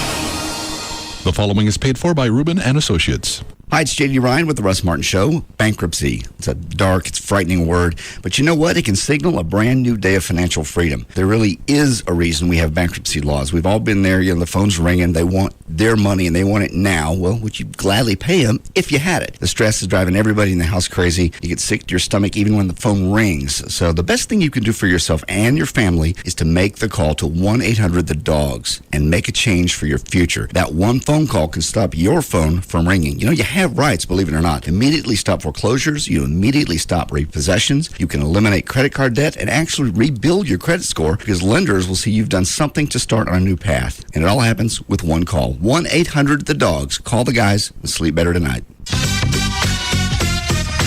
S2: The following is paid for by Rubin and Associates.
S15: Hi, it's J.D. Ryan with the Russ Martin Show. Bankruptcy. It's a dark, it's a frightening word. But you know what? It can signal a brand new day of financial freedom. There really is a reason we have bankruptcy laws. We've all been there. The phone's ringing. They want their money and they want it now. Well, would you gladly pay them if you had it? The stress is driving everybody in the house crazy. You get sick to your stomach even when the phone rings. So the best thing you can do for yourself and your family is to make the call to 1-800-THE-DOGS and make a change for your future. That one phone call can stop your phone from ringing. You have rights, believe it or not. Immediately stop foreclosures. You immediately stop repossessions. You can eliminate credit card debt and actually rebuild your credit score because lenders will see you've done something to start on a new path. And it all happens with one call. 1-800-THE-DOGS. Call the guys and sleep better tonight.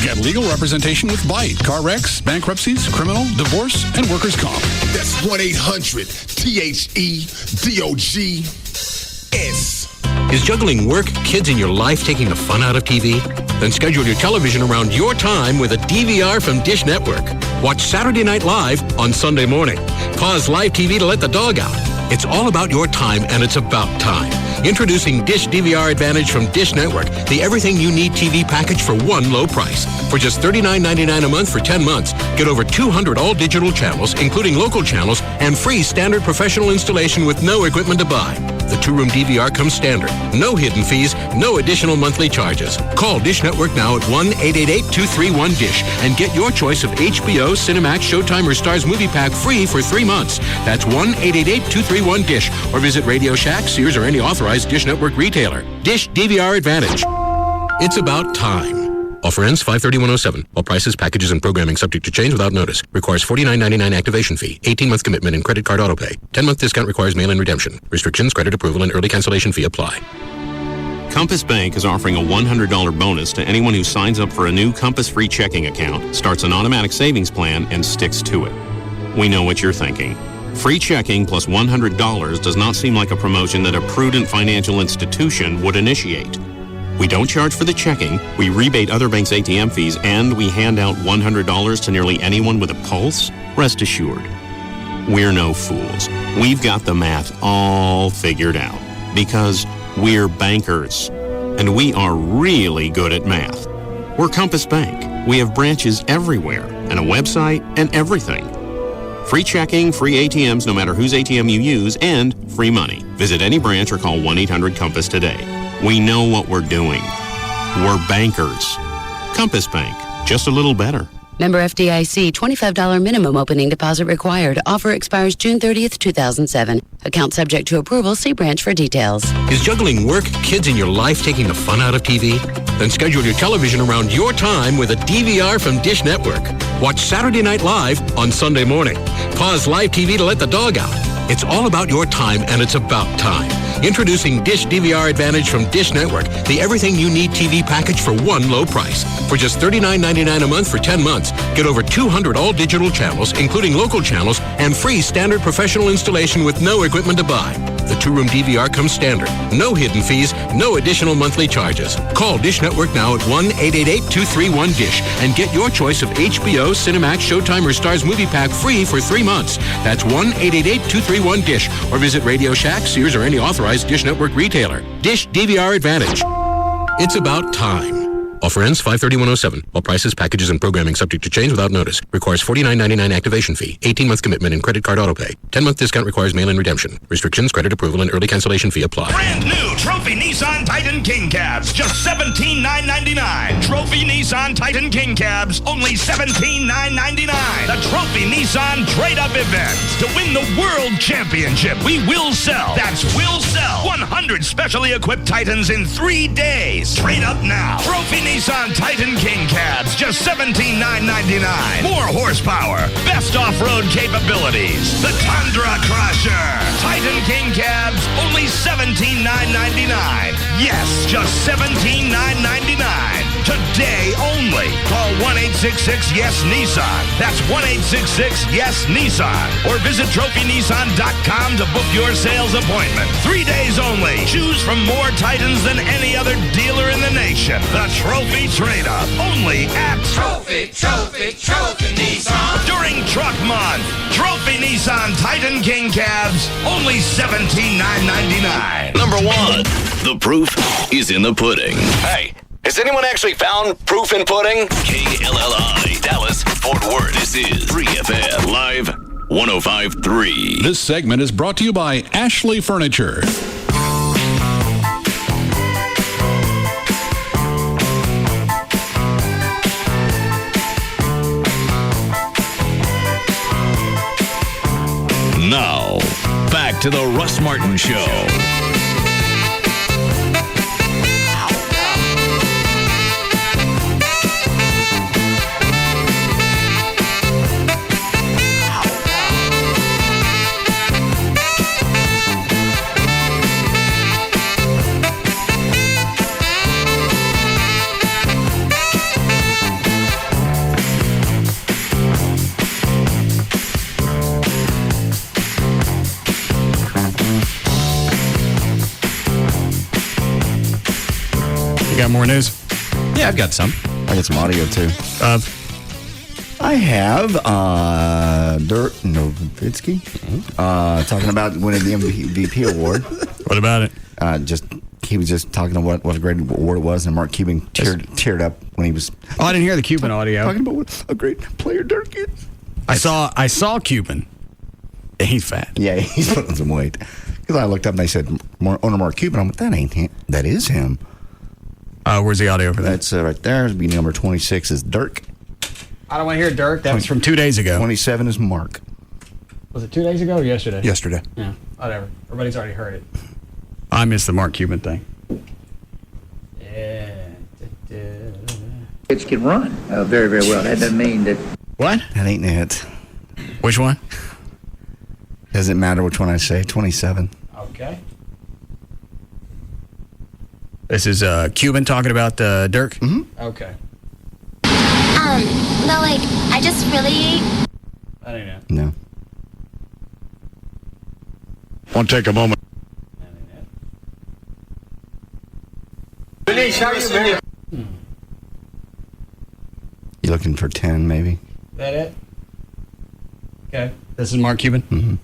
S2: Get legal representation with Byte, car wrecks, bankruptcies, criminal, divorce, and workers' comp.
S29: That's 1-800-THE-DOGS.
S1: Is juggling work, kids, and your life taking the fun out of TV? Then schedule your television around your time with a DVR from Dish Network. Watch Saturday Night Live on Sunday morning. Pause live TV to let the dog out. It's all about your time, and it's about time. Introducing Dish DVR Advantage from Dish Network, the everything you need TV package for one low price. For just $39.99 a month for 10 months, get over 200 all-digital channels, including local channels, and free standard professional installation with no equipment to buy. The two-room DVR comes standard. No hidden fees, no additional monthly charges. Call Dish Network now at 1-888-231-DISH and get your choice of HBO, Cinemax, Showtime, or Starz Movie Pack free for 3 months. That's 1-888-231-DISH or visit Radio Shack, Sears, or any authorized Dish Network retailer. Dish DVR Advantage. It's about time. Offer ends 5/31/07. All prices, packages, and programming subject to change without notice. Requires $49.99 activation fee. 18-month commitment and credit card autopay. 10-month discount requires mail-in redemption. Restrictions, credit approval, and early cancellation fee apply.
S3: Compass Bank is offering a $100 bonus to anyone who signs up for a new Compass free checking account, starts an automatic savings plan, and sticks to it. We know what you're thinking. Free checking plus $100 does not seem like a promotion that a prudent financial institution would initiate. We don't charge for the checking, we rebate other banks' ATM fees, and we hand out $100 to nearly anyone with a pulse. Rest assured, we're no fools. We've got the math all figured out because we're bankers, and we are really good at math. We're Compass Bank. We have branches everywhere and a website and everything. Free checking, free ATMs no matter whose ATM you use, and free money. Visit any branch or call 1-800-COMPASS today. We know what we're doing. We're bankers. Compass Bank, just a little better.
S9: Member FDIC, $25 minimum opening deposit required. Offer expires June 30th, 2007. Account subject to approval. See branch for details.
S1: Is juggling work, kids, and your life taking the fun out of TV? Then schedule your television around your time with a DVR from Dish Network. Watch Saturday Night Live on Sunday morning. Pause live TV to let the dog out. It's all about your time, and it's about time. Introducing Dish DVR Advantage from Dish Network, the everything you need TV package for one low price. For just $39.99 a month for 10 months, get over 200 all-digital channels, including local channels, and free standard professional installation with no equipment to buy. The two-room DVR comes standard. No hidden fees, no additional monthly charges. Call Dish Network now at 1-888-231-DISH and get your choice of HBO, Cinemax, Showtime, or Starz Movie Pack free for 3 months. That's 1-888-231-DISH or visit Radio Shack, Sears, or any authorized Dish Network retailer. Dish DVR Advantage. It's about time. Offer ends 5/31/07. All prices, packages, and programming subject to change without notice. Requires $49.99 activation fee. 18-month commitment and credit card autopay. 10-month discount requires mail-in redemption. Restrictions, credit approval, and early cancellation fee apply.
S10: Brand new Trophy Nissan Titan King Cabs, just $17,999. Trophy Nissan Titan King Cabs, only $17,999. The Trophy Nissan Trade-Up Event. To win the World Championship, we will sell. That's will sell. 100 specially equipped Titans in 3 days. Trade up now. Trophy Nissan Titan King Cabs, just $17,999. More horsepower, best off-road capabilities. The Tundra Crusher. Titan King Cabs, only $17,999. Yes, just $17,999. Today only. Call 1-866-YES-NISSAN. That's 1-866-YES-NISSAN. Or visit TrophyNissan.com to book your sales appointment. 3 days only. Choose from more Titans than any other dealer in the nation. The Trophy Trade-Up. Only at Trophy Nissan. During Truck Month, Trophy Nissan Titan King Cabs, only $17,999.
S23: Number 1. The proof is in the pudding.
S18: Hey, has anyone actually found proof in pudding?
S23: KLLI, Dallas, Fort Worth. This is 3FM Live 105.3.
S2: This segment is brought to you by Ashley Furniture.
S23: Now, back to the Russ Martin Show.
S8: got more news?
S4: Yeah, I've got some.
S15: I got some audio, too. I have Dirk Nowitzki talking about winning the MVP award.
S8: What about it?
S15: He was just talking about what a great award it was, and Mark Cuban teared up when he was.
S8: Oh, I didn't hear the Cuban audio.
S15: Talking about what a great player Dirk is.
S8: I saw Cuban. He's fat.
S15: Yeah, he's putting some weight. Because I looked up and they said owner Mark Cuban. I'm like, that ain't him. That is him.
S8: Where's the audio for that?
S15: That's right there. It'd be number 26 is Dirk.
S8: I don't want to hear Dirk. That was from 2 days ago.
S15: 27 is Mark.
S8: Was it 2 days ago or yesterday?
S4: Yesterday.
S8: Yeah, whatever. Everybody's already heard it. I missed the Mark Cuban thing. Yeah.
S6: Kids can run very, very well. That doesn't mean that.
S8: What?
S15: That ain't it.
S8: Which one?
S15: Doesn't matter which one I say. 27.
S8: Okay. This is Cuban talking about Dirk?
S15: Mm-hmm.
S8: Okay.
S17: No, like, I just really...
S8: That ain't it.
S15: No.
S2: Want to take a moment.
S15: You looking for 10, maybe?
S8: That it? Okay. This is Mark Cuban?
S15: Mm-hmm.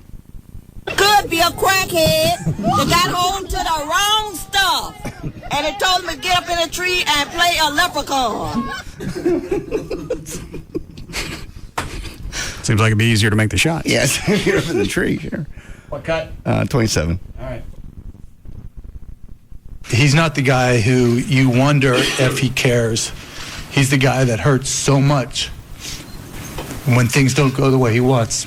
S19: Could be a crackhead that got hold to the wrong stuff, and it told him to get up in a tree and play a leprechaun.
S8: Seems like it'd be easier to make the shot.
S15: Yes, get up in the tree, sure.
S8: What cut?
S15: 27.
S8: All right.
S20: He's not the guy who you wonder if he cares. He's the guy that hurts so much when things don't go the way he wants.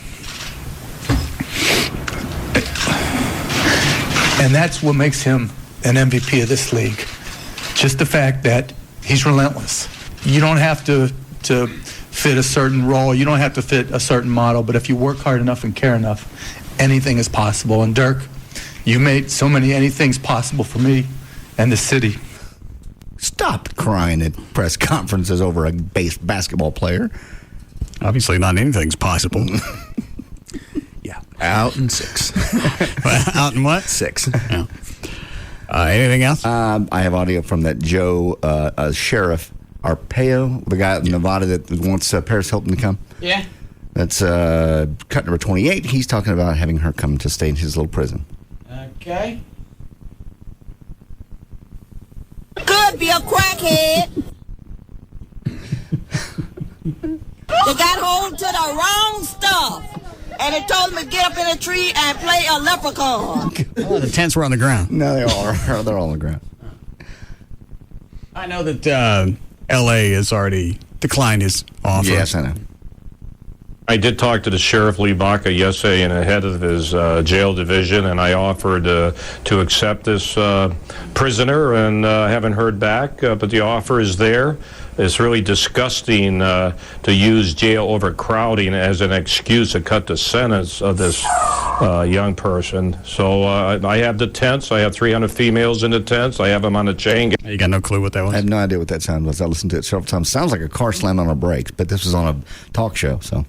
S20: And that's what makes him an MVP of this league. Just the fact that he's relentless. You don't have to fit a certain role. You don't have to fit a certain model. But if you work hard enough and care enough, anything is possible. And Dirk, you made so many anythings possible for me and the city.
S15: Stop crying at press conferences over a basketball player.
S8: Obviously not anything's possible.
S4: Yeah. Out in 6.
S8: Out in what?
S4: 6.
S8: Yeah. Anything else?
S15: I have audio from that Joe Sheriff Arpaio, the guy in Nevada that wants Paris Hilton to come.
S8: Yeah.
S15: That's cut number 28. He's talking about having her come to stay in his little prison.
S8: Okay.
S19: Could be a crackhead that got hold to the wrong stuff, and it told him to get up in a tree and play a leprechaun.
S8: Oh, the tents were on the ground.
S15: No, they all are. They're all on the ground.
S8: I know that L.A. has already declined his offer.
S15: Yes, I know.
S21: I did talk to the Sheriff Lee Baca yesterday in the head of his jail division, and I offered to accept this prisoner, and haven't heard back, but the offer is there. It's really disgusting to use jail overcrowding as an excuse to cut the sentence of this young person. So I have the tents. I have 300 females in the tents. I have them on the chain.
S8: You got no clue what that was?
S15: I have no idea what that sound was. I listened to it several times. Sounds like a car slammed on a brakes, but this was on a talk show, so...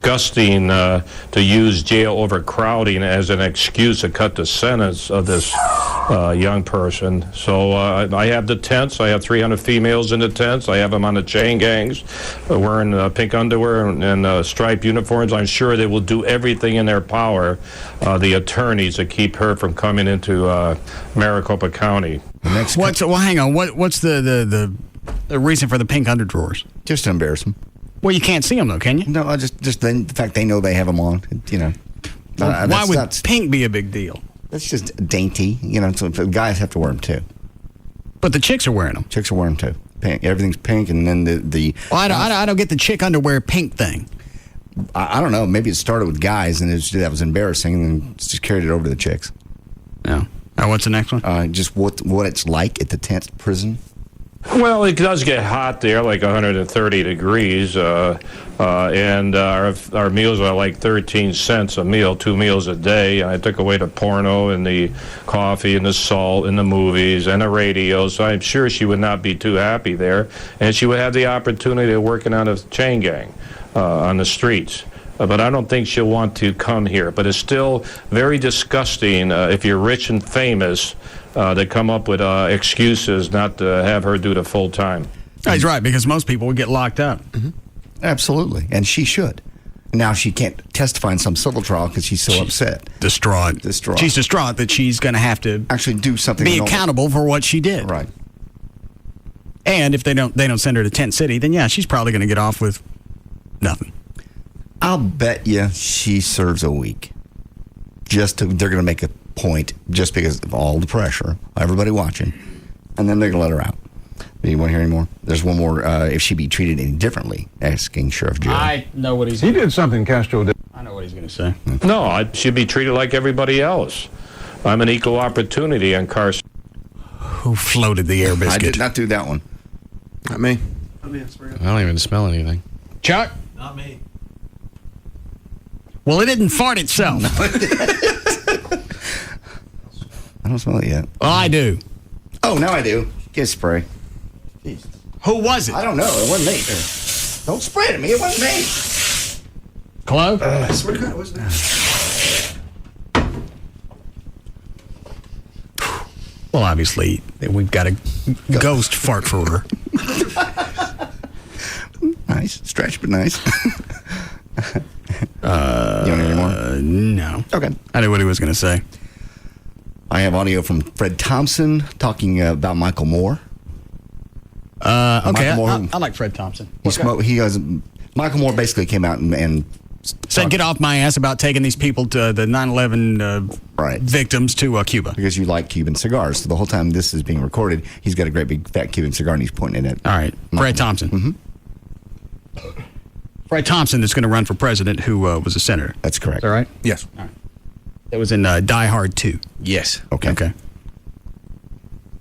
S21: Disgusting to use jail overcrowding as an excuse to cut the sentence of this young person. So I have the tents. I have 300 females in the tents. I have them on the chain gangs, wearing pink underwear and striped uniforms. I'm sure they will do everything in their power, the attorneys, to keep her from coming into Maricopa County.
S8: Well, hang on. What's the reason for the pink underdrawers?
S15: Just to embarrass them.
S8: Well, you can't see them, though, can you?
S15: No, just the fact they know they have them on, you know.
S8: Well, why would pink be a big deal?
S15: That's just dainty, you know, so the guys have to wear them, too.
S8: But the chicks are wearing them.
S15: Chicks are wearing them, too. Pink. Everything's pink, and then the
S8: well, I don't get the chick underwear pink thing.
S15: I don't know. Maybe it started with guys, and that was embarrassing, and then just carried it over to the chicks.
S8: Yeah. What's the next one?
S15: Just what it's like at the tent prison.
S21: Well, it does get hot there, like 130 degrees, and our meals are like 13 cents a meal, 2 meals a day. I took away the porno and the coffee and the salt and the movies and the radio, so I'm sure she would not be too happy there, and she would have the opportunity of working on a chain gang on the streets. But I don't think she'll want to come here. But it's still very disgusting if you're rich and famous that come up with excuses not to have her do the full time.
S8: He's right, because most people would get locked up.
S15: Mm-hmm. Absolutely, and she should. Now she can't testify in some civil trial because she's so upset.
S8: Distraught. She's distraught that she's going to have to
S15: actually do something.
S8: Be accountable for what she did.
S15: Right.
S8: And if they don't send her to Tent City, then yeah, she's probably going to get off with nothing.
S15: I'll bet you she serves a week. They're going to make a point just because of all the pressure, everybody watching, and then they're going to let her out. Do you want to hear any more? There's one more. If she be treated any differently, asking Sheriff Joe.
S8: I know what
S21: He did something Castro did.
S8: I know what he's going to say.
S21: No, I should be treated like everybody else. I'm an equal opportunity incarcerated.
S8: Who floated the air biscuit?
S15: I did not do that one.
S4: Not me. I don't even smell anything.
S8: Chuck?
S4: Not me.
S8: Well, it didn't fart itself.
S15: I don't smell it yet.
S8: Well, I do.
S15: Oh, now I do. Get spray.
S8: Jeez. Who was it?
S15: I don't know. It wasn't me. Don't spray it at me. It wasn't me.
S8: Clove?
S15: I swear to God, it wasn't me.
S8: Well, obviously, we've got a ghost fart for her.
S15: Nice. Stretch, but nice. You want to hear more?
S8: No.
S15: Okay.
S8: I knew what he was going to say.
S15: I have audio from Fred Thompson talking about Michael Moore.
S8: Okay,
S15: Moore,
S8: I like Fred Thompson.
S15: Michael Moore basically came out and
S8: said, get off my ass about taking these people to the 9/11 victims to Cuba.
S15: Because you like Cuban cigars. So the whole time this is being recorded, he's got a great big fat Cuban cigar and he's pointing it at.
S8: All right, Fred Thompson.
S15: Mm-hmm.
S8: Fred Thompson is going to run for president, who was a senator.
S15: That's correct.
S8: Is that right?
S4: Yes.
S8: All right. That was in Die Hard 2.
S4: Yes.
S15: Okay.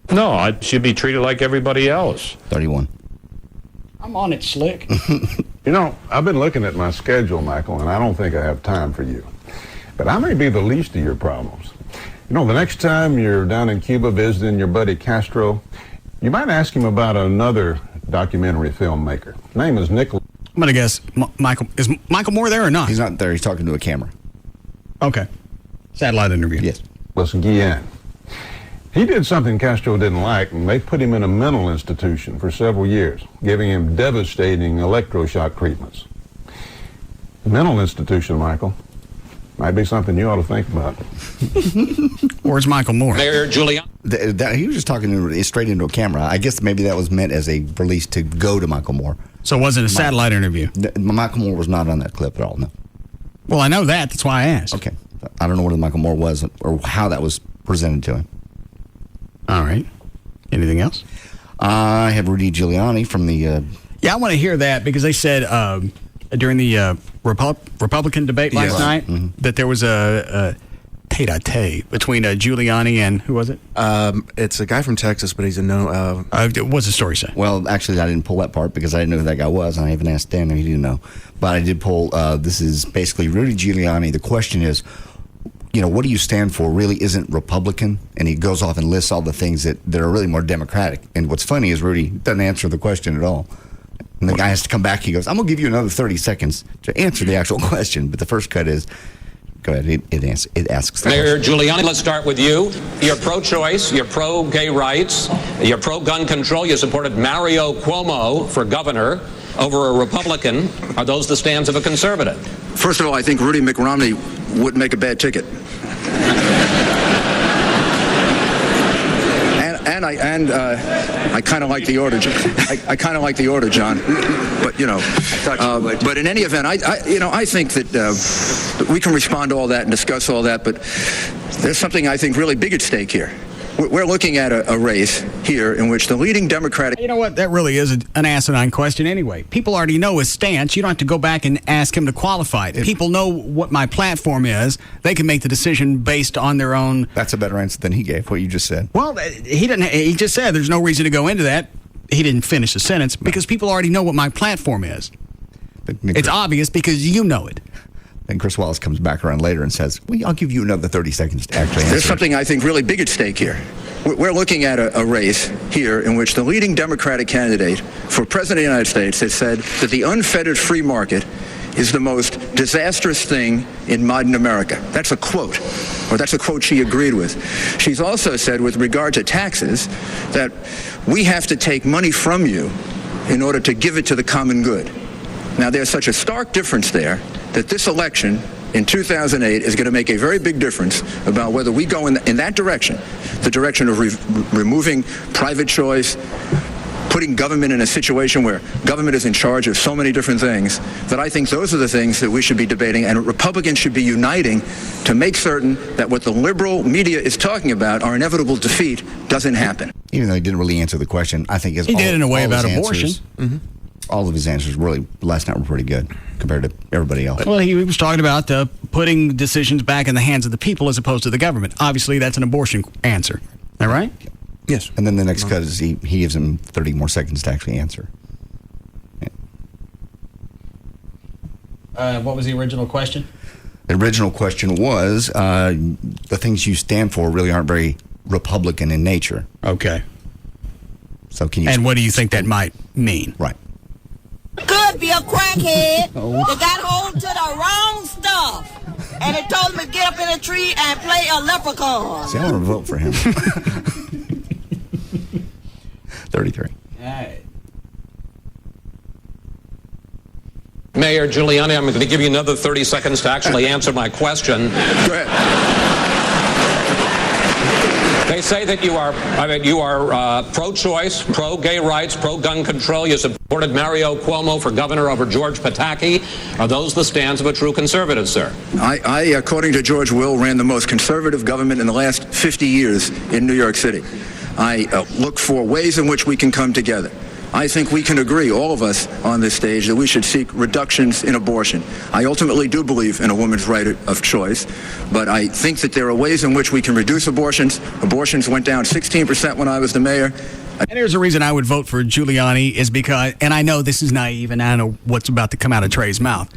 S21: No, I should be treated like everybody else.
S15: 31.
S8: I'm on it, Slick.
S5: You know, I've been looking at my schedule, Michael, and I don't think I have time for you. But I may be the least of your problems. You know, the next time you're down in Cuba visiting your buddy Castro, you might ask him about another documentary filmmaker. Name is Nicholas.
S8: I'm going to guess, Michael. Is Michael Moore there or not?
S15: He's not there. He's talking to a camera.
S8: Okay. Satellite interview.
S15: Yes.
S5: Guillen. He did something Castro didn't like, and they put him in a mental institution for several years, giving him devastating electroshock treatments. Mental institution, Michael. Might be something you ought to think about.
S8: Where's Michael Moore?
S18: Mayor Giuliani.
S15: He was just talking straight into a camera. I guess maybe that was meant as a release to go to Michael Moore.
S8: So it wasn't a satellite interview?
S15: Michael Moore was not on that clip at all, no.
S8: Well, I know that. That's why I asked.
S15: Okay. I don't know what Michael Moore was or how that was presented to him.
S8: All right. Anything else?
S15: I have Rudy Giuliani from the...
S8: Yeah, I want to hear that because they said during the Republican debate last night that there was a tete-a-tete between Giuliani and, who was it?
S4: It's a guy from Texas, but he's a no...
S8: what's the story say?
S15: Well, actually, I didn't pull that part because I didn't know who that guy was, and I even asked Dan, and he didn't know. But I did pull, this is basically Rudy Giuliani. The question is, what do you stand for really isn't Republican? And he goes off and lists all the things that are really more Democratic. And what's funny is Rudy doesn't answer the question at all. And the guy has to come back. He goes, I'm going to give you another 30 seconds to answer the actual question. But the first cut is, go ahead, it asks.
S18: Mayor Giuliani, let's start with you. You're pro-choice, you're pro-gay rights, you're pro-gun control. You supported Mario Cuomo for governor over a Republican. Are those the stands of a conservative?
S7: First of all, I think Rudy McRomney wouldn't make a bad ticket. And I kind of like the order. I kind of like the order, John. But but in any event, I think that we can respond to all that and discuss all that. But there's something I think really big at stake here. We're looking at a race here in which the leading Democratic...
S8: You know what? That really is an asinine question anyway. People already know his stance. You don't have to go back and ask him to qualify it. People know what my platform is. They can make the decision based on their own...
S15: That's a better answer than he gave, what you just said.
S8: Well, he didn't. He just said there's no reason to go into that. He didn't finish the sentence because people already know what my platform is. It's obvious because you know it.
S15: And Chris Wallace comes back around later and says, well, I'll give you another 30 seconds to actually answer.
S7: There's something I think really big at stake here. We're looking at a race here in which the leading Democratic candidate for President of the United States has said that the unfettered free market is the most disastrous thing in modern America. That's a quote, or that's a quote she agreed with. She's also said, with regard to taxes, that we have to take money from you in order to give it to the common good. Now, there's such a stark difference there that this election in 2008 is going to make a very big difference about whether we go in that direction, the direction of removing private choice, putting government in a situation where government is in charge of so many different things, that I think those are the things that we should be debating, and Republicans should be uniting to make certain that what the liberal media is talking about, our inevitable defeat, doesn't happen.
S15: Even though he didn't really answer the question, I think
S8: he did in a way about abortion.
S15: All of his answers really last night were pretty good compared to everybody else.
S8: Well, he was talking about putting decisions back in the hands of the people as opposed to the government. Obviously, that's an abortion answer. Is that right?
S15: Yes. And then the next cut is he gives him 30 more seconds to actually answer.
S8: Yeah. What was the original question?
S15: The original question was, the things you stand for really aren't very Republican in nature.
S8: Okay.
S15: So can you...
S8: And what do you think that might mean?
S15: Right.
S19: Could be a crackhead that got hold to the wrong stuff. And it told him to get up in a tree and play a leprechaun.
S15: See, I want to vote for him. 33.
S8: All right.
S18: Mayor Giuliani, I'm going to give you another 30 seconds to actually answer my question.
S7: Go ahead.
S18: They say that you are pro-choice, pro-gay rights, pro-gun control. You supported Mario Cuomo for governor over George Pataki. Are those the stands of a true conservative, sir?
S7: I, according to George Will, ran the most conservative government in the last 50 years in New York City. I look for ways in which we can come together. I think we can agree, all of us on this stage, that we should seek reductions in abortion. I ultimately do believe in a woman's right of choice, but I think that there are ways in which we can reduce abortions. Abortions went down 16% when I was the mayor.
S8: And here's the reason I would vote for Giuliani is because, and I know this is naive and I know what's about to come out of Trey's mouth,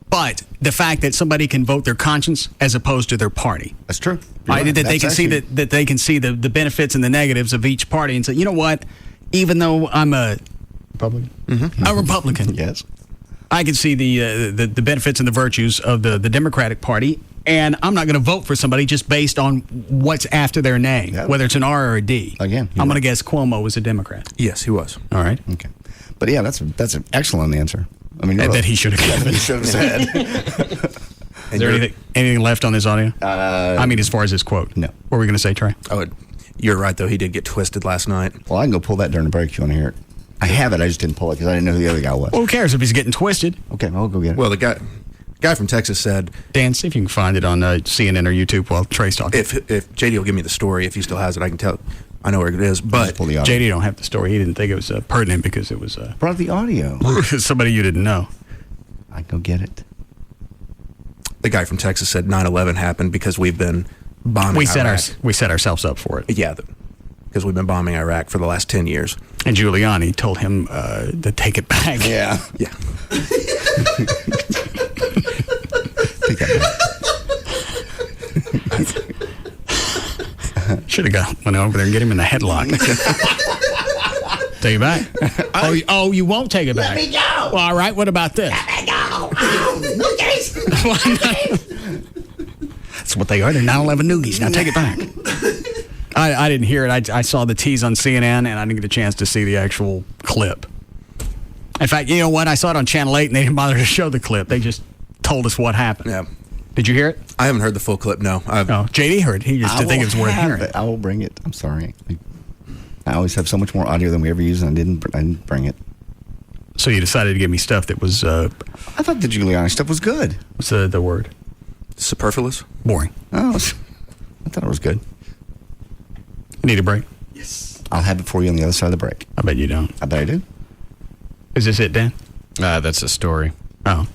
S8: but the fact that somebody can vote their conscience as opposed to their party.
S15: That's true.
S8: Right, that they can see that they can see the benefits and the negatives of each party and say, you know what? Even though I'm a Republican, a Republican,
S15: yes,
S8: I can see the benefits and the virtues of the Democratic Party, and I'm not going to vote for somebody just based on what's after their name, whether it's an R or a D.
S15: Again,
S8: I'm going to guess Cuomo was a Democrat.
S11: Yes, he was.
S8: All right,
S15: okay, but yeah, that's an excellent answer. I mean,
S8: that he should have given.
S15: He should have said.
S8: Is there anything left on this audio? I mean, as far as this quote,
S15: no.
S8: What were we going to say, Trey?
S11: Oh, you're right, though. He did get twisted last night.
S15: Well, I can go pull that during the break if you want to hear it. I have it. I just didn't pull it because I didn't know who the other guy was.
S8: Well, who cares if he's getting twisted?
S15: Okay, I'll go get it.
S11: Well, the guy from Texas said...
S8: Dan, see if you can find it on CNN or YouTube while Trey's talking.
S11: If JD will give me the story, if he still has it, I can tell. I know where it is, but...
S8: JD don't have the story. He didn't think it was pertinent because it was...
S15: brought the audio.
S8: Somebody you didn't know.
S15: I can go get it.
S11: The guy from Texas said 9/11 happened because we've been bombing Iraq.
S8: We set ourselves up for it.
S11: Yeah, because we've been bombing Iraq for the last 10 years.
S8: And Giuliani told him to take it back.
S15: Yeah.
S11: Yeah.
S15: Take that
S8: back. Should have went over there and get him in the headlock. Take it back? Oh, you won't take it back?
S19: Let me go.
S8: Well, all right, what about this?
S19: Let me go.
S8: That's what they are. They're 9/11 noogies. Now take it back. I didn't hear it. I saw the tease on CNN, and I didn't get a chance to see the actual clip. In fact, you know what? I saw it on Channel 8, and they didn't bother to show the clip. They just told us what happened.
S11: Yeah.
S8: Did you hear it?
S11: I haven't heard the full clip, no.
S8: JD heard it. He just didn't think it was worth hearing.
S15: I will bring it. I'm sorry. I always have so much more audio than we ever use, and I didn't bring it.
S8: So you decided to give me stuff that was...
S15: I thought the Giuliani stuff was good.
S8: What's the word?
S11: Superfluous?
S8: Boring.
S15: Oh, I thought it was good.
S8: Need a break?
S15: Yes. I'll have it for you on the other side of the break.
S8: I bet you don't.
S15: I bet I do.
S8: Is this it, Dan?
S4: That's a story.
S8: Oh.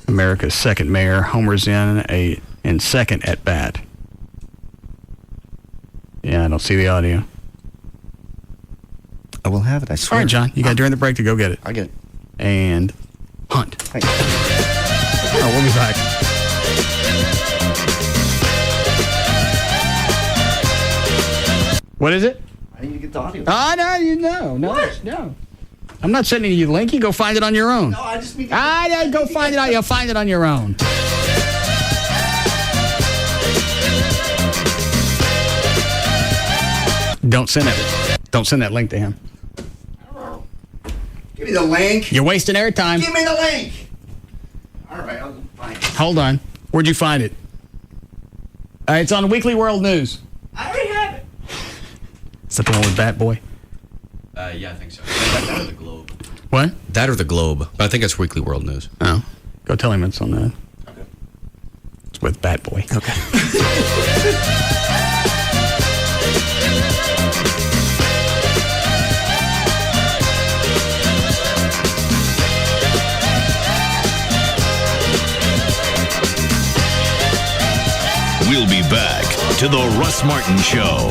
S8: America's second mayor homers in second at bat. Yeah, I don't see the audio.
S15: I will have it, I swear.
S8: All right, John. You got during the break to go get it.
S15: I get it.
S8: And hunt.
S15: Thanks.
S8: Oh, we'll be back. What is it?
S15: I need to get the audio.
S8: Oh, no, no. I'm not sending you the link. You go find it on your own. No, I just mean... go find it out. You'll find it on your own. Don't send it. Don't send that link to him.
S15: Give me the link.
S8: You're wasting airtime.
S15: Give me the link. All right, I'll find it.
S8: Hold on. Where'd you find it? It's on Weekly World News.
S15: I already have it.
S8: Is that the one with Bat Boy?
S4: Yeah, I think so. That or the Globe.
S8: What?
S4: That or the Globe. But I think it's Weekly World News.
S8: Oh. Go tell him it's on that.
S11: Okay.
S8: It's with Bat Boy.
S11: Okay.
S27: We'll be back to the Russ Martin Show.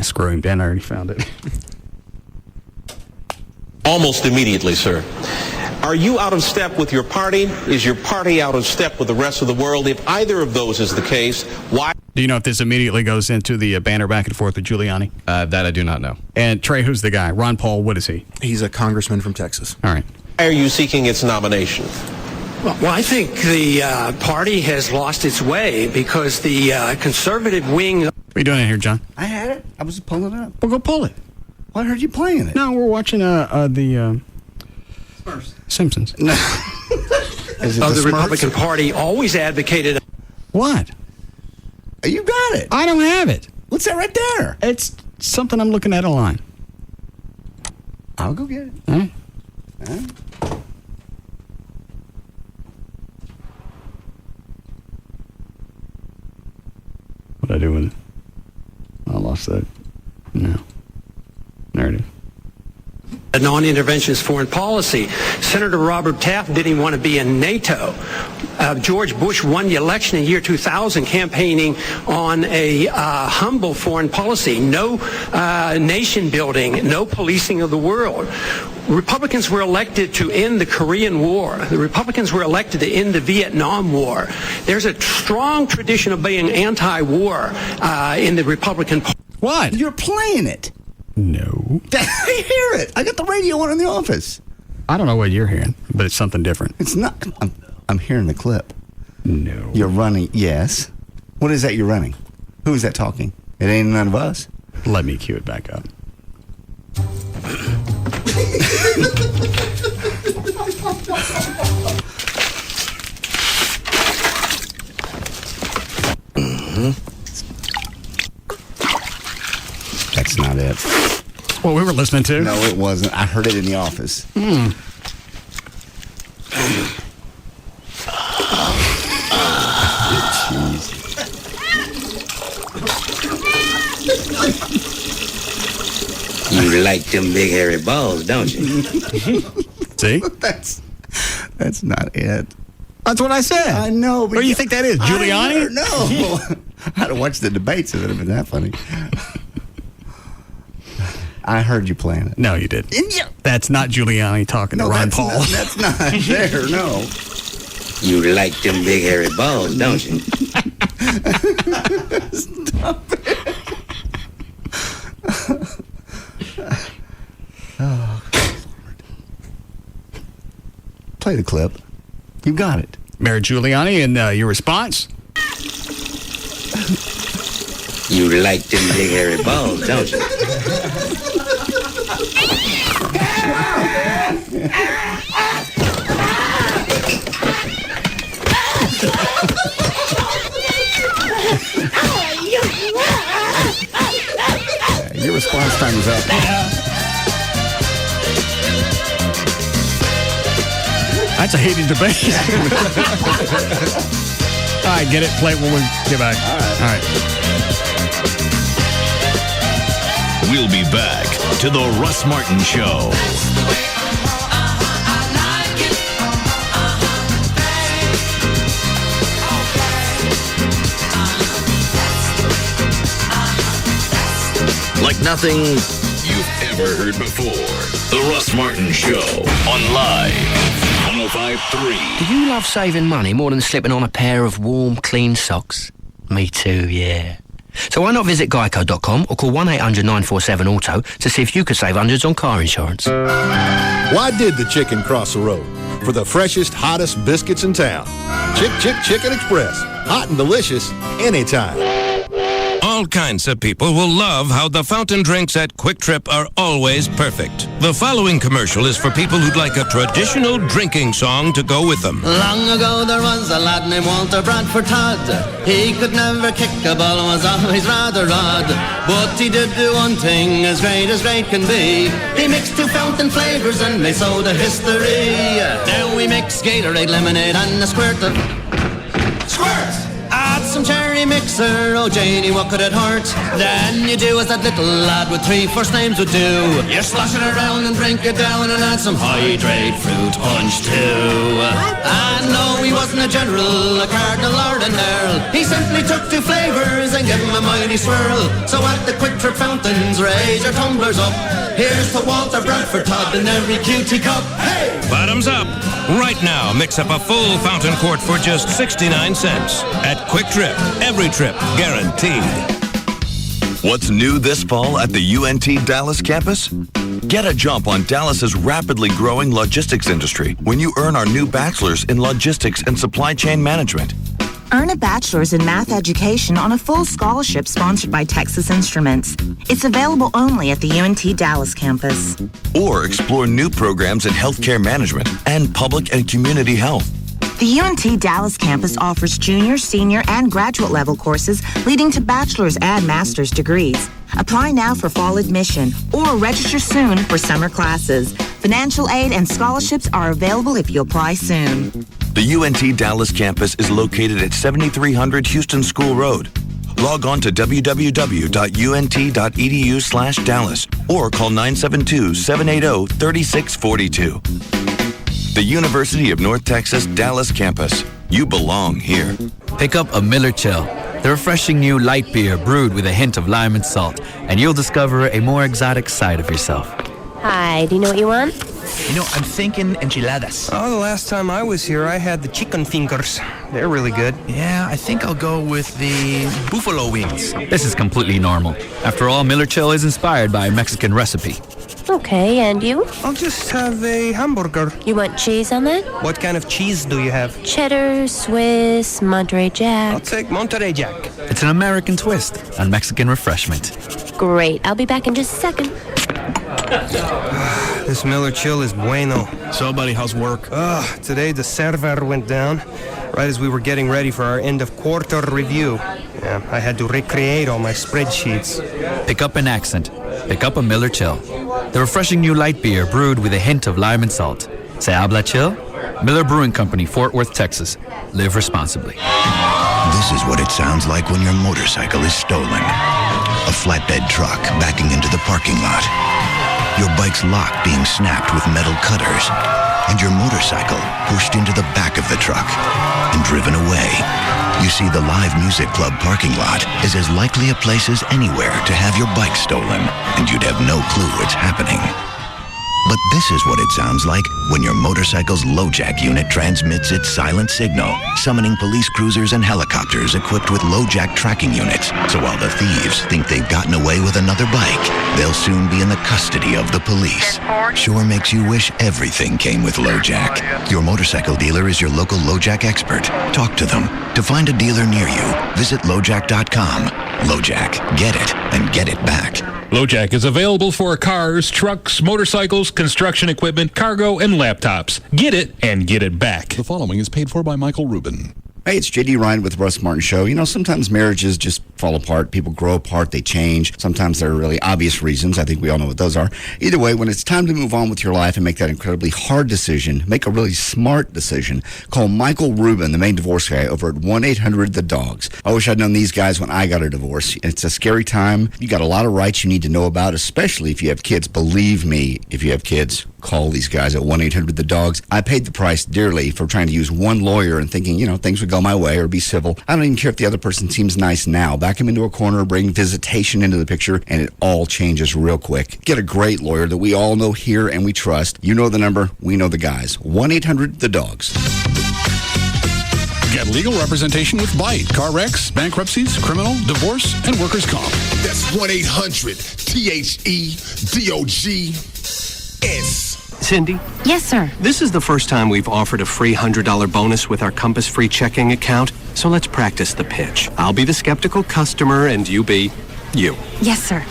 S8: Screw him, Dan. I already found it.
S12: Almost immediately, sir. Are you out of step with your party? Is your party out of step with the rest of the world? If either of those is the case, why?
S8: Do you know if this immediately goes into the banner back and forth with Giuliani?
S4: That I do not know.
S8: And Trey, who's the guy? Ron Paul, what is he?
S11: He's a congressman from Texas.
S8: All right.
S12: Why are you seeking its nomination?
S13: Well, I think the party has lost its way because the conservative wing...
S8: What are you doing in here, John?
S15: I had it. I was pulling it up.
S8: Well, go pull it.
S15: Well, I heard you playing it.
S8: No, we're watching the Simpsons.
S15: No. Is it
S13: the
S15: Smurfs?
S13: Republican Party always advocated...
S8: What?
S15: You got it.
S8: I don't have it.
S15: What's that right there?
S8: It's something I'm looking at online.
S15: I'll go get it.
S8: All right.
S15: All right.
S8: What'd I do with it? I lost that. No. There it is.
S13: A non-interventionist foreign policy. Senator Robert Taft didn't want to be in NATO. George Bush won the election in year 2000 campaigning on a humble foreign policy. No nation building, no policing of the world. Republicans were elected to end the Korean War. The Republicans were elected to end the Vietnam War. There's a strong tradition of being anti-war in the Republican Party.
S8: What?
S15: You're playing it.
S8: No.
S15: I hear it. I got the radio on in the office.
S8: I don't know what you're hearing, but it's something different.
S15: It's not. I'm hearing the clip.
S8: No.
S15: You're running. Yes. What is that you're running? Who is that talking? It ain't none of us.
S8: Let me cue it back up.
S15: That's not it.
S8: What we were listening to?
S15: No, it wasn't. I heard it in the office.
S14: You like them big hairy balls, don't you?
S8: See?
S15: That's not it.
S8: That's what I said.
S15: I know.
S8: What do you think that is? Giuliani?
S15: No. I had to watch the debates. It would have been that funny. I heard you playing it.
S8: No, you didn't. That's not Giuliani talking to Ron Paul.
S15: That's not there, no.
S14: You like them big hairy balls, don't you?
S15: Stop it. Oh, play the clip. You got it.
S8: Mayor Giuliani, and your response?
S14: You like them big hairy balls, don't you?
S15: Your response time is up.
S8: That's a heated debate. All right, get it. Play it when we get back. All right.
S27: We'll be back to the Russ Martin Show. Like nothing you've ever heard before. The Russ Martin Show on Live 105.3.
S16: Do you love saving money more than slipping on a pair of warm, clean socks? Me too, yeah.
S3: So why not visit Geico.com or call 1-800-947-AUTO to see if you could save hundreds on car insurance.
S9: Why did the chicken cross the road? For the freshest, hottest biscuits in town. Chicken Express. Hot and delicious anytime.
S16: All kinds of people will love how the fountain drinks at Quick Trip are always perfect. The following commercial is for people who'd like a traditional drinking song to go with them.
S22: Long ago there was a lad named Walter Bradford Todd. He could never kick a ball and was always rather odd. But he did do one thing as great can be. He mixed two fountain flavors and made soda history. Now we mix Gatorade, lemonade and a squirt of... Squirt! Add some cherry mixer, oh Janie, what could it hurt? Then you do as that little lad with 3 first names would do. You slosh it around and drink it down and add some hydrate fruit punch too. And no, he wasn't a general, a cardinal or an earl. He simply took 2 flavors and gave them a mighty swirl. So at the Quick Trip fountains, raise your tumblers up. Here's to Walter Bradford Todd in every cutie cup. Hey!
S16: Bottoms up. Right now, mix up a full fountain quart for just 69 cents. At Quick Trip, every trip guaranteed.
S24: What's new this fall at the UNT Dallas campus? Get a jump on Dallas's rapidly growing logistics industry when you earn our new bachelor's in logistics and supply chain management.
S25: Earn a bachelor's in math education on a full scholarship sponsored by Texas Instruments. It's available only at the UNT Dallas campus.
S24: Or explore new programs in healthcare management and public and community health.
S25: The UNT Dallas campus offers junior, senior, and graduate level courses leading to bachelor's and master's degrees. Apply now for fall admission or register soon for summer classes. Financial aid and scholarships are available if you apply soon.
S24: The UNT Dallas campus is located at 7300 Houston School Road. Log on to www.unt.edu/Dallas or call 972-780-3642. The University of North Texas Dallas campus. You belong here.
S26: Pick up a Miller Chill, the refreshing new light beer brewed with a hint of lime and salt, and you'll discover a more exotic side of yourself.
S28: Hi, do you know what you want?
S29: You know, I'm thinking enchiladas.
S30: Oh, the last time I was here, I had the chicken fingers. They're really good.
S29: Yeah, I think I'll go with the buffalo wings.
S26: This is completely normal. After all, Miller Chill is inspired by a Mexican recipe.
S28: Okay, and you?
S30: I'll just have a hamburger.
S28: You want cheese on that?
S30: What kind of cheese do you have?
S28: Cheddar, Swiss, Monterey Jack.
S30: I'll take Monterey Jack.
S26: It's an American twist on Mexican refreshment.
S28: Great. I'll be back in just a second.
S30: This Miller Chill is bueno.
S29: So, buddy, how's work?
S30: Today the server went down right as we were getting ready for our end of quarter review. Yeah, I had to recreate all my spreadsheets.
S26: Pick up an accent. Pick up a Miller Chill. The refreshing new light beer brewed with a hint of lime and salt. Se habla chill? Miller Brewing Company, Fort Worth, Texas. Live responsibly.
S31: This is what it sounds like when your motorcycle is stolen. A flatbed truck backing into the parking lot. Your bike's lock being snapped with metal cutters. And your motorcycle pushed into the back of the truck and driven away. You see, the Live Music Club parking lot is as likely a place as anywhere to have your bike stolen, and you'd have no clue it's happening. But this is what it sounds like when your motorcycle's LoJack unit transmits its silent signal, summoning police cruisers and helicopters equipped with LoJack tracking units. So while the thieves think they've gotten away with another bike, they'll soon be in the custody of the police. Sure makes you wish everything came with LoJack. Your motorcycle dealer is your local LoJack expert. Talk to them. To find a dealer near you, visit LoJack.com. LoJack. Get it and get it back.
S2: LoJack is available for cars, trucks, motorcycles, construction equipment, cargo, and laptops. Get it and get it back. The following is paid for by Michael Rubin.
S15: Hey, it's J.D. Ryan with Russ Martin Show. You know, sometimes marriages just fall apart. People grow apart. They change. Sometimes there are really obvious reasons. I think we all know what those are. Either way, when it's time to move on with your life and make that incredibly hard decision, make a really smart decision, call Michael Rubin, the main divorce guy, over at 1-800-THE-DOGS. I wish I'd known these guys when I got a divorce. It's a scary time. You got a lot of rights you need to know about, especially if you have kids. Believe me, if you have kids, call these guys at 1-800-THE-DOGS. I paid the price dearly for trying to use one lawyer and thinking, you know, things would go my way or be civil. I don't even care if the other person seems nice now. Back him into a corner, bring visitation into the picture, and it all changes real quick. Get a great lawyer that we all know here and we trust. You know the number, we know the guys. 1-800-THE-DOGS.
S2: Get legal representation with Bite, car wrecks, bankruptcies, criminal, divorce, and workers' comp.
S1: That's 1-800-THEDOGS.
S30: Cindy?
S28: Yes, sir.
S30: This is the first time we've offered a free $100 bonus with our Compass free checking account, so let's practice the pitch. I'll be the skeptical customer, and you be you.
S28: Yes, sir.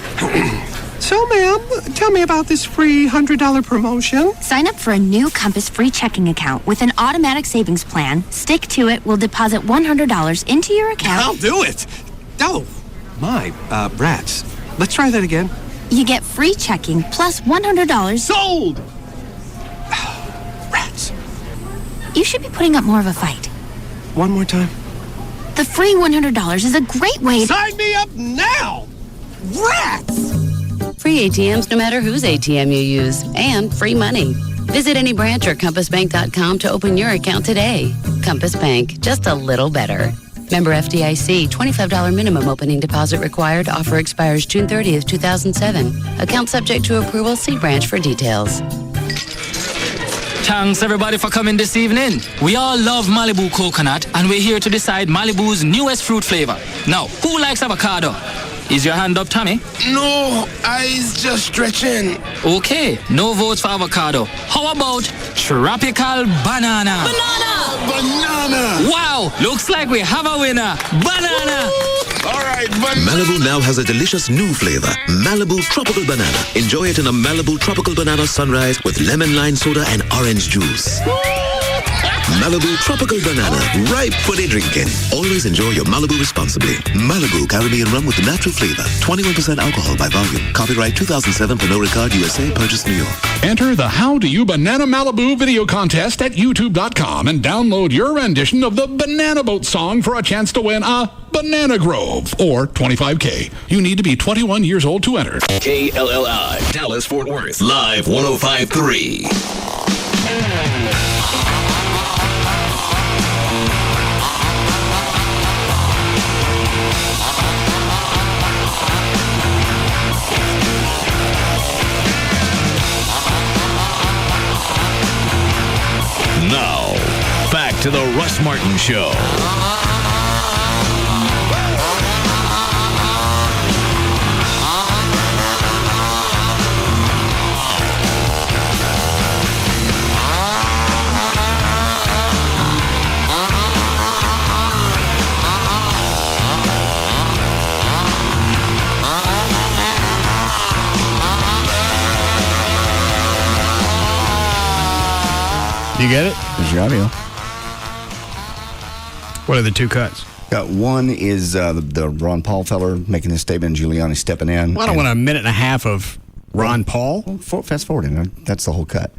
S30: So, ma'am, tell me about this free $100 promotion.
S28: Sign up for a new Compass free checking account with an automatic savings plan. Stick to it. We'll deposit $100 into your account.
S30: I'll do it. Oh, my, rats. Let's try that again.
S28: You get free checking plus $100.
S30: Sold! Rats.
S28: You should be putting up more of a fight.
S30: One more time.
S28: The free $100 is a great way to...
S30: Sign me up now! Rats!
S5: Free ATMs no matter whose ATM you use, and free money. Visit any branch or compassbank.com to open your account today. Compass Bank, just a little better. Member FDIC, $25 minimum opening deposit required. Offer expires June 30th, 2007. Account subject to approval. See branch for details.
S6: Thanks everybody for coming this evening. We all love Malibu coconut, and we're here to decide Malibu's newest fruit flavor. Now, who likes avocado? Is your hand up, Tommy?
S1: No, eyes just stretching.
S6: Okay, no votes for avocado. How about tropical banana?
S1: Banana!
S6: Wow, looks like we have a winner. Banana!
S1: All right, banana.
S7: Malibu now has a delicious new flavor, Malibu Tropical Banana. Enjoy it in a Malibu Tropical Banana Sunrise with lemon lime soda and orange juice. Malibu Tropical Banana, ripe for the drinking. Always enjoy your Malibu responsibly. Malibu Caribbean rum with natural flavor. 21% alcohol by volume. Copyright 2007 Pernod Ricard USA. Purchase New York.
S2: Enter the How Do You Banana Malibu video contest at youtube.com and download your rendition of the Banana Boat song for a chance to win a Banana Grove or $25K. You need to be 21 years old to enter.
S27: KLLI, Dallas, Fort Worth, live 105.3. Now, back to the Russ Martin Show.
S8: You get it?
S15: There's your audio.
S8: What are the two cuts?
S15: One is the Ron Paul feller making his statement, Giuliani stepping in.
S8: Well, I don't want a minute and a half of Ron Paul.
S15: Fast forwarding. That's the whole cut.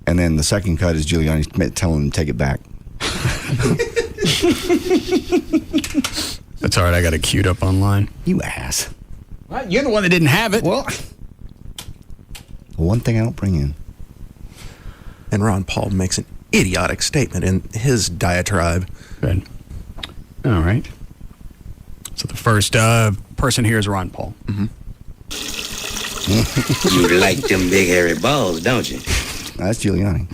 S15: And then the second cut is Giuliani telling him to take it back.
S8: That's all right. I got it queued up online.
S15: You ass.
S8: Well, you're the one that didn't have it.
S15: Well, one thing I don't bring in.
S11: And Ron Paul makes an idiotic statement in his diatribe.
S8: Good. All right. So the first person here is Ron Paul.
S14: You like them big hairy balls, don't you?
S15: That's Giuliani.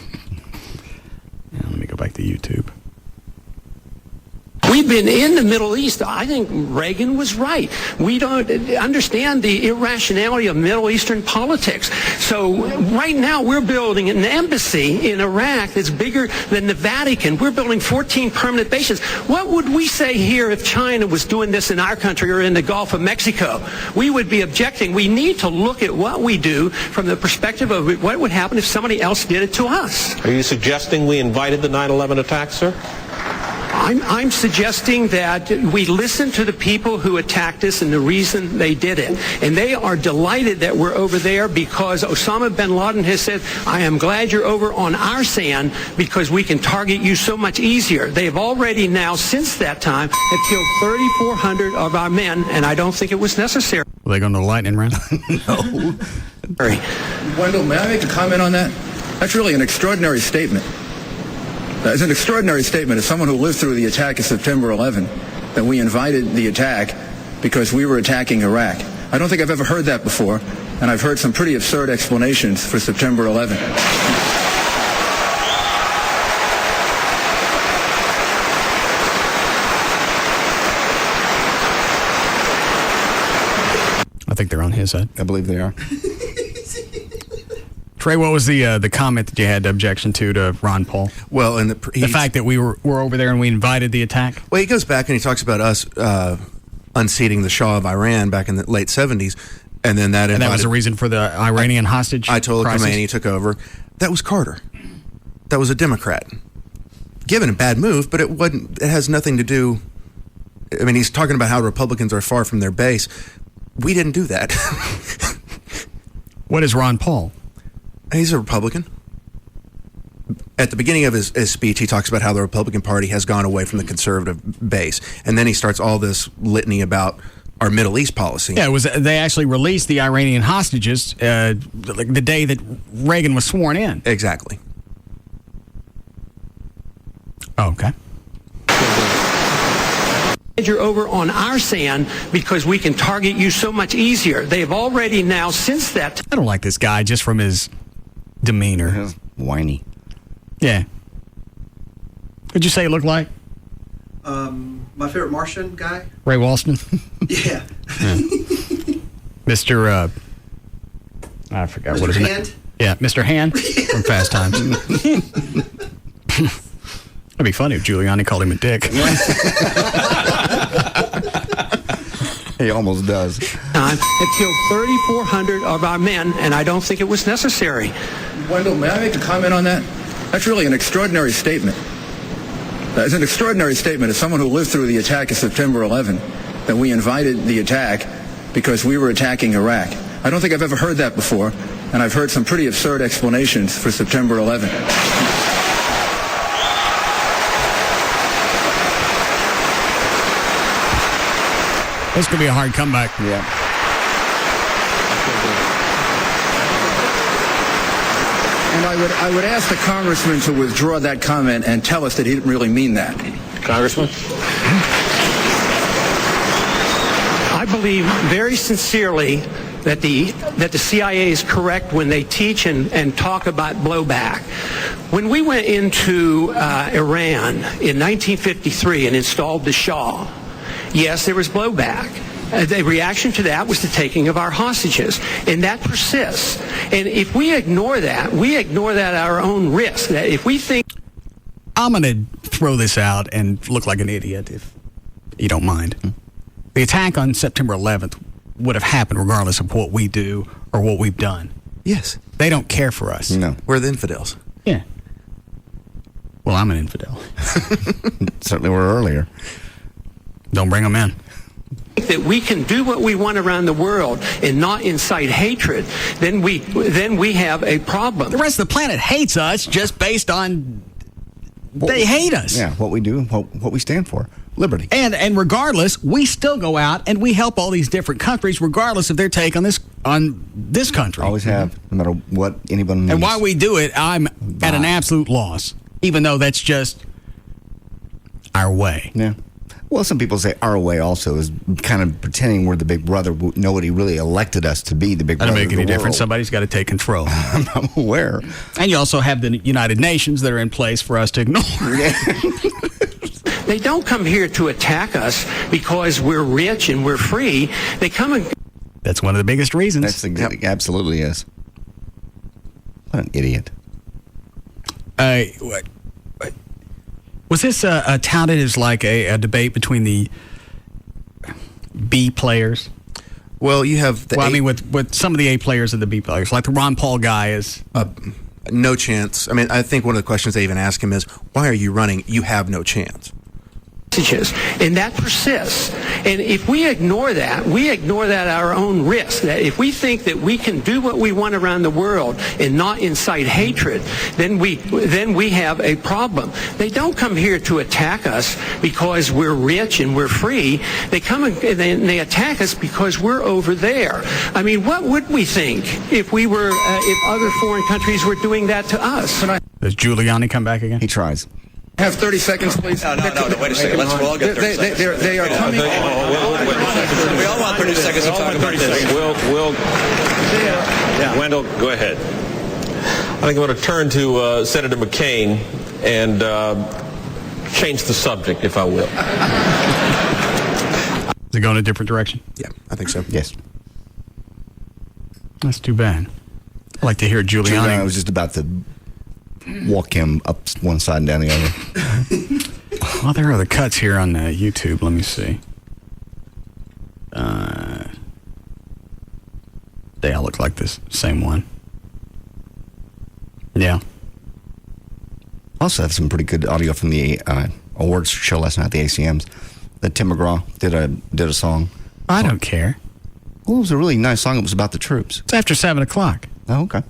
S8: Yeah, let me go back to YouTube.
S13: We've been in the Middle East. I think Reagan was right. We don't understand the irrationality of Middle Eastern politics. So right now we're building an embassy in Iraq that's bigger than the Vatican. We're building 14 permanent bases. What would we say here if China was doing this in our country or in the Gulf of Mexico? We would be objecting. We need to look at what we do from the perspective of what would happen if somebody else did it to us.
S12: Are you suggesting we invited the 9/11 attack, sir?
S13: I'm suggesting that we listen to the people who attacked us and the reason they did it. And they are delighted that we're over there because Osama bin Laden has said, I am glad you're over on our sand because we can target you so much easier. They have already now, since that time, have killed 3,400 of our men, and I don't think it was necessary.
S8: Will they go into the lightning round?
S15: No.
S10: Wendell, may I make a comment on that? That's really an extraordinary statement. It's an extraordinary statement as someone who lived through the attack of September 11, that we invited the attack because we were attacking Iraq. I don't think I've ever heard that before, and I've heard some pretty absurd explanations for September 11.
S8: I think they're on his side.
S15: I believe they are.
S8: Trey, what was the comment that you had objection to Ron Paul?
S11: Well, and
S8: the fact that we were over there and we invited the attack?
S11: Well, he goes back and he talks about us unseating the Shah of Iran back in the late 70s. And then that
S8: was the reason for the Iranian hostage
S11: Ayatollah
S8: crisis?
S11: Khomeini took over. That was Carter. That was a Democrat. Given a bad move, but it has nothing to do. I mean, he's talking about how Republicans are far from their base. We didn't do that.
S8: What is Ron Paul?
S11: He's a Republican. At the beginning of his speech, he talks about how the Republican Party has gone away from the conservative base. And then he starts all this litany about our Middle East policy.
S8: Yeah, they actually released the Iranian hostages the day that Reagan was sworn in.
S11: Exactly.
S8: Oh, okay.
S13: You're over on our sand because we can target you so much easier. They have already now, since that...
S8: I don't like this guy just from his demeanor.
S15: Whiny.
S8: Yeah. What'd you say it looked like?
S29: My favorite Martian guy?
S8: Ray Walston?
S29: Yeah.
S8: Mr. I forgot what his name is. Yeah, Mr. Hand from Fast Times. It'd be funny if Giuliani called him a dick.
S15: He almost does.
S13: It killed 3,400 of our men, and I don't think it was necessary.
S10: Wendell, may I make a comment on that? That's really an extraordinary statement. It's an extraordinary statement as someone who lived through the attack of September 11, that we invited the attack because we were attacking Iraq. I don't think I've ever heard that before, and I've heard some pretty absurd explanations for September 11.
S8: This could be a hard comeback.
S15: Yeah.
S10: And I would ask the congressman to withdraw that comment and tell us that he didn't really mean that.
S12: Congressman?
S13: I believe very sincerely that the CIA is correct when they teach and talk about blowback. When we went into Iran in 1953 and installed the Shah, yes, there was blowback. The reaction to that was the taking of our hostages, and that persists. And if we ignore that at our own risk. That if we think...
S8: I'm going to throw this out and look like an idiot, if you don't mind. The attack on September 11th would have happened regardless of what we do or what we've done.
S11: Yes.
S8: They don't care for us.
S15: No.
S11: We're the infidels.
S8: Yeah. Well, I'm an infidel.
S15: Certainly were earlier.
S8: Don't bring them in.
S13: That we can do what we want around the world and not incite hatred, then we have a problem.
S8: The rest of the planet hates us just based on they hate us.
S15: Yeah, what we do, what we stand for. Liberty.
S8: And regardless, we still go out and we help all these different countries regardless of their take on this country.
S15: Always have, no matter what anyone needs.
S8: And while we do it, I'm at an absolute loss, even though that's just our way.
S15: Yeah. Well, some people say our way also is kind of pretending we're the big brother. Nobody really elected us to be the big brother.
S8: Doesn't make any difference.
S15: World.
S8: Somebody's got to take control.
S15: I'm aware.
S8: And you also have the United Nations that are in place for us to ignore.
S13: They don't come here to attack us because we're rich and we're free. They come and...
S8: That's one of the biggest reasons.
S15: That's exactly, absolutely is. What an idiot.
S8: Was this touted as like a debate between the B players?
S11: Well, you have the
S8: I mean, with some of the A players and the B players, like the Ron Paul guy is...
S11: no chance. I mean, I think one of the questions they even ask him is, why are you running? You have no chance.
S13: And that persists. And if we ignore that at our own risk. That if we think that we can do what we want around the world and not incite hatred, then we have a problem. They don't come here to attack us because we're rich and we're free. They come and they attack us because we're over there. I mean, what would we think if if other foreign countries were doing that to us?
S8: Does Giuliani come back again?
S15: He tries.
S10: Have 30 seconds, please.
S3: No, wait a second. We'll all get 30 seconds.
S10: They are coming.
S3: We all want 30 seconds to talk about this.
S12: Wendell, go ahead. I think I'm going to turn to Senator McCain and change the subject, if I will.
S8: Is it going a different direction?
S11: Yeah, I think so.
S15: Yes.
S8: That's too bad. I'd like to hear Giuliani.
S15: I was just about to walk him up one side and down the other.
S8: Well, there are the cuts here on YouTube. Let me see. They all look like this same one. Yeah.
S15: Also have some pretty good audio from the awards show last night at the ACMs. That Tim McGraw did a song.
S8: I don't care.
S15: Well, it was a really nice song. It was about the troops.
S8: It's after 7 o'clock.
S15: Oh, okay.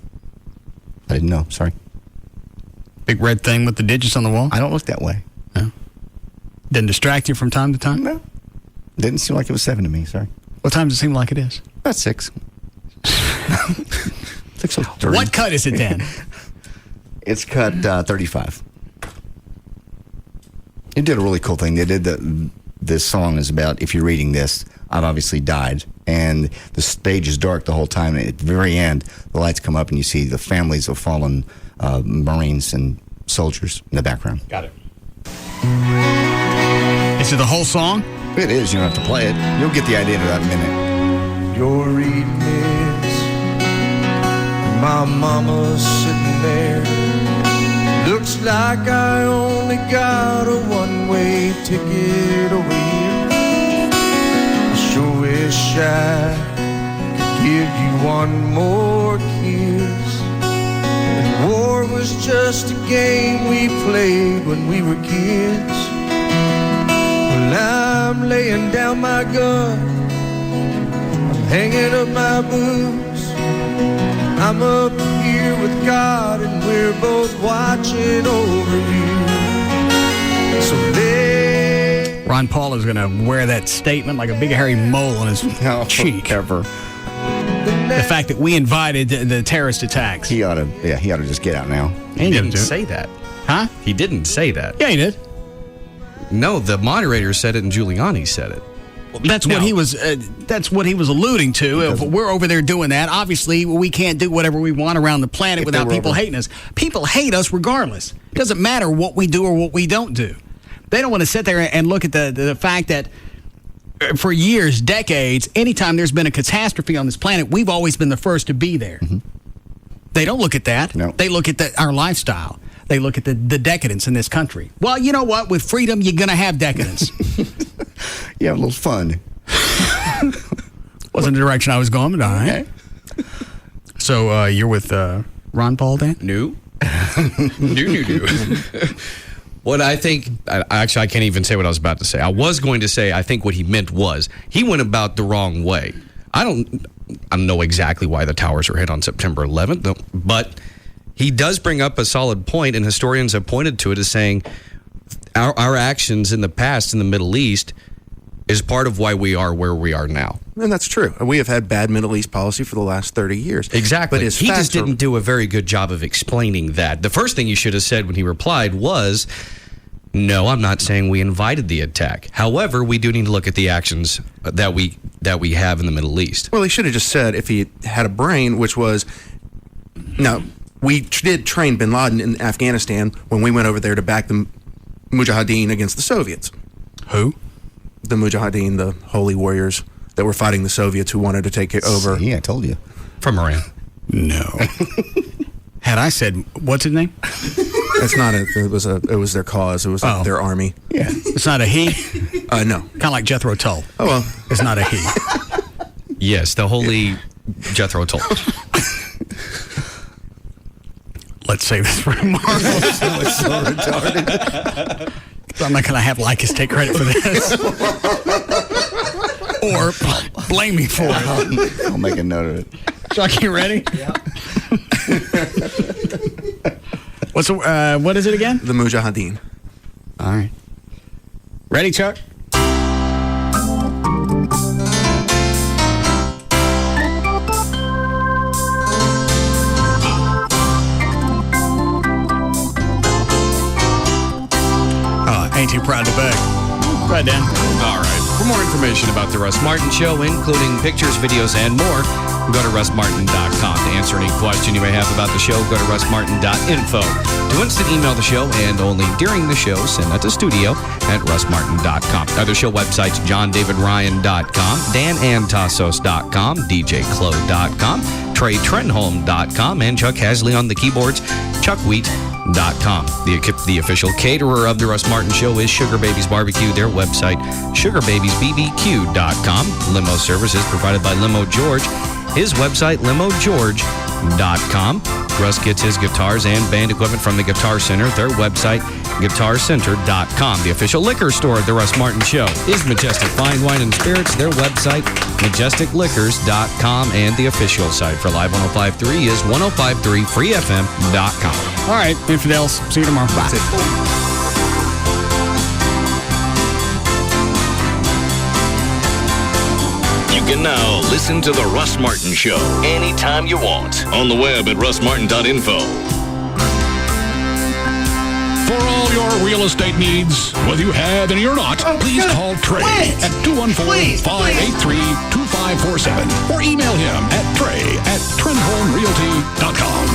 S15: I didn't know. Sorry.
S8: Big red thing with the digits on the wall?
S15: I don't look that way.
S8: No. Didn't distract you from time to time?
S15: No. Didn't seem like it was 7 to me. Sorry.
S8: What time does it seem like it is?
S15: About 6. 6:30.
S8: What cut is it then?
S15: It's cut 35. It did a really cool thing. They did this song is about, if you're reading this, I've obviously died. And the stage is dark the whole time. And at the very end, the lights come up and you see the families of fallen Marines and soldiers in the background.
S8: Got it. Is it the whole song?
S15: It is. You don't have to play it. You'll get the idea in about a minute.
S4: You're reading this. My mama's sitting there. Looks like I only got a one-way ticket over here. I sure wish I could give you one more kiss. And war was just a game we played when we were kids. Well, I'm laying down my gun, I'm hanging up my boots. I'm up here with God and we're both watching over you. So
S8: Ron Paul is going to wear that statement like a big hairy mole on his cheek.
S15: Ever.
S8: The fact that we invited the terrorist attacks.
S15: He ought to just get out now.
S9: He didn't say that.
S8: Huh?
S9: He didn't say that.
S8: Yeah, he did.
S9: No, the moderator said it and Giuliani said it.
S8: That's what he was. That's what he was alluding to. If we're over there doing that, obviously we can't do whatever we want around the planet without people hating us. People hate us regardless. It doesn't matter what we do or what we don't do. They don't want to sit there and look at the fact that for years, decades, anytime there's been a catastrophe on this planet, we've always been the first to be there.
S15: Mm-hmm.
S8: They don't look at that.
S15: No.
S8: They look at our lifestyle. They look at the decadence in this country. Well, you know what? With freedom, you're going to have decadence.
S15: You have a little fun.
S8: Wasn't the direction I was going, but all right. Okay. So you're with Ron Paul, Dan?
S9: No. No. What I think, I can't even say what I was about to say. I was going to say, I think what he meant was, he went about the wrong way. I don't know exactly why the towers were hit on September 11th, but he does bring up a solid point, and historians have pointed to it as saying our actions in the past in the Middle East is part of why we are where we are now.
S11: And that's true. We have had bad Middle East policy for the last 30 years.
S9: Exactly.
S11: But
S9: he just didn't do a very good job of explaining that. The first thing you should have said when he replied was, no, I'm not saying we invited the attack. However, we do need to look at the actions that we have in the Middle East.
S11: Well, he should have just said, if he had a brain, which was, no, we did train bin Laden in Afghanistan when we went over there to back the Mujahideen against the Soviets.
S8: Who?
S11: The Mujahideen, the holy warriors that were fighting the Soviets who wanted to take it over.
S15: Yeah, I told you.
S9: From Iran.
S8: No. Had I said, what's his name?
S11: It's not it was their cause. It was like their army.
S8: Yeah. It's not a he?
S11: No.
S8: Kind of like Jethro Tull.
S11: Oh, well.
S8: It's not a he.
S9: Yes, the holy Jethro Tull.
S8: Let's save this for tomorrow.
S15: It's so retarded.
S8: I'm not going to have Lycus take credit for this. Or blame me for it.
S15: I'll make a note of it.
S8: Chuck, you ready?
S4: Yeah.
S8: What is it again?
S11: The Mujahideen.
S8: All right. Ready, Chuck? Ain't too proud to beg. Go ahead, Dan.
S9: All right. For more information about The Russ Martin Show, including pictures, videos, and more, go to russmartin.com. To answer any question you may have about the show, go to russmartin.info. To instant email the show, and only during the show, send that to studio at russmartin.com. Other show websites, johndavidryan.com, danantasos.com, djclo.com, treytrenholm.com, and Chuck Hasley on the keyboards, chuckwheat.com. The official caterer of The Russ Martin Show is Sugar Babies Barbecue. Their website, sugarbabiesbbq.com. Limo service is provided by Limo George. His website, limogeorge.com. Russ gets his guitars and band equipment from the Guitar Center. Their website, guitarcenter.com. The official liquor store of The Russ Martin Show is Majestic Fine Wine and Spirits. Their website, majesticliquors.com. And the official site for Live 105.3 is 1053freefm.com.
S8: All right, infidels. See you tomorrow. Bye.
S16: You can now listen to The Russ Martin Show anytime you want on the web at russmartin.info.
S2: For all your real estate needs, whether you have any or not, please call Trey at 214-583-2547 or email him at trey@trendhomerealty.com.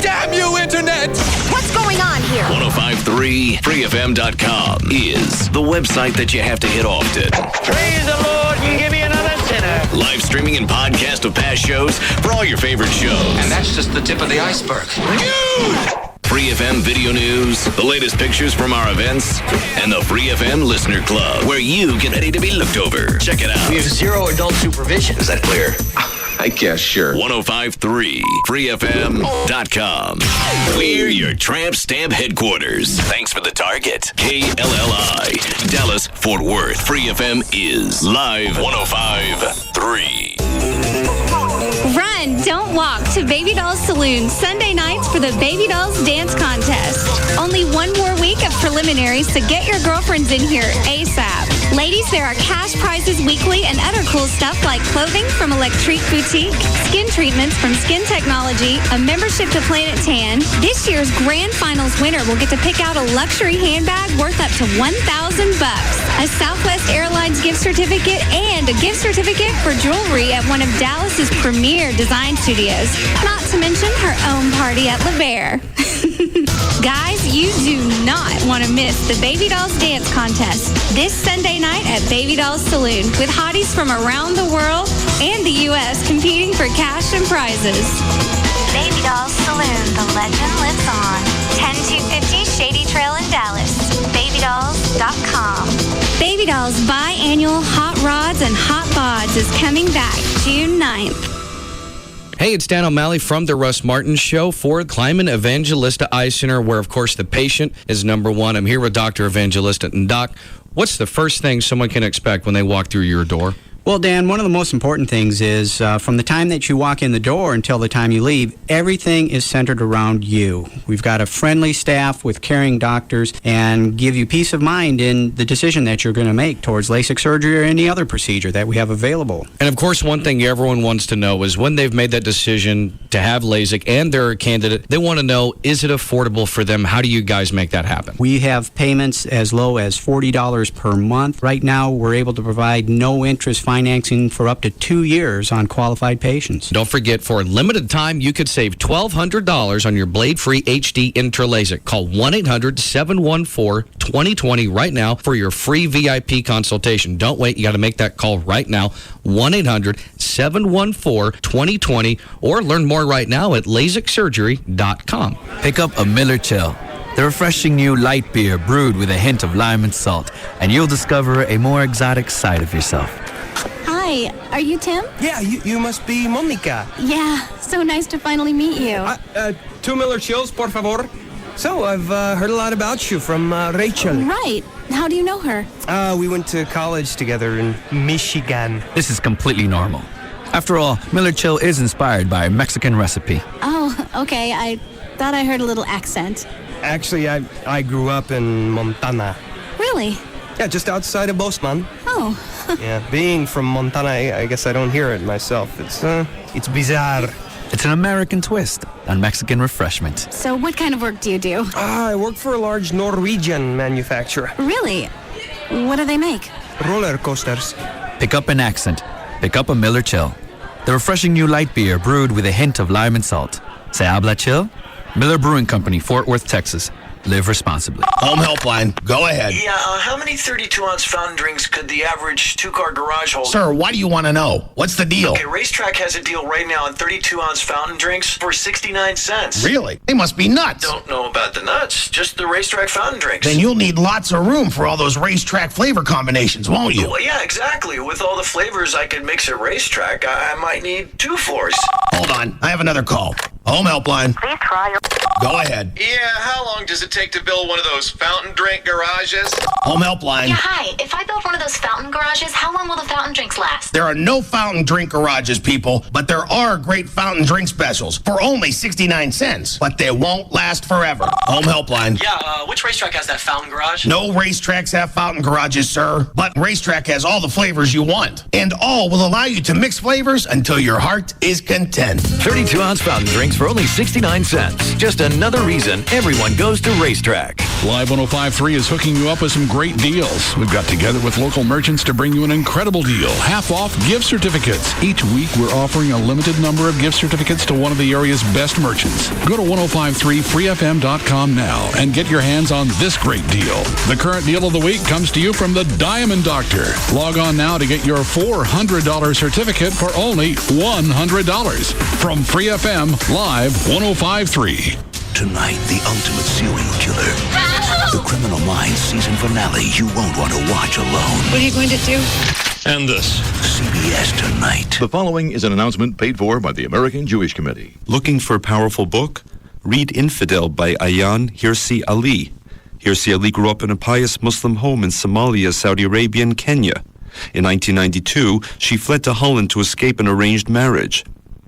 S16: Damn you, Internet!
S17: What's going on here?
S16: 1053freefm.com is the website that you have to hit often.
S17: Praise the Lord and give me another sinner.
S16: Live streaming and podcast of past shows for all your favorite shows.
S3: And that's just the tip of the iceberg.
S16: Free FM video news, the latest pictures from our events, and the Free FM Listener Club, where you get ready to be looked over. Check it out.
S3: We have zero adult supervision. Is that clear?
S16: I guess, sure. 1053freefm.com. We're your tramp stamp headquarters. Thanks for the target. KLLI, Dallas, Fort Worth. Free FM is live 105.3.
S18: Run, don't walk to Baby Dolls Saloon Sunday nights for the Baby Dolls Dance Contest. Only one more week of preliminaries, so get your girlfriends in here ASAP. Ladies, there are cash prizes weekly and other cool stuff like clothing from Electrique Boutique, skin treatments from Skin Technology, a membership to Planet Tan. This year's grand finals winner will get to pick out a luxury handbag worth up to $1,000, a Southwest Airlines gift certificate, and a gift certificate for jewelry at one of Dallas's premier design studios. Not to mention her own party at Le Bear. Guys, you do not want to miss the Baby Dolls Dance Contest this Sunday night at Baby Dolls Saloon with hotties from around the world and the U.S. competing for cash and prizes.
S28: Baby Dolls Saloon, the legend lives on. 10250 Shady Trail in Dallas. BabyDolls.com.
S18: Baby Dolls biannual Hot Rods and Hot Bods is coming back June 9th.
S9: Hey, it's Dan O'Malley from The Russ Martin Show for Kleiman Evangelista Eye Center, where, of course, the patient is number one. I'm here with Dr. Evangelista. And, Doc, what's the first thing someone can expect when they walk through your door?
S19: Well, Dan, one of the most important things is from the time that you walk in the door until the time you leave, everything is centered around you. We've got a friendly staff with caring doctors and give you peace of mind in the decision that you're going to make towards LASIK surgery or any other procedure that we have available.
S9: And, of course, one thing everyone wants to know is when they've made that decision to have LASIK and they're a candidate, they want to know, is it affordable for them? How do you guys make that happen?
S19: We have payments as low as $40 per month. Right now, we're able to provide no interest financing for up to 2 years on qualified patients.
S9: Don't forget, for a limited time, you could save $1,200 on your blade-free HD Intra-LASIK. Call 1-800-714-2020 right now for your free VIP consultation. Don't wait. You got to make that call right now. 1-800-714-2020 or learn more right now at LASIKsurgery.com.
S20: Pick up a Miller Chill, the refreshing new light beer brewed with a hint of lime and salt, and you'll discover a more exotic side of yourself.
S18: Hi, are you Tim?
S30: Yeah, you must be Monica.
S18: Yeah, so nice to finally meet you.
S30: 2 Miller Chills, por favor. So, I've heard a lot about you from Rachel.
S18: Right. How do you know her?
S30: We went to college together in Michigan.
S20: This is completely normal. After all, Miller Chill is inspired by a Mexican recipe.
S1: Oh, okay. I thought I heard a little accent.
S30: Actually, I grew up in Montana.
S1: Really?
S30: Yeah, just outside of Bosman.
S1: Oh.
S30: Yeah, being from Montana, I guess I don't hear it myself. It's bizarre.
S20: It's an American twist on Mexican refreshment.
S1: So what kind of work do you do?
S30: I work for a large Norwegian manufacturer.
S1: Really? What do they make?
S30: Roller coasters.
S20: Pick up an accent. Pick up a Miller Chill. The refreshing new light beer brewed with a hint of lime and salt. Se habla chill? Miller Brewing Company, Fort Worth, Texas. Live responsibly.
S5: Home Helpline, go ahead.
S6: Yeah, how many 32-ounce fountain drinks could the average two-car garage hold?
S5: Sir, why do you want to know? What's the deal?
S6: Okay, Racetrack has a deal right now on 32-ounce fountain drinks for 69 cents.
S5: Really? They must be nuts.
S6: Don't know about the nuts, just the Racetrack fountain drinks.
S5: Then you'll need lots of room for all those Racetrack flavor combinations, won't you?
S6: Well, yeah, exactly. With all the flavors I could mix at Racetrack, I might need 2 floors.
S5: Hold on, I have another call. Home Helpline.
S28: Please try your...
S5: Go ahead.
S7: Yeah, how long does it take to build one of those fountain drink garages?
S5: Home Helpline.
S28: Yeah, hi. If I build one of those fountain garages, how long will the fountain drinks last?
S5: There are no fountain drink garages, people, but there are great fountain drink specials for only 69 cents. But they won't last forever. Home Helpline.
S6: Yeah, which Racetrack has that fountain garage?
S5: No racetracks have fountain garages, sir. But Racetrack has all the flavors you want. And all will allow you to mix flavors until your heart is content.
S21: 32-ounce fountain drinks for only 69 cents. Just another reason everyone goes to Racetrack.
S2: Live 105.3 is hooking you up with some great deals. We've got together with local merchants to bring you an incredible deal. Half-off gift certificates. Each week, we're offering a limited number of gift certificates to one of the area's best merchants. Go to 1053freefm.com now and get your hands on this great deal. The current deal of the week comes to you from the Diamond Doctor. Log on now to get your $400 certificate for only $100 from Free FM Live 105.3.
S27: Tonight, the ultimate serial killer. The Criminal Minds season finale you won't want to watch alone.
S1: What are you going to do?
S27: And this. CBS Tonight.
S22: The following is an announcement paid for by the American Jewish Committee.
S23: Looking for a powerful book? Read Infidel by Ayaan Hirsi Ali. Hirsi Ali grew up in a pious Muslim home in Somalia, Saudi Arabia, and Kenya. In 1992, she fled to Holland to escape an arranged marriage.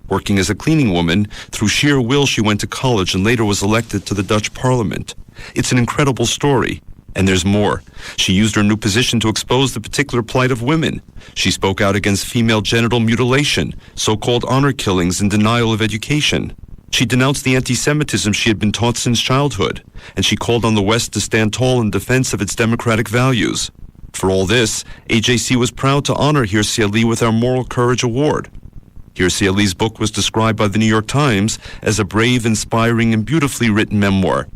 S23: Working as a cleaning woman, through sheer will she went to college and later was elected to the Dutch Parliament. It's an incredible story. And there's more. She used her new position to expose the particular plight of women. She spoke out against female genital mutilation, so-called honor killings, and denial of education. She denounced the anti-Semitism she had been taught since childhood, and she called on the West to stand tall in defense of its democratic values. For all this, AJC was proud to honor Hirsi Ali with our Moral Courage Award. Hirsi Ali's book was described by the New York Times as a brave, inspiring, and beautifully written memoir.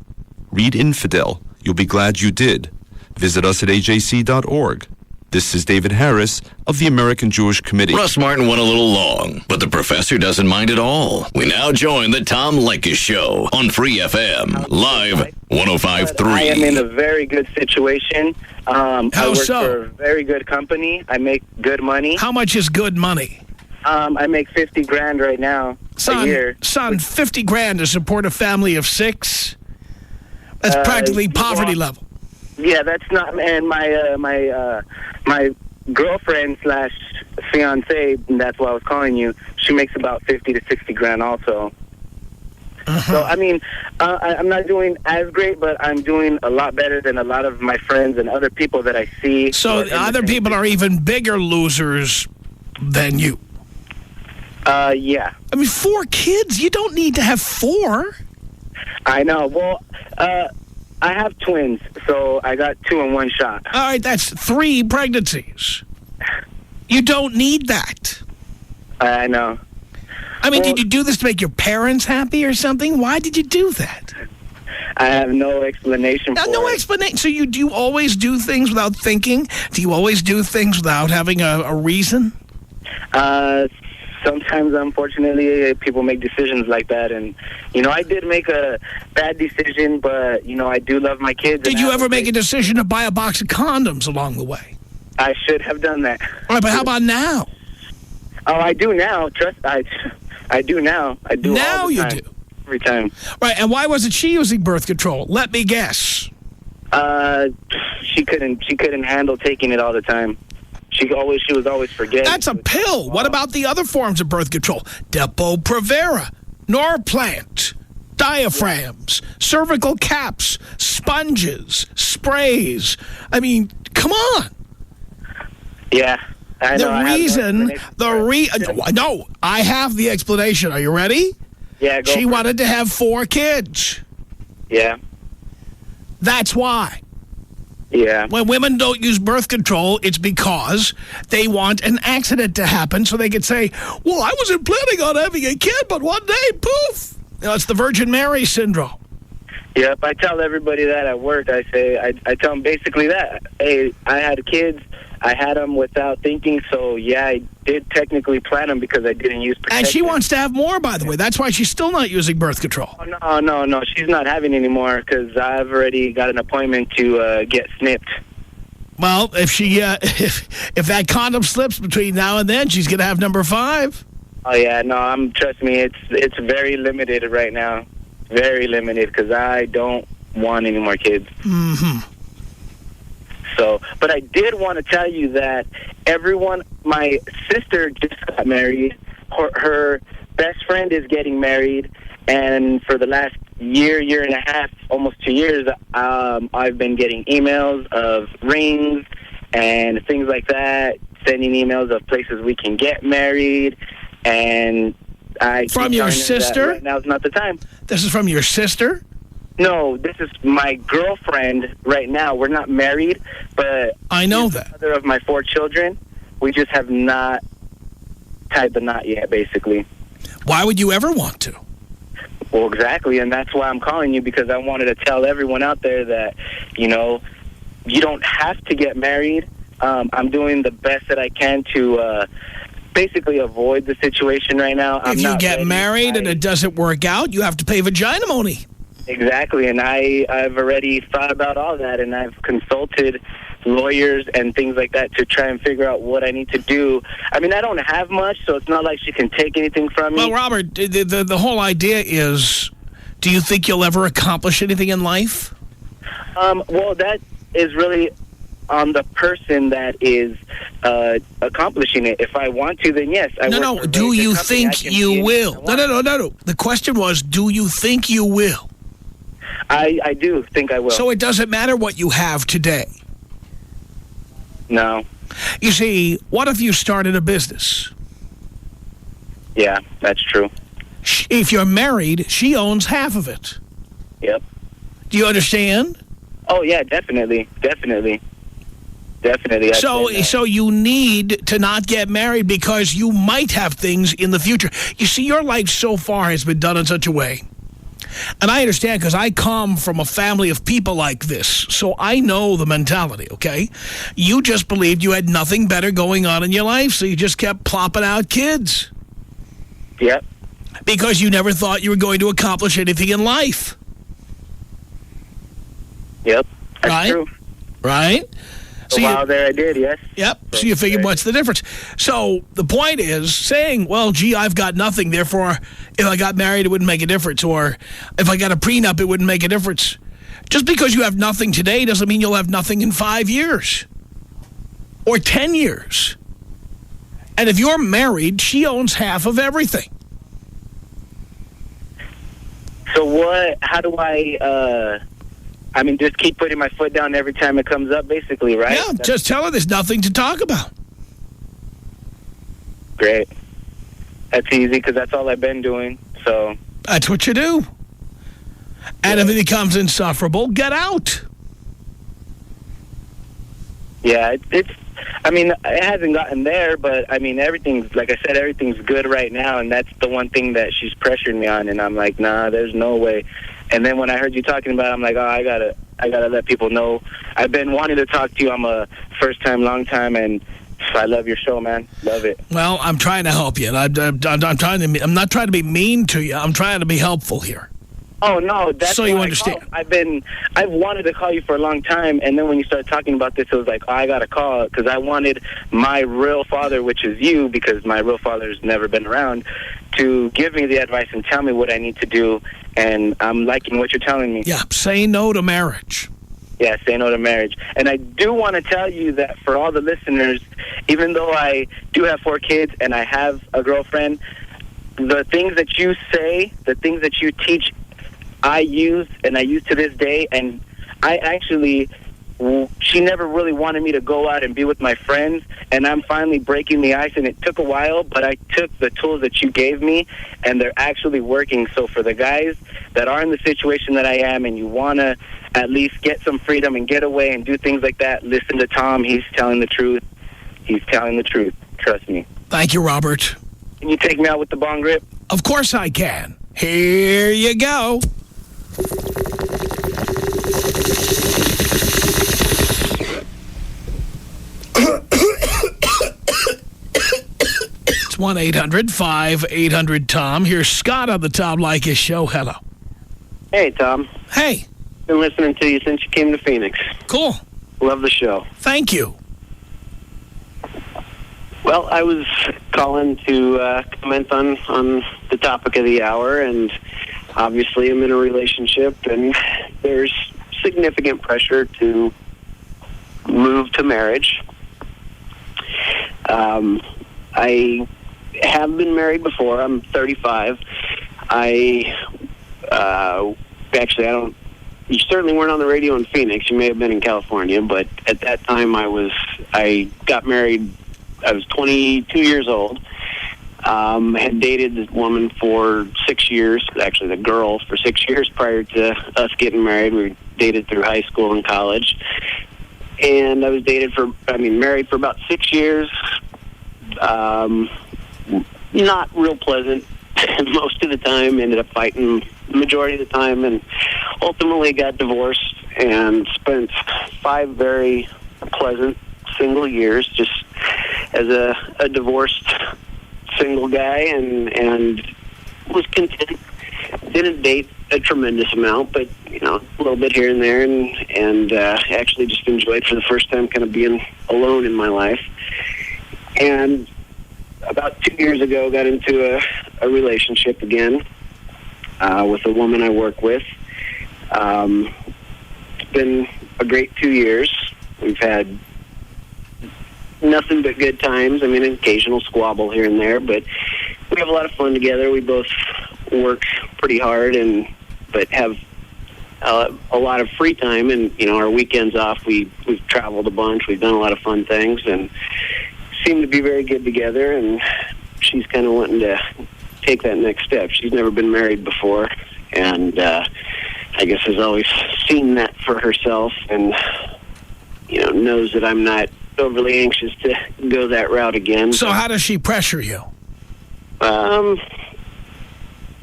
S23: Read Infidel. You'll be glad you did. Visit us at ajc.org. This is David Harris of the American Jewish Committee.
S16: Russ Martin went a little long, but the professor doesn't mind at all. We now join the Tom Leykis Show on Free FM, Live 105.3.
S24: I am in a very good situation. I work
S25: so?
S24: for a very good company. I make good money.
S25: How much is good money?
S24: I make $50,000 right now a year.
S25: Son, $50,000 to support a family of 6? That's practically poverty level.
S24: Yeah, that's not. And my girlfriend / fiance, and that's why I was calling you. She makes about $50,000 to $60,000 also. So I mean, I'm not doing as great, but I'm doing a lot better than a lot of my friends and other people that I see.
S25: So other people are even bigger losers than you.
S24: Yeah.
S25: I mean, 4 kids? You don't need to have 4.
S24: I know. Well, I have twins, so I got 2 in one shot.
S25: All right, that's 3 pregnancies. You don't need that.
S24: I know.
S25: I mean, did you do this to make your parents happy or something? Why did you do that?
S24: I have no explanation for
S25: No explanation. So do you always do things without thinking? Do you always do things without having a reason?
S24: Sometimes, unfortunately, people make decisions like that. And, I did make a bad decision, but, I do love my kids.
S25: Did you ever make a decision to buy a box of condoms along the way?
S24: I should have done that.
S25: All right, but how about now?
S24: Oh, I do now. I do now. I do
S25: now
S24: all the
S25: you
S24: time.
S25: do?
S24: Every time.
S25: Right, and why wasn't she using birth control? Let me guess.
S24: She couldn't handle taking it all the time. She was always forgetting.
S25: That's a pill. What about the other forms of birth control? Depo-Provera, Norplant, diaphragms, cervical caps, sponges, sprays. I mean, come on.
S24: Yeah. I know.
S25: No, I have the explanation. Are you ready?
S24: Yeah,
S25: She wanted to have 4 kids.
S24: Yeah.
S25: That's why.
S24: Yeah.
S25: When women don't use birth control, it's because they want an accident to happen so they can say, well, I wasn't planning on having a kid, but one day, poof. You know, it's the Virgin Mary syndrome.
S24: Yep, I tell everybody that at work. I tell them basically that. Hey, I had kids. I had them without thinking, so yeah, I did technically plan them because I didn't use protection.
S25: And she wants to have more, by the way. That's why she's still not using birth control.
S24: Oh, no. She's not having any more because I've already got an appointment to get snipped.
S25: Well, if she if that condom slips between now and then, she's going to have number 5.
S24: Oh, yeah, no, trust me, it's very limited right now. Very limited because I don't want any more kids.
S25: Mm-hmm.
S24: So, but I did want to tell you that my sister just got married. Her best friend is getting married. And for the last year and a half, almost 2 years, I've been getting emails of rings and things like that, sending emails of places we can get married. And
S25: from your sister?
S24: Right now's not the time.
S25: This is from your sister?
S24: No, this is my girlfriend right now. We're not married, but
S25: I know that.
S24: The mother of my 4 children. We just have not tied the knot yet, basically.
S25: Why would you ever want to?
S24: Well, exactly, and that's why I'm calling you, because I wanted to tell everyone out there that, you don't have to get married. I'm doing the best that I can to basically avoid the situation right now.
S25: If you get married and it doesn't work out, you have to pay vaginamony.
S24: Exactly, and I've already thought about all that, and I've consulted lawyers and things like that to try and figure out what I need to do. I mean, I don't have much, so it's not like she can take anything from me.
S25: Well, Robert, the whole idea is, do you think you'll ever accomplish anything in life?
S24: Well, that is really on the person that is accomplishing it. If I want to, then yes.
S25: No. Do you think you will? No. The question was, do you think you will?
S24: I do think I will.
S25: So it doesn't matter what you have today?
S24: No.
S25: You see, what if you started a business?
S24: Yeah, that's true.
S25: If you're married, she owns half of it.
S24: Yep.
S25: Do you understand?
S24: Oh, yeah, definitely.
S25: So you need to not get married because you might have things in the future. You see, your life so far has been done in such a way. And I understand because I come from a family of people like this, so I know the mentality, okay? You just believed you had nothing better going on in your life, so you just kept plopping out kids.
S24: Yep.
S25: Because you never thought you were going to accomplish anything in life.
S24: Yep, that's true.
S25: Right?
S24: So while there I did, yes.
S25: Yep, so you figured what's the difference? So the point is saying, well, gee, I've got nothing, therefore if I got married it wouldn't make a difference, or if I got a prenup it wouldn't make a difference. Just because you have nothing today doesn't mean you'll have nothing in 5 years or 10 years. And if you're married, she owns half of everything.
S24: So how do I mean, just keep putting my foot down every time it comes up, basically, right?
S25: Yeah, just tell her there's nothing to talk about.
S24: Great. That's easy, because that's all I've been doing, so.
S25: That's what you do. And if it becomes insufferable, get out.
S24: Yeah, I mean, it hasn't gotten there, but, I mean, everything's, like I said, everything's good right now, and that's the one thing that she's pressuring me on, and I'm like, nah, there's no way. And then when I heard you talking about it, I'm like, oh, I gotta let people know. I've been wanting to talk to you. I'm a first-time, long-time, and I love your show, man. Love it.
S25: Well, I'm trying to help you, and I'm not trying to be mean to you. I'm trying to be helpful here.
S24: Oh, no, that's
S25: so you understand.
S24: I've wanted to call you for a long time, and then when you started talking about this, it was like, oh, I got to call, because I wanted my real father, which is you, because my real father's never been around, to give me the advice and tell me what I need to do, and I'm liking what you're telling me.
S25: Yeah, say no to marriage.
S24: Yeah, say no to marriage. And I do want to tell you that for all the listeners, even though I do have 4 kids and I have a girlfriend, the things that you say, the things that you teach, I use, and I use to this day. And I actually, she never really wanted me to go out and be with my friends, and I'm finally breaking the ice, and it took a while, but I took the tools that you gave me, and they're actually working. So for the guys that are in the situation that I am, and you want to at least get some freedom and get away and do things like that, listen to Tom. He's telling the truth. He's telling the truth. Trust me.
S25: Thank you, Robert.
S24: Can you take me out with the bong grip?
S25: Of course I can. Here you go. It's 1-800-5800-TOM. Here's Scott on the Tom Leykis Show. Hello.
S24: Hey, Tom.
S25: Hey.
S24: Been listening to you since you came to Phoenix.
S25: Cool.
S24: Love the show.
S25: Thank you.
S24: Well, I was calling to comment on the topic of the hour, and obviously I'm in a relationship, and there's significant pressure to move to marriage. I have been married before. I'm 35. You certainly weren't on the radio in Phoenix. You may have been in California, but at that time I got married. I was 22 years old. Had dated this woman for 6 years, actually the girl for 6 years prior to us getting married. We dated through high school and college. And I was married for about 6 years. Not real pleasant most of the time. Ended up fighting the majority of the time, and ultimately got divorced and spent 5 very pleasant single years just as a divorced single guy, and was content. Didn't date a tremendous amount, but a little bit here and there, and actually just enjoyed for the first time kind of being alone in my life. And about 2 years ago, got into a relationship again with a woman I work with. It's been a great 2 years. We've had nothing but good times. An occasional squabble here and there, but we have a lot of fun together. We both work pretty hard, but have a lot of free time, and our weekends off. We've traveled a bunch. We've done a lot of fun things, and seem to be very good together. And she's kind of wanting to take that next step. She's never been married before, and I guess has always seen that for herself, and knows that I'm not overly anxious to go that route again.
S25: So how does she pressure you?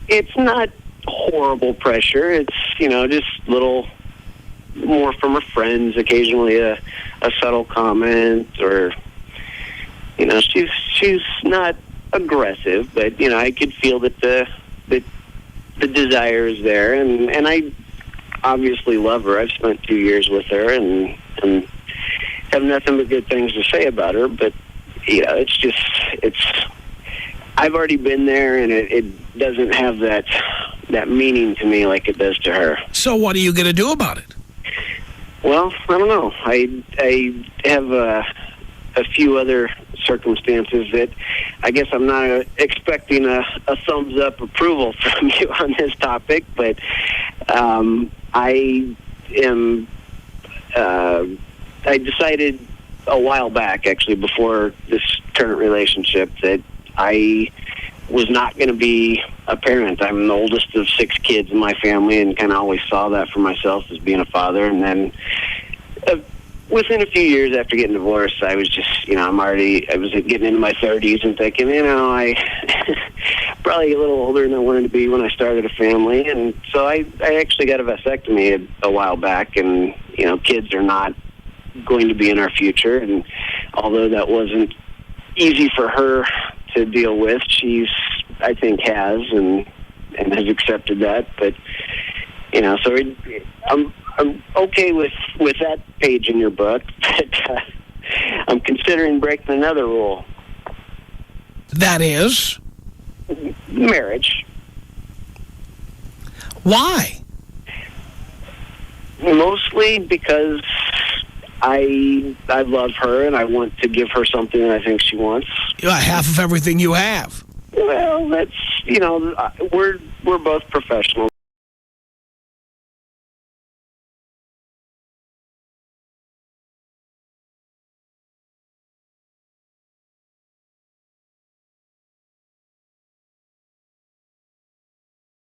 S24: It's not horrible pressure. It's, just little more from her friends, occasionally a subtle comment, or, she's not aggressive, but, I could feel that the desire is there, and I obviously love her. I've spent 2 years with her, and have nothing but good things to say about her, but I've already been there, and it doesn't have that meaning to me like it does to her.
S25: So what are you going to do about it?
S24: Well, I don't know. I have a few other circumstances that I guess I'm not expecting a thumbs up approval from you on this topic, but I decided a while back, actually, before this current relationship, that I was not going to be a parent. I'm the oldest of 6 kids in my family, and kind of always saw that for myself as being a father. And then within a few years after getting divorced, I was just, I was getting into my 30s and thinking, I probably a little older than I wanted to be when I started a family. And so I actually got a vasectomy a while back, and, kids are not going to be in our future. And although that wasn't easy for her to deal with, I think has and has accepted that. But so I'm okay with that page in your book, but I'm considering breaking another rule.
S25: That is
S24: marriage.
S25: Why?
S24: Mostly because I love her and I want to give her something that I think she wants.
S25: Half of everything you have.
S24: Well, that's, we're both professionals.